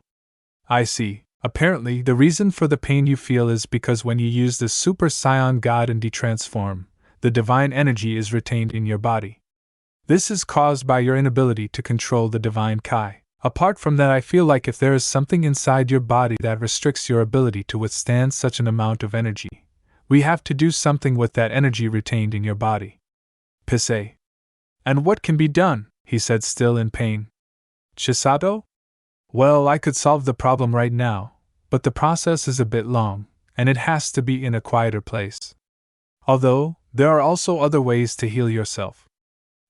I see. Apparently, the reason for the pain you feel is because when you use the Super Saiyan God and detransform, the divine energy is retained in your body. This is caused by your inability to control the divine Kai. Apart from that, I feel like if there is something inside your body that restricts your ability to withstand such an amount of energy, we have to do something with that energy retained in your body. Issei. And what can be done? He said, still in pain. Chisato? Well, I could solve the problem right now, but the process is a bit long, and it has to be in a quieter place. Although, there are also other ways to heal yourself.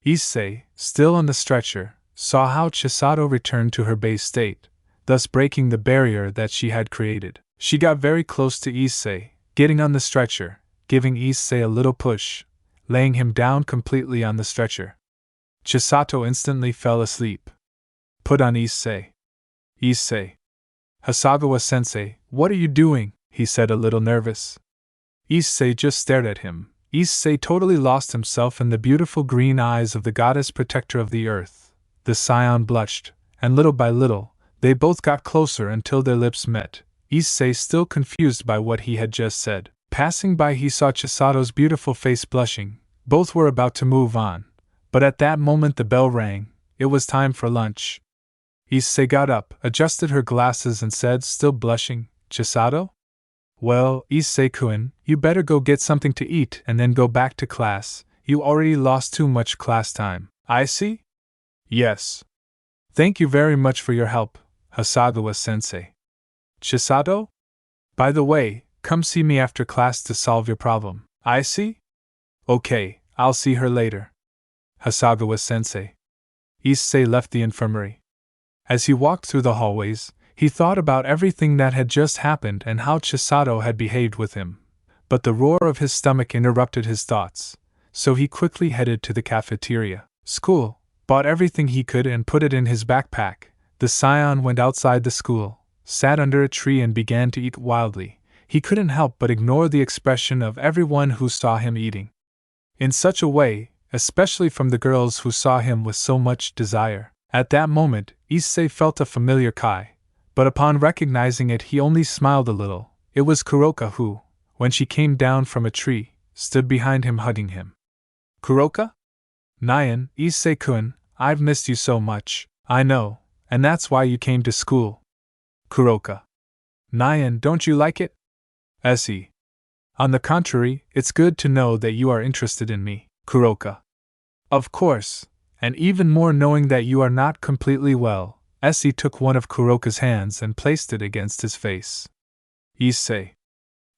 Issei, still on the stretcher, saw how Chisato returned to her base state, thus breaking the barrier that she had created. She got very close to Issei, getting on the stretcher, giving Issei a little push, laying him down completely on the stretcher. Chisato instantly fell asleep. Put on Issei. Issei. Hasagawa-sensei, what are you doing? He said, a little nervous. Issei just stared at him. Issei totally lost himself in the beautiful green eyes of the goddess protector of the earth. The scion blushed, and little by little, they both got closer until their lips met. Issei still confused by what he had just said. Passing by, he saw Chisato's beautiful face blushing. Both were about to move on, but at that moment the bell rang. It was time for lunch. Issei got up, adjusted her glasses and said, still blushing, Chisato? Well, Issei-kun, you better go get something to eat and then go back to class. You already lost too much class time. I see? Yes. Thank you very much for your help, Hasagawa-sensei. Chisato? By the way, come see me after class to solve your problem. I see? Okay, I'll see her later. Hasagawa-sensei. Issei left the infirmary. As he walked through the hallways, he thought about everything that had just happened and how Chisato had behaved with him. But the roar of his stomach interrupted his thoughts, so he quickly headed to the cafeteria. School, bought everything he could and put it in his backpack. The scion went outside the school, sat under a tree and began to eat wildly. He couldn't help but ignore the expression of everyone who saw him eating. In such a way, especially from the girls who saw him with so much desire. At that moment, Issei felt a familiar kai, but upon recognizing it he only smiled a little. It was Kuroka who, when she came down from a tree, stood behind him hugging him. Kuroka? Nyan, Issei-kun, I've missed you so much. I know, and that's why you came to school. Kuroka. Nyan, don't you like it? Issei. On the contrary, it's good to know that you are interested in me. Kuroka. Of course, and even more knowing that you are not completely well. Issei took one of Kuroka's hands and placed it against his face. Issei.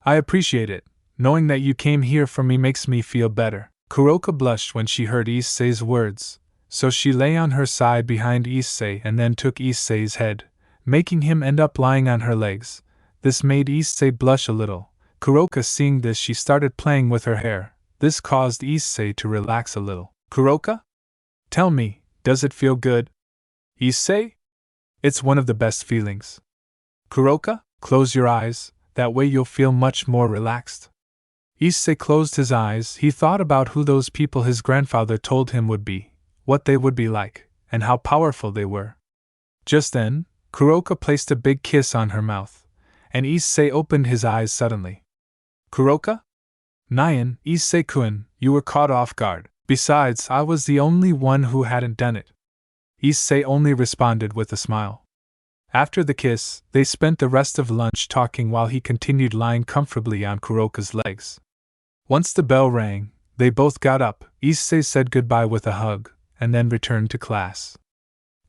I appreciate it. Knowing that you came here for me makes me feel better. Kuroka blushed when she heard Issei's words, so she lay on her side behind Issei and then took Issei's head, making him end up lying on her legs. This made Issei blush a little. Kuroka, seeing this, she started playing with her hair. This caused Issei to relax a little. Kuroka? Tell me, does it feel good? Issei? It's one of the best feelings. Kuroka, close your eyes, that way you'll feel much more relaxed. Issei closed his eyes. He thought about who those people his grandfather told him would be, what they would be like, and how powerful they were. Just then, Kuroka placed a big kiss on her mouth, and Issei opened his eyes suddenly. Kuroka? Nyan, Issei-kun, you were caught off guard. Besides, I was the only one who hadn't done it. Issei only responded with a smile. After the kiss, they spent the rest of lunch talking while he continued lying comfortably on Kuroka's legs. Once the bell rang, they both got up. Issei said goodbye with a hug, and then returned to class.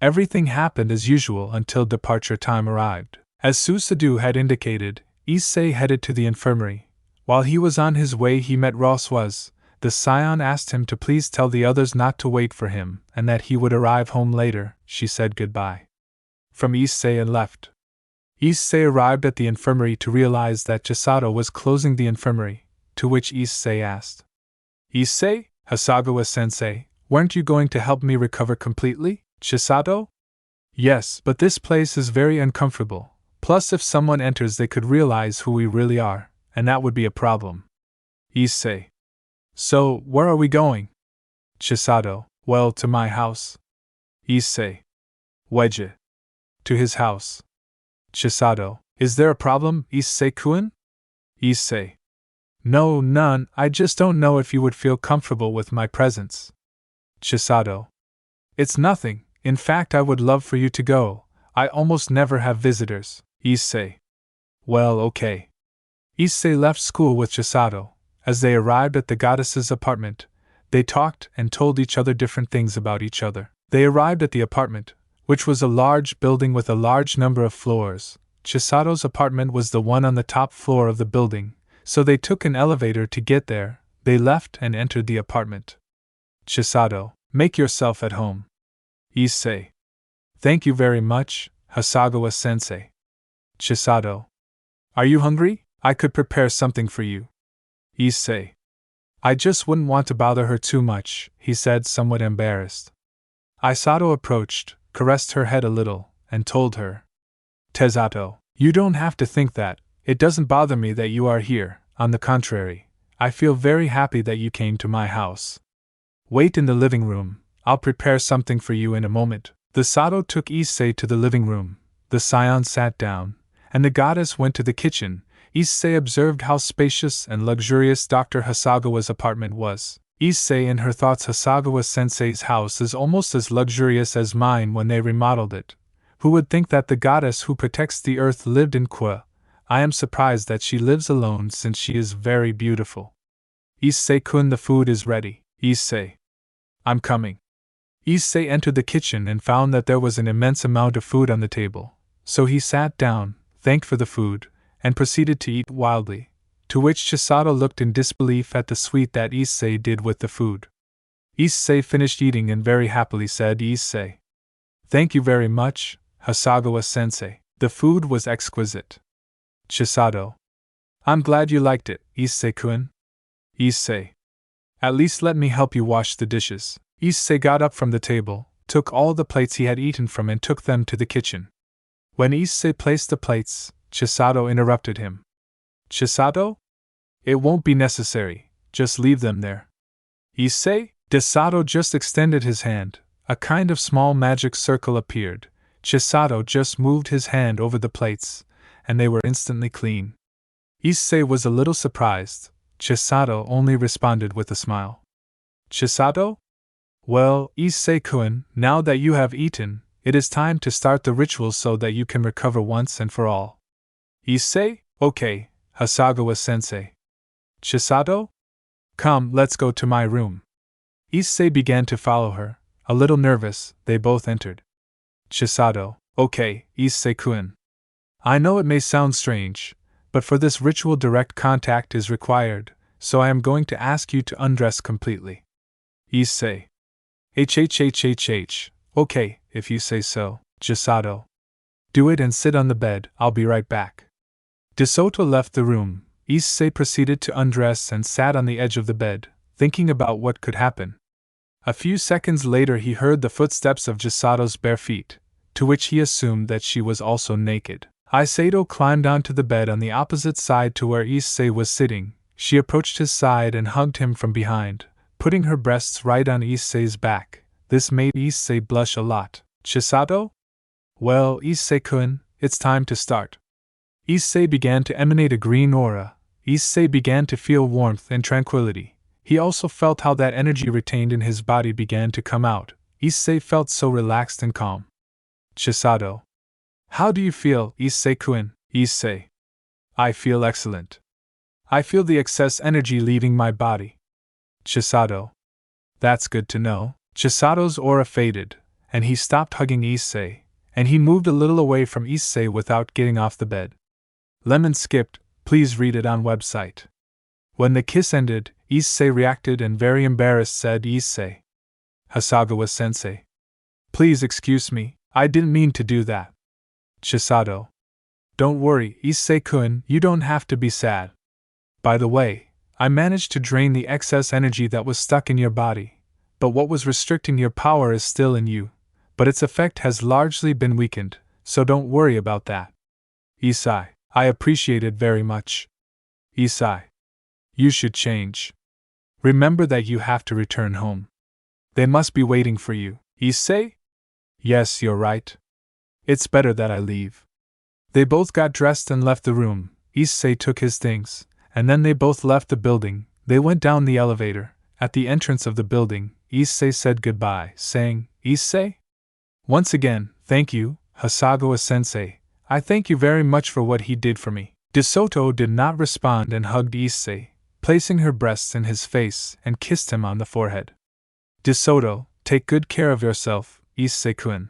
Everything happened as usual until departure time arrived. As Susadou had indicated, Issei headed to the infirmary. While he was on his way, he met Roswas. The scion asked him to please tell the others not to wait for him, and that he would arrive home later. She said goodbye from Issei and left. Issei arrived at the infirmary to realize that Chisato was closing the infirmary, to which Issei asked, Issei, Hasagawa-sensei, weren't you going to help me recover completely, Chisato? Yes, but this place is very uncomfortable. Plus, if someone enters, they could realize who we really are, and that would be a problem. Issei. So, where are we going? Chisato. Well, to my house. Issei. Wedge. To his house. Chisato. Is there a problem, Issei-kun? Issei. No, none, I just don't know if you would feel comfortable with my presence. Chisato. It's nothing, in fact I would love for you to go, I almost never have visitors. Issei. Well, okay. Issei left school with Chisato. As they arrived at the goddess's apartment, they talked and told each other different things about each other. They arrived at the apartment, which was a large building with a large number of floors. Chisato's apartment was the one on the top floor of the building, so they took an elevator to get there. They left and entered the apartment. Chisato, make yourself at home. Issei. Thank you very much, Hasagawa-sensei. Chisato. Are you hungry? I could prepare something for you. Issei. I just wouldn't want to bother her too much, he said, somewhat embarrassed. Isato approached, caressed her head a little, and told her. Tezato, you don't have to think that. It doesn't bother me that you are here. On the contrary, I feel very happy that you came to my house. Wait in the living room. I'll prepare something for you in a moment. The Sato took Issei to the living room. The Saiyan sat down, and the goddess went to the kitchen. Issei observed how spacious and luxurious Dr. Hasagawa's apartment was. Issei in her thoughts, Hasagawa-sensei's house is almost as luxurious as mine when they remodeled it. Who would think that the goddess who protects the earth lived in Kuoh? I am surprised that she lives alone since she is very beautiful. Issei-kun, the food is ready. Issei. I'm coming. Issei entered the kitchen and found that there was an immense amount of food on the table, so he sat down, thanked for the food, and proceeded to eat wildly, to which Chisato looked in disbelief at the sweet that Issei did with the food. Issei finished eating and very happily said, Issei. Thank you very much, Hasagawa-sensei. The food was exquisite. Chisato. I'm glad you liked it, Issei-kun. Issei. At least let me help you wash the dishes. Issei got up from the table, took all the plates he had eaten from and took them to the kitchen. When Issei placed the plates, Chisato interrupted him. Chisato? It won't be necessary, just leave them there. Issei? Chisato just extended his hand, a kind of small magic circle appeared. Chisato just moved his hand over the plates, and they were instantly clean. Issei was a little surprised. Chisato only responded with a smile. Chisato? Well, Issei-kun, now that you have eaten, it is time to start the ritual so that you can recover once and for all. Issei? Okay, Hasagawa-sensei. Chisato? Come, let's go to my room. Issei began to follow her. A little nervous, they both entered. Chisato. Okay, Issei-kun. I know it may sound strange, but for this ritual direct contact is required, so I am going to ask you to undress completely. Issei. Okay, if you say so, Chisato. Do it and sit on the bed, I'll be right back. Chisato left the room. Issei proceeded to undress and sat on the edge of the bed, thinking about what could happen. A few seconds later he heard the footsteps of Chisato's bare feet, to which he assumed that she was also naked. Isato climbed onto the bed on the opposite side to where Issei was sitting. She approached his side and hugged him from behind, putting her breasts right on Issei's back. This made Issei blush a lot. Chisato? Well, Issei-kun, it's time to start. Issei began to emanate a green aura. Issei began to feel warmth and tranquility. He also felt how that energy retained in his body began to come out. Issei felt so relaxed and calm. Chisato. How do you feel, Issei-kun? Issei. I feel excellent. I feel the excess energy leaving my body. Chisato. That's good to know. Chisato's aura faded, and he stopped hugging Issei, and he moved a little away from Issei without getting off the bed. Lemon skipped, please read it on website. When the kiss ended, Issei reacted and very embarrassed said, Issei. Hasagawa-sensei. Please excuse me, I didn't mean to do that. Chisato. Don't worry, Issei-kun, you don't have to be sad. By the way, I managed to drain the excess energy that was stuck in your body, but what was restricting your power is still in you, but its effect has largely been weakened, so don't worry about that. Issei. I appreciate it very much. Issei. You should change. Remember that you have to return home. They must be waiting for you. Issei? Yes, you're right. It's better that I leave. They both got dressed and left the room. Issei took his things, and then they both left the building. They went down the elevator. At the entrance of the building, Issei said goodbye, saying, Issei? Once again, thank you, Hasagawa-sensei. I thank you very much for what he did for me. Chisato did not respond and hugged Issei, placing her breasts in his face and kissed him on the forehead. Chisato, take good care of yourself, Issei-kun.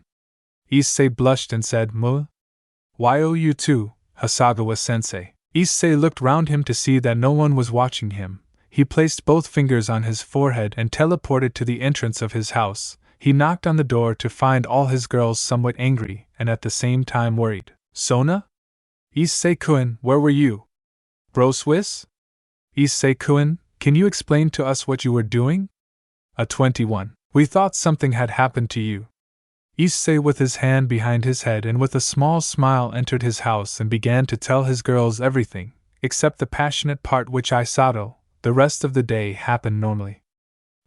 Issei blushed and said, Why oh you too, Hasagawa-sensei. Issei looked round him to see that no one was watching him. He placed both fingers on his forehead and teleported to the entrance of his house. He knocked on the door to find all his girls somewhat angry and at the same time worried. Sona? Issei-kun, where were you? Bro Swiss? Issei-kun, can you explain to us what you were doing? A 21. We thought something had happened to you. Issei, with his hand behind his head and with a small smile, entered his house and began to tell his girls everything, except the passionate part which Isato. The rest of the day happened normally.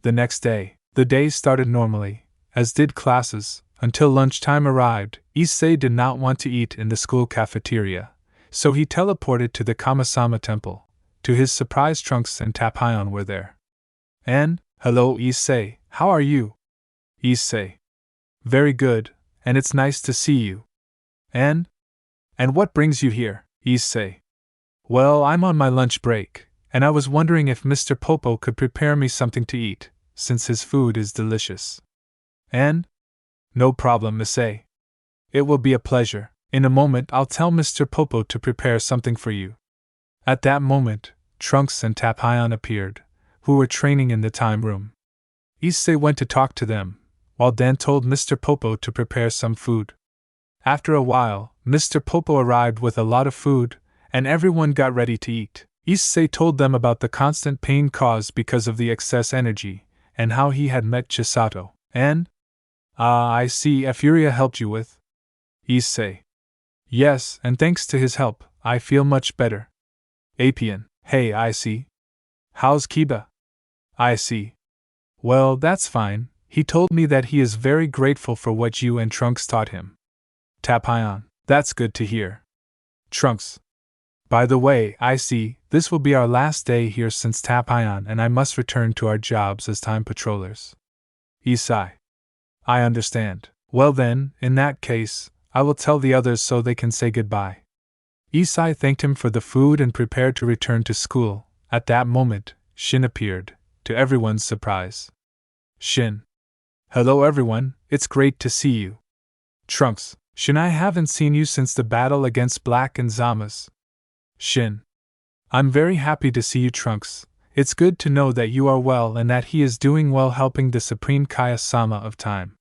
The next day, the day started normally, as did classes, until lunchtime arrived. Issei did not want to eat in the school cafeteria, so he teleported to the Kami-sama temple. To his surprise, Trunks and Tapion were there. And, hello Issei, how are you? Issei. Very good, and it's nice to see you. And what brings you here? Issei. Well, I'm on my lunch break, and I was wondering if Mr. Popo could prepare me something to eat, since his food is delicious. And? No problem, Issei. It will be a pleasure. In a moment I'll tell Mr. Popo to prepare something for you. At that moment, Trunks and Tapion appeared, who were training in the time room. Issei went to talk to them, while Dan told Mr. Popo to prepare some food. After a while, Mr. Popo arrived with a lot of food, and everyone got ready to eat. Issei told them about the constant pain caused because of the excess energy, and how he had met Chisato. And? I see Furia helped you with. Issei. Yes, and thanks to his help, I feel much better. Apian. Hey, I see. How's Kiba? I see. Well, that's fine. He told me that he is very grateful for what you and Trunks taught him. Tapion. That's good to hear. Trunks. By the way, I see, this will be our last day here since Tapion and I must return to our jobs as time patrollers. Issei. I understand. Well then, in that case, I will tell the others so they can say goodbye. Issei thanked him for the food and prepared to return to school. At that moment, Shin appeared, to everyone's surprise. Shin. Hello everyone, it's great to see you. Trunks. Shin, I haven't seen you since the battle against Black and Zama's. Shin. I'm very happy to see you, Trunks. It's good to know that you are well and that he is doing well helping the Supreme Kaya-sama of time.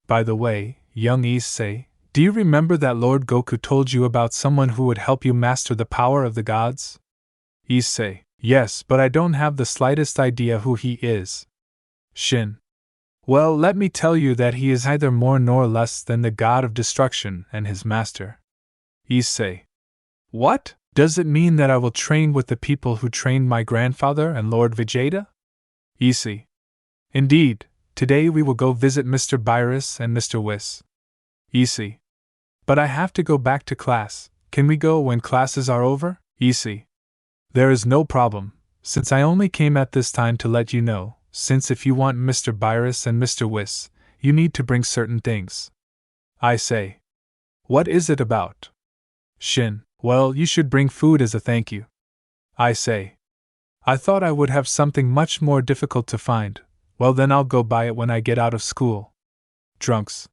By the way, young Issei, do you remember that Lord Goku told you about someone who would help you master the power of the gods? Issei. Yes, but I don't have the slightest idea who he is. Shin. Well, let me tell you that he is neither more nor less than the god of destruction and his master. Issei. What? Does it mean that I will train with the people who trained my grandfather and Lord Vegeta? Issei. Indeed, today we will go visit Mr. Virus and Mr. Whis. Issei. But I have to go back to class. Can we go when classes are over? Issei. There is no problem, since I only came at this time to let you know, since if you want Mr. Virus and Mr. Whis, you need to bring certain things. I say. What is it about? Shin. Well, you should bring food as a thank you. I say. I thought I would have something much more difficult to find. Well, then I'll go buy it when I get out of school. Trunks.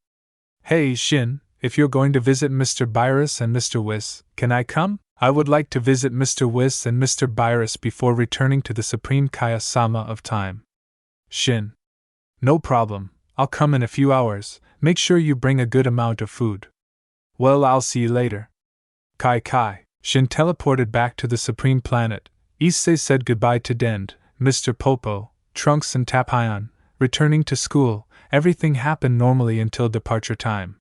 Hey, Shin, if you're going to visit Mr. Virus and Mr. Whis, can I come? I would like to visit Mr. Whis and Mr. Virus before returning to the Supreme Kaya-sama of time. Shin. No problem, I'll come in a few hours. Make sure you bring a good amount of food. Well, I'll see you later. Kai. Shin teleported back to the Supreme Planet. Issei said goodbye to Dend, Mr. Popo, Trunks and Tapion. Returning to school, everything happened normally until departure time.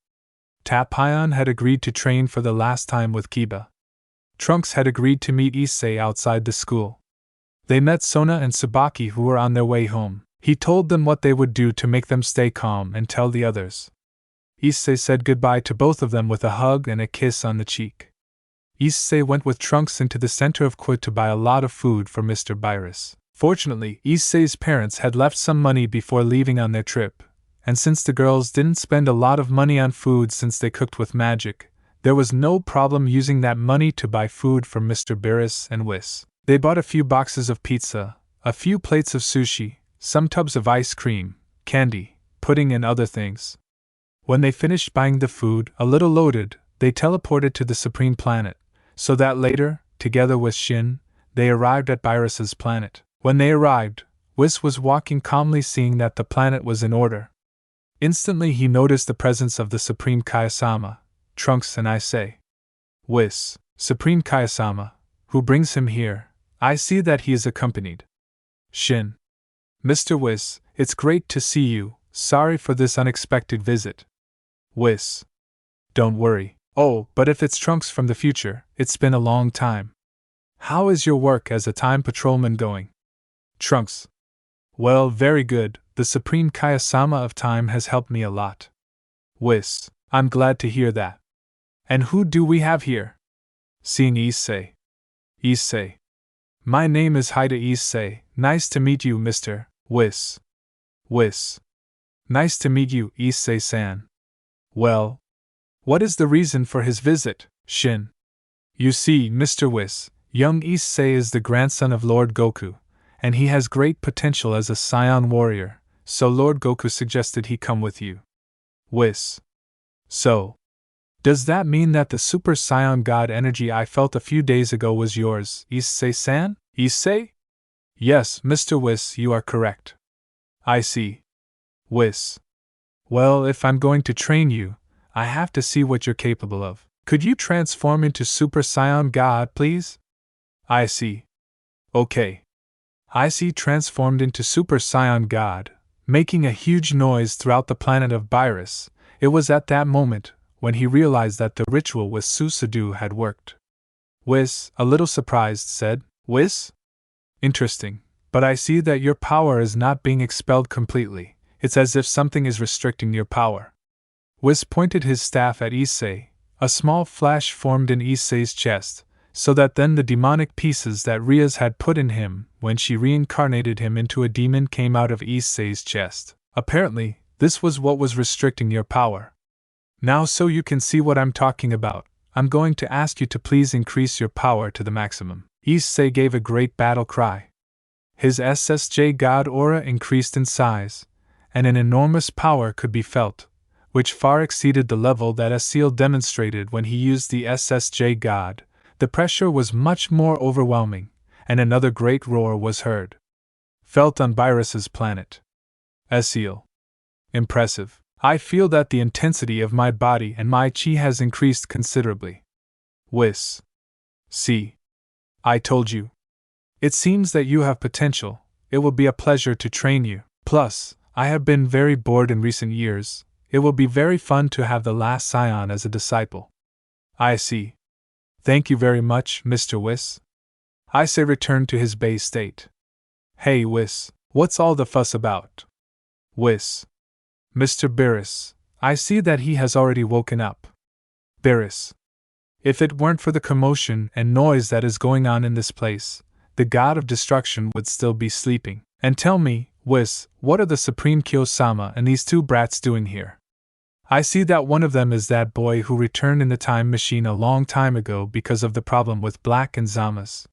Tapion had agreed to train for the last time with Kiba. Trunks had agreed to meet Issei outside the school. They met Sona and Tsubaki, who were on their way home. He told them what they would do to make them stay calm and tell the others. Issei said goodbye to both of them with a hug and a kiss on the cheek. Issei went with Trunks into the center of Kuoh to buy a lot of food for Mr. Virus. Fortunately, Issei's parents had left some money before leaving on their trip, and since the girls didn't spend a lot of money on food since they cooked with magic, there was no problem using that money to buy food for Mr. Virus and Whis. They bought a few boxes of pizza, a few plates of sushi, some tubs of ice cream, candy, pudding and other things. When they finished buying the food, a little loaded, they teleported to the Supreme Planet, so that later, together with Shin, they arrived at Virus's planet. When they arrived, Whis was walking calmly, seeing that the planet was in order. Instantly he noticed the presence of the Supreme Kaiosama, Trunks and Issei. Whis, Supreme Kaiosama, who brings him here? I see that he is accompanied. Shin. Mr. Whis, it's great to see you, sorry for this unexpected visit. Whis. Don't worry. Oh, but if it's Trunks from the future, it's been a long time. How is your work as a time patrolman going? Trunks. Well, very good, the Supreme Kaiosama of Time has helped me a lot. Whis. I'm glad to hear that. And who do we have here? Seeing Issei. Issei. My name is Haida Issei, nice to meet you, Mr. Whis. Whis. Nice to meet you, Issei-san. Well, what is the reason for his visit, Shin? You see, Mr. Whis, young Issei is the grandson of Lord Goku, and he has great potential as a Saiyan warrior, so Lord Goku suggested he come with you. Whis. So, does that mean that the Super Saiyan God energy I felt a few days ago was yours, Issei-san? Issei? Yes, Mr. Whis, you are correct. I see. Whis. Well, if I'm going to train you, I have to see what you're capable of. Could you transform into Super Saiyan God, please? I see. Okay. Issei transformed into Super Saiyan God, making a huge noise throughout the planet of Virus. It was at that moment when he realized that the ritual with Susudu had worked. Whis, a little surprised, said, Whis? Interesting, but I see that your power is not being expelled completely. It's as if something is restricting your power. Whis pointed his staff at Issei. A small flash formed in Issei's chest, so that then the demonic pieces that Rias had put in him when she reincarnated him into a demon came out of Issei's chest. Apparently, this was what was restricting your power. Now, so you can see what I'm talking about, I'm going to ask you to please increase your power to the maximum. Issei gave a great battle cry. His SSJ God aura increased in size, and an enormous power could be felt, which far exceeded the level that Issei demonstrated when he used the SSJ God. The pressure was much more overwhelming, and another great roar was heard. Felt on Virus's planet. Issei. Impressive. I feel that the intensity of my body and my chi has increased considerably. Whis. See. I told you. It seems that you have potential. It will be a pleasure to train you. Plus, I have been very bored in recent years. It will be very fun to have the last Saiyan as a disciple. I see. Thank you very much, Mr. Whis. Issei returned to his base state. Hey Whis, what's all the fuss about? Whis. Mr. Beerus, I see that he has already woken up. Beerus. If it weren't for the commotion and noise that is going on in this place, the god of destruction would still be sleeping. And tell me, Whis, what are the Supreme Kyo-sama and these two brats doing here? I see that one of them is that boy who returned in the time machine a long time ago because of the problem with Black and Zamas.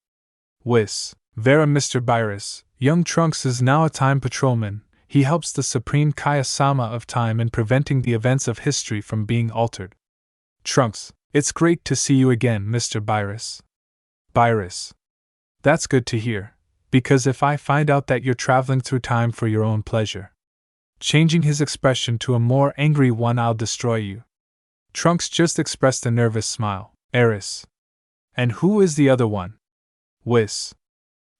Whis. Vera, Mr. Beerus, young Trunks is now a time patrolman. He helps the Supreme Kaiosama of Time in preventing the events of history from being altered. Trunks, it's great to see you again, Mr. Beerus. Beerus. That's good to hear, because if I find out that you're traveling through time for your own pleasure. Changing his expression to a more angry one, I'll destroy you. Trunks just expressed a nervous smile. Eris. And who is the other one? Whis.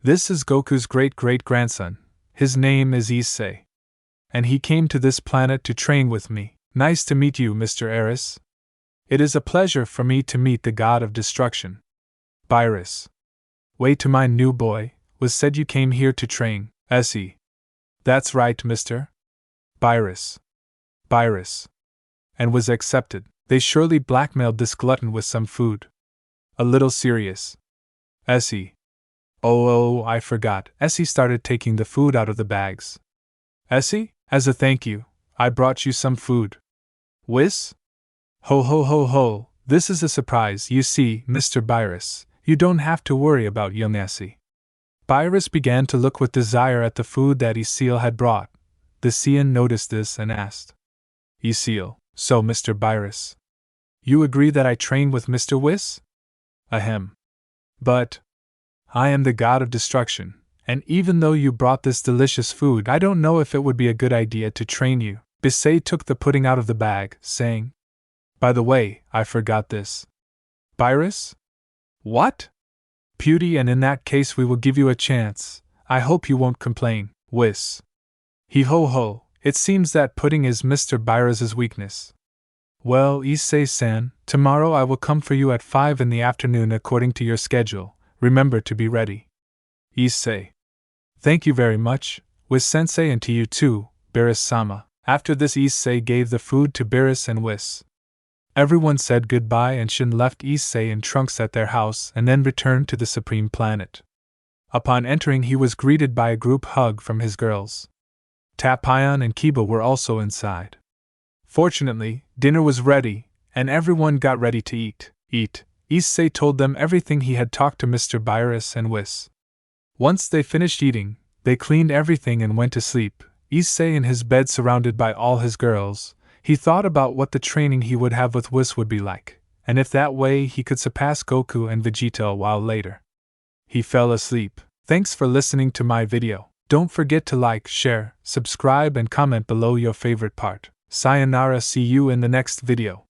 This is Goku's great-great-grandson. His name is Issei. And he came to this planet to train with me. Nice to meet you, Mr. Eris. It is a pleasure for me to meet the god of destruction. Beerus. Wait to my new boy, was said you came here to train, Issei. That's right, Mr. Beerus. Beerus. And was accepted. They surely blackmailed this glutton with some food. A little serious. Issei. Oh, I forgot. Issei started taking the food out of the bags. Issei, as a thank you, I brought you some food. Whis? Ho ho ho ho, this is a surprise. You see, Mr. Beerus, you don't have to worry about young Issei. Beerus began to look with desire at the food that Issei had brought. The Saiyan noticed this and asked. Issei, so Mr. Beerus, you agree that I train with Mr. Whis? Ahem. But I am the god of destruction, And even though you brought this delicious food, I don't know if it would be a good idea to train you. Issei took the pudding out of the bag, saying, "By the way, I forgot this. Virus?" "What?" "Beauty, and in that case we will give you a chance. I hope you won't complain, Whis." "He ho ho, it seems that pudding is Mr. Virus's weakness." "Well, Issei-san, tomorrow I will come for you at 5 in the afternoon according to your schedule. Remember to be ready." Issei: "Thank you very much, Whis-sensei, and to you too, Beerus-sama." After this, Issei gave the food to Beerus and Whis. Everyone said goodbye, and Shin left Issei in trunks at their house and then returned to the Supreme Planet. Upon entering, he was greeted by a group hug from his girls. Tapion and Kiba were also inside. Fortunately, dinner was ready, and everyone got ready to eat. Issei told them everything he had talked to Mr. Beerus and Whis. Once they finished eating, they cleaned everything and went to sleep. Issei in his bed surrounded by all his girls, he thought about what the training he would have with Whis would be like, and if that way he could surpass Goku and Vegeta a while later. He fell asleep. Thanks for listening to my video. Don't forget to like, share, subscribe and comment below your favorite part. Sayonara, see you in the next video.